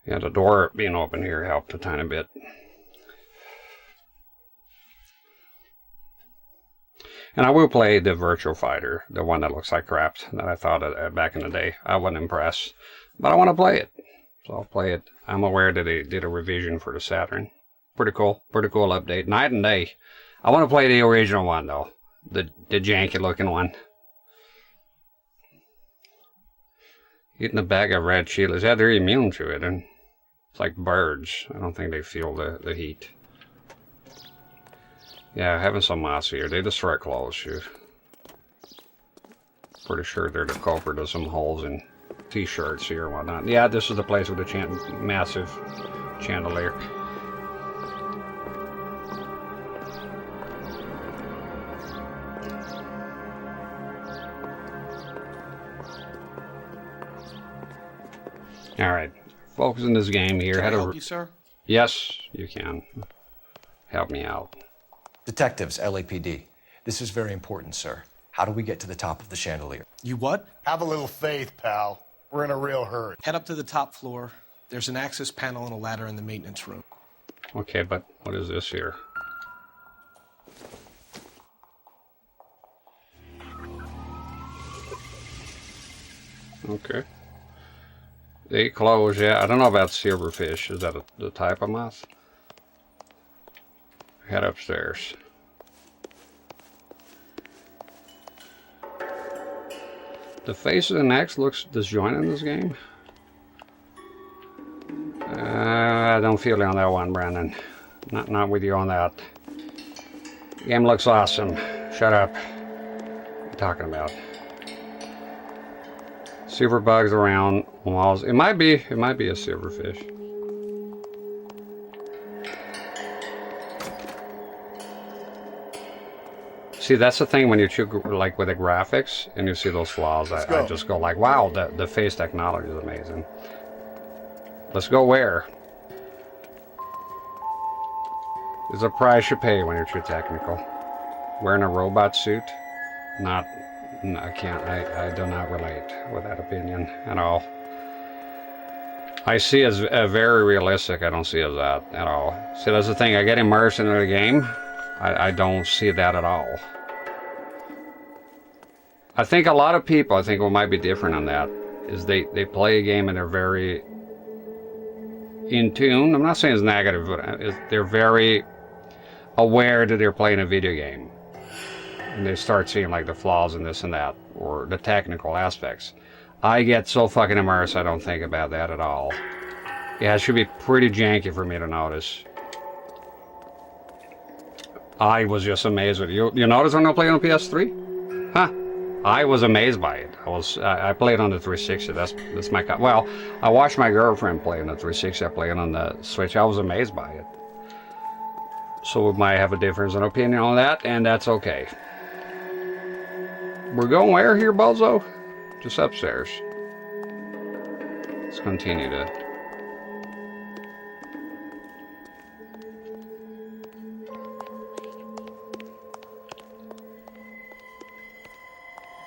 Yeah, the door being open here helped a tiny bit. And I will play the Virtual Fighter, the one that looks like crap that I thought of back in the day. I wasn't impressed, but I want to play it, so I'll play it. I'm aware that they did a revision for the Saturn. Pretty cool update. Night and day. I want to play the original one though, the janky looking one. Eating a bag of red chilies. Yeah, they're immune to it, and it's like birds. I don't think they feel the heat. Yeah, having some moths here. They destroy clothes, shoot. Pretty sure they're the culprit of some holes in t-shirts here and whatnot. Yeah, this is the place with the massive chandelier. Alright, focus in this game here. Can I help you, sir? Yes, you can. Help me out. Detectives, LAPD. This is very important, sir. How do we get to the top of the chandelier? You what? Have a little faith, pal. We're in a real hurry. Head up to the top floor. There's an access panel and a ladder in the maintenance room. Okay, but what is this here? Okay. They close, yeah. I don't know about silverfish. Is that the type of moth? Head upstairs. The face of the neck looks disjointed in this game. I don't feel it on that one, Brandon. Not with you on that. Game looks awesome. Shut up. What are you talking about? Silver bugs around walls. It might be a silverfish. See, that's the thing when you choose, like with the graphics and you see those flaws, I just go like, wow, the face technology is amazing. Let's go where? There's a price you pay when you're too technical. Wearing a robot suit? Not, no, I can't, I do not relate with that opinion at all. I see it as very realistic, I don't see it as that at all. See, that's the thing, I get immersed into the game, I don't see that at all. I think a lot of people, I think what might be different on that, is they play a game and they're very in tune. I'm not saying it's negative, but they're very aware that they're playing a video game. And they start seeing like the flaws in this and that, or the technical aspects. I get so fucking immersed, I don't think about that at all. Yeah, it should be pretty janky for me to notice. I was just amazed with it. You notice when I play on PS3? Huh? I was amazed by it. I played on the 360. That's my well. I watched my girlfriend play on the 360. I played on the Switch. I was amazed by it. So we might have a difference in opinion on that, and that's okay. We're going where here, Bozo? Just upstairs. Let's continue to.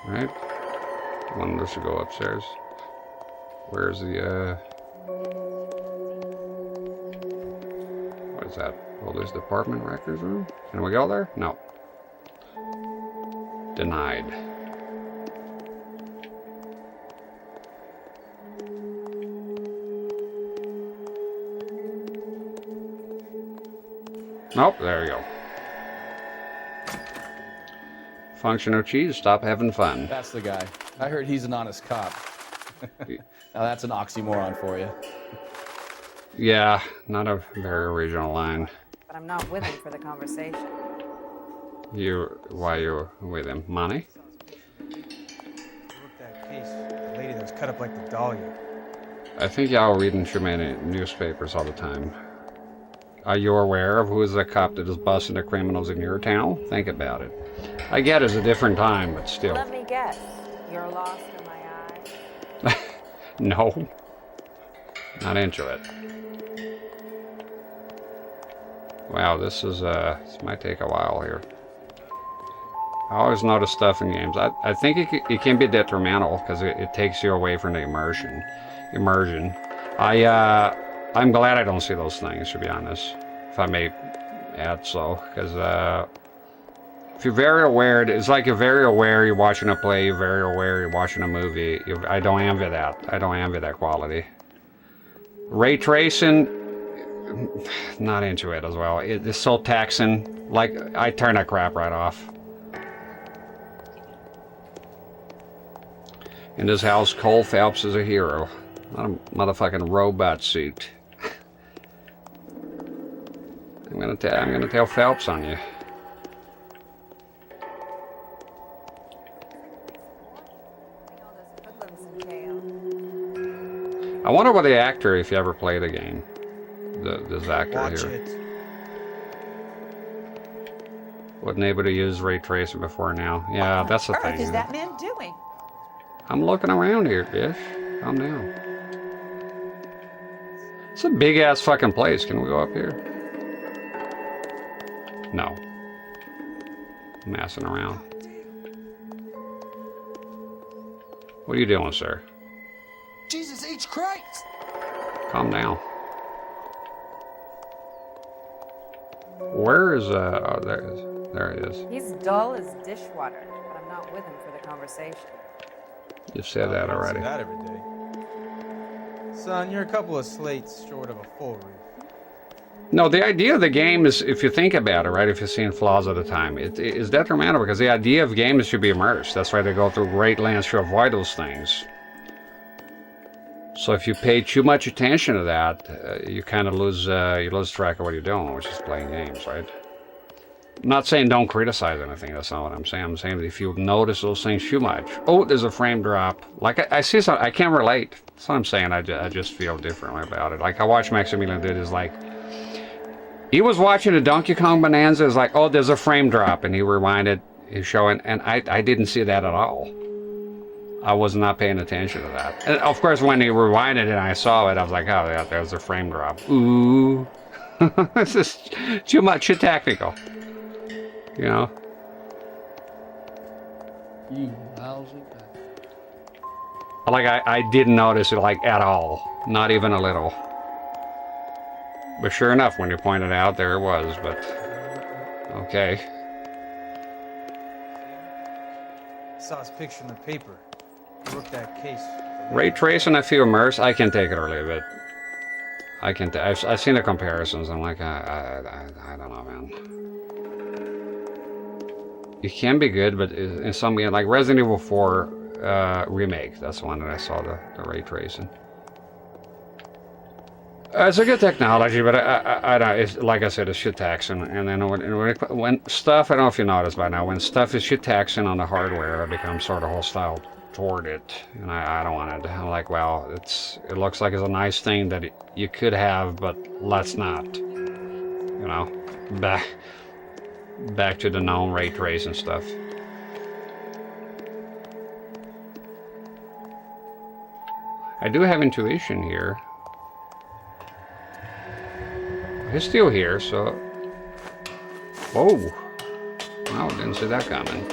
Right? One should go upstairs. Where's the, what is that? Oh, there's department records room? Can we go there? No. Denied. Nope, there we go. Functional cheese, stop having fun. That's the guy. I heard he's an honest cop. Now that's an oxymoron for you. Yeah, not a very original line. But I'm not with him for the conversation. Why you with him? Money? That case, the lady that was cut up like the dahlia. I think y'all reading too many newspapers all the time. Are you aware of who is the cop that is busting the criminals in your town? Think about it. I get it's a different time, but still. Let me guess. You're lost in my eyes? No. Not into it. Wow, this might take a while here. I always notice stuff in games. I think it can be detrimental because it takes you away from the immersion. I'm glad I don't see those things, to be honest, if I may add so, because if you're very aware, it's like you're very aware you're watching a play, you're very aware you're watching a movie. I don't envy that. I don't envy that quality. Ray tracing, not into it as well. It's so taxing. Like, I turn that crap right off. In this house, Cole Phelps is a hero, not a motherfucking robot suit. I'm gonna tell Phelps on you. I wonder what the actor, if you ever played a game, this actor Watch here. It. Wasn't able to use ray tracing before now. Yeah, that's the thing. What is that man doing? I'm looking around here, bitch. Calm down. It's a big ass fucking place. Can we go up here? No. I'm messing around. What are you doing, sir? Jesus H. Christ! Calm down. Where is oh, there it is. He's dull as dishwater, but I'm not with him for the conversation. You said that already. See that every day. Son, you're a couple of slates short of a full roof. No, the idea of the game is, if you think about it, right, if you're seeing flaws at the time, it is detrimental because the idea of games should be immersed. That's why they go through great lengths to avoid those things. So if you pay too much attention to that, you kind of lose track of what you're doing, which is playing games, right? I'm not saying don't criticize anything. That's not what I'm saying. I'm saying that if you notice those things too much, oh, there's a frame drop. Like I see something, I can't relate. That's what I'm saying. I just feel differently about it. Like I watched Maximilian did is like, he was watching a Donkey Kong Bonanza. It's like, oh, there's a frame drop, and he rewinded. He's showing, and I didn't see that at all. I was not paying attention to that. And of course, when he rewinded it and I saw it, I was like, oh yeah, there's a frame drop. Ooh. This is too much technical. You know? You lousy. Like, I didn't notice it, like, at all. Not even a little. But sure enough, when you pointed out, there it was, but... Okay. I saw his picture in the paper. He worked that case. Ray tracing, I feel immersed. I can take it or leave it. I can. I've seen the comparisons. I'm like, I don't know, man. It can be good, but in some game, like Resident Evil 4 remake, that's the one that I saw the ray tracing. It's a good technology, but I don't. It's, like I said, it's shit taxing. And then when stuff, I don't know if you noticed by now, when stuff is shit taxing on the hardware, I become sort of hostile toward it, and I don't want it. I'm like, well, it looks like it's a nice thing that you could have, but let's not. You know, back to the known ray tracing stuff. I do have intuition here. He's still here, so... Whoa! Wow, didn't see that coming.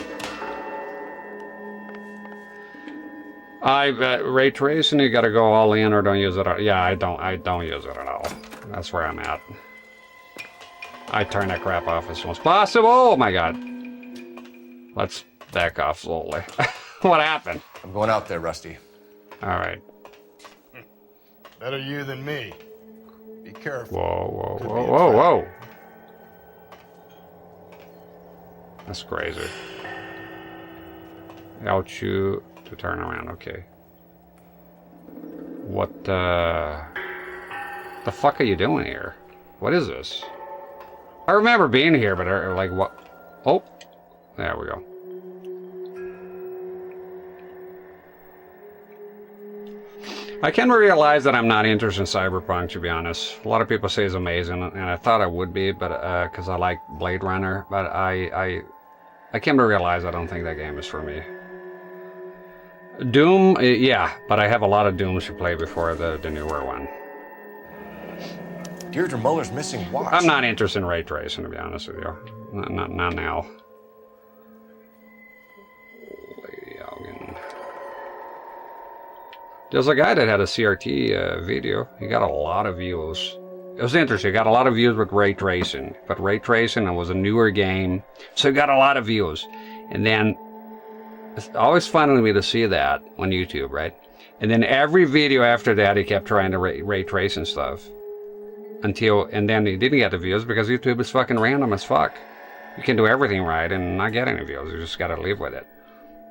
Ray tracing, you gotta go all in or don't use it at all. Yeah, I don't use it at all. That's where I'm at. I turn that crap off as soon as possible. Oh my god. Let's back off slowly. What happened? I'm going out there, Rusty. Alright. Better you than me. Be careful. Whoa, whoa, whoa, whoa, whoa. That's crazy. L2 to turn around, okay. What the fuck are you doing here? What is this? I remember being here, but like what? Oh, there we go. I can realize that I'm not interested in Cyberpunk, to be honest. A lot of people say it's amazing, and I thought I would be, but because I like Blade Runner. But I came to realize I don't think that game is for me. Doom, yeah, but I have a lot of Dooms to play before the newer one. Deirdre Muller's missing watch. I'm not interested in ray tracing, to be honest with you. Not now. There's a guy that had a CRT video. He got a lot of views. It was interesting. He got a lot of views with ray tracing. But ray tracing, it was a newer game. So he got a lot of views. And then, it's always fun to me to see that on YouTube, right? And then every video after that, he kept trying to ray trace and stuff. And then he didn't get the views because YouTube is fucking random as fuck. You can do everything right and not get any views. You just gotta live with it.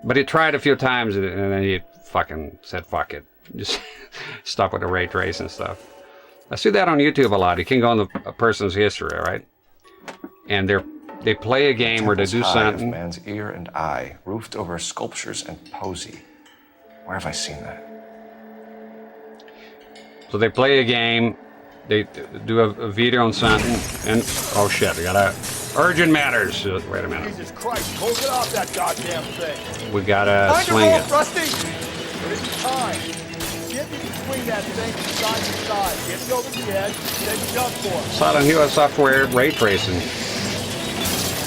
But he tried a few times and then he fucking said, fuck it. Just stop with the ray trace and stuff. I see that on YouTube a lot. You can go on a person's history, right? And they play a game where they do something. Man's ear and eye, roofed over sculptures and posy. Where have I seen that? So they play a game, they do a video on something, and oh shit, we gotta urgent matters. Wait a minute. Jesus Christ, hold it off that goddamn thing. We gotta swing it. Rusty! There isn't time. See if you can swing that thing from side to side. Get it over the edge, then jump for it. Silent Hill software ray tracing.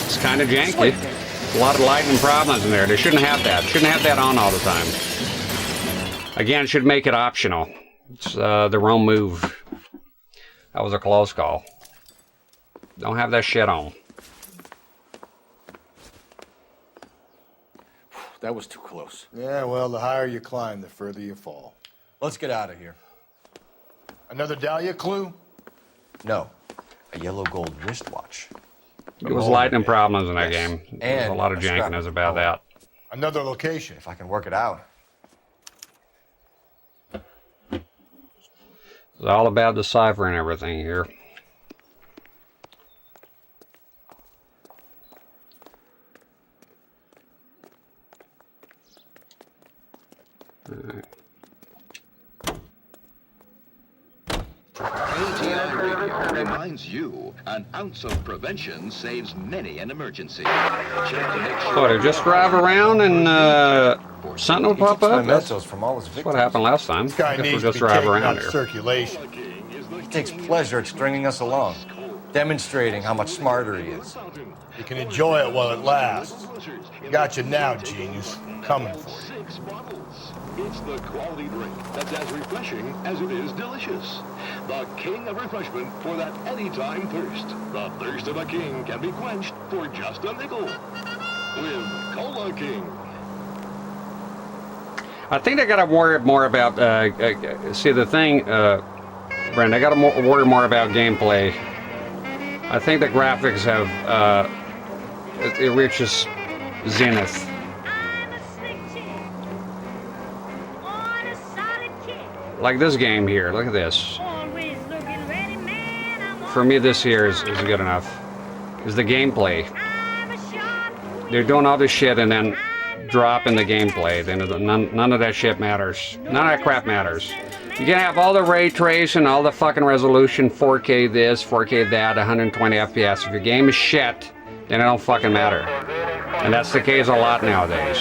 It's kind of janky. A lot of lighting problems in there. They shouldn't have that. Shouldn't have that on all the time. Again, should make it optional. It's the wrong move. That was a close call. Don't have that shit on. That was too close. Yeah, well, the higher you climb, the further you fall. Let's get out of here. Another Dahlia clue? No. A yellow gold wristwatch. It was lighting problems in that game. There's a lot of jankiness about that. Another location. If I can work it out. It's all about the cipher and everything here. All right. reminds you, an ounce of prevention saves many an emergency. So to just drive around and something will pop up? That's what happened last time. This guy I guess needs we'll to just be drive taken around out of here. circulation. He takes pleasure at stringing us along, demonstrating how much smarter he is. You can enjoy it while it lasts. Got you now, genius. Coming for you. 6 bottles. It's the quality drink that's as refreshing as it is delicious. The king of refreshment for that anytime thirst. The thirst of a king can be quenched for just a nickel. With Cola King. I think I gotta worry more about, see the thing, Brent, I gotta worry more about gameplay. I think the graphics have, it reaches zenith. Like this game here, look at this. For me, this here is good enough. Is the gameplay. They're doing all this shit and then dropping the gameplay. Then none of that shit matters. None of that crap matters. You can have all the ray tracing, all the fucking resolution, 4K this, 4K that, 120 FPS. If your game is shit, then it don't fucking matter. And that's the case a lot nowadays.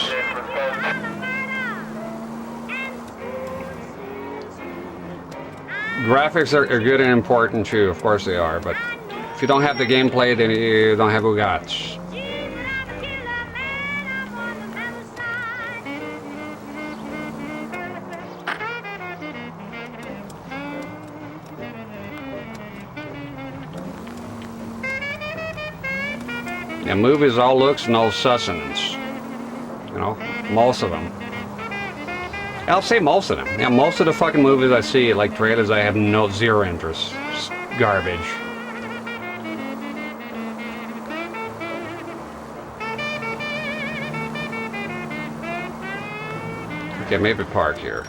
Graphics are good and important too, of course they are, but if you don't have the gameplay, then you don't have Bugats. Yeah, movies all looks, no sustenance. You know, most of them. I'll say most of them. Yeah, most of the fucking movies I see, like trailers, I have zero interest. Just garbage. Okay, maybe park here.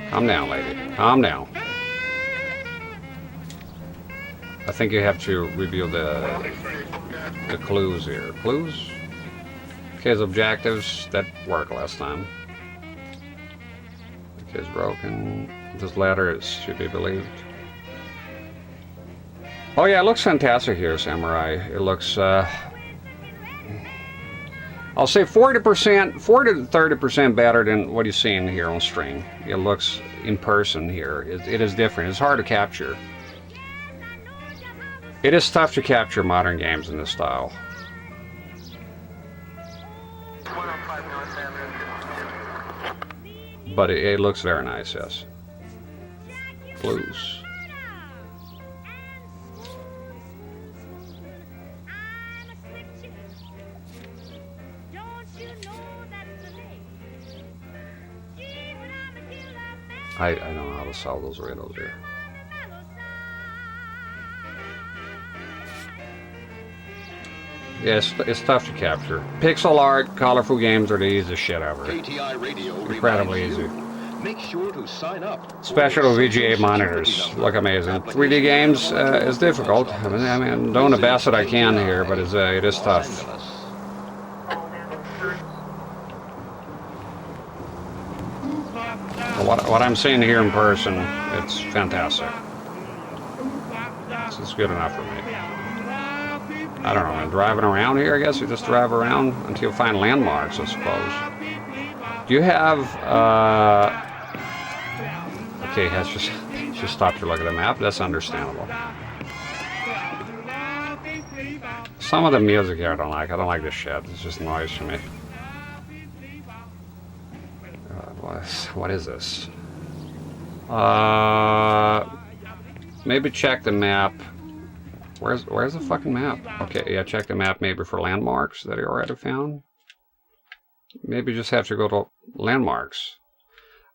Calm down, lady. Calm down. I think you have to reveal the clues here. Clues? Okay, objectives that worked last time. Okay, it's broken. This ladder should be believed. Oh yeah, it looks fantastic here, Samurai. It looks, I'll say 40%, 40 to 30% better than what you're seeing here on stream. It looks in person here. It is different. It's hard to capture. It is tough to capture modern games in this style. But it looks very nice, yes. Blues. I don't know how to solve those riddles here. Yes, it's tough to capture. Pixel art, colorful games are the easiest shit ever. Incredibly easy. Make sure to sign up. Special VGA monitors look amazing. 3D games is difficult. I mean, I'm doing the best that I can here, but it is tough. What I'm seeing here in person, it's fantastic. This is good enough for me. I don't know, I'm driving around here, I guess you just drive around until you find landmarks, I suppose. Do you have, okay, has just stopped to look at the map, that's understandable. Some of the music here I don't like this shit, it's just noise to me. What is this? Maybe check the map. Where's the fucking map? Okay, yeah, check the map maybe for landmarks that I already found. Maybe just have to go to landmarks.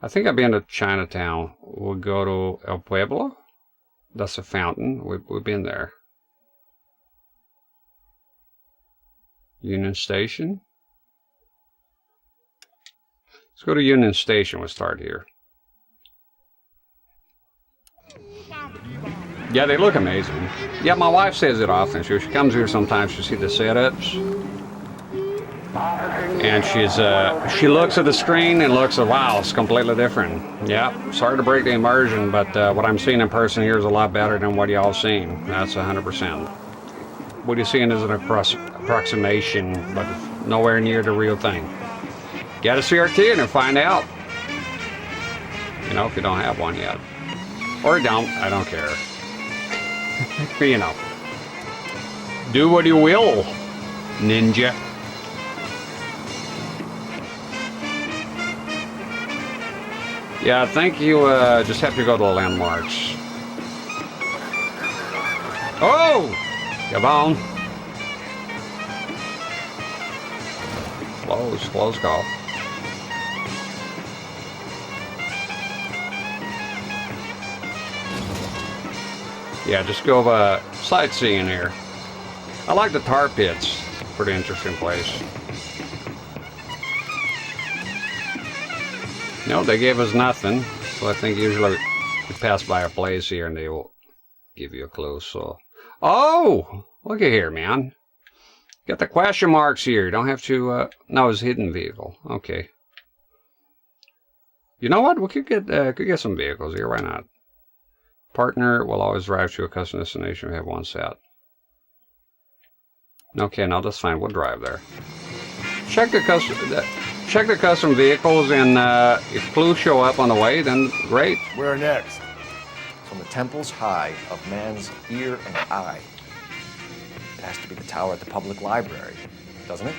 I think I've been to Chinatown. We'll go to El Pueblo. That's a fountain. We've been there. Union Station. Let's go to Union Station. We'll start here. Yeah, they look amazing. Yeah, my wife says it often. She comes here sometimes to see the setups. And she looks at the screen and looks at, wow, it's completely different. Yeah, sorry to break the immersion, but what I'm seeing in person here is a lot better than what y'all seen. That's 100%. What you're seeing is an approximation, but it's nowhere near the real thing. Get a CRT and then find out. You know, if you don't have one yet. Or don't, I don't care. You know. Do what you will, ninja. Yeah, I think you just have to go to the landmarks. Oh! Come on. Close call. Yeah, just go sightseeing here. I like the tar pits. Pretty interesting place. No, they gave us nothing, so I think usually you pass by a place here and they will give you a clue. So, oh, look at here, man. Got the question marks here. You don't have to. No, it's hidden vehicle. Okay. You know what? We could get some vehicles here. Why not? Partner will always drive to a custom destination. We have one set. Okay, no, that's fine. We'll drive there. Check the custom vehicles, and if clues show up on the way, then great. Where next? From the temples high of man's ear and eye. It has to be the tower at the public library, doesn't it?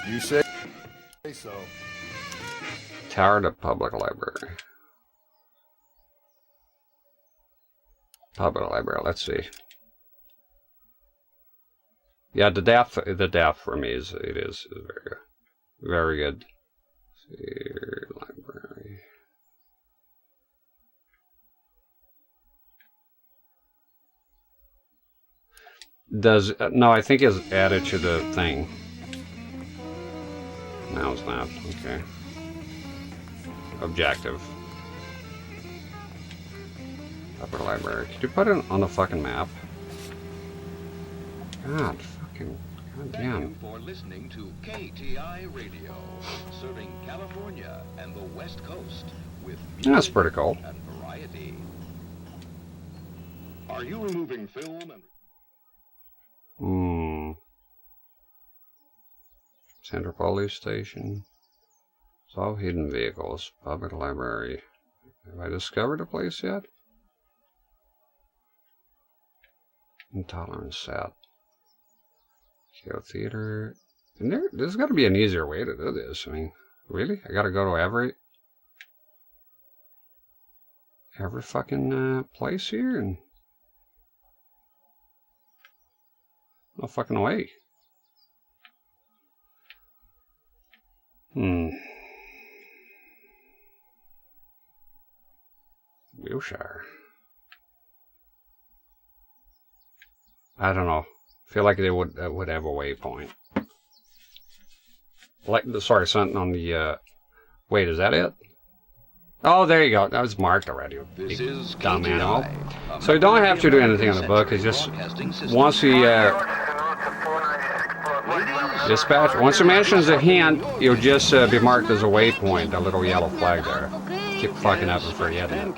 You say so. Tower at the public library. Public library. Let's see. Yeah, the depth for me is very good. Very good. Let's see, library. No, I think it's added to the thing. No, it's not. Okay. Objective. Upper library. Could you put it on the fucking map? God, fucking goddamn. Thank you for listening to KTI Radio, serving California and the West Coast with music That's pretty cool. and variety. Are you removing film and Center Police Station. It's all hidden vehicles. Public library. Have I discovered a place yet? Intolerance set. Kill theater. And there's got to be an easier way to do this. I mean, really? I got to go to every fucking place here and no fucking way. Wilshire. I don't know. I feel like they would have a waypoint. Like sorry, something on the. Wait, is that it? Oh, there you go. That was marked already. This is dumb animal. So you don't have to do anything on the book. It's just once he dispatch. Once he mentions a hint, you'll just be marked as a waypoint. A little yellow flag there. Keep fucking up and forgetting it.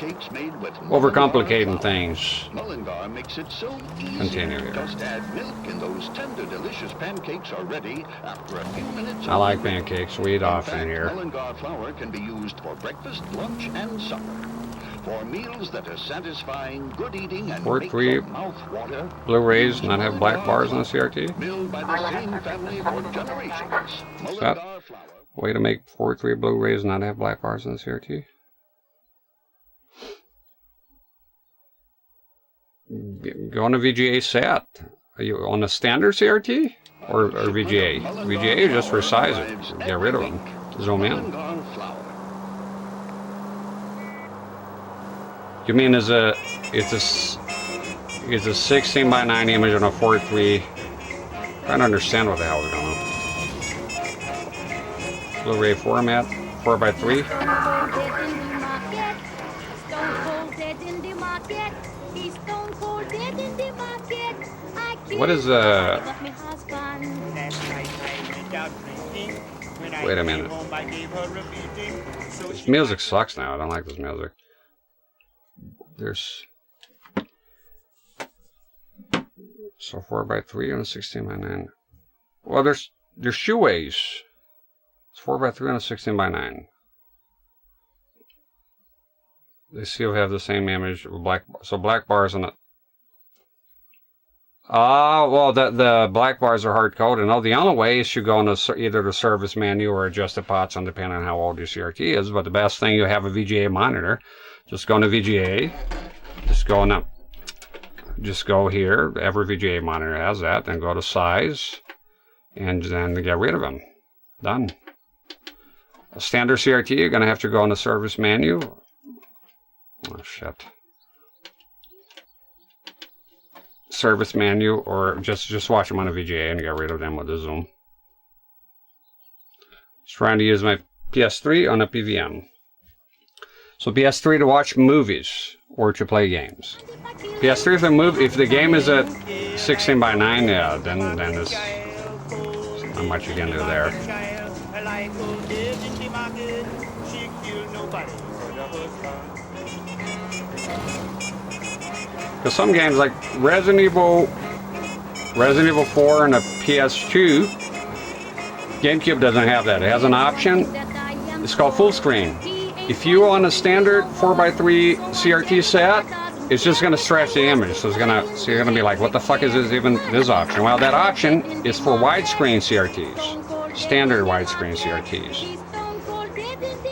Overcomplicating things. Mullingar makes it so easy. Continue here. Just add milk and those tender, delicious pancakes are ready after a few minutes. I like pancakes. We eat often here. Mullingar flour can be used for breakfast, lunch, and supper. For meals that are satisfying, good eating, and make your mouth water. Blu-rays not have black bars on the CRT. Milled by the same family for generations. Mullingar flour. Way to make 4.3 Blu-rays not have black bars on the CRT. Go on a VGA set. Are you on a standard CRT or VGA? VGA is just resize it. Get rid of them. Zoom in. You mean it's a 16 by 9 image on a 4.3? I don't understand what the hell is going on. Blu-ray format 4x3. What is Wait a minute. This music sucks now. I don't like this music. There's... So 4x3 and a 16x9. Well, there's shoeways. It's 4x3 and a 16x9. They still have the same image with black. So black bars on it. Well, the black bars are hard coded. No, the only way is you go into either the service menu or adjust the pots on depending on how old your CRT is. But the best thing, you have a VGA monitor. Just go into VGA. Just go here. Every VGA monitor has that. Then go to size, and then get rid of them. Done. A standard CRT, you're gonna have to go in the service menu. Oh shit. Service menu, or just watch them on a VGA and get rid of them with the zoom. Just trying to use my PS3 on a PVM. So PS3 to watch movies or to play games. PS3 if the game is at 16:9, yeah, then there's not much you can do there. Because some games like Resident Evil 4 and a PS2, GameCube doesn't have that. It has an option. It's called full screen. If you on a standard 4x3 CRT set, it's just going to stretch the image. So you're going to be like, what the fuck is this option? Well, that option is for widescreen CRTs, standard widescreen CRTs.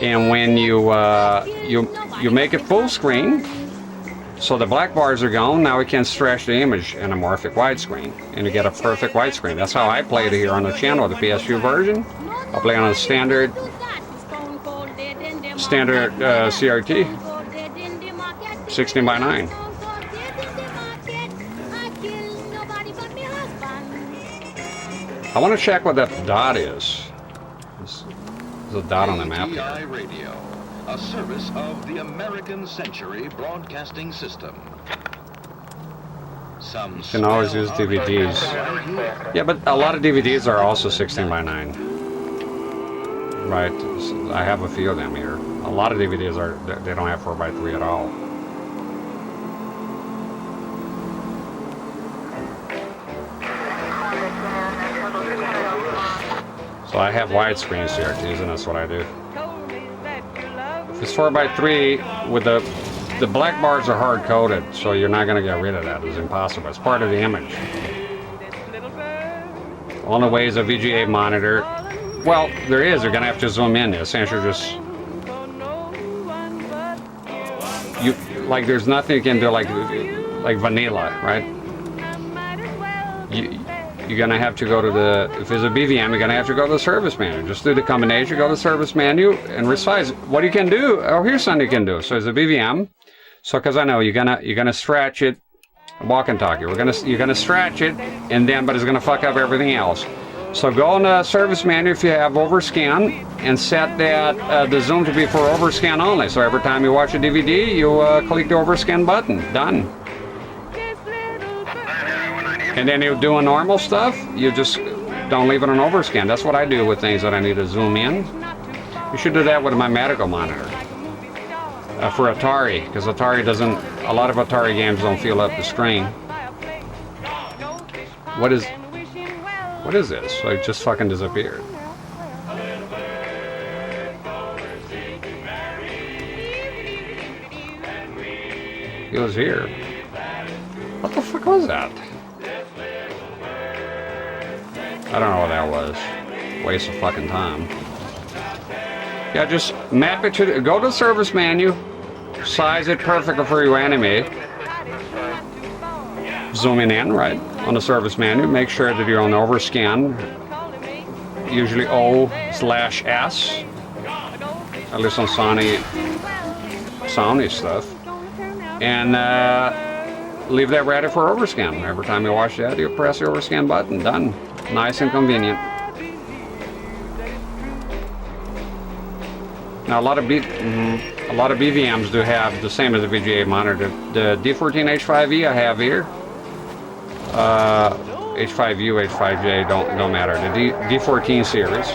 And when you make it full screen, so the black bars are gone, now we can stretch the image in a morphic widescreen, and you get a perfect widescreen. That's how I played it here on the channel, the PS2 version. I'll play on a standard CRT, 16:9. I want to check what that dot is. There's a dot on the map here. Radio, a service of the American Century Broadcasting System. You can always use DVDs. Yeah, but a lot of DVDs are also 16:9. Right, so I have a few of them here. A lot of DVDs they don't have 4x3 at all. So I have widescreen CRTs, and that's what I do. If it's 4x3, with the black bars are hard coded, so you're not going to get rid of that. It's impossible. It's part of the image. Only way is a VGA monitor. Well, there is. You're going to have to zoom in. Essentially, just there's nothing you can do like vanilla, right? You're going to have to go to if it's a BVM, you're going to have to go to the service menu. Just do the combination, go to the service menu, and resize. What you can do, here's something you can do. So it's a BVM. So, because I know you're gonna stretch it, walk and talk. You're gonna stretch it, but it's gonna fuck up everything else. So go in the service menu if you have overscan, and set that the zoom to be for overscan only. So every time you watch a DVD, you click the overscan button. Done. And then you do a normal stuff. You just don't leave it on overscan. That's what I do with things that I need to zoom in. You should do that with my medical monitor. For Atari, because Atari doesn't, a lot of Atari games don't fill up the screen. What is this? So it just fucking disappeared. He was here. What the fuck was that? I don't know what that was. Waste of fucking time. Yeah, just map it to go to the service menu, size it perfectly for your anime, zooming in right on the service menu, make sure that you're on overscan, usually O/S, at least on Sony stuff, and leave that ready for overscan. Every time you watch that, you press the overscan button. Done. Nice and convenient. Now a lot of BVMs do have the same as the VGA monitor. The D14H5E I have here. H5U, H5J don't matter. The D14 series.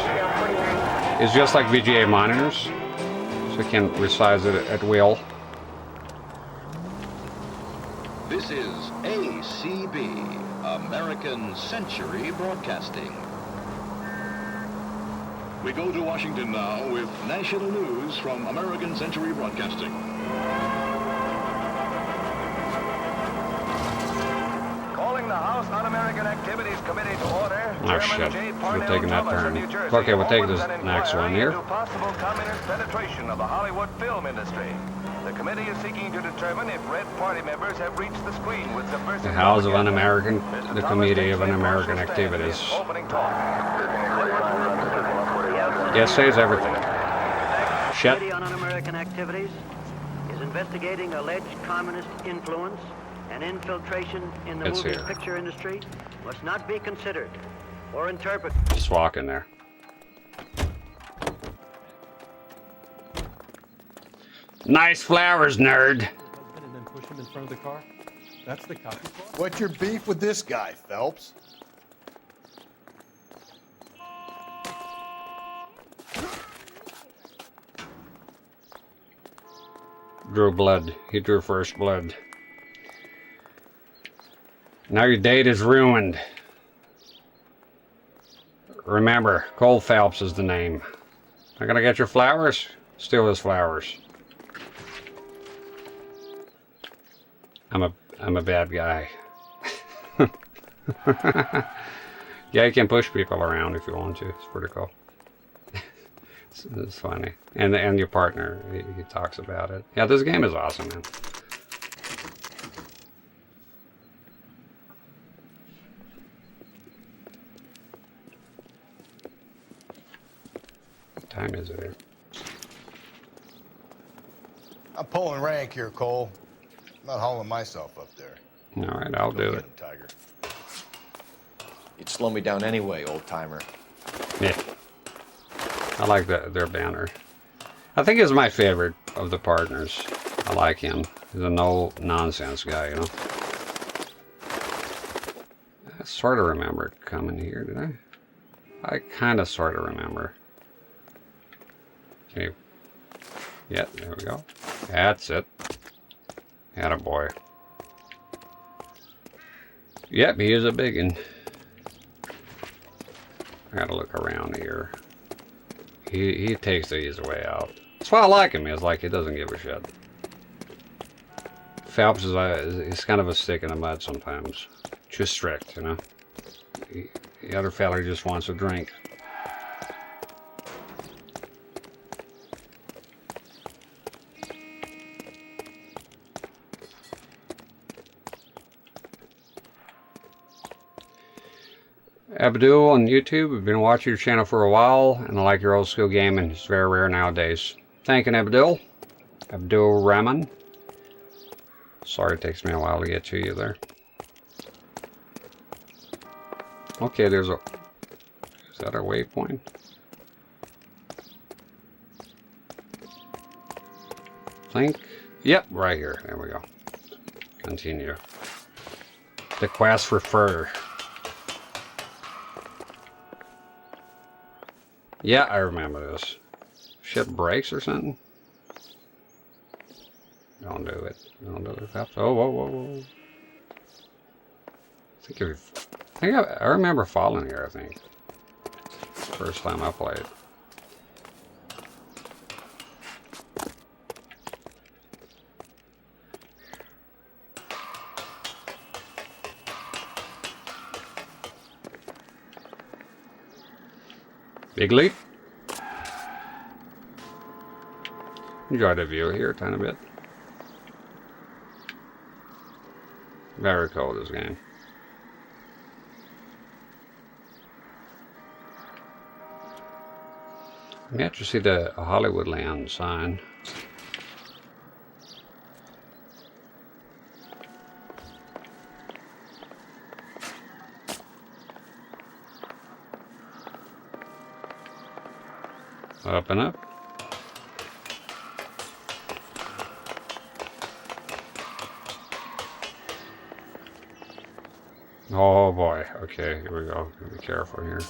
It's just like VGA monitors, so you can resize it at will. This is ACB, American Century Broadcasting. We go to Washington now with national news from American Century Broadcasting. Calling the House Un-American Activities Committee to order. Oh shit, we're taking that turn. Okay, we'll take this next one here. Possible communist penetration of the Hollywood film industry. The committee is seeking to determine if Red Party members have reached the screen with subversive... The House of Un-American, the Committee of Un-American Activities. Yes, says everything. Shit. The Committee on Un-American Activities is investigating alleged communist influence and infiltration in the moving picture industry must not be considered or interpreted. Just walk in there. Nice flowers, nerd. And then push him in front of the car. That's the copy. What's your beef with this guy, Phelps? Drew blood. He drew first blood. Now your date is ruined. Remember, Cole Phelps is the name. Not gonna get your flowers? Steal his flowers. I'm a bad guy. Yeah, you can push people around if you want to. It's pretty cool. It's funny. And your partner, he talks about it. Yeah, this game is awesome, man. What time is it here? I'm pulling rank here, Cole. I'm not hauling myself up there. All right, I'll do it. Tiger. You'd slow me down anyway, old timer. Yeah. I like their banner. I think he's my favorite of the partners. I like him. He's a no-nonsense guy, you know. I sort of remember it coming here, did I? I kind of sort of remember. Okay. Yeah, there we go. That's it. Attaboy. Yep, he is a biggin. I gotta look around here. He takes the easy way out. That's why I like him. It's like he doesn't give a shit. Phelps is he's kind of a stick in the mud sometimes. Too strict, you know. The other fella just wants a drink. Abdul on YouTube, I've been watching your channel for a while, and I like your old school gaming. It's very rare nowadays. Thank you, Abdul. Abdul Rahman. Sorry it takes me a while to get to you there. Okay, there's a... Is that a waypoint? Think? Yep, right here. There we go. Continue. The quest for fur. Yeah, I remember this. Shit breaks or something? Don't do it. Don't do it. Oh, whoa, whoa, whoa. I remember falling here, I think. First time I played. Big leap. Enjoy the view here a tiny bit. Very cool, this game. I'm yet to see the Hollywood Land sign. Up and up. Oh boy. Okay, here we go. Be careful here.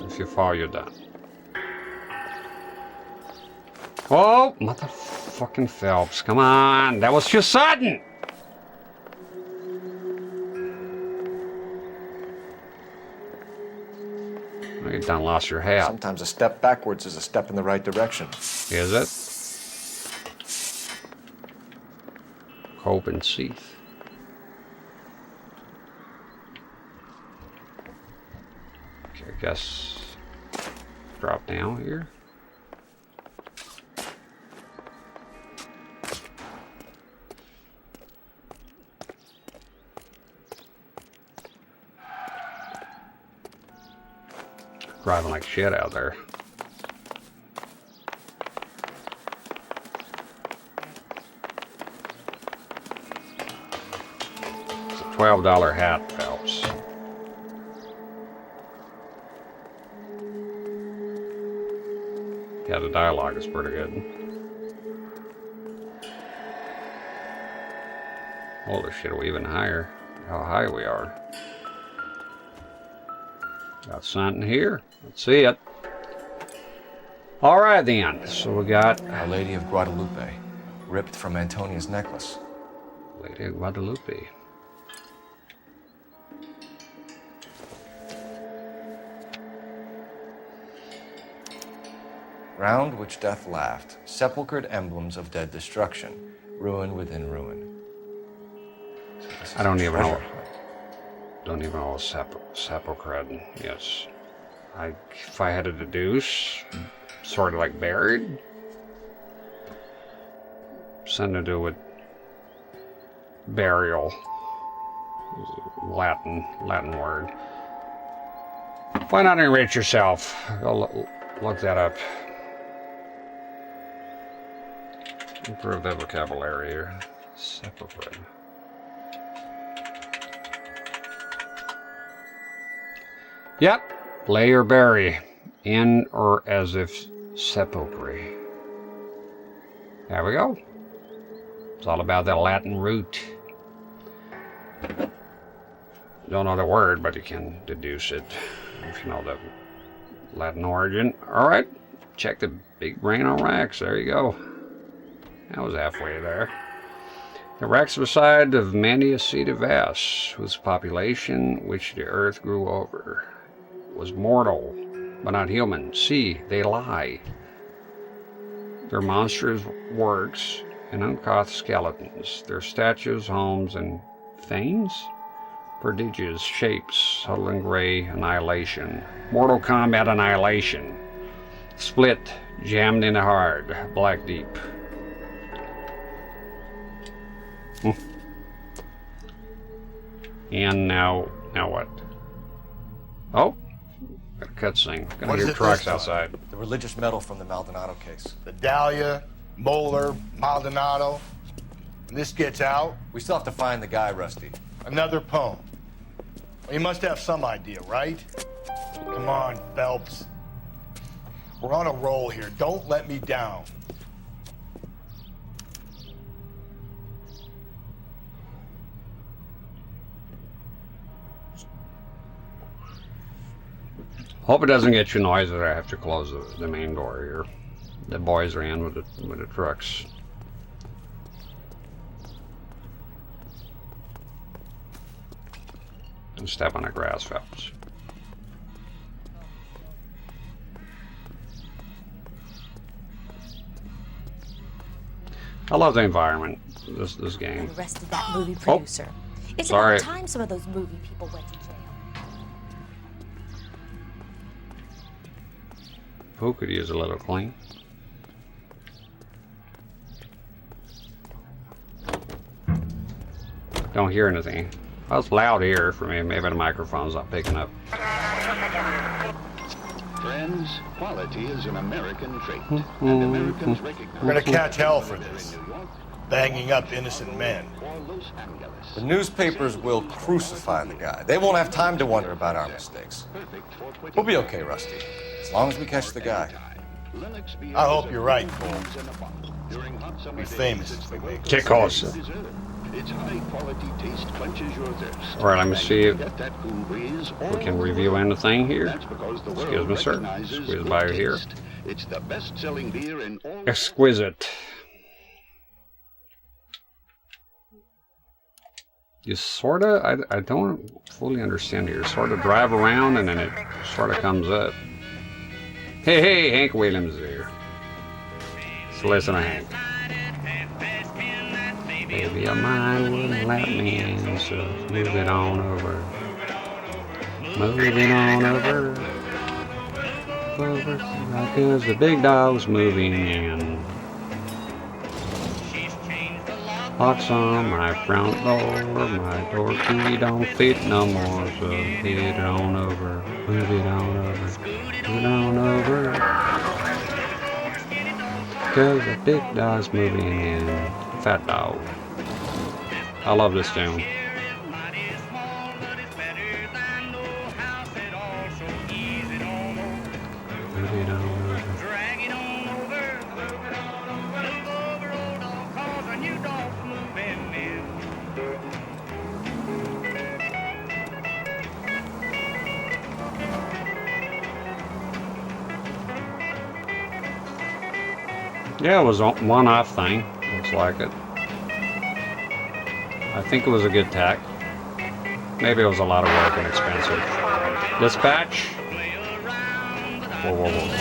If you fall, you're done. Oh, motherfucking Phelps. Come on. That was too sudden. Oh, you done lost your hat. Sometimes a step backwards is a step in the right direction. Is it? Cope and Seath. Okay, I guess drop down here. Driving like shit out there. It's a $12 hat, Phelps. Yeah, the dialogue is pretty good. Holy shit, are we even higher? How high we are. Got something here. Let's see it. All right then. So we got Our Lady of Guadalupe, ripped from Antonia's necklace. Lady of Guadalupe. Round which death laughed, sepulchred emblems of dead destruction, ruin within ruin. So I don't even know. Don't even know sepulchre. Yes. If I had to deduce, sort of like buried. Something to do with burial. Latin word. Why not enrich yourself? Go look that up. Improve that vocabulary here. Sepulchre. Yep. Lay or bury, in or as if sepulchre. There we go. It's all about that Latin root. Don't know the word, but you can deduce it if you know the Latin origin. All right, check the big brain on Rex. There you go. That was halfway there. The Rex beside of many a seed of vast, whose population which the earth grew over, was mortal, but not human. See, they lie. Their monstrous works and uncouth skeletons, their statues, homes, and fanes, prodigious shapes, subtle and gray annihilation, Mortal Kombat annihilation, split, jammed in the hard, black deep. And now what? Oh, got a cutscene. Gonna hear trucks outside. The religious medal from the Maldonado case. The Dahlia, Moeller, Maldonado. When this gets out... We still have to find the guy, Rusty. Another poem. Well, you must have some idea, right? Come on, Phelps. We're on a roll here. Don't let me down. Hope it doesn't get you noisy that I have to close the main door here. The boys are in with the trucks. And step on the grass, Phelps. I love the environment. This game. Arrested that movie producer. It's sorry. about time some of those movie people went to jail. Who could use a little clean? Don't hear anything. Well, it's loud here for me. Maybe the microphone's not picking up. Friends, quality is an American trait, and Americans recognize... We're gonna catch hell for this. Banging up innocent men. The newspapers will crucify the guy. They won't have time to wonder about our mistakes. We'll be okay, Rusty, as long as we catch the guy. I hope you're right, Cole. We'll be famous if we make it. Get close. Its high quality taste quenches your thirst. All right, let me see if we can review anything here. Excuse me, sir. Squeeze by here. It's the best-selling beer in all... Exquisite. You sort of, I don't fully understand here. You sort of drive around and then it sort of comes up. Hey, Hank Williams there. So listen to Hank. Baby of mine wouldn't let me, so move it on over. Move it on over. Over, because the big dog's moving in. Locks on my front door, my door key don't fit no more, so get it on over, move it on over, move it on over. Cause the big dog's moving in, fat dog. I love this tune. Move it on over. Yeah, it was a one-off thing. Looks like it. I think it was a good tack. Maybe it was a lot of work and expensive. Dispatch. Whoa, whoa, whoa.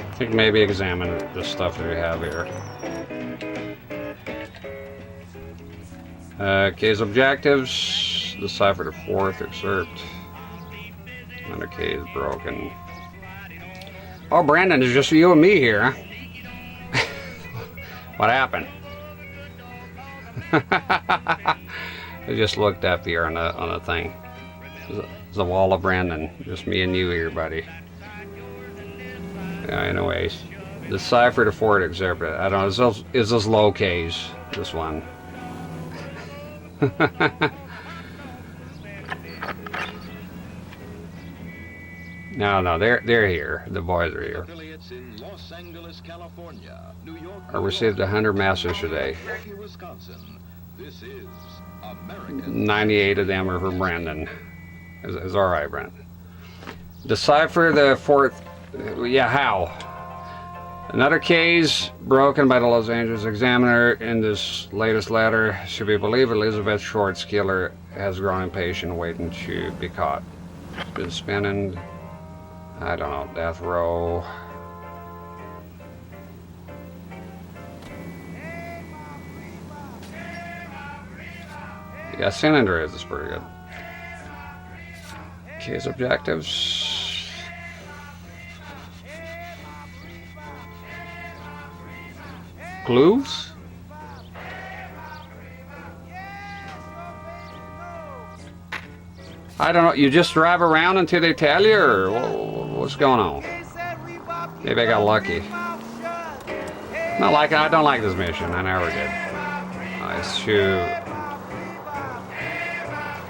I think maybe examine the stuff that we have here. K's objectives. Decipher the fourth excerpt. Another K is broken. Oh, Brandon, it's just you and me here, huh? What happened? I just looked up here on the thing. There's a wall of Brandon. Just me and you here, buddy. Anyways, decipher the fourth excerpt. I don't know. Is this low K's? This one. No, they're here. The boys are here. Affiliates in Los Angeles, California, New York, I received 100 messages today. Wisconsin. This is American. 98 of them are from Brandon. It's all right, Brandon. Decipher the fourth. Yeah, how? Another case broken by the Los Angeles Examiner in this latest letter. Should we believe Elizabeth Short's killer has grown impatient, waiting to be caught? Been spinning. I don't know, death row. Yeah, San Andreas is pretty good. Case objectives. Clues? I don't know, you just drive around until they tell you, or what's going on? Maybe I got lucky. Not like I don't like this mission, I never did.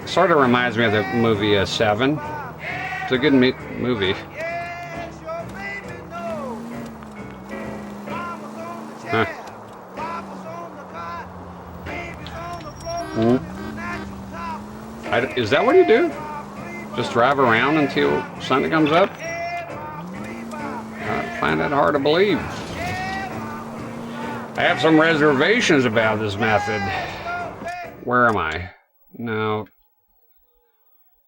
It sort of reminds me of the movie 7. It's a good movie. Huh. Is that what you do? Just drive around until something comes up? I find that hard to believe. I have some reservations about this method. Where am I? No.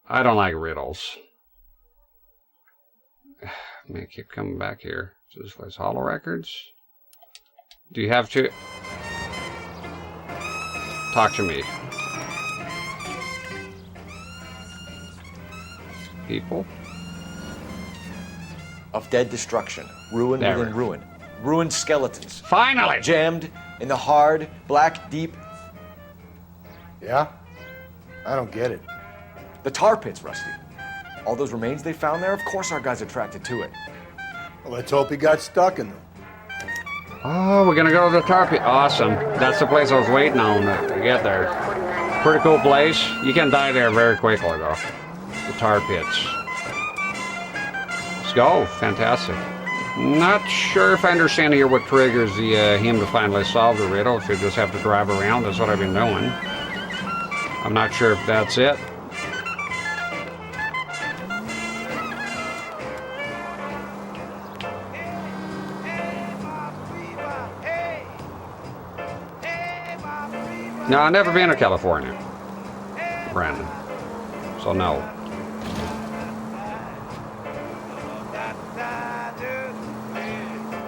I don't like riddles. May keep coming back here. So this place, Hollow Records. Do you have to talk to me? People? Of dead destruction. Ruin within ruin. Ruined skeletons. Finally! Jammed In the hard, black, deep... Yeah? I don't get it. The tar pits, Rusty. All those remains they found there, of course our guy's attracted to it. Well, let's hope he got stuck in them. Oh, we're gonna go to the tar pit. Awesome. That's the place I was waiting on to get there. Pretty cool place. You can die there very quickly, though. The tar pits. Let's go. Fantastic. Not sure if I understand here what triggers him to finally solve the riddle. If you just have to drive around, that's what I've been doing. I'm not sure if that's it. No, I've never been to California, Brandon. So no.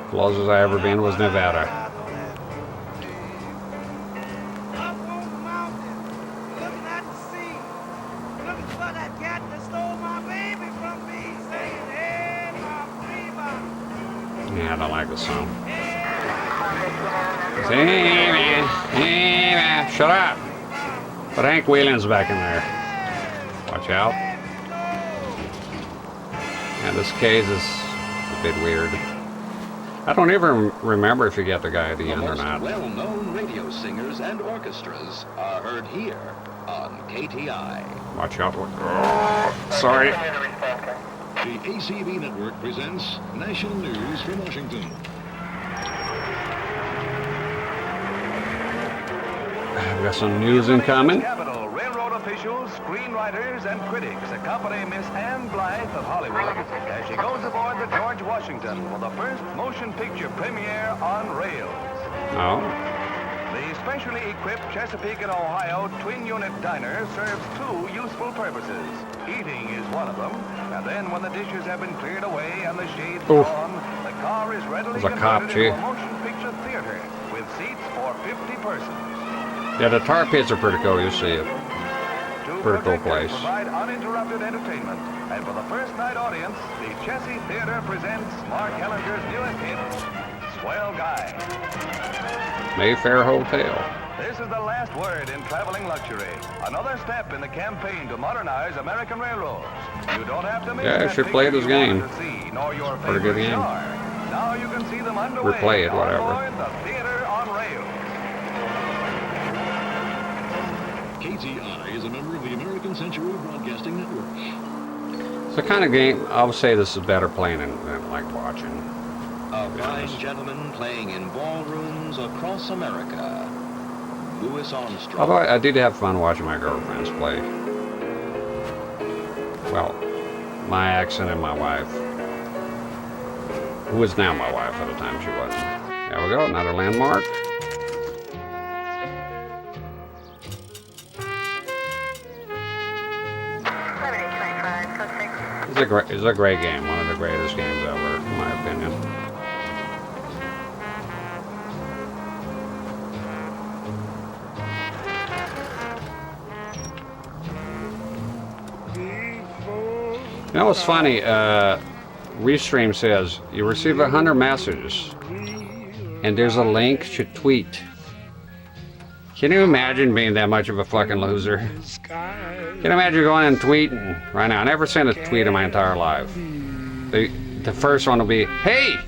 Closest I ever been was Nevada. Yeah, I don't like this song. Hey man, hey man, shut up. But Hank Whelan's back in there. Watch out. And this case is a bit weird. I don't even remember if you get the guy at the end or not. Well-known radio singers and orchestras are heard here on KTI. Watch out. Sorry. The ACB network presents national news from Washington. I've got some news incoming. Capital, railroad officials, screenwriters, and critics accompany Miss Anne Blythe of Hollywood as she goes aboard the George Washington for the first motion picture premiere on rails. Oh. The specially equipped Chesapeake and Ohio twin-unit diner serves two useful purposes. Eating is one of them, and then when the dishes have been cleared away and the shades drawn, the car is readily converted into a motion picture theater with seats for 50 persons. Yeah, the tar pits are pretty cool. You see it. Pretty cool place. Provide uninterrupted entertainment, and for the first night audience, the Chessie Theater presents Mark Ellinger's newest hit, Swell Guy. Mayfair Hotel. This is the last word in traveling luxury. Another step in the campaign to modernize American railroads. You don't have to miss Yeah, I should play this game. Pretty good game. Now you can see them underway. Replay it, whatever. The theater on rails. KTI is a member of the American Century Broadcasting Network. It's the kind of game I would say this is better playing than like watching. A fine gentleman playing in ballrooms across America. Louis Armstrong. Although I did have fun watching my girlfriends play. Well, my ex and my wife. Who is now my wife at the time she wasn't. There we go, another landmark. It's a great game, one of the greatest games ever, in my opinion. You know what's funny? Restream says you receive 100 messages, and there's a link to tweet. Can you imagine being that much of a fucking loser? Can you imagine going and tweeting right now? I never sent a tweet in my entire life. The first one will be, hey,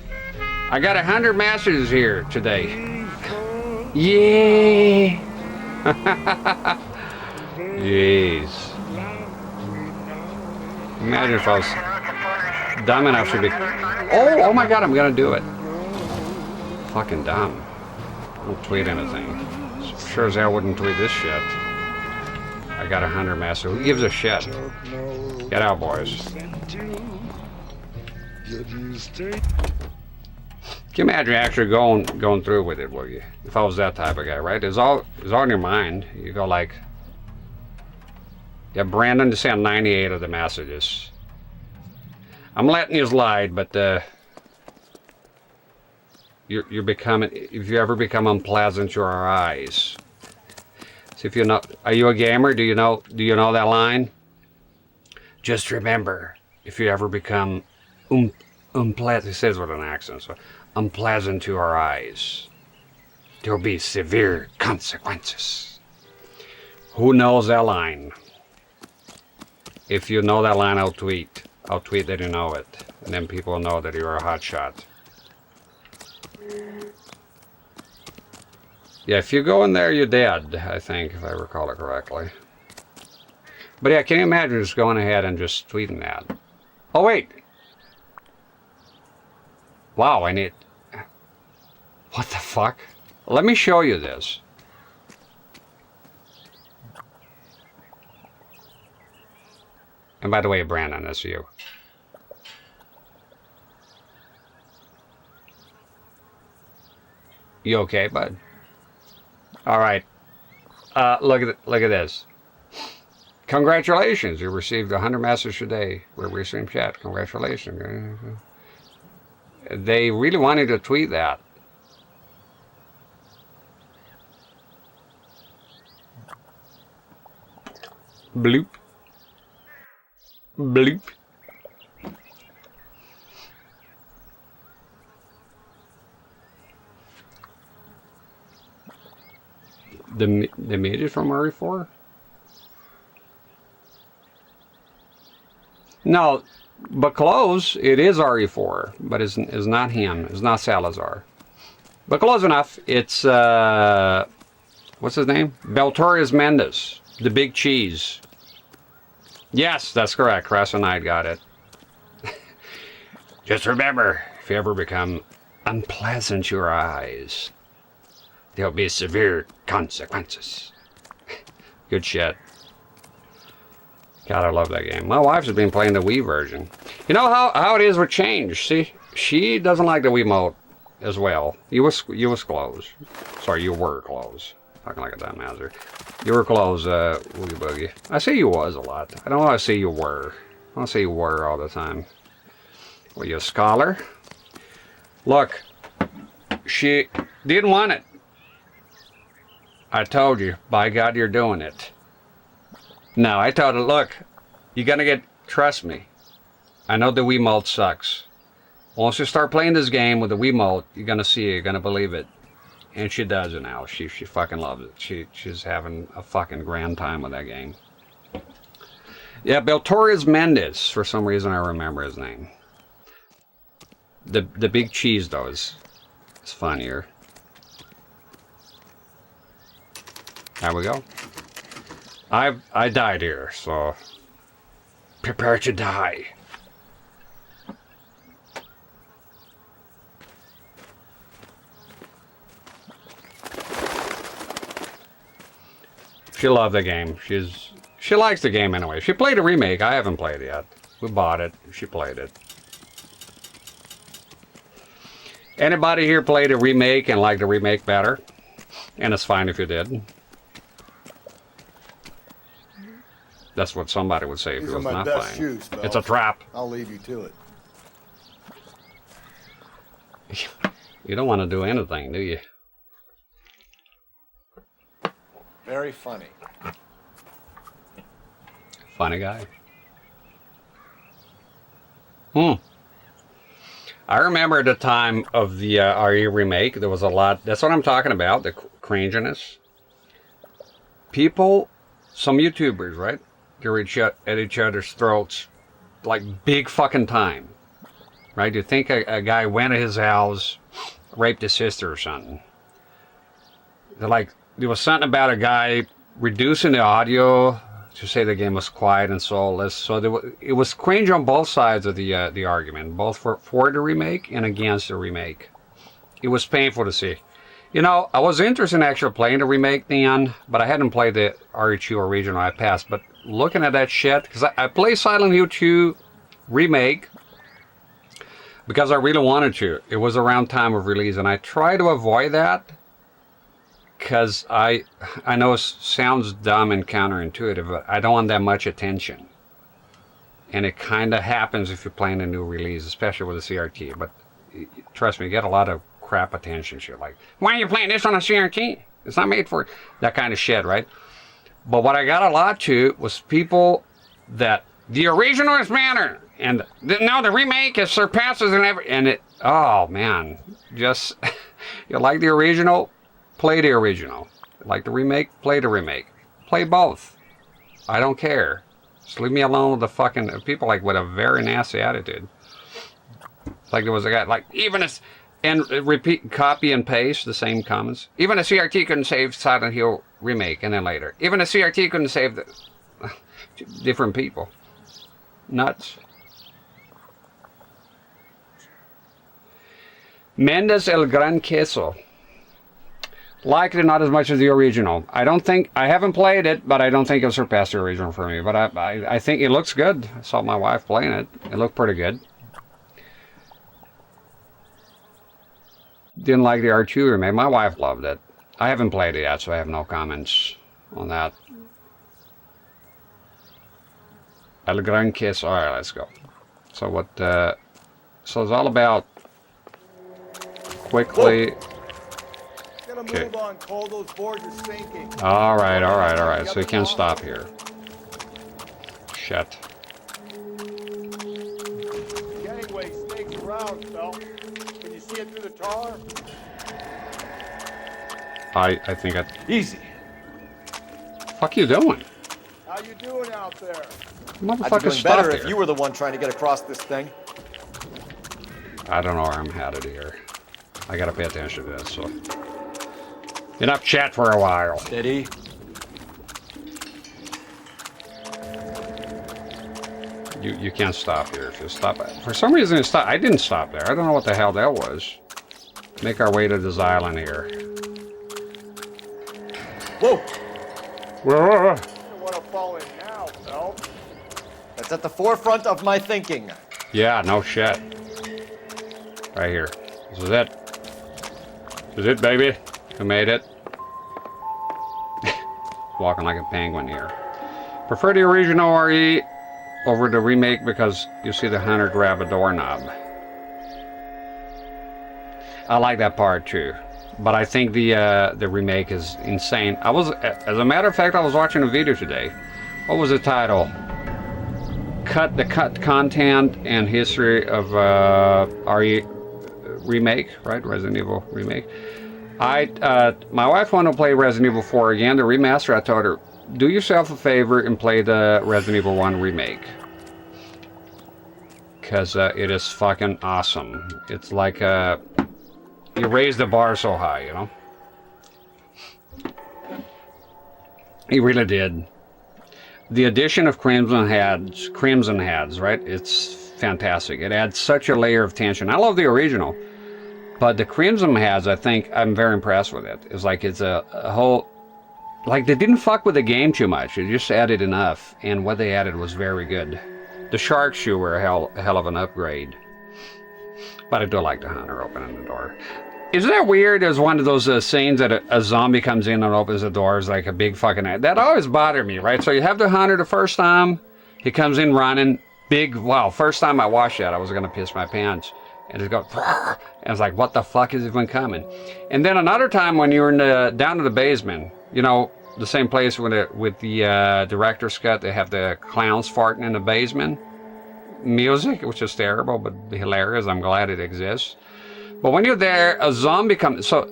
I got 100 messages here today. Yay! Jeez. Imagine if I was dumb enough to be, oh my god, I'm gonna do it. Fucking dumb. I don't tweet anything. Sure as hell wouldn't tweet this shit. I got 100 messages. Who gives a shit? Get out, boys. Can you imagine actually going through with it, will you? If I was that type of guy, right? It's all in your mind. You go like, yeah, Brandon just sent 98 of the messages. I'm letting you slide, but you're becoming, if you ever become unpleasant to our eyes. So if you're not, are you a gamer? Do you know that line? Just remember, if you ever become unpleasant, it says with an accent, so unpleasant to our eyes. There'll be severe consequences. Who knows that line? If you know that line, I'll tweet. I'll tweet that you know it. And then people know that you're a hotshot. Yeah, if you go in there, you're dead, I think, if I recall it correctly. But yeah, can you imagine just going ahead and just tweeting that? Oh, wait. Wow, I need... What the fuck? Let me show you this. And by the way, Brandon, that's you. You okay, bud? All right. Look at this. Congratulations! You received 100 messages a day. We're restream chat. Congratulations. They really wanted to tweet that. Bloop. Bloop. The images from RE4? No, but close. It is RE4, but it's not him. It's not Salazar. But close enough. It's what's his name? Beltorius Mendes, the big cheese. Yes, that's correct. Krasnite got it. Just remember, if you ever become unpleasant to your eyes, there'll be severe consequences. Good shit. God, I love that game. My wife's been playing the Wii version. You know how it is with change. See, she doesn't like the Wiimote as well. You was close. Sorry, you were close. Talking like a dumbasser. You were close, Woogie Boogie. I say you was a lot. I don't want to say you were. I want to say you were all the time. Were you a scholar? Look, she didn't want it. I told you, by God, you're doing it. No, I told her, look, you're gonna get, trust me. I know the Wiimote sucks. Once you start playing this game with the Wiimote, you're gonna see it, you're gonna believe it. And she does it now. She fucking loves it. She's having a fucking grand time with that game. Yeah, Beltorius Mendes, for some reason I remember his name. The big cheese though is funnier. There we go. I died here, so prepare to die. She loved the game. She likes the game anyway. She played a remake. I haven't played it yet. We bought it. She played it. Anybody here played a remake and liked the remake better? And it's fine if you did. That's what somebody would say if it was not playing. Shoes, it's a trap. I'll leave you to it. You don't want to do anything, do you? Very funny. Funny guy. I remember at the time of the RE remake, there was a lot. That's what I'm talking about, the cringiness. People, some YouTubers, right? They reach out at each other's throats like big fucking time. Right? You think a guy went to his house, raped his sister or something. They're like, there was something about a guy reducing the audio to say the game was quiet and soulless. So it was cringe on both sides of the argument, both for the remake and against the remake. It was painful to see. You know, I was interested in actually playing the remake then, but I hadn't played the RE2 original. I passed. But looking at that shit, because I played Silent Hill 2 remake because I really wanted to. It was around time of release, and I try to avoid that because I know it sounds dumb and counterintuitive, but I don't want that much attention. And it kind of happens if you're playing a new release, especially with a CRT. But trust me, you get a lot of crap attention shit. Like, why are you playing this on a CRT? It's not made for that kind of shit, right? But what I got a lot to was people that the original is better, and no, the remake is surpasses and every, and it. Oh man, just you like the original? play the original. Like the remake, play the remake. Play both. I don't care. Just leave me alone with the fucking people like with a very nasty attitude. Like there was a guy like even as and repeat, copy and paste the same comments. Even a CRT couldn't save Silent Hill remake, and then later, even a CRT couldn't save the different people. Nuts. Mendes El Gran Queso. Liked it not as much as the original. I haven't played it, but I don't think it'll surpass the original for me. But I think it looks good. I saw my wife playing it. It looked pretty good. Didn't like the R2 remake. My wife loved it. I haven't played it yet, so I have no comments on that. El Gran Queso. All right, let's go. So what? So it's all about quickly. Okay. All right. So you can't stop here. Shit. Gangway snakes around, Phil. Can you see it through the tar? I think I... Easy. Fuck you doing? How you doing out there? Motherfucker, I'd be doing stop better here. if you were the one trying to get across this thing. I don't know where I'm headed here. I gotta pay attention to this, so... Enough chat for a while. Steady. You can't stop here. If you stop... For some reason it stopped. I didn't stop there. I don't know what the hell that was. Make our way to this island here. Whoa! Whoa! You want to fall in now, Phil? That's at the forefront of my thinking. Yeah, no shit. Right here. This is it. This is it, baby. We made it. Walking like a penguin here. Prefer the original RE over the remake because you see the hunter grab a doorknob. I like that part too, but I think the remake is insane. As a matter of fact, I was watching a video today. What was the title? Cut content and history of RE remake, right? Resident Evil remake. My wife wanted to play Resident Evil 4 again, the remaster. I told her, do yourself a favor and play the Resident Evil 1 remake. Because it is fucking awesome. It's like, you raise the bar so high, you know? He really did. The addition of Crimson Heads, right? It's fantastic. It adds such a layer of tension. I love the original. But the Crimson Heads, I think, I'm very impressed with it. It's like it's a whole... Like, they didn't fuck with the game too much. They just added enough. And what they added was very good. The shark shoe were a hell of an upgrade. But I do like the hunter opening the door. Isn't that weird? There's one of those scenes that a zombie comes in and opens the doors like a big fucking... That always bothered me, right? So you have the hunter the first time. He comes in running. Big... Wow, first time I watched that, I was going to piss my pants. And it goes... And it's like, what the fuck is even coming? And then another time when you're in down to the basement, you know, the same place with the director's cut, they have the clowns farting in the basement. Music, which is terrible, but hilarious. I'm glad it exists. But when you're there, a zombie comes... So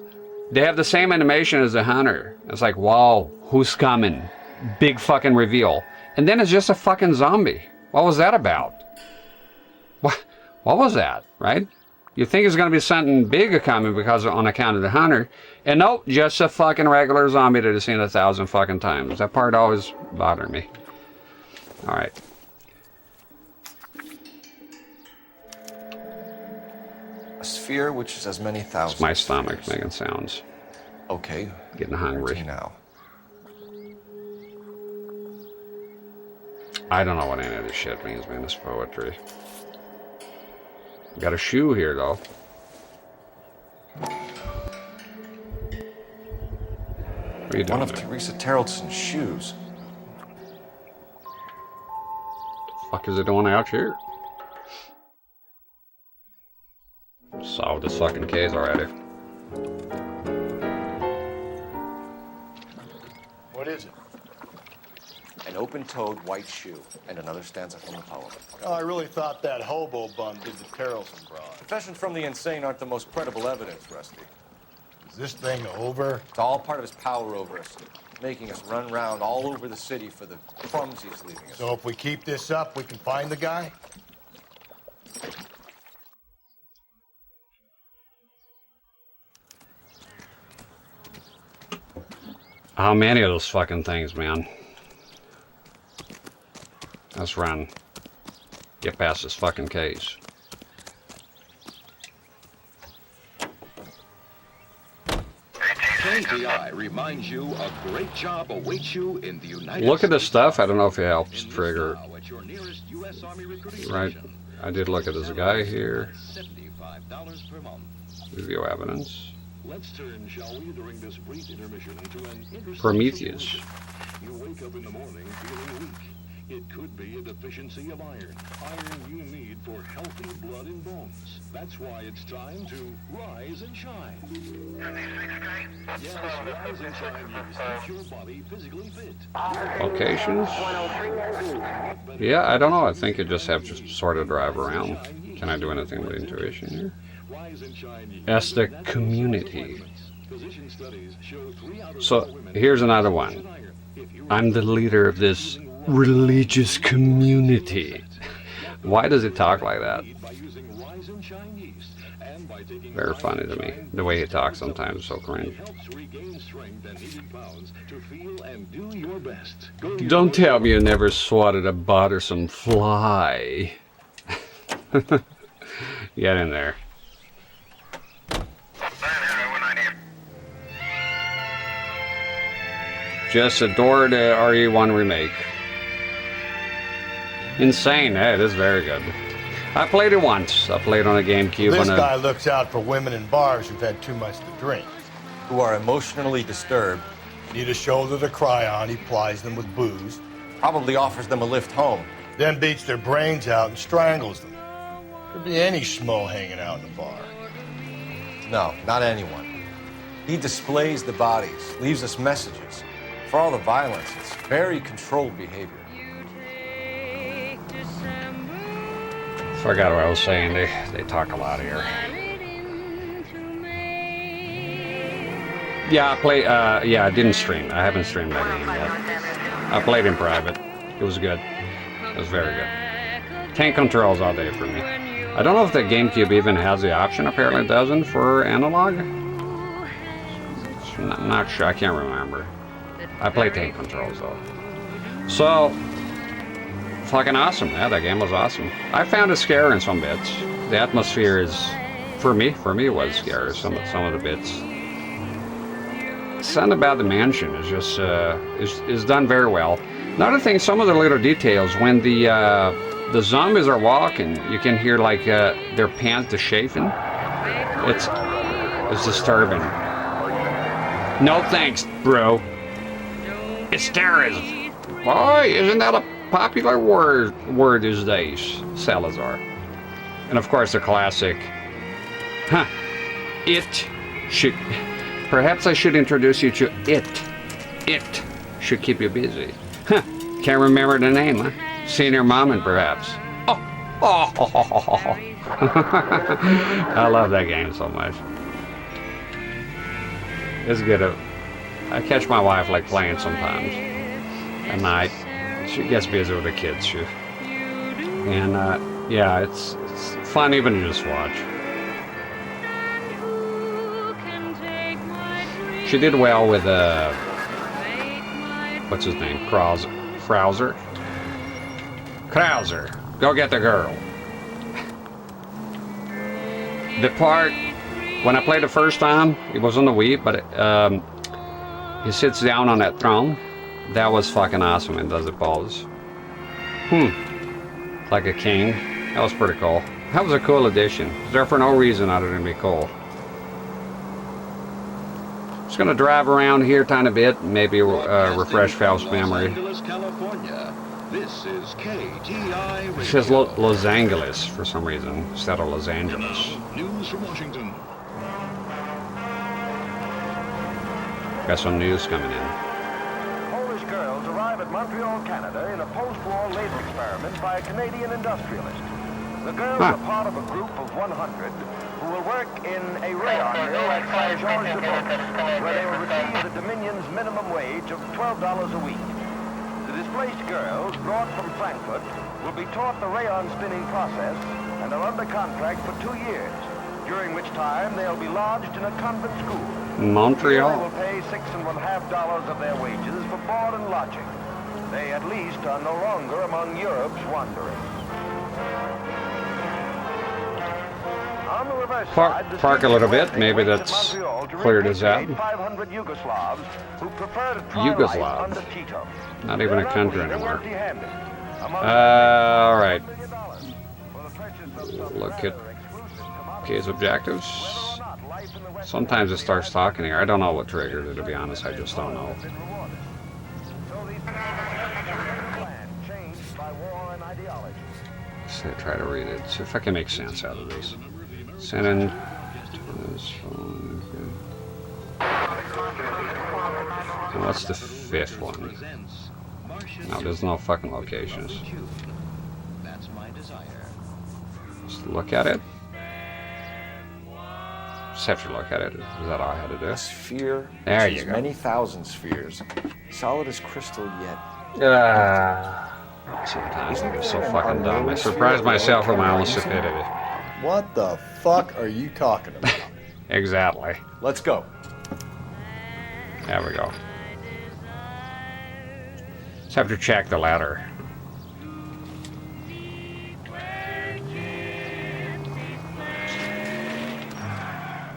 they have the same animation as the hunter. It's like, wow, who's coming? Big fucking reveal. And then it's just a fucking zombie. What was that about? What was that, right? You think it's going to be something big coming because on account of the hunter. And nope, just a fucking regular zombie that I've seen 1,000 fucking times. That part always bothered me. All right. A sphere which is as many thousands. It's my stomach making sounds. Okay. Getting hungry. Now. I don't know what any of this shit means, man. This poetry. Got a shoe here, though. What are you doing? One of Teresa Terrelson's shoes. What the fuck is it doing out here? Solved this fucking case already. What is it? An open-toed white shoe, and another stanza from the poem. Oh, I really thought that hobo bum did the Terrelson broad. Confessions from the insane aren't the most credible evidence, Rusty. Is this thing over? It's all part of his power over us, making us run around all over the city for the crumbs he's leaving us. So if we keep this up, we can find the guy? How many of those fucking things, man? Let's run. Get past this fucking case. KTI reminds you a great job awaits you in the United Look at this States. stuff. I don't know if it helps trigger. Right. I did look at this guy here. $75 per month. Video evidence. Let's turn, shall we, during this brief intermission to an interesting Prometheus. situation. You wake up in the morning feeling weak. It could be a deficiency of iron. Iron you need for healthy blood and bones. That's why it's time to rise and shine. Yes, rise and shine yeast keeps your body physically fit. Locations. Yeah, I don't know. I think you just have to sort of drive around. Can I do anything with intuition here? As the community. So here's another one. I'm the leader of this religious community. Why does it talk like that? Very funny to me. The way he talks sometimes is so cringe. Don't tell me you never swatted a bothersome fly. Get in there. Just adored RE1 remake. Insane, it is very good. I played it once. I played on a GameCube. This guy looks out for women in bars who've had too much to drink. Who are emotionally disturbed. Need a shoulder to cry on, he plies them with booze. Probably offers them a lift home. Then beats their brains out and strangles them. Could be any schmo hanging out in the bar. No, not anyone. He displays the bodies, leaves us messages. For all the violence, it's very controlled behavior. Forgot what I was saying. They talk a lot here. Yeah, I didn't stream. I haven't streamed that game yet. I played in private. It was good. It was very good. Tank controls all day for me. I don't know if the GameCube even has the option. Apparently it doesn't for analog. I'm not sure. I can't remember. I play tank controls though. So, fucking awesome. Yeah, that game was awesome. I found it scary in some bits. The atmosphere is, for me it was scary. Some of the bits. Something about the mansion is just is done very well. Another thing, some of the little details when the zombies are walking, you can hear like their pants, the chafing. It's disturbing. No thanks, bro. It's terrorism. Boy, isn't that a popular word these days? Salazar. And of course the classic. Huh. It should. Perhaps I should introduce you to it. It should keep you busy. Huh. Can't remember the name, huh? Senior Mammon, perhaps. Oh. I love that game so much. It's good. I catch my wife like playing sometimes at night. She gets busy with the kids, and yeah, it's fun even to just watch. She did well with what's his name? Krauser. Go get the girl. The part when I played the first time, it was on the Wii, but he sits down on that throne. That was fucking awesome and does the pose. Like a king. That was pretty cool. That was a cool addition. It's there for no reason other than be cool. Just gonna drive around here a tiny bit, maybe refresh Phelps' memory. This is KTI. It says Los Angeles for some reason instead of Los Angeles. News from Washington. Got some news coming in. Polish girls arrive at Montreal, Canada in a post-war laser experiment by a Canadian industrialist. The girls are part of a group of 100 who will work in a rayon mill at Saint-Georges-de-Beauce, where they will receive the Dominion's minimum wage of $12 a week. The displaced girls, brought from Frankfurt, will be taught the rayon spinning process and are under contract for 2 years, during which time they'll be lodged in a convent school. Montreal. They will pay $6.50 of their wages for board and lodging. They at least are no longer among Europe's wanderers. On the reverse side, the Park a little bit. West Maybe went to that's Montreal to cleared as out. repatriate 500 Yugoslavs who prefer to try life under Tito. Not even a country anymore. Empty-handed. All right. Look at K's objectives. Sometimes it starts talking here. I don't know what triggered it, to be honest. I just don't know. So I try to read it. See if I can make sense out of this. Send in. And what's the fifth one? No, there's no fucking locations. That's my desire. Just look at it. Just have to look at it. Is that all I had to do? A sphere. There which you is go. Many thousand spheres, solid as crystal yet. Sometimes I'm so fucking dumb. I surprise myself with my own stupidity. What the fuck are you talking about? Exactly. Let's go. There we go. Just have to check the ladder.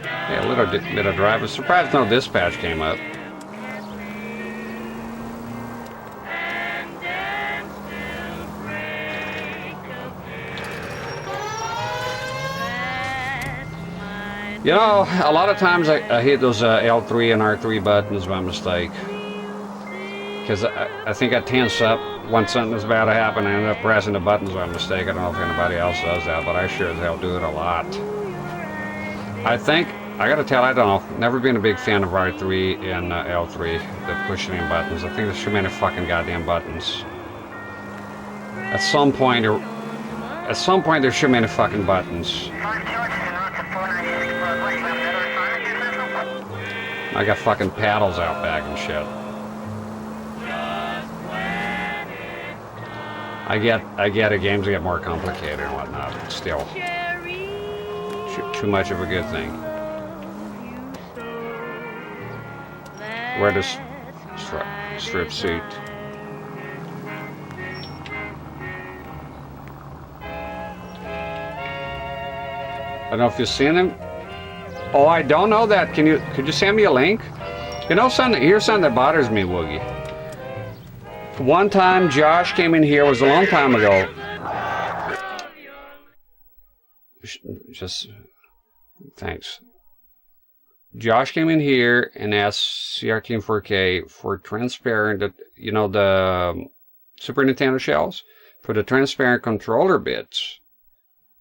Yeah, a little bit of drive. I'm surprised no dispatch came up. You know, a lot of times I hit those L3 and R3 buttons by mistake. Because I think I tense up when something is about to happen. I end up pressing the buttons by mistake. I don't know if anybody else does that, but I sure as hell do it a lot. I think, I gotta tell, I don't know, never been a big fan of R3 and L3, the pushing in buttons. I think there's too many fucking goddamn buttons. At some point there's too many fucking buttons. I got fucking paddles out back and shit. I get it, games get more complicated and whatnot, but still. Too much of a good thing. Where does strip suit? I don't know if you've seen him. Oh, I don't know that. Could you send me a link? You know something? Here's something that bothers me, Woogie. One time Josh came in here, it was a long time ago. Just thanks. Josh came in here and asked CRT and 4K for transparent, you know, the Super Nintendo shells for the transparent controller bits.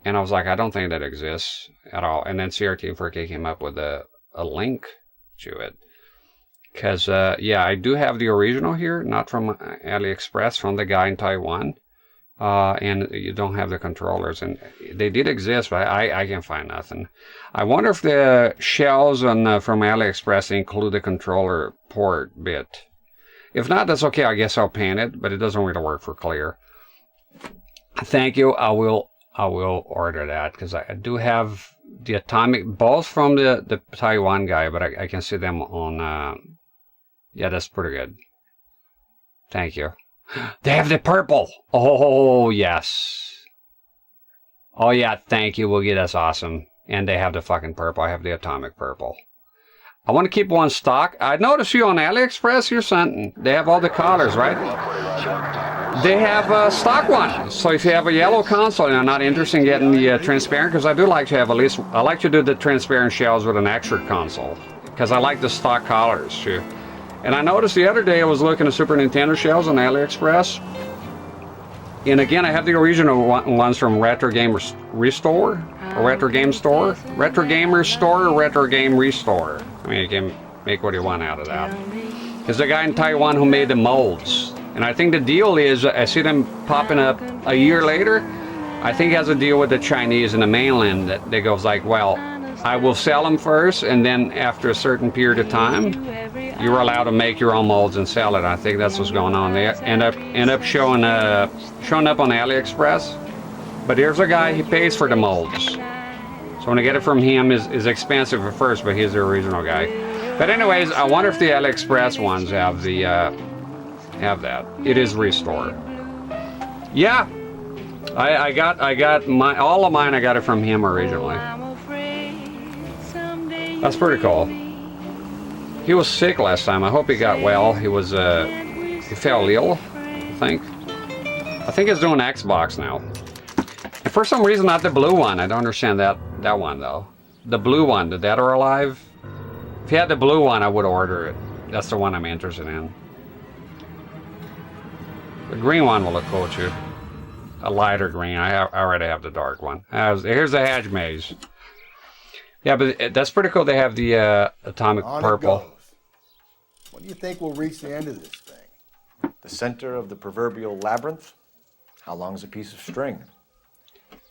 And I was like, I don't think that exists at all. And then CRT and 4K came up with a link to it. Because, yeah, I do have the original here, not from AliExpress, from the guy in Taiwan. And you don't have the controllers. And they did exist, but I can't find nothing. I wonder if the shells on from AliExpress include the controller port bit. If not, that's okay. I guess I'll paint it, but it doesn't really work for clear. Thank you. I will order that because I do have the atomic, both from the Taiwan guy, but I can see them on, yeah, that's pretty good. Thank you. They have the purple. Oh, yes. Oh, yeah, thank you, Woogie. That's awesome. And they have the fucking purple. I have the atomic purple. I want to keep one stock. I noticed you on AliExpress. You're something. They have all the colors, right? They have a stock one. So if you have a yellow console and I'm not interested in getting the transparent, because I do like to have at least, I like to do the transparent shells with an extra console. Because I like the stock colors too. And I noticed the other day I was looking at Super Nintendo shells on AliExpress. And again, I have the original ones from Retro Gamers Restore, or Retro Game Store. Retro Gamer Store or Retro Game Restore. I mean, you can make what you want out of that. There's a guy in Taiwan who made the molds. And I think the deal is, I see them popping up a year later. I think he has a deal with the Chinese in the mainland that goes like, well, I will sell them first, and then after a certain period of time, you're allowed to make your own molds and sell it. I think that's what's going on. They end up showing up on AliExpress. But here's a guy, he pays for the molds. So when I get it from him, is expensive at first, but he's the original guy. But anyways, I wonder if the AliExpress ones have the have that. It is restored. Yeah, I got all of mine. I got it from him originally. That's pretty cool. He was sick last time. I hope he got well. He was he fell ill, I think. I think he's doing Xbox now. And for some reason, not the blue one. I don't understand that one though. The blue one, the Dead or Alive. If he had the blue one, I would order it. That's the one I'm interested in. The green one will look cool too. A lighter green. I already have the dark one. Here's the hedge maze. Yeah, but that's pretty cool. They have the atomic purple. When do you think we'll reach the end of this thing? The center of the proverbial labyrinth? How long's a piece of string?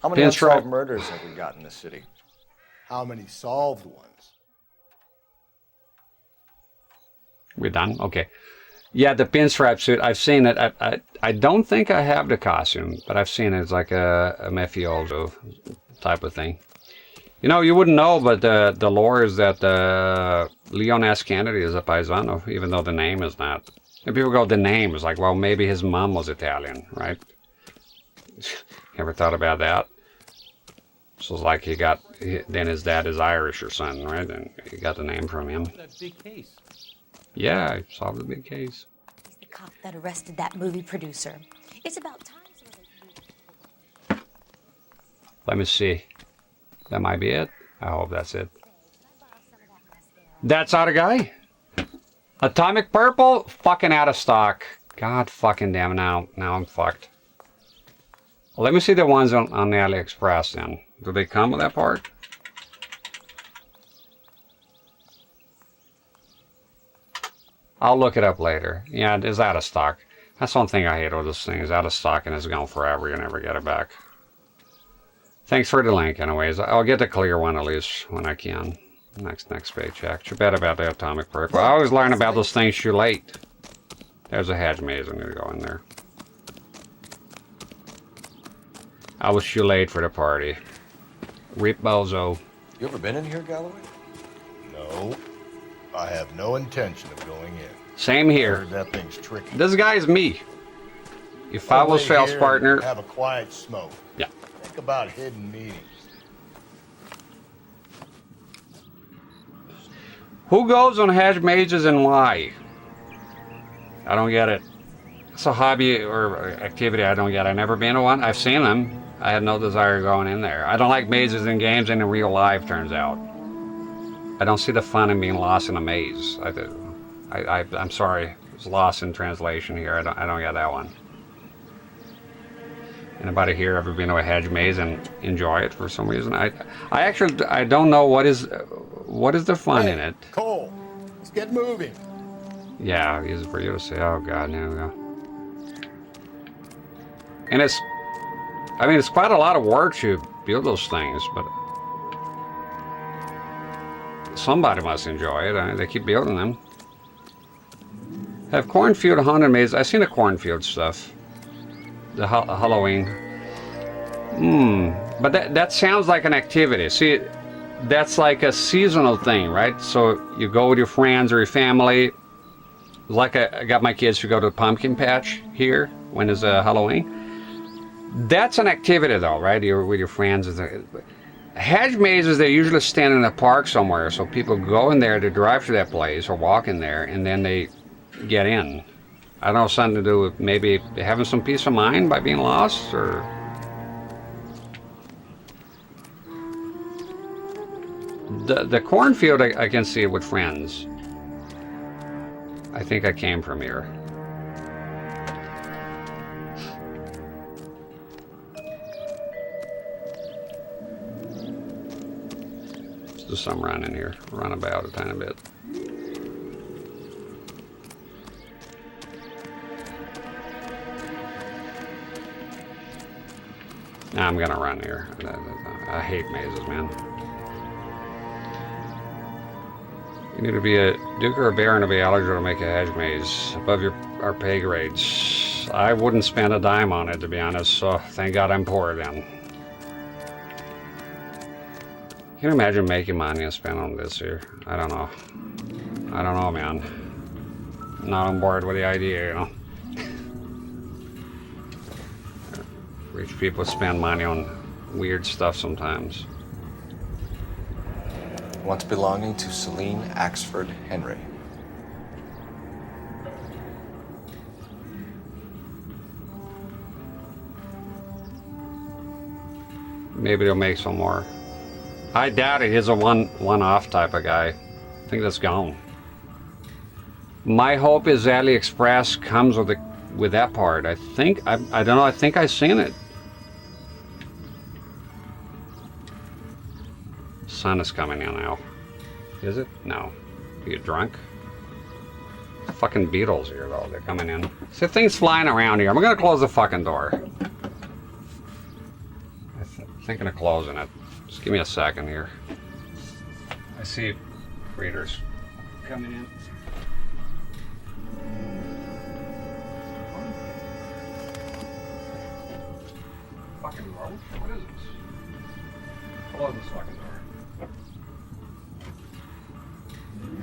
How many unsolved murders have we got in this city? How many solved ones? We're done? Okay. Yeah, the pinstripe suit, I've seen it. I don't think I have the costume, but I've seen it. It's like a mafioso type of thing. You know, you wouldn't know, but the lore is that Leon S. Kennedy is a paisano, even though the name is not. And people go, the name is like, well, maybe his mom was Italian, right? Ever thought about that? So it's like then his dad is Irish or something, right? And he got the name from him. That big case. Yeah, I solved the big case. He's the cop that arrested that movie producer. It's about time. Let me see. That might be it. I hope that's it. That's out of guy. Atomic purple, fucking out of stock. God fucking damn it, now I'm fucked. Well, let me see the ones on the AliExpress then. Do they come with that part? I'll look it up later. Yeah, it is out of stock. That's one thing I hate with this thing. It's out of stock and it's gone forever. You never get it back. Thanks for the link anyways. I'll get the clear one at least when I can. Next paycheck. Too bad about the atomic purple. I always learn about those things too late. There's a hedge maze. I'm gonna go in there. I was too late for the party. Rip Bozo. You ever been in here, Galloway? No. I have no intention of going in. Same here. I heard that thing's tricky. This guy's me. If I was Phelps' partner. Have a quiet smoke. Yeah. Think about hidden meetings. Who goes on hedge mazes and why? I don't get it. It's a hobby or activity I don't get. I've never been to one. I've seen them. I had no desire going in there. I don't like mazes in games and in real life, turns out. I don't see the fun in being lost in a maze. I'm sorry. It's lost in translation here. I don't get that one. Anybody here ever been to a hedge maze and enjoy it for some reason? I don't know what is the fun in it. Cole, let's get moving. Yeah, easy for you to say. Oh God, no. And it's quite a lot of work to build those things, but somebody must enjoy it. I mean, they keep building them. Have cornfield haunted maze. I've seen the cornfield stuff. The Halloween. But that sounds like an activity. See, that's like a seasonal thing, right? So you go with your friends or your family. Like I got my kids to go to the pumpkin patch here when it's Halloween. That's an activity though, right? You're with your friends. Hedge mazes, they usually stand in a park somewhere, so people go in there to drive to that place or walk in there, and then they get in. I don't know, something to do with maybe having some peace of mind by being lost, or... The cornfield, I can see it with friends. I think I came from here. Let's do some running here. Run about a tiny bit. Nah, I'm gonna run here. I hate mazes, man. You need to be a Duke or a Baron to be eligible to make a hedge maze above our pay grades. I wouldn't spend a dime on it, to be honest, so thank God I'm poor then. Can you imagine making money and spending on this here? I don't know. I don't know, man. Not on board with the idea, you know. Rich people spend money on weird stuff sometimes. Once belonging to Celine Axford Henry. Maybe they'll make some more. I doubt it. He's a one-off type of guy. I think that's gone. My hope is AliExpress comes with that part. I think I don't know. I think I've seen it. Sun is coming in now. Is it? No. Are you drunk? Fucking beetles here though. They're coming in. See things flying around here. I'm gonna close the fucking door. I'm thinking of closing it. Just give me a second here. I see readers coming in. Fucking road? What is this? Close this fucking door.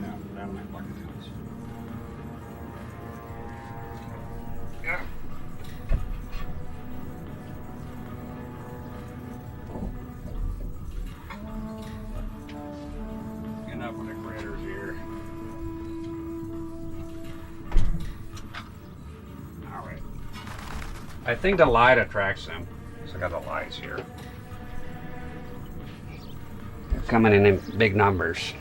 Yeah, that might fucking do this. Yeah. Enough with the critters here. Alright. I think the light attracts them. So I got the lights here. They're coming in big numbers.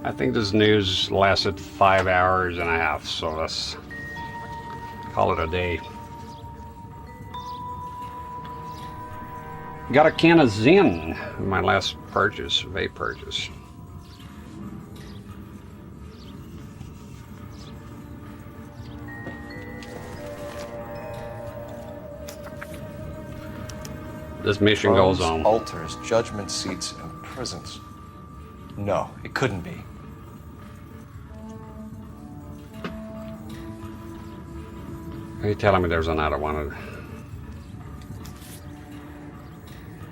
I think this news lasted 5 hours and a half, so let's call it a day. Got a can of Zin in my last purchase, vape purchase. This mission goes on. Altars, judgment seats, and prisons. No, it couldn't be. Are you telling me there's another one?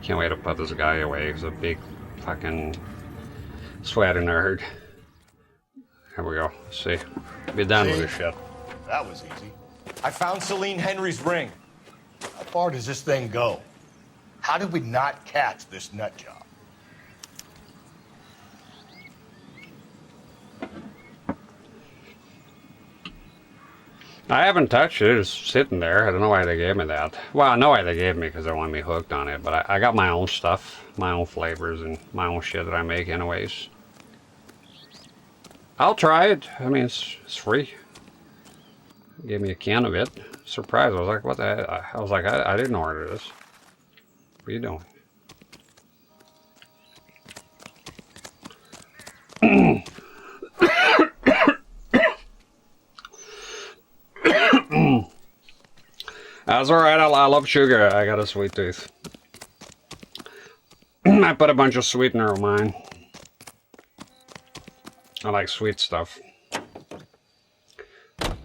Can't wait to put this guy away. He's a big fucking sweater nerd. Here we go. Let's see. Be done with this shit. That was easy. I found Celine Henry's ring. How far does this thing go? How did we not catch this nut job? I haven't touched it. It's sitting there. I don't know why they gave me that. Well, I know why they gave me because they want me hooked on it. But I got my own stuff, my own flavors, and my own shit that I make anyways. I'll try it. I mean, it's free. They gave me a can of it. Surprised. I was like, what the heck? I was like, I didn't order this. What are you doing? That's alright, I love sugar. I got a sweet tooth. I put a bunch of sweetener on mine. I like sweet stuff.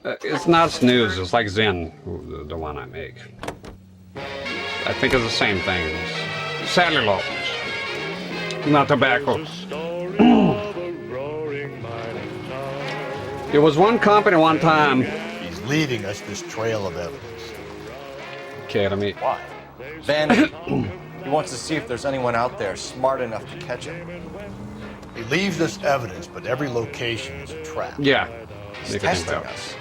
It's not snooze, it's like Zen, the one I make. I think it's the same thing. It's cellulose, not tobacco. It was one company one time. He's leaving us this trail of evidence. Okay, let me... Why? Vanity. He wants to see if there's anyone out there smart enough to catch him. He leaves us evidence, but every location is a trap. Yeah. He's testing us,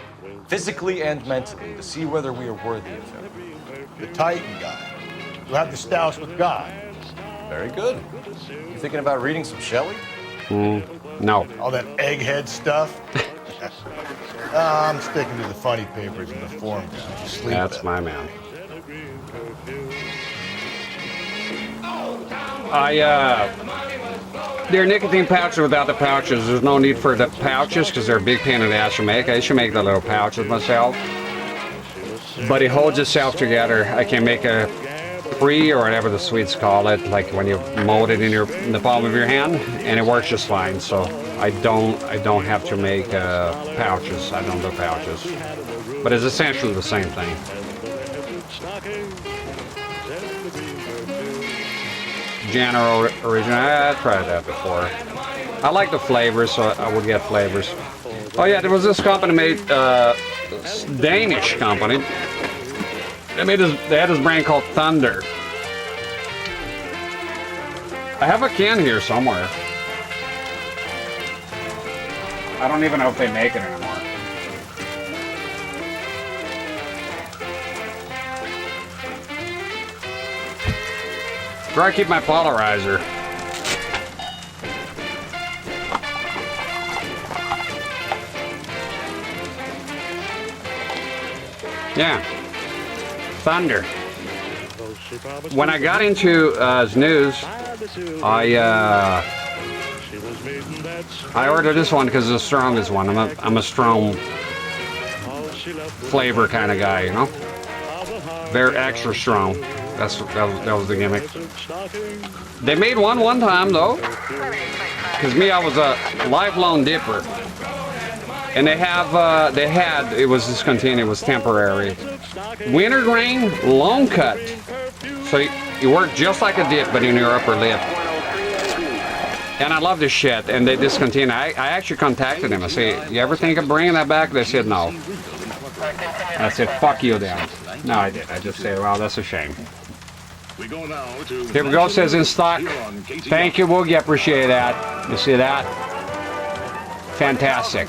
physically and mentally, to see whether we are worthy of him. The Titan guy. You have the stoush with God. Very good. You thinking about reading some Shelley? No. All that egghead stuff? I'm sticking to the funny papers and the form guys. That's my man. They're nicotine pouches without the pouches. There's no need for the pouches because they're a big pain in the ass to make. I used to make the little pouches myself. but it holds itself together. I can make a pre or whatever the Swedes call it, like when you mold it in the palm of your hand, and it works just fine. So I don't have to make pouches. I don't do pouches, but it's essentially the same thing. General original. I tried that before. I like the flavors, so I would get flavors. Oh yeah, there was this company made, this Danish company. They had this brand called Thunder. I have a can here somewhere. I don't even know if they make it anymore. Try to keep my polarizer. Yeah. Thunder. When I got into news, I ordered this one because it's the strongest one. I'm a strong flavor kind of guy, you know. Very extra strong. That was the gimmick. They made one time though, because me, I was a lifelong dipper, and they had it was discontinued. It was temporary. Wintergrain long cut, so you work just like a dip, but in your upper lip. And I love this shit, and they discontinued. I actually contacted them. I said, "You ever think of bringing that back?" They said no. And I said, "Fuck you then." No, I did. I just said, "Well, that's a shame." Here we go, says in stock. Thank you, Woogie, I appreciate that. You see that? Fantastic.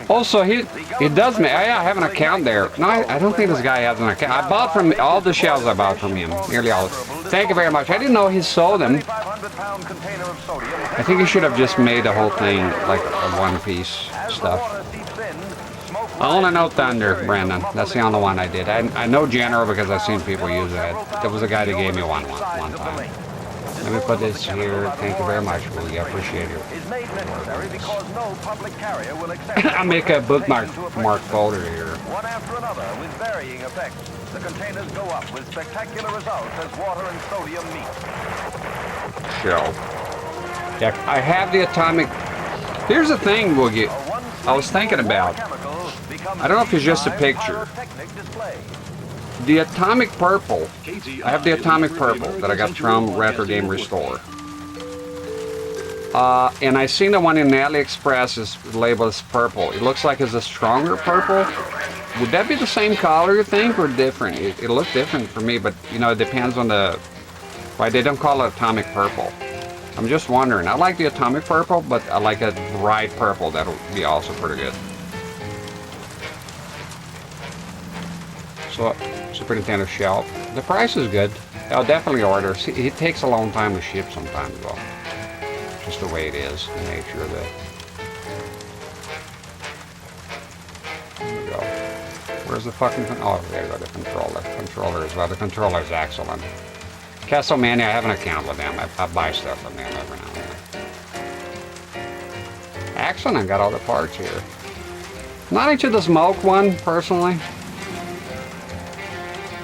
Also, he does make, I have an account there. No, I don't think this guy has an account. I bought from, all the shells I bought from him, nearly all. Thank you very much. I didn't know he sold them. I think he should have just made the whole thing like a one-piece stuff. I only know Thunder, Brandon. That's the only one I did. I know General because I've seen people use it. There was a guy that gave me one time. Let me put this here. Thank you very much, Willie. I appreciate it. I make a bookmark folder here. One after another with varying effects. The containers go up with spectacular results as water and sodium meet. Shell. Yeah, I have the atomic. Here's the thing, Woogie. I was thinking about. I don't know if it's just a picture. The atomic purple. I have the atomic purple that I got from Retro Game Restore. And I seen the one in AliExpress is labeled as purple. It looks like it's a stronger purple. Would that be the same color, you think, or different? It looks different for me, but you know, it depends on the why they don't call it atomic purple. I'm just wondering. I like the atomic purple, but I like a bright purple. That'll be also pretty good. So, Super Nintendo shelf. The price is good. I'll definitely order. See, it takes a long time to ship sometimes, though. Just the way it is, the nature of it. There we go. Where's the fucking... Oh, there you go, the controller. Controller as well. The controller is excellent. Castlemania, I have an account with them. I buy stuff from them every now and then. Excellent, I got all the parts here. Not into the smoke one, personally.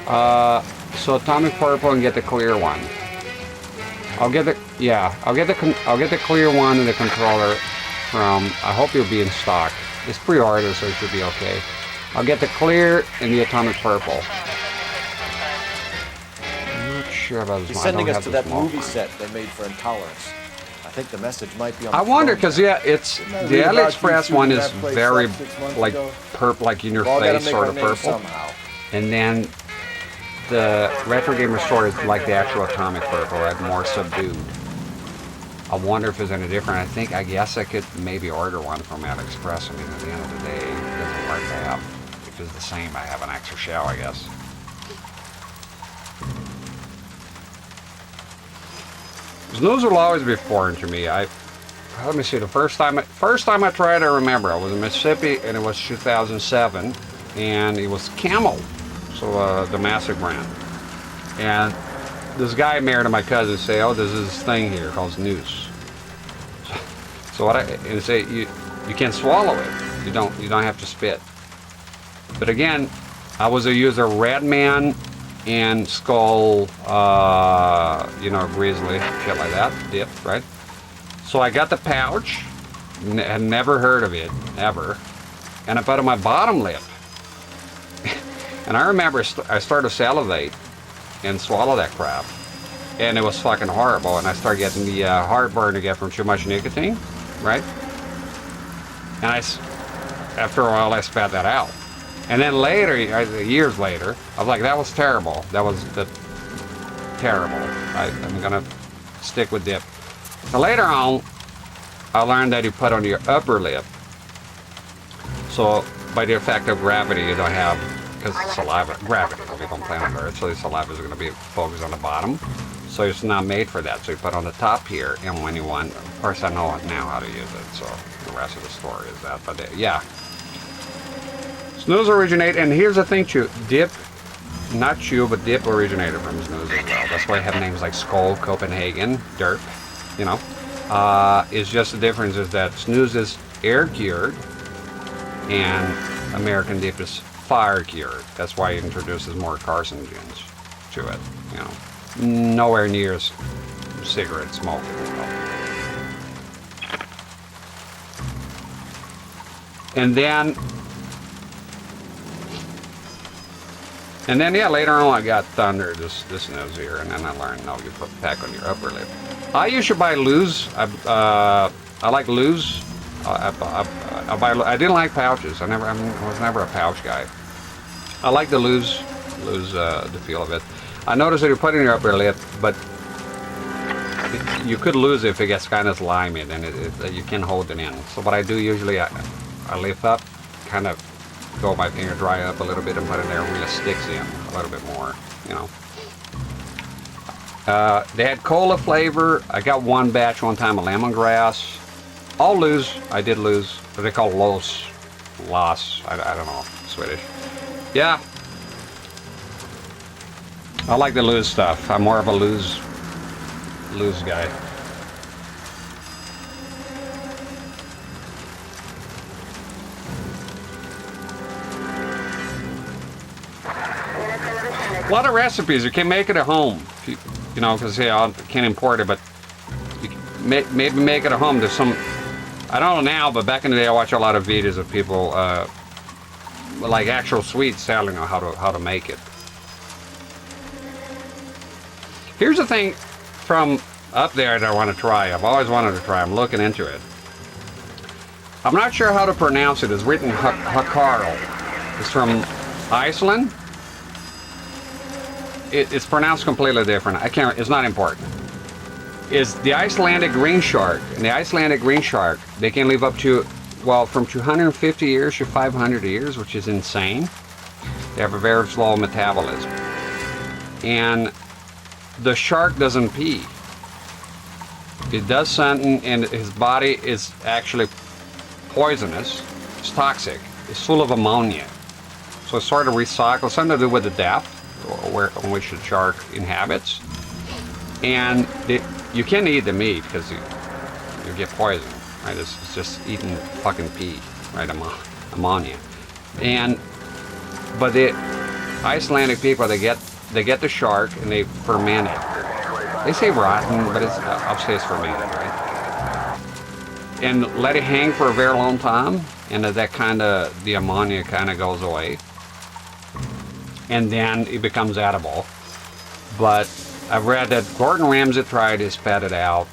So atomic purple and get the clear one. I'll get the clear one and the controller from. I hope you'll be in stock. It's pre-order, so it should be okay. I'll get the clear and the atomic purple. I'm not sure about this. He's sending us to that movie set they made for Intolerance. I think the message might be on. I wonder because yeah, it's the AliExpress one is very like purple, like in your face sort of purple, and then the Retro Game Restore is like the actual atomic purple, right? More subdued. I wonder if it's any different. I guess I could maybe order one from AliExpress. I mean, at the end of the day, it doesn't work to have. If it's the same, I have an extra shell, I guess. Those will always be foreign to me. Let me see. The first time I tried, I remember I was in Mississippi, and it was 2007, and it was Camel. So the Massive brand, and this guy married to my cousin say, "Oh, there's this thing here called Noose." So what I say, you can't swallow it. You don't have to spit. But again, I was a user Redman and Skull, you know, Grizzly, shit like that, dip, right? So I got the pouch, had never heard of it, ever, and I put it on my bottom lip. And I remember I started to salivate and swallow that crap, and it was fucking horrible, and I started getting the heartburn again from too much nicotine, right? And after a while, I spat that out. And then later, years later, I was like, that was terrible. That was terrible. I'm gonna stick with dip. So later on, I learned that you put on your upper lip. So by the effect of gravity, you don't have, because saliva, gravity, we don't play on Earth, so the saliva is gonna be focused on the bottom. So it's not made for that. So you put on the top here, and when you want, of course I know now how to use it, so the rest of the story is that, but yeah. Snooze originate, and here's the thing, dip, not chew, but dip originated from snooze as well. That's why I have names like Skull, Copenhagen, Derp, you know. It's just the difference is that snooze is air cured, and American dip is fire cured. That's why it introduces more carcinogens to it, you know. Nowhere near as cigarette smoking. And then yeah, later on I got Thunder, this nose here, and then I learned, no, you put pack on your upper lip. I usually buy loose. I like loose. I didn't like pouches. I was never a pouch guy. I like the loose the feel of it. I noticed that you put it in your upper lip, but you could lose it if it gets kind of slimy, then you can hold it in. So what I do usually, I lift up, kind of go my finger dry up a little bit and put it there, and really sticks in a little bit more, you know. They had cola flavor. I got one batch one time of lemongrass. All loose. I did lose. What they call los. I don't know, Swedish. Yeah. I like the loose stuff. I'm more of a loose guy. A lot of recipes. You can make it at home, you know, because yeah, I can't import it, but you can maybe make it at home. There's some, I don't know now, but back in the day, I watched a lot of videos of people like actual sweets telling them how to make it. Here's the thing from up there that I want to try. I've always wanted to try. I'm looking into it. I'm not sure how to pronounce it. It's written Hakarl. It's from Iceland. It's pronounced completely different. I can't. It's not important. It's the Icelandic green shark. And the Icelandic green shark, they can live up to, well, from 250 years to 500 years, which is insane. They have a very slow metabolism. And the shark doesn't pee. It does something, and his body is actually poisonous. It's toxic. It's full of ammonia. So it's sort of recycled, something to do with the depth on which the shark inhabits. And you can't eat the meat because you get poisoned, right? It's just eating fucking pee, right? Ammonia. But the Icelandic people, they get the shark and they ferment it. They say rotten, but it's obviously it's fermented, right? And let it hang for a very long time, and the ammonia kind of goes away, and then it becomes edible. But I've read that Gordon Ramsay tried to spat it out.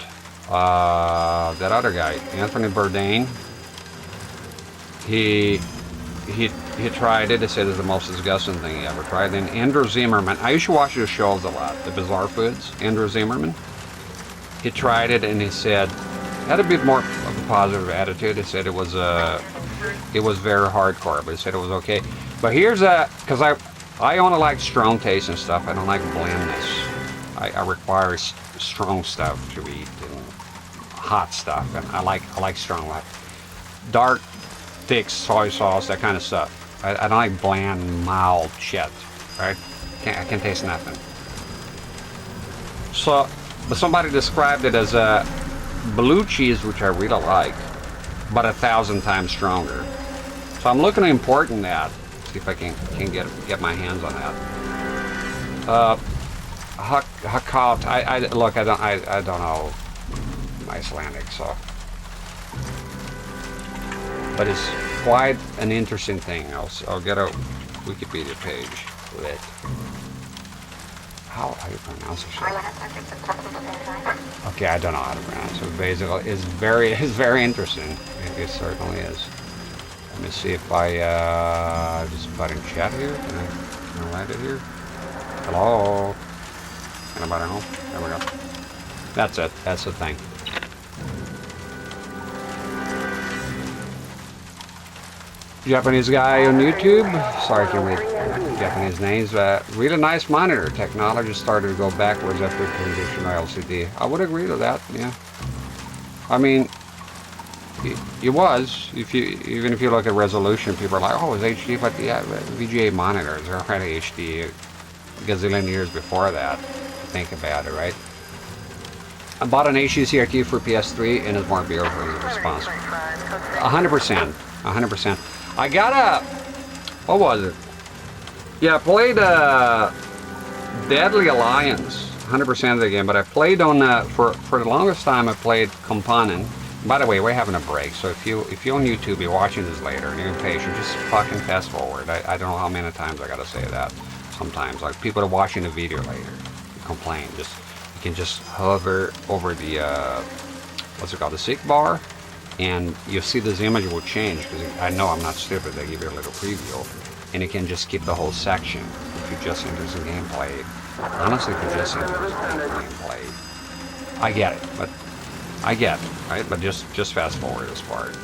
That other guy, Anthony Bourdain, he tried it. He said it's the most disgusting thing he ever tried. Then Andrew Zimmerman, I used to watch his shows a lot, the Bizarre Foods. Andrew Zimmerman, he tried it and he said, had a bit more of a positive attitude. He said it was very hardcore, but he said it was okay. But here's because I only like strong taste and stuff. I don't like blandness. I require strong stuff to eat and hot stuff, and I like strong, like dark, thick soy sauce, that kind of stuff. I don't like bland, mild shit, right? I can't taste nothing. So, but somebody described it as a blue cheese, which I really like, but 1,000 times stronger. So I'm looking to importing that. See if I can get my hands on that. Hakalt. Look, I don't know Icelandic, so. But it's quite an interesting thing. I'll get a Wikipedia page with it. How do you pronounce it? Okay, I don't know how to pronounce it. Basically, it's very interesting. It certainly is. Let me see if I just put in chat here. Can I write it here? Hello. Anybody home? There we go. That's it. That's the thing. Japanese guy on YouTube. Sorry, I can read Japanese names. Really nice monitor. Technology started to go backwards after transition to LCD. I would agree to that. Yeah. I mean, it was. Even if you look at resolution, people are like, "Oh, it's HD," but the VGA monitors are already HD a gazillion years before that. Think about it, right? I bought an HD CRT for PS3 and it's more beautiful in response. 100%. 100%. I got a, what was it? Yeah, I played Deadly Alliance, 100% of the game, but I played on, for the longest time I played Component. By the way, we're having a break, so if you're on YouTube, you're watching this later and you're impatient, just fucking fast forward. I don't know how many times I gotta say that. Sometimes, like people are watching the video later, complain. You can just hover over the, what's it called, the seek bar, and you'll see this image will change, because I know I'm not stupid, they give you a little preview, and you can just skip the whole section if you're just interested in gameplay. Honestly, if you're just interested in gameplay, I get it, right? But just fast forward this part.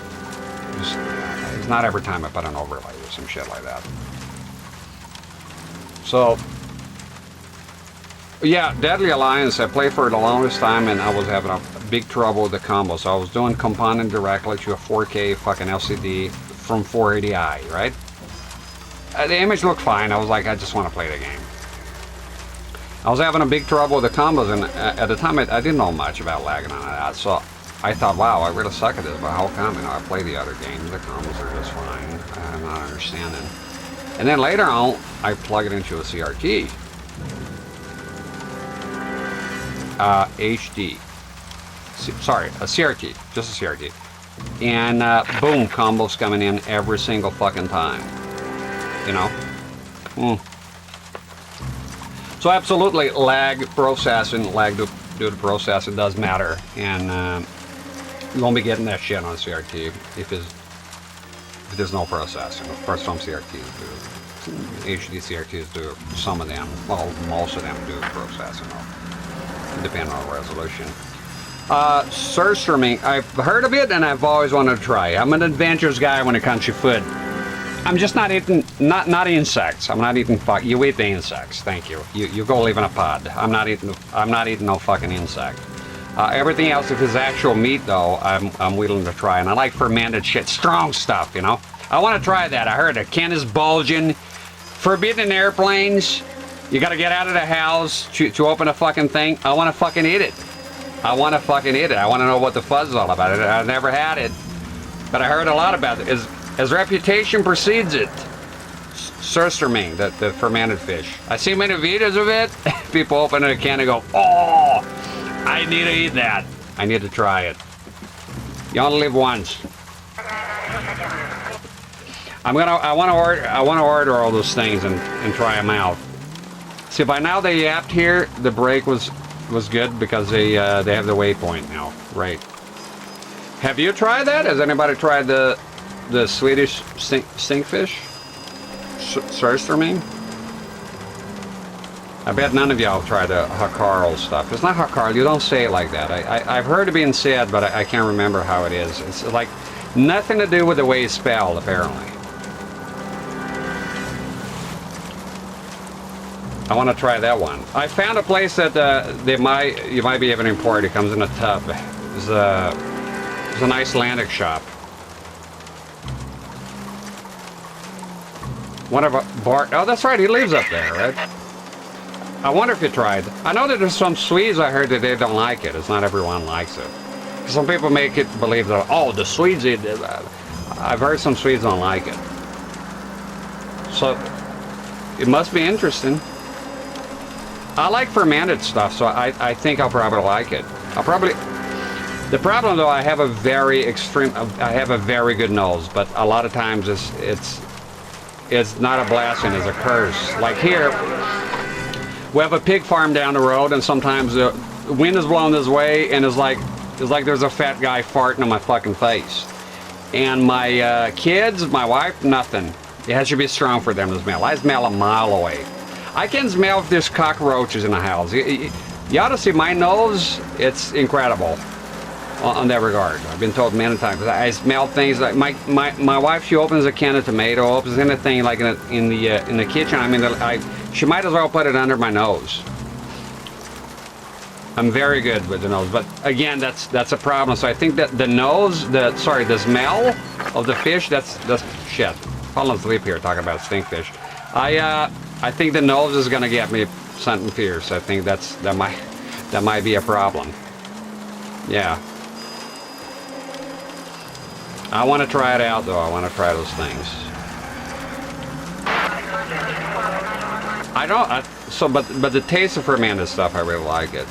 It's not every time I put an overlay or some shit like that. So, yeah, Deadly Alliance, I played for the longest time and I was having a big trouble with the combo. So I was doing component directly to a 4K fucking LCD from 480i, right? The image looked fine. I was like, I just want to play the game. I was having a big trouble with the combos, and at the time I didn't know much about lagging on that. So I thought, wow, I really suck at this, but how come? You know, I play the other games, the combos are just fine. I'm not understanding. And then later on, I plug it into a CRT. HD. Sorry, a CRT. Just a CRT. And boom, combos coming in every single fucking time. You know? So absolutely, lag processing, due to processing does matter. And you won't be getting that shit on CRT if there's no processing. Of course, some CRTs do. HD CRTs do. Some of them, well, most of them do processing, depending on the resolution. Surge streaming, I've heard of it and I've always wanted to try. I'm an adventures guy when it comes to food. I'm just not eating, not insects. I'm not eating you eat the insects, thank you. You go live in a pod. I'm not eating no fucking insect. Everything else, if it's actual meat though, I'm willing to try. And I like fermented shit, strong stuff, you know? I want to try that. I heard a can is bulging. Forbidden airplanes. You gotta get out of the house to open a fucking thing. I want to fucking eat it. I want to fucking eat it. I want to know what the fuzz is all about. I've never had it, but I heard a lot about it. As reputation precedes it. Surströmming, the fermented fish. I see many videos of it. People open a can and go, oh, I need to eat that. I need to try it. You only live once. I want to order all those things and try them out. See, by now they yapped here. The break was good because they have the waypoint now, right? Have you tried that? Has anybody tried the Swedish stinkfish? Surströmming? I bet none of y'all tried the Hakarl stuff. It's not Hakarl, you don't say it like that. I've heard it being said, but I can't remember how it is. It's like nothing to do with the way it's spelled, apparently. I want to try that one. I found a place that you might be able to import. It comes in a tub. It's an Icelandic shop. One of oh, that's right. He lives up there, right? I wonder if you tried. I know that there's some Swedes I heard that they don't like it. It's not everyone likes it. Some people make it believe that, oh, the Swedes eat it. I've heard some Swedes don't like it. So it must be interesting. I like fermented stuff, so I think I'll probably like it. The problem though, I have a very good nose, but a lot of times it's not a blessing, it's a curse. Like here, we have a pig farm down the road, and sometimes the wind is blowing this way, and it's like there's a fat guy farting on my fucking face. And my kids, my wife, nothing. It has to be strong for them to smell. I smell a mile away. I can smell if there's cockroaches in the house. You ought to see my nose. It's incredible on that regard. I've been told many times. I smell things like my wife. She opens a can of tomato, opens anything like in the kitchen. I mean, she might as well put it under my nose. I'm very good with the nose, but again, that's a problem. So I think that the smell of the fish. That's shit. Falling asleep here talking about stinkfish. I think the nose is gonna get me something fierce. I think that might be a problem. Yeah. I want to try it out though. I want to try those things. But the taste of fermented stuff, I really like it.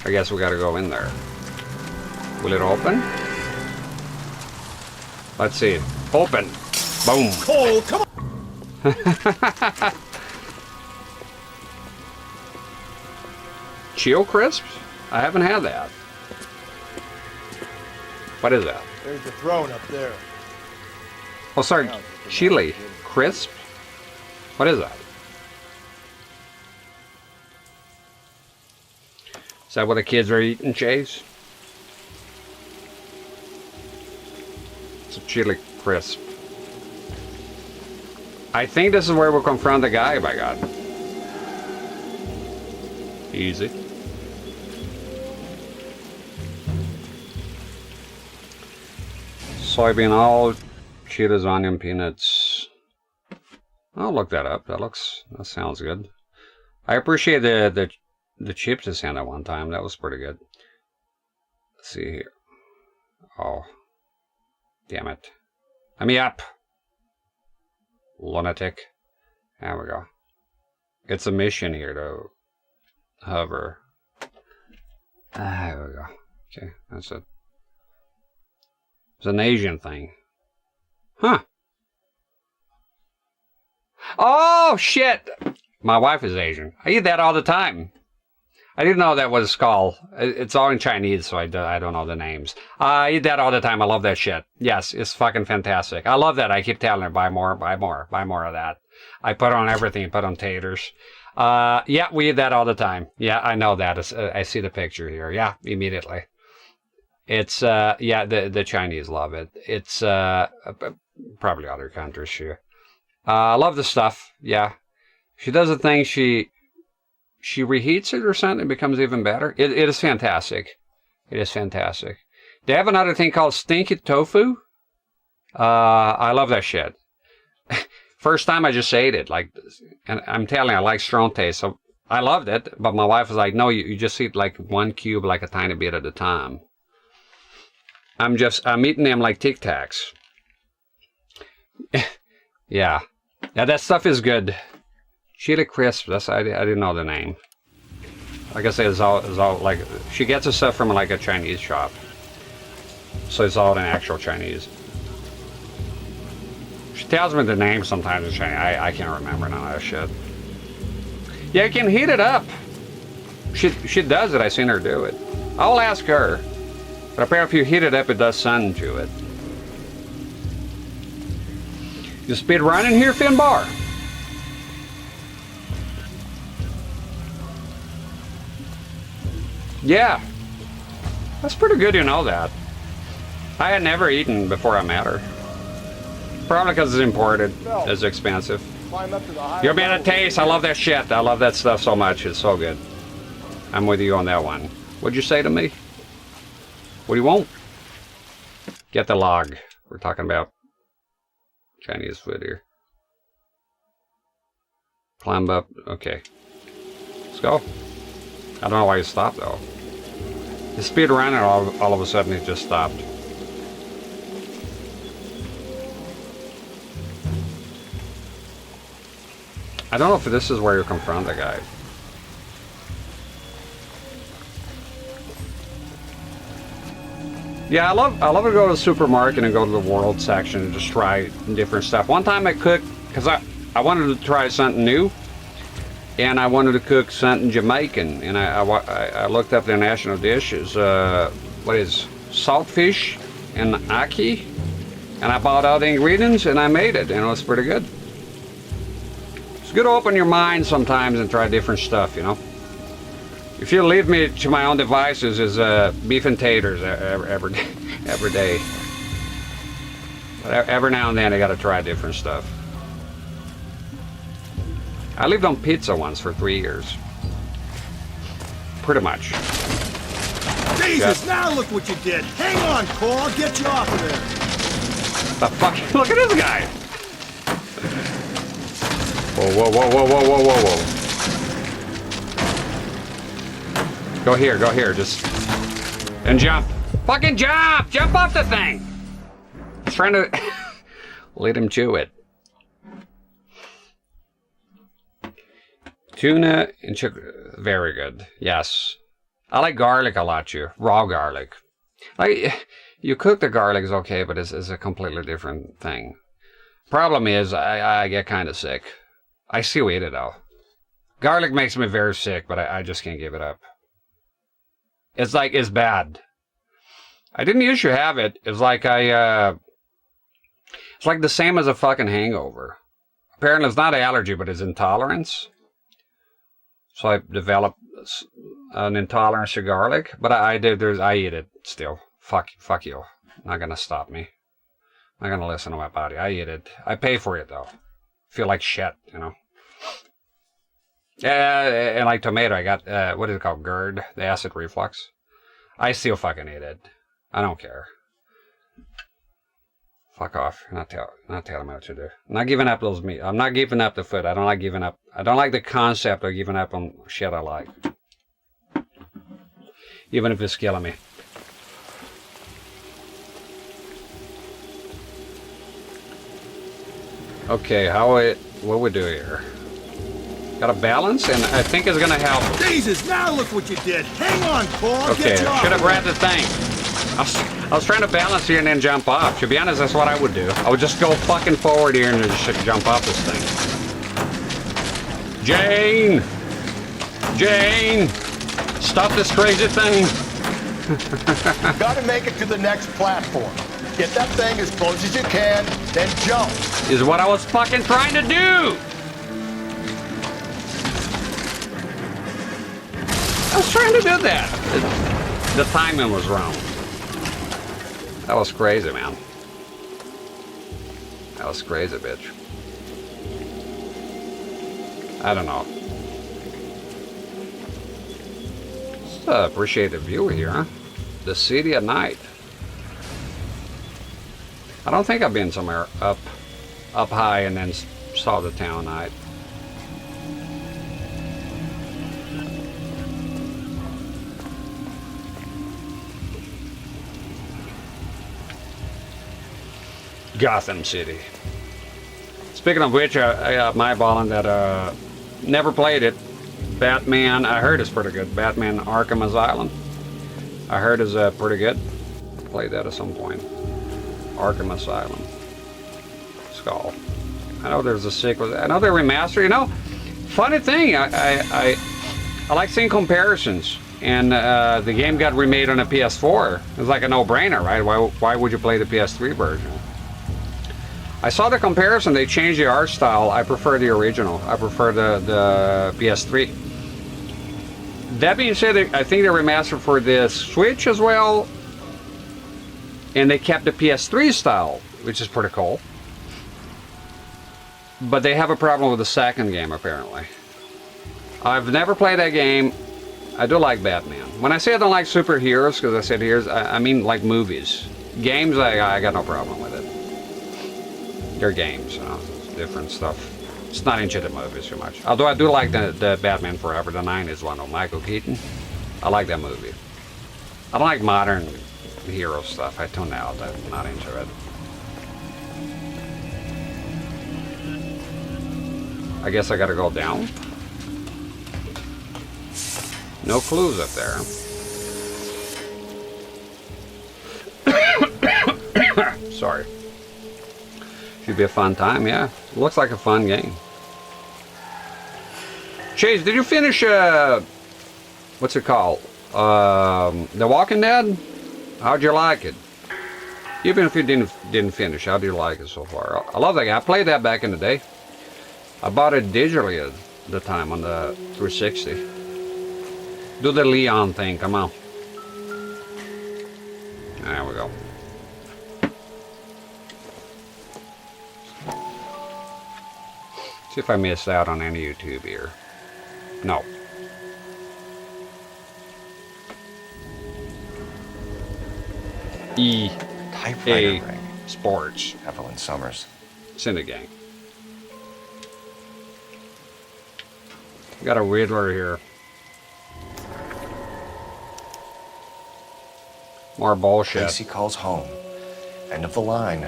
I guess we gotta go in there. Will it open? Let's see. Open. Boom. Cole, come on. Chio crisps? I haven't had that. What is that? There's the throne up there. Oh, sorry. Chili crisp? What is that? Is that what the kids are eating, Chase? It's a chili crisp. I think this is where we'll confront the guy, by God. Easy. Soybean oil, Cheetos, onion, peanuts. I'll look that up. That sounds good. I appreciate the chips they sent at one time. That was pretty good. Let's see here. Oh. Damn it. Let me up. Lunatic. There we go. It's a mission here to hover. There we go. Okay, that's it. It's an Asian thing. Huh. Oh, shit! My wife is Asian. I eat that all the time. I didn't know that was called. It's all in Chinese, so I don't know the names. I eat that all the time. I love that shit. Yes, it's fucking fantastic. I love that. I keep telling her, buy more, buy more, buy more of that. I put on everything. Put on taters. Yeah, we eat that all the time. Yeah, I know that. I see the picture here. Yeah, immediately. It's, yeah, the Chinese love it. It's, probably other countries here. I love the stuff. Yeah. She does a thing. She reheats it or something, it becomes even better. It is fantastic. It is fantastic. They have another thing called stinky tofu. I love that shit. First time I just ate it, like, and I'm telling you, I like strong taste, so I loved it, but my wife was like, no, you just eat like one cube, like a tiny bit at a time. I'm eating them like Tic Tacs. Yeah. Yeah, that stuff is good. Chili crisp. I didn't know the name. Like I said, it's all like, she gets the stuff from like a Chinese shop, so it's all in actual Chinese. She tells me the name sometimes in Chinese. I can't remember none of that shit. Yeah, you can heat it up. She does it. I seen her do it. I'll ask her. But apparently, if you heat it up, it does something to it. You speed running here, Finbar? Yeah, that's pretty good, you know that. I had never eaten before I met her. Probably because it's imported, it's expensive. You're being a taste, I love that shit. I love that stuff so much, it's so good. I'm with you on that one. What'd you say to me? What do you want? Get the log. We're talking about Chinese food here. Climb up, okay. Let's go. I don't know why he stopped though. The speed ran and all of a sudden it just stopped. I don't know if this is where you confront the guy. Yeah, I love to go to the supermarket and go to the world section and just try different stuff. One time I cooked, because I wanted to try something new, and I wanted to cook something Jamaican, and I looked up their national dishes. What is saltfish and ackee, and I bought all the ingredients and I made it, and it was pretty good. It's good to open your mind sometimes and try different stuff, you know. If you leave me to my own devices, is beef and taters every day. But every now and then I gotta try different stuff. I lived on pizza once for 3 years. Pretty much. Jesus, now look what you did. Hang on, Cole, I'll get you off of there. The fuck? Look at this guy. Whoa, whoa, whoa, whoa, whoa, whoa, whoa, whoa. Go here, just... And jump. Fucking jump! Jump off the thing! I was trying to... let him chew it. Tuna and chicken... Very good. Yes. I like garlic a lot, too. Raw garlic. Like, you cook the garlic is okay, but it's a completely different thing. Problem is, I get kind of sick. I still eat it, though. Garlic makes me very sick, but I just can't give it up. It's like, it's bad. I didn't used to have it. It's like it's like the same as a fucking hangover. Apparently it's not allergy, but it's intolerance. So I developed an intolerance to garlic, but I eat it still. Fuck you. Not gonna stop me. Not gonna listen to my body. I eat it. I pay for it though. Feel like shit, you know. And like tomato, I got, what is it called? GERD, the acid reflux. I still fucking eat it. I don't care. Fuck off. Not telling me what to do. I'm not giving up those meat. I'm not giving up the food. I don't like giving up. I don't like the concept of giving up on shit I like. Even if it's killing me. Okay, what we do here? Got a balance, and I think it's gonna help. Jesus, now look what you did. Hang on, Paul. I'll Okay, get you off should have of grabbed the thing. I was trying to balance here and then jump off. To be honest, that's what I would do. I would just go fucking forward here and just jump off this thing. Jane! Jane! Stop this crazy thing! Gotta make it to the next platform. Get that thing as close as you can, then jump. Is what I was fucking trying to do! I was trying to do that. The timing was wrong. That was crazy, man. That was crazy, bitch. I don't know. Just appreciate the view here, huh? The city at night. I don't think I've been somewhere up high and then saw the town at night. Gotham City. Speaking of which, I got my ball that never played it. Batman, I heard it's pretty good. Batman Arkham Asylum. I heard is pretty good. Played that at some point. Arkham Asylum. Skull. I know there's a sequel. I know they're remastered. You know, funny thing, I like seeing comparisons. And the game got remade on a PS4. It's like a no-brainer, right? Why would you play the PS3 version? I saw the comparison. They changed the art style. I prefer the original. I prefer the PS3. That being said, I think they remastered for the Switch as well. And they kept the PS3 style, which is pretty cool. But they have a problem with the second game, apparently. I've never played that game. I do like Batman. When I say I don't like superheroes, because I said heroes, I mean like movies. Games, I got no problem with it. They're games, you know, it's different stuff. It's not into the movies too much. Although I do like the Batman Forever, the 90s one of Michael Keaton. I like that movie. I don't like modern hero stuff. I tune out. I'm not into it. I guess I gotta go down. No clues up there. Sorry. Should be a fun time, yeah. Looks like a fun game. Chase, did you finish, what's it called? The Walking Dead? How'd you like it? Even if you didn't finish, how do you like it so far? I love that game. I played that back in the day. I bought it digitally at the time on the 360. Do the Leon thing, come on. There we go. See if I missed out on any YouTube here. No. EA Sports. Evelyn Summers. Syndicate. Got a Riddler here. More bullshit. Casey calls home. End of the line.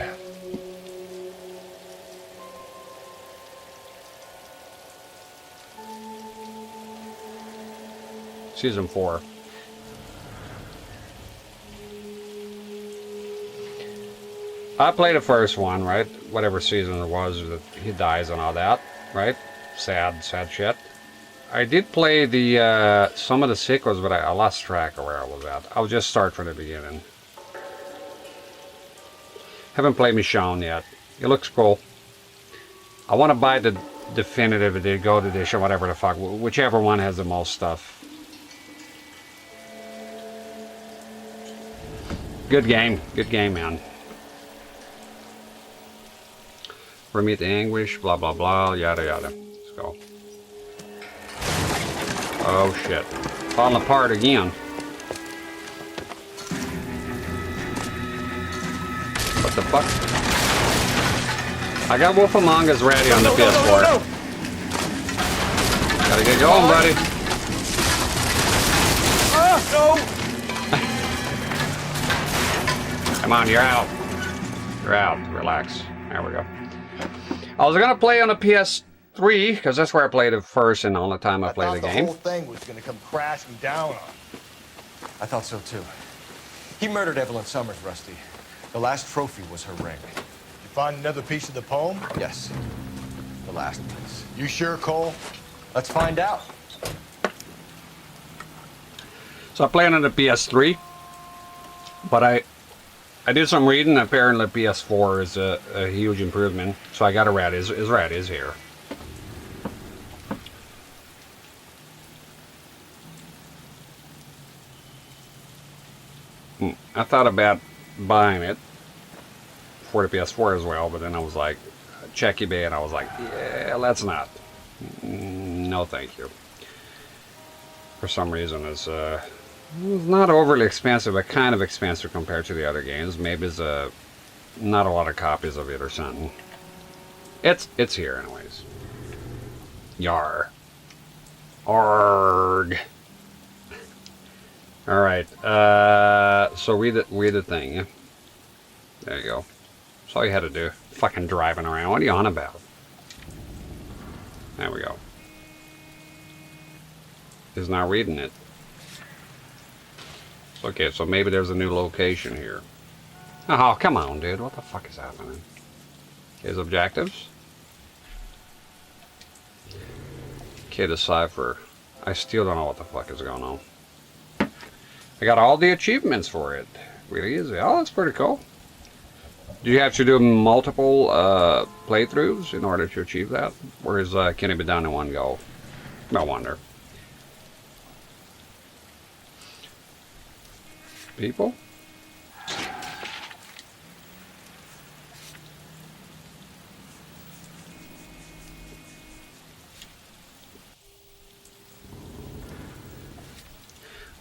Season 4. I played the first one, right? Whatever season it was, that he dies and all that, right? Sad shit. I did play the some of the sequels, but I lost track of where I was at. I'll just start from the beginning. Haven't played Michonne yet. It looks cool. I want to buy the definitive, the gold edition, whatever the fuck, whichever one has the most stuff. Good game, man. Remit the anguish, blah blah blah, yada yada. Let's go. Oh shit. Falling apart again. What the fuck? I got Wolf Among Us ready on the PS4. No. Gotta get going, buddy. No! Come on, you're out. You're out. Relax. There we go. I was gonna play on the PS3 because that's where I played it first and all the time I played the game. The whole thing was gonna come crashing down on. I thought so too. He murdered Evelyn Summers, Rusty. The last trophy was her ring. Did you find another piece of the poem? Yes. The last piece. You sure, Cole? Let's find out. So I played on the PS3, but I did some reading. Apparently PS4 is a huge improvement, so I got a rat. Is here. I thought about buying it for the PS4 as well, but then I was like, check eBay, and I was like, yeah, let's not. No, thank you. For some reason, it's not overly expensive, but kind of expensive compared to the other games. Maybe it's not a lot of copies of it or something. It's here anyways. Yar. Arg. All right. So read the thing. Yeah? There you go. That's all you had to do. Fucking driving around. What are you on about? There we go. He's not reading it. Okay, so maybe there's a new location here. Oh, come on, dude. What the fuck is happening? His objectives? Okay, decipher. I still don't know what the fuck is going on. I got all the achievements for it. Really easy. Oh, that's pretty cool. Do you have to do multiple playthroughs in order to achieve that? Or can it be done in one go? No wonder. People?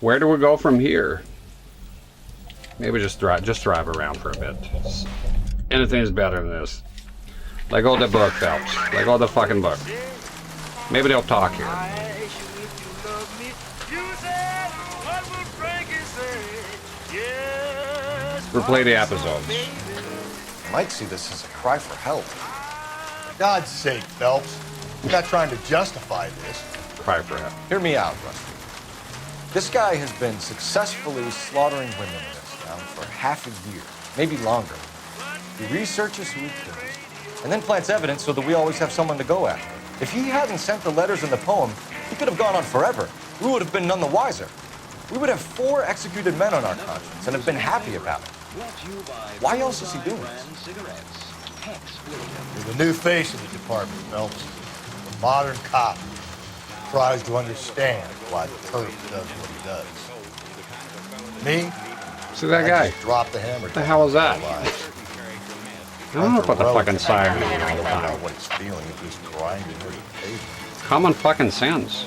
Where do we go from here? Maybe just drive around for a bit. Anything is better than this. Let go of the book, Phelps. Let go of the fucking book. Maybe they'll talk here. Replay the episodes. Might see this as a cry for help. For God's sake, Phelps. You're not trying to justify this. Cry for help. Hear me out, Rusty. This guy has been successfully slaughtering women in this town for half a year, maybe longer. He researches who he kills, and then plants evidence so that we always have someone to go after. If he hadn't sent the letters in the poem, he could have gone on forever. We would have been none the wiser. We would have 4 executed men on our conscience and have been happy about it. Why else is he doing this? You're the new face of the department, Phelps. The modern cop tries to understand why the perp does what he does. Me? See that guy? Just drop the hammer. What the hell is that? I don't know what the fucking siren is all the I don't know time. what he's feeling if he's grinding or pavement. Common fucking sense.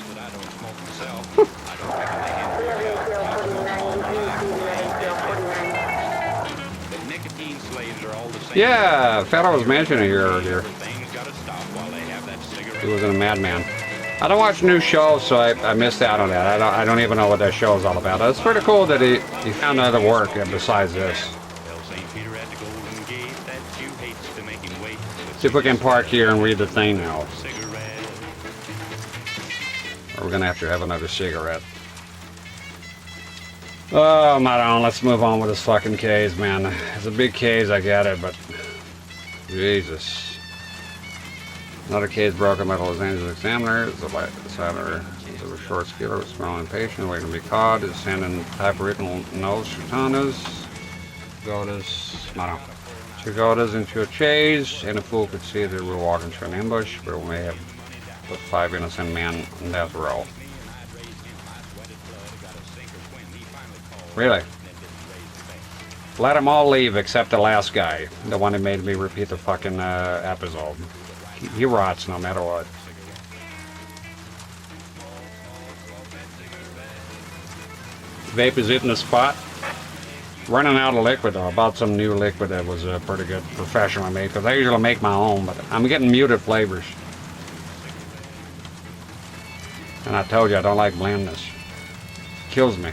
Yeah, Fedor was mentioning here earlier. He was in a madman. I don't watch new shows, so I missed out on that. I don't even know what that show is all about. It's pretty cool that he found other work besides this. See if we can park here and read the thing now. Or we're gonna have to have another cigarette. Oh, Maron, let's move on with this fucking case, man. It's a big case, I get it, but Jesus. Another case broken by the Los Angeles Examiner. It's a senator. It's a short skiller with small impatient, waiting to be caught. Is sending typewritten notes, Chutanas, Chigotas into a chase, and a fool could see that we're walking through an ambush, but we may have put 5 innocent men in death row. Really? Let them all leave except the last guy, the one that made me repeat the fucking episode. He rots no matter what. Vape is hitting the spot. Running out of liquid though. I bought some new liquid that was pretty good, professionally made, because I usually make my own, but I'm getting muted flavors. And I told you I don't like blandness. Kills me.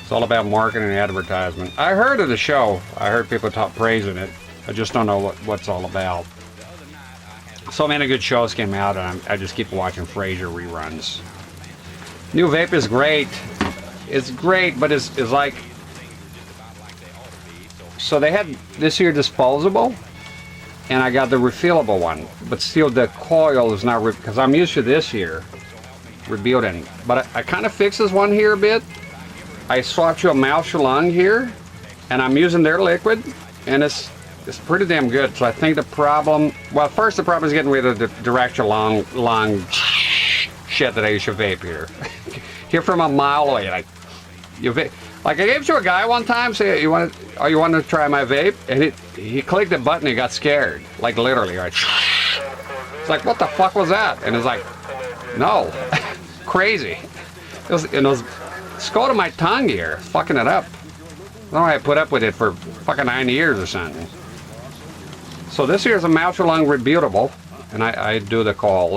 It's all about marketing and advertisement. I heard of the show. I heard people praising it. I just don't know what it's all about. So many good shows came out, and I just keep watching Frasier reruns. New vape is great. It's great, but it's like... So they had this here disposable, and I got the refillable one. But still, the coil is not... Because I'm used to this here, rebuilding. But I kind of fixed this one here a bit. I swapped to a Mouth Lung here, and I'm using their liquid, and it's pretty damn good. So I think the problem, well, first the problem is getting rid of the direct long shit that I used to vape here. Here from a mile away, like I gave it to a guy one time, say you want to try my vape, and he clicked the button, he got scared, like literally, right? It's like, what the fuck was that? And it's like, no, crazy. It was skull to my tongue here, fucking it up. I don't know why I put up with it for fucking 9 years or something. So this here is a Mouth Lung rebutable, and I do the call,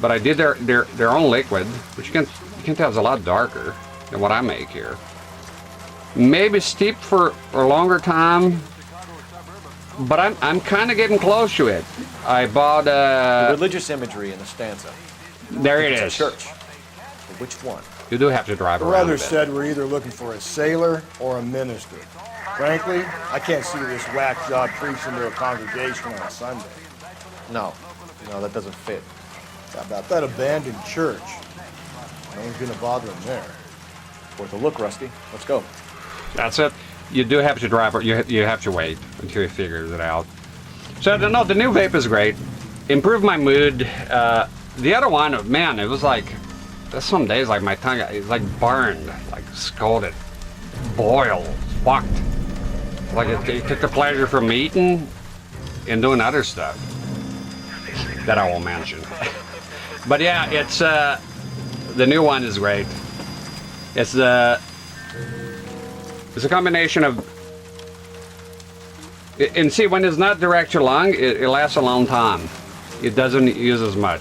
but I did their own liquid, which you can tell is a lot darker than what I make here. Maybe steeped for a longer time, but I'm kind of getting close to it. I bought the religious imagery in the stanza. There it is. Church. Which one? You do have to drive around. Brother said we're either looking for a sailor or a minister. Frankly, I can't see this whack job preaching to a congregation on a Sunday. No, that doesn't fit. How about that abandoned church? No one's gonna bother him there. Worth a look, Rusty. Let's go. That's it. You do have to drive. You have to wait until he figures it out. So no, the new vape is great. Improved my mood. The other one, man, it was like. There's some days like my tongue is like burned, like scalded, boiled, fucked. Like it took the pleasure from eating and doing other stuff that I won't mention. But yeah, it's the new one is great. It's the It's a combination of... And see, when it's not direct to lung, it lasts a long time. It doesn't use as much.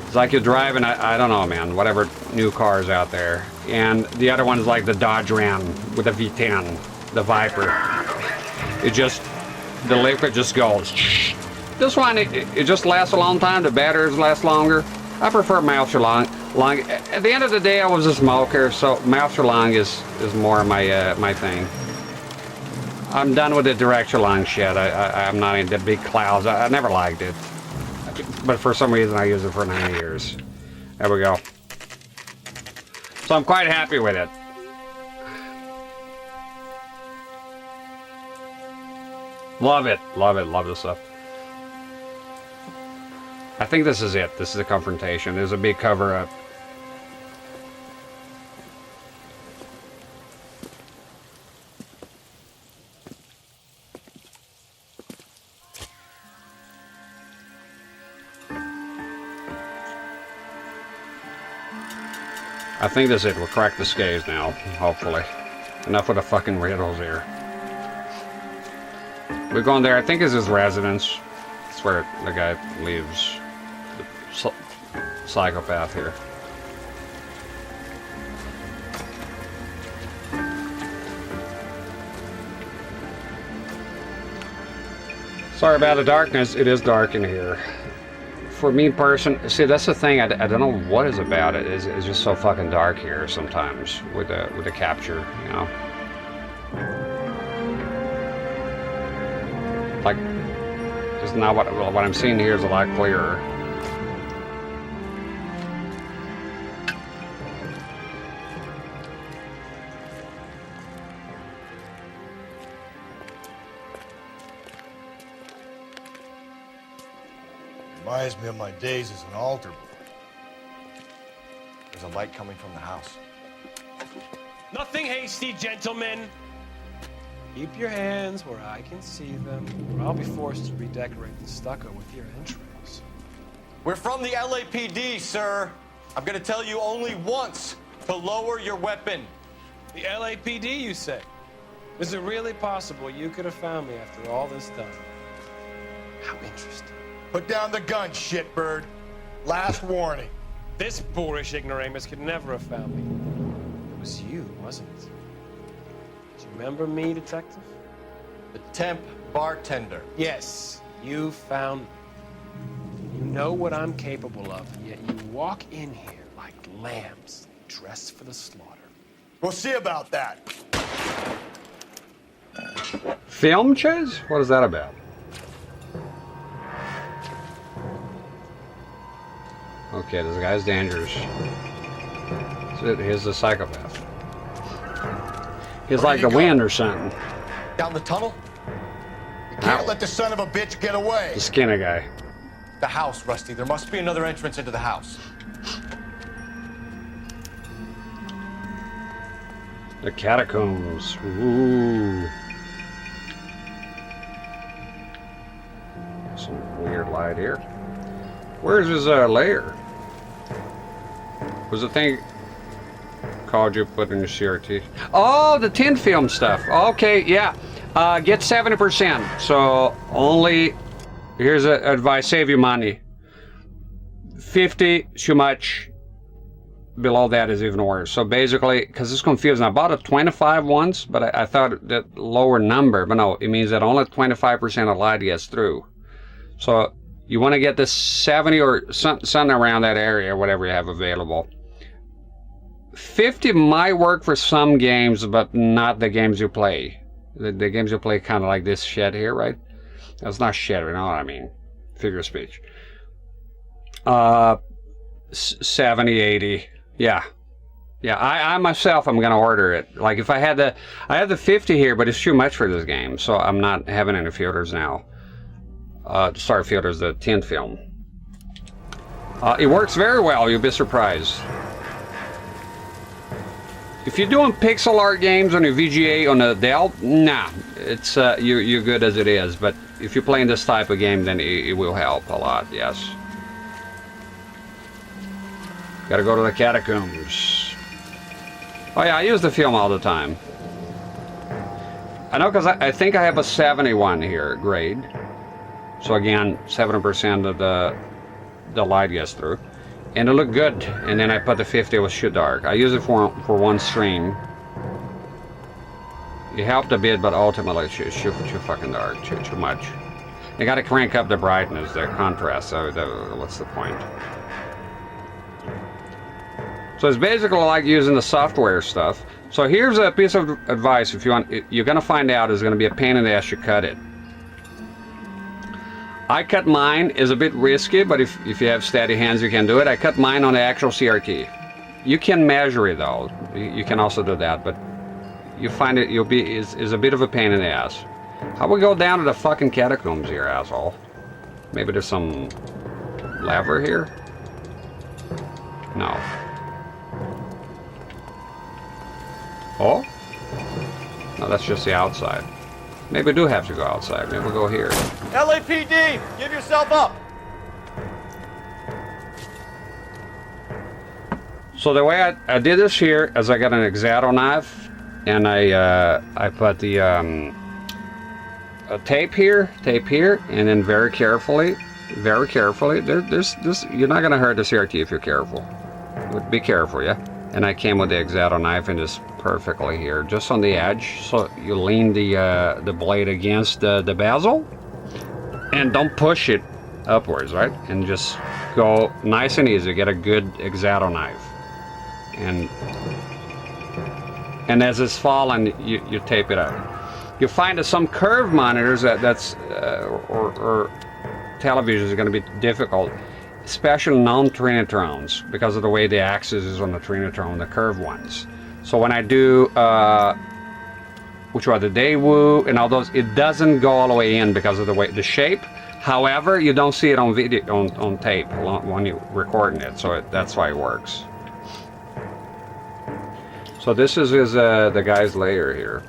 It's like you're driving, I don't know, man, whatever new cars out there. And the other one is like the Dodge Ram with the V10, the Viper. It just, the liquid just goes. This one, it just lasts a long time. The batteries last longer. I prefer mouth to lung. At the end of the day, I was a smoker, so mouth to lung is more my my thing. I'm done with the direct to lung shit. I'm not into big clouds. I never liked it, but for some reason I used it for 9 years. There we go. So I'm quite happy with it. Love it, love it, love this stuff. I think this is it. This is a confrontation. There's a big cover-up. I think that's it. We'll crack the scales now, hopefully. Enough with the fucking riddles here. We're going there. I think it's his residence. That's where the guy lives. The psychopath here. Sorry about the darkness. It is dark in here. For me see, that's the thing. I don't know what is about it. It's just so fucking dark here sometimes with the capture, you know. Like, just now what I'm seeing here is a lot clearer. Reminds me of my days as an altar boy. There's a light coming from the house. Nothing hasty, gentlemen. Keep your hands where I can see them, or I'll be forced to redecorate the stucco with your entrails. We're from the LAPD, sir. I'm gonna tell you only once to lower your weapon. The LAPD, you say? Is it really possible you could have found me after all this time? How interesting. Put down the gun, shitbird. Last warning. This boorish ignoramus could never have found me. It was you, wasn't it? Do you remember me, detective? The temp bartender. Yes, you found me. You know what I'm capable of, and yet you walk in here like lambs dressed for the slaughter. We'll see about that. Film chase? What is that about? Okay, this guy's dangerous. He's a psychopath. He's like the wind or something. Down the tunnel? You can't let the son of a bitch get away. The skinny guy. The house, Rusty. There must be another entrance into the house. The catacombs. Ooh. Some weird light here. Where's his lair? Was the thing called you put in your CRT? Oh, the tin film stuff. Okay, yeah. Get 70%. So only, here's advice, save your money. 50, too much. Below that is even worse. So basically, because it's confusing, I bought a 25 once, but I thought that lower number, but no, it means that only 25% of light gets through. So you want to get this 70 or something around that area, whatever you have available. 50 might work for some games, but not the games you play. The games you play kind of like this shit here, right? That's not shit, you know what I mean? Figure of speech. 70, 80. Yeah. Yeah, I myself, I'm going to order it. Like if I had the 50 here, but it's too much for this game, so I'm not having any filters now. Sorry, filters, the tin film. It works very well, you'll be surprised. If you're doing pixel art games on your VGA on a Dell, nah, it's you're good as it is. But if you're playing this type of game, then it will help a lot. Yes. Gotta go to the catacombs. Oh yeah, I use the film all the time. I know because I think I have a 71 here grade. So again, 70% of the light gets through. And it looked good. And then I put the 50 with shoot dark. I use it for one stream. It helped a bit, but ultimately it's too fucking dark, too much. You gotta crank up the brightness, the contrast, so what's the point? So it's basically like using the software stuff. So here's a piece of advice if you want, you're gonna find out it's gonna be a pain in the ass to cut it. I cut mine, is a bit risky, but if you have steady hands you can do it. I cut mine on the actual CRT. You can measure it though, you can also do that, but you find it is a bit of a pain in the ass. How we go down to the fucking catacombs here, asshole? Maybe there's some lever here? No. Oh? No, that's just the outside. Maybe we do have to go outside. Maybe we'll go here. LAPD, give yourself up. So the way I did this here is I got an X-Acto knife and I put the tape here, and then very carefully, there's this, you're not gonna hurt the CRT if you're careful. Be careful, yeah? And I came with the X-Acto knife and just perfectly here, just on the edge, so you lean the blade against the bezel, and don't push it upwards, right? And just go nice and easy, get a good X-Acto knife. And as it's falling, you tape it up. You find that some curved monitors or televisions is going to be difficult, especially non-Trinitrons, because of the way the axis is on the Trinitron, the curved ones. So when I do, which are the Daewoo and all those, it doesn't go all the way in because of the shape. However, you don't see it on video, on tape when you're recording it, so that's why it works. So this is the guy's layer here.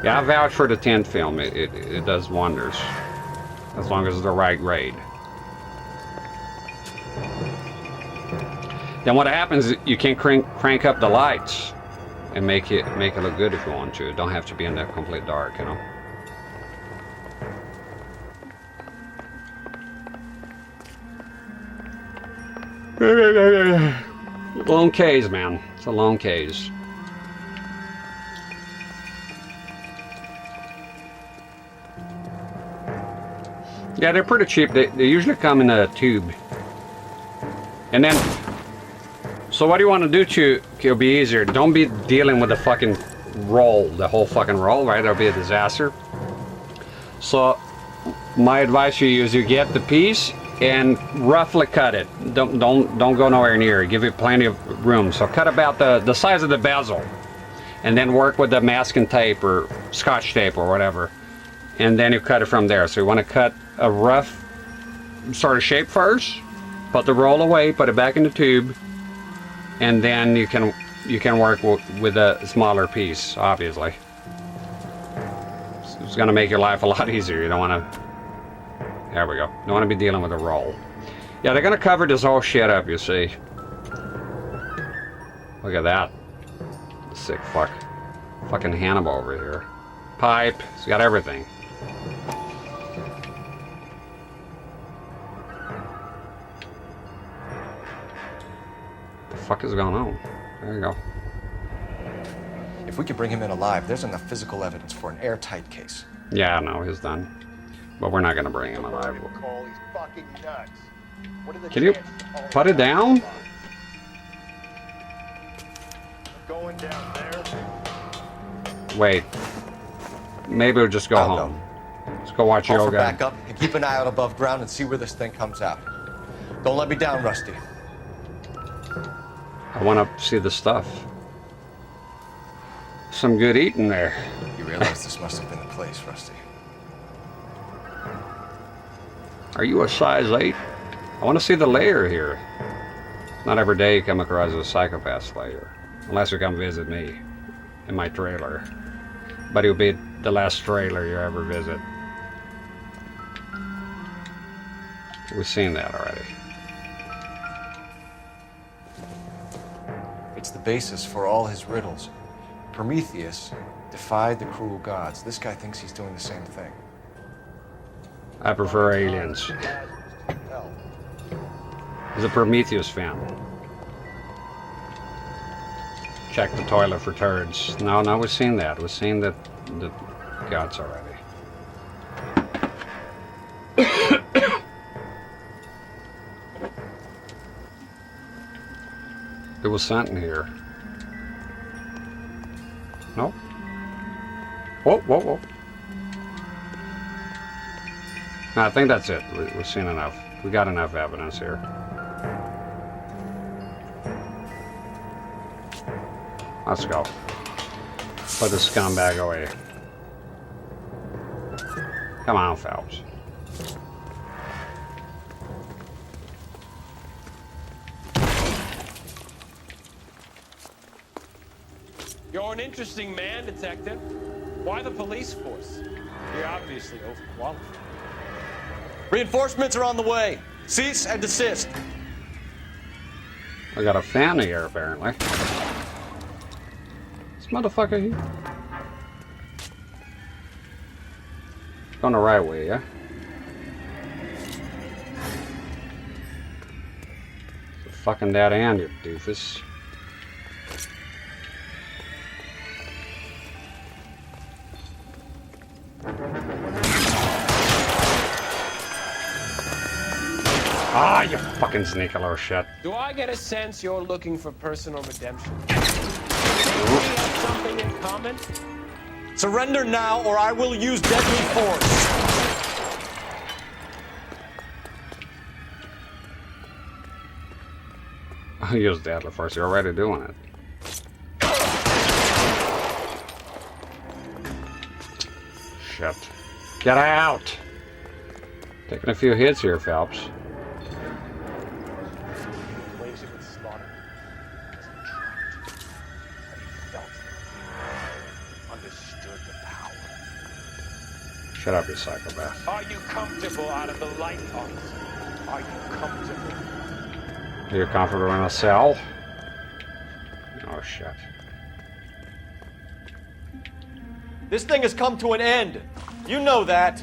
Yeah, I vouch for the tint film. It does wonders, as long as it's the right grade. Then what happens is you can crank up the lights and make it look good if you want to. It don't have to be in the complete dark, you know. Long case, man. It's a long case. Yeah, they're pretty cheap. They usually come in a tube. And then, so what do you want to do it'll be easier? Don't be dealing with the fucking roll, the whole fucking roll, right? That'll be a disaster. So, my advice to you is you get the piece and roughly cut it. Don't go nowhere near it. Give it plenty of room. So cut about the size of the bezel, and then work with the masking tape or scotch tape or whatever, and then you cut it from there. So you want to cut a rough sort of shape first, put the roll away, put it back in the tube, and then you can work with a smaller piece. Obviously, it's going to make your life a lot easier. You don't want to. There we go. Don't want to be dealing with a roll. Yeah, they're gonna cover this whole shit up, you see. Look at that. Sick fuck. Fucking Hannibal over here. Pipe. It's got everything. What the fuck is going on? There you go. If we could bring him in alive, there's enough physical evidence for an airtight case. Yeah, no, he's done. But we're not gonna bring him alive. Can you put it down? Going down there. Wait. Maybe we'll just go home. Let's go watch yoga. Back up and keep an eye out above ground and see where this thing comes out. Don't let me down, Rusty. I want to see the stuff. Some good eating there. You realize this must have been the place, Rusty. Are you a size 8? I want to see the layer here. Not every day you come across a psychopath layer. Unless you come visit me in my trailer. But it'll be the last trailer you ever visit. We've seen that already. It's the basis for all his riddles. Prometheus defied the cruel gods. This guy thinks he's doing the same thing. I prefer aliens. He's a Prometheus fan. Check the toilet for turds. No, we've seen that. We've seen the gods already. It was sent in here. No? Whoa. No, I think that's it. We've seen enough. We got enough evidence here. Let's go. Put the scumbag away. Come on, Phelps. You're an interesting man, Detective. Why the police force? You're obviously overqualified. Reinforcements are on the way. Cease and desist. I got a fan here, apparently. This motherfucker here. Going the right way, yeah? It's a fucking dead end, you doofus. Ah, you fucking sneaky little shit. Do I get a sense you're looking for personal redemption? Do we have something in common? Surrender now, or I will use deadly force. I'll use deadly force. You're already doing it. Shit. Get out! Taking a few hits here, Phelps. Shut up, you psychopath. Are you comfortable out of the light, officer? Are you comfortable? Are you comfortable in a cell? Oh, shit. This thing has come to an end. You know that.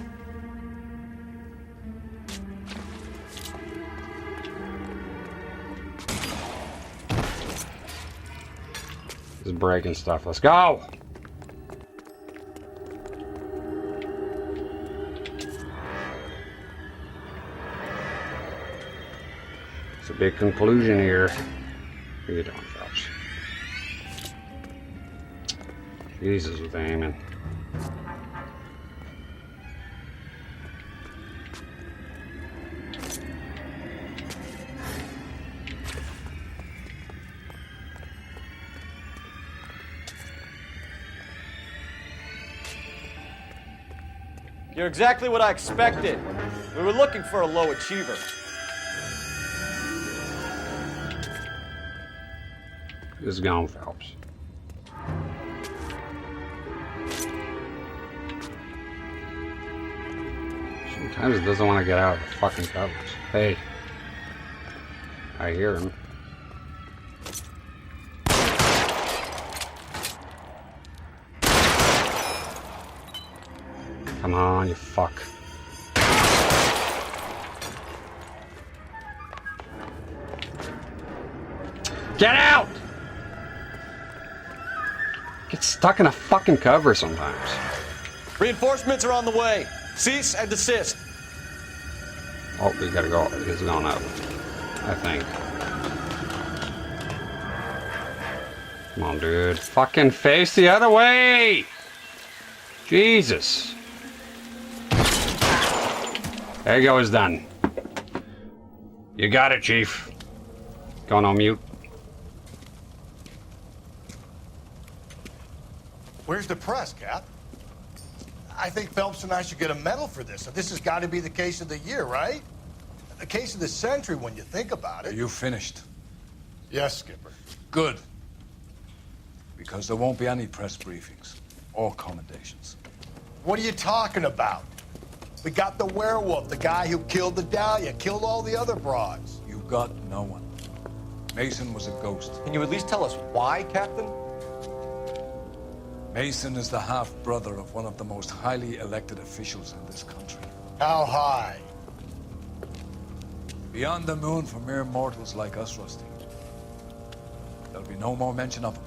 Just breaking stuff. Let's go! It's a big conclusion here. What are you doing, Phelps? Jesus with aiming. You're exactly what I expected. We were looking for a low achiever. It's gone, Phelps. Sometimes it doesn't want to get out of the fucking covers. Hey. I hear him. Come on, you fuck. Get out! Get stuck in a fucking cover sometimes. Reinforcements are on the way. Cease and desist. Oh, we gotta go. It's going up, I think. Come on, dude. Fucking face the other way! Jesus. There you go, it's done. You got it, Chief. Going on mute. Where's the press, Cap? I think Phelps and I should get a medal for this. This has got to be the case of the year, right? The case of the century when you think about it. Are you finished? Yes, Skipper. Good. Because there won't be any press briefings or commendations. What are you talking about? We got the werewolf, the guy who killed the Dahlia, killed all the other broads. You got no one. Mason was a ghost. Can you at least tell us why, Captain? Mason is the half-brother of one of the most highly elected officials in this country. How high? Beyond the moon for mere mortals like us, Rusty. There'll be no more mention of him.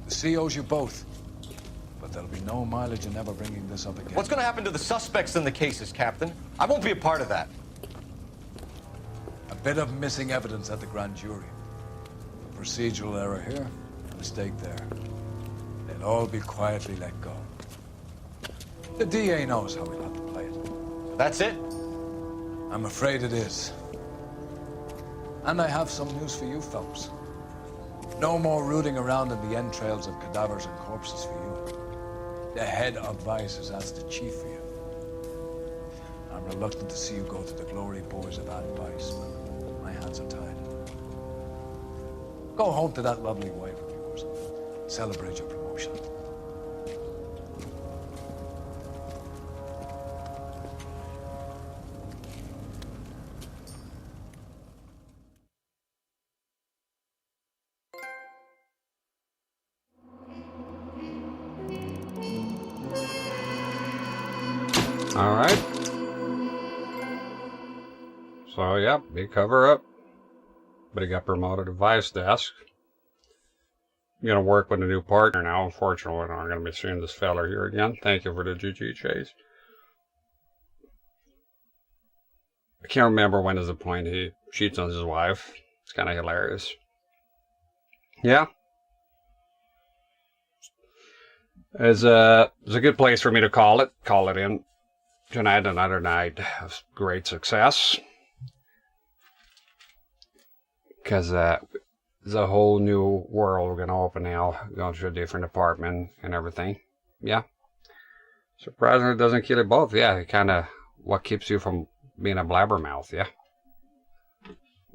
The sea owes you both, but there'll be no mileage in ever bringing this up again. What's going to happen to the suspects in the cases, Captain? I won't be a part of that. A bit of missing evidence at the grand jury. A procedural error here, a mistake there. They'll all be quietly let go. The DA knows how we'll have to play it. That's it? I'm afraid it is. And I have some news for you fellows. No more rooting around in the entrails of cadavers and corpses for you. The head of Vice has asked the chief for you. I'm reluctant to see you go to the glory boys of Vice, but my hands are tied. Go home to that lovely wife of yours. Celebrate your promotion. All right. So, yeah, big cover up. But he got promoted to vice desk. I'm going to work with a new partner now. Unfortunately, I'm not going to be seeing this fella here again. Thank you for the GG chase. I can't remember when is the point he cheats on his wife. It's kind of hilarious. Yeah. It's a good place for me to call it in. Tonight, another night of great success. Because there's a whole new world we're going to open now. Going to a different apartment and everything. Yeah. Surprisingly, it doesn't kill you both. Yeah, it kind of what keeps you from being a blabbermouth. Yeah.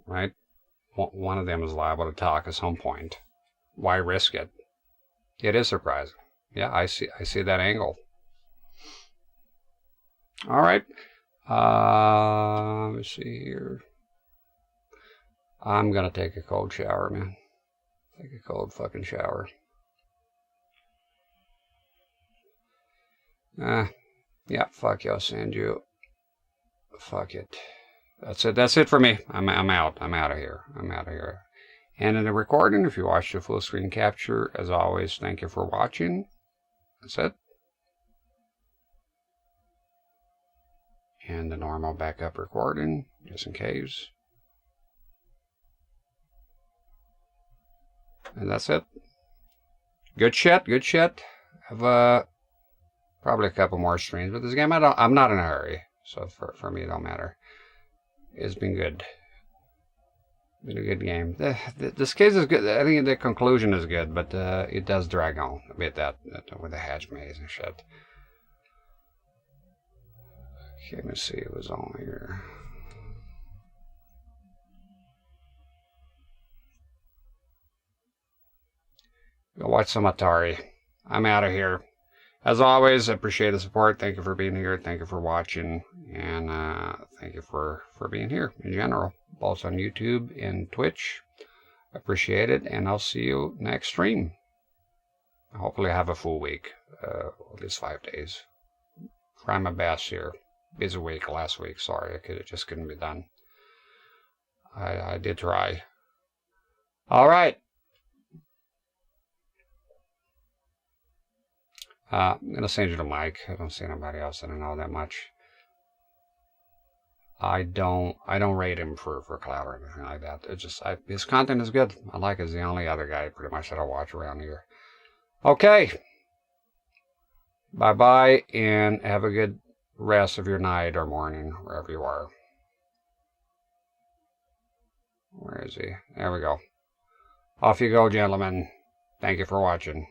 Right? One of them is liable to talk at some point. Why risk it? It is surprising. Yeah, I see that angle. All right. Let me see here. I'm gonna take a cold shower, man. Take a cold fucking shower. Yeah, fuck you, I'll send you. Fuck it. That's it. That's it for me. I'm out. I'm out of here. I'm out of here. And in the recording, if you watch the full screen capture, as always, thank you for watching. That's it. And the normal backup recording, just in case. And that's it. Good shit, good shit. Have probably a couple more streams, but this game I'm not in a hurry, so for me it don't matter. It's been good. Been a good game. This case is good. I think the conclusion is good, but it does drag on a bit that with the hatch maze and shit. Okay, let me see. It was on here. Go watch some Atari. I'm out of here. As always, I appreciate the support. Thank you for being here. Thank you for watching. And thank you for being here in general. Both on YouTube and Twitch. Appreciate it. And I'll see you next stream. Hopefully I have a full week. At least 5 days. Try my best here. Busy week last week. Sorry, it just couldn't be done. I did try. All right. I'm gonna send you the mic. I don't see anybody else. I don't know that much. I don't rate him for clout or anything like that. It's just his content is good. I like it. He's the only other guy pretty much that I watch around here. Okay. Bye bye, and have a good rest of your night or morning wherever you are. Where is he? There we go. Off you go, gentlemen. Thank you for watching.